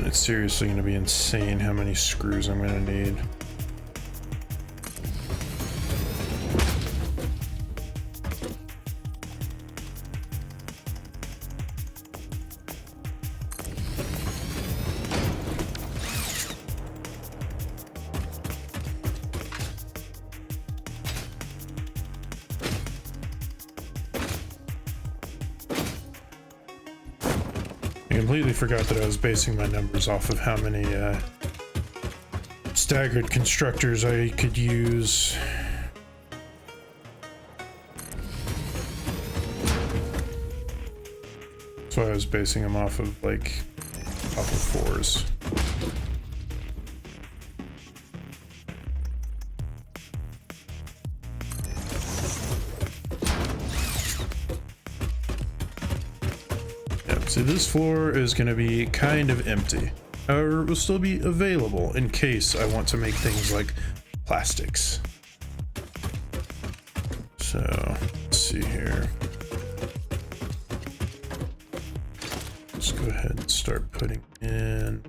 S1: It's seriously going to be insane how many screws I'm going to need. I completely forgot that I was basing my numbers off of how many staggered constructors I could use. That's why I was basing them off of, like, off of 4s. Yep, see, this floor is going to be kind of empty. However, it will still be available in case I want to make things like plastics. So, let's see here. Let's go ahead and start putting in.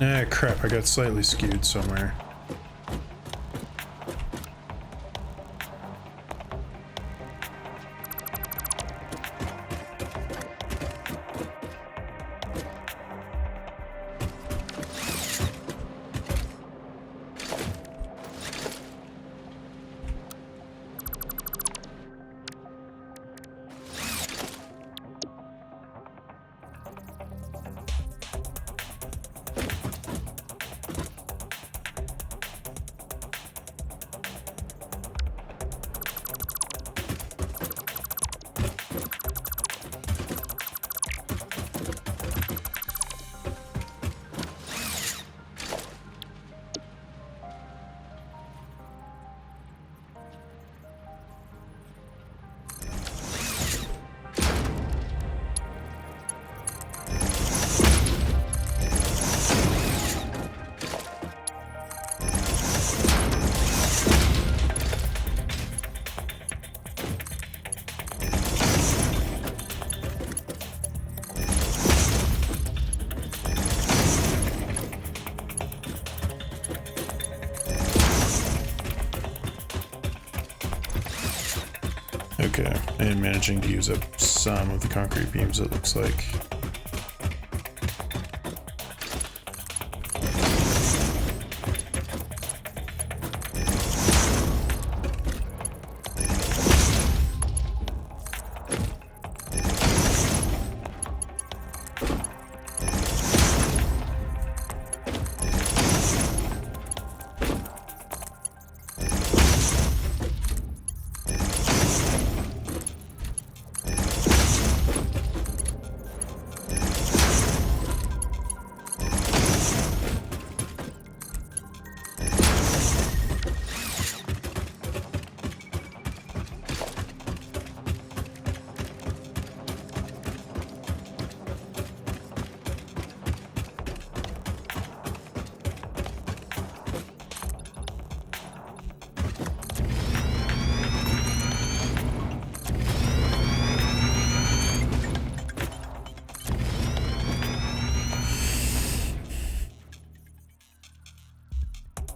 S1: Ah, crap, I got slightly skewed somewhere. Okay, and managing to use up some of the concrete beams, it looks like.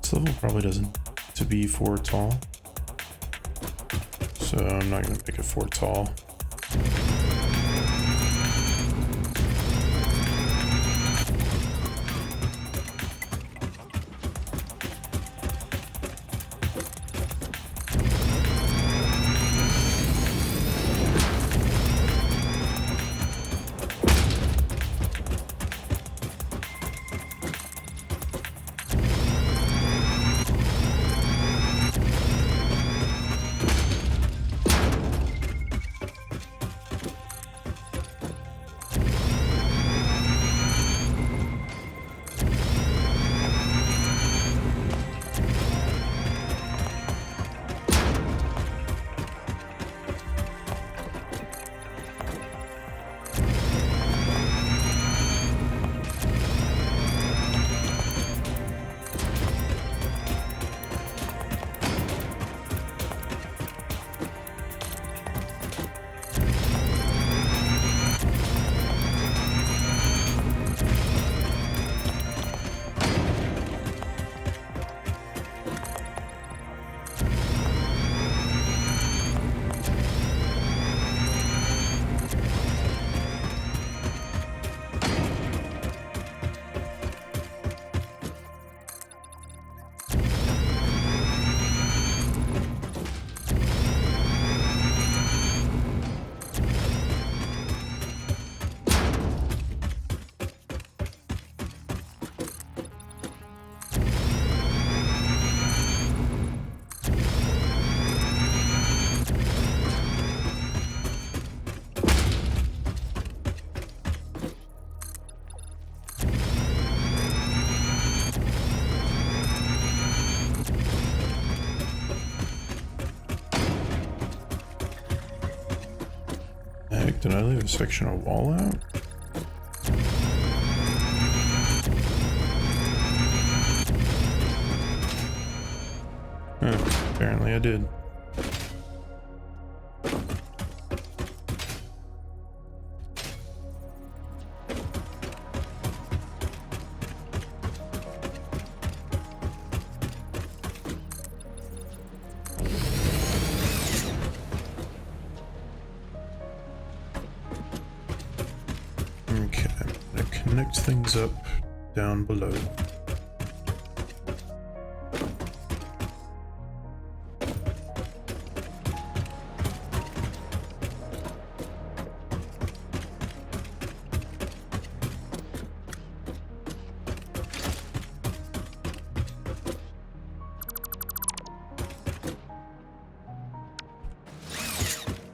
S1: This level probably doesn't to be 4 tall, so I'm not going to make it 4 tall. Did I leave a section of wall out? Apparently I did. Okay, I'm gonna connect things up down below.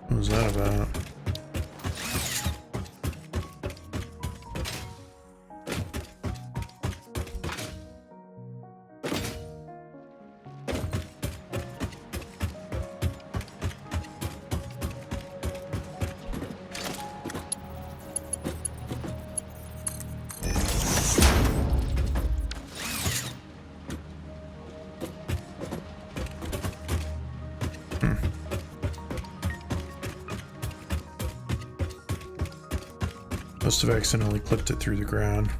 S1: What was that about? Must have accidentally clipped it through the ground.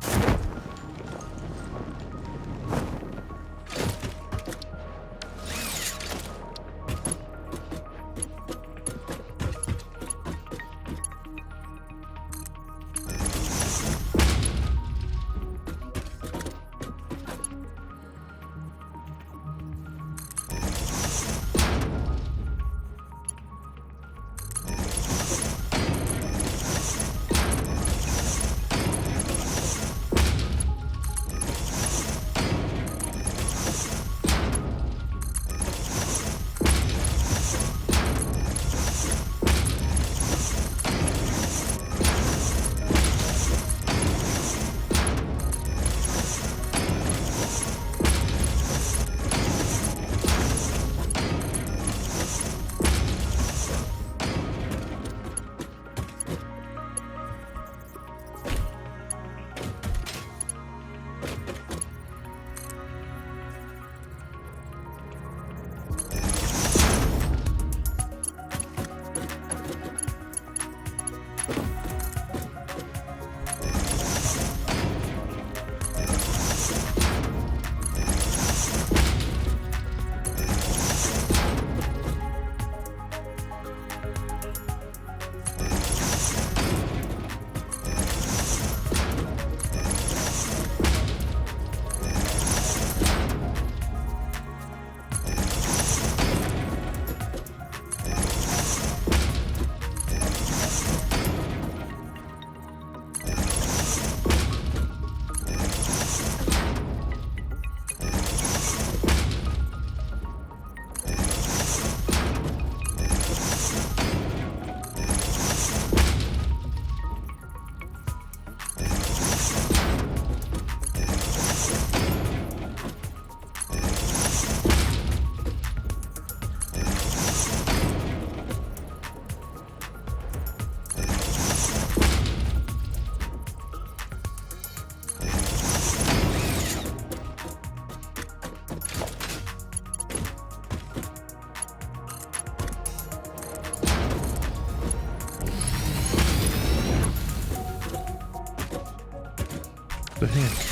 S1: The heck?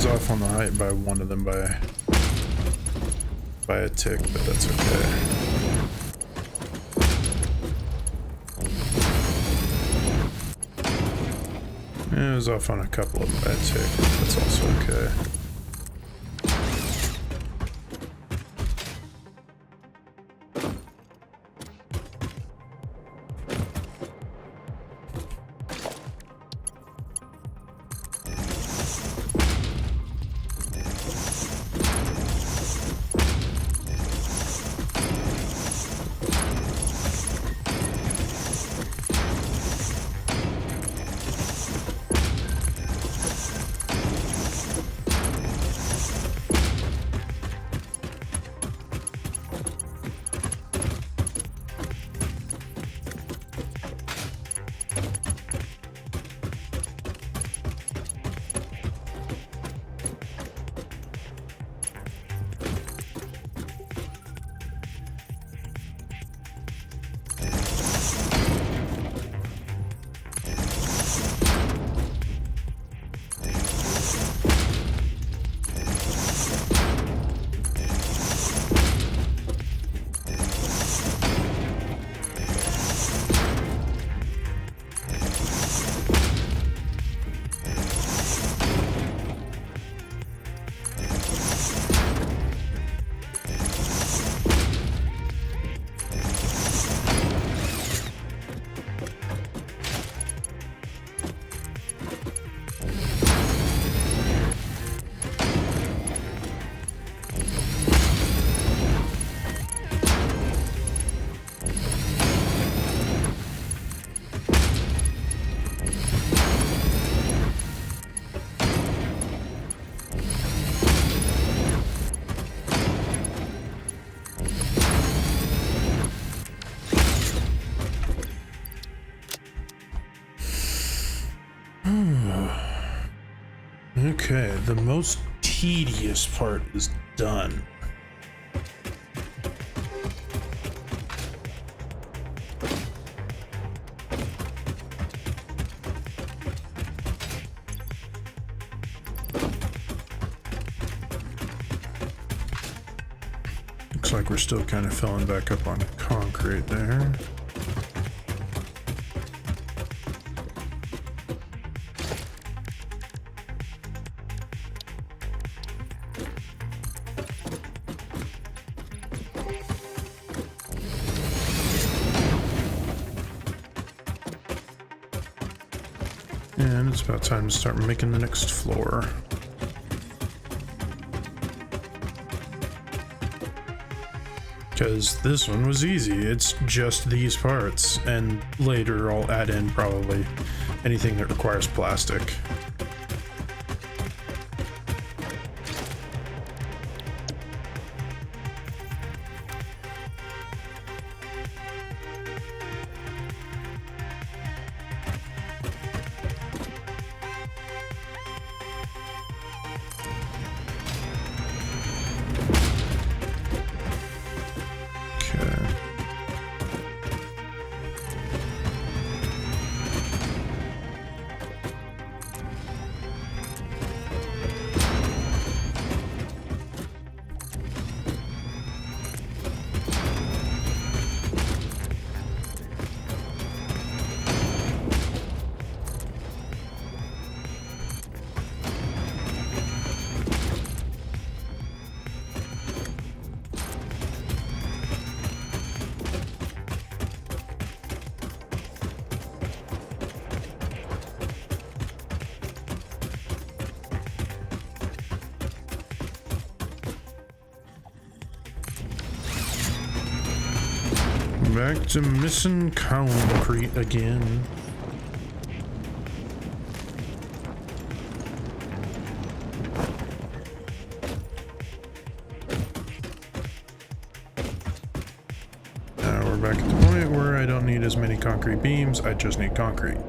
S1: Off on the height by one of them by a tick, but that's okay. It was off on a couple of them, I'd say. That's also okay. Okay, the most tedious part is done. Looks like we're still kind of filling back up on concrete there. And it's about time to start making the next floor. Because this one was easy, it's just these parts, and later I'll add in probably anything that requires plastic. Back to missing concrete again. Now we're back at the point where I don't need as many concrete beams, I just need concrete.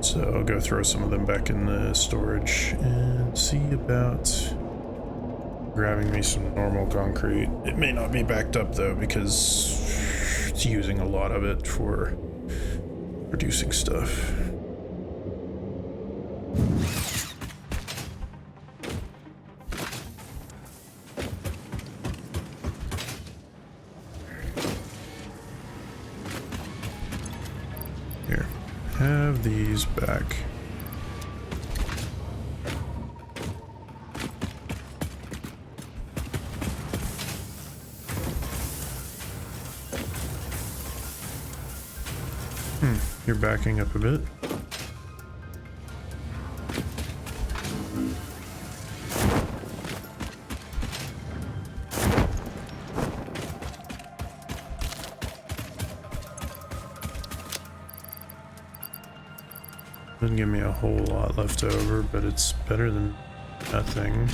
S1: So I'll go throw some of them back in the storage and see about grabbing me some normal concrete. It may not be backed up though because it's using a lot of it for producing stuff. Here, have of these back. You're backing up a bit. Doesn't give me a whole lot left over, but it's better than nothing.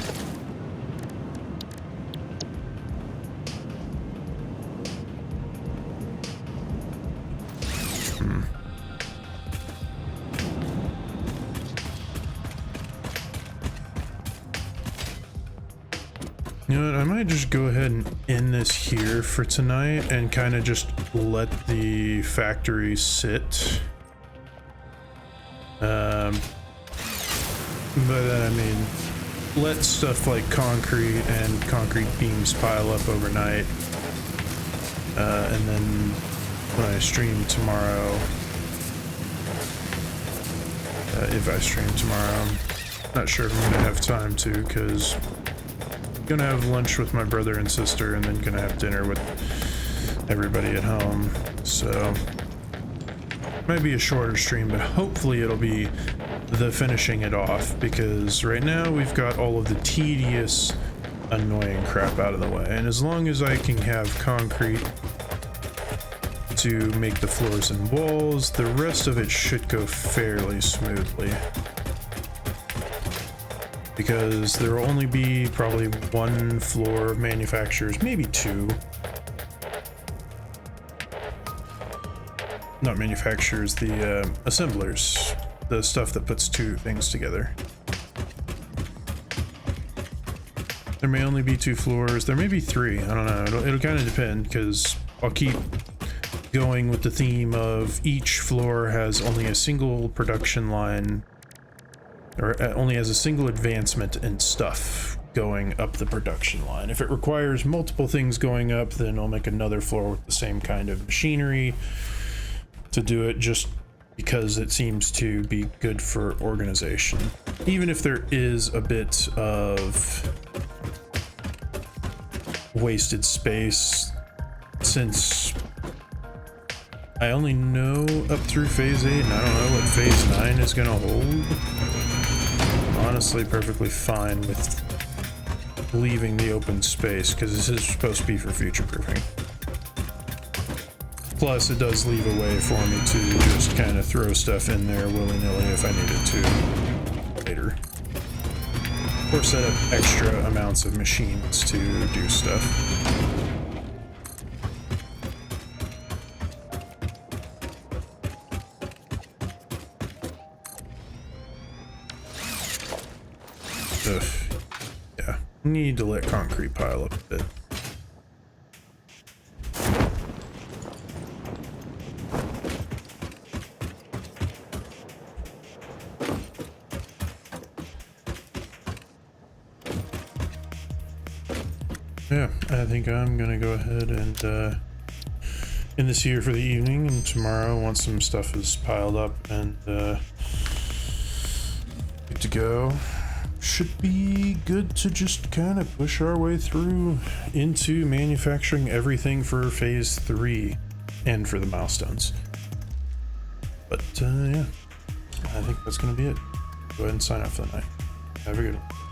S1: You know what, I might just go ahead and end this here for tonight and kind of just let the factory sit. By that I mean, let stuff like concrete and concrete beams pile up overnight. And then when I stream tomorrow, if I stream tomorrow, I'm not sure if I'm gonna have time to, because I'm gonna have lunch with my brother and sister and then gonna have dinner with everybody at home. So might be a shorter stream, but hopefully it'll be the finishing it off, because right now we've got all of the tedious, annoying crap out of the way, and as long as I can have concrete to make the floors and walls, the rest of it should go fairly smoothly, because there will only be probably one floor of manufacturers, maybe two. Not manufacturers, the assemblers, the stuff that puts two things together. There may only be two floors, there may be three, I don't know, it'll kind of depend, because I'll keep going with the theme of each floor has only a single production line, or only has a single advancement in stuff going up the production line. If it requires multiple things going up, then I'll make another floor with the same kind of machinery to do it, just because it seems to be good for organization. Even if there is a bit of wasted space, since I only know up through phase 8 and I don't know what phase 9 is gonna hold. I'm honestly perfectly fine with leaving the open space, because this is supposed to be for future proofing. Plus, it does leave a way for me to just kind of throw stuff in there willy-nilly if I needed to later. Or set up extra amounts of machines to do stuff. Ugh. Yeah, need to let concrete pile up a bit. Yeah, I think I'm gonna go ahead and end this here for the evening, and tomorrow, once some stuff is piled up and good to go, should be good to just kind of push our way through into manufacturing everything for phase 3 and for the milestones. But yeah, I think that's gonna be it. Go ahead and sign off for the night. Have a good one.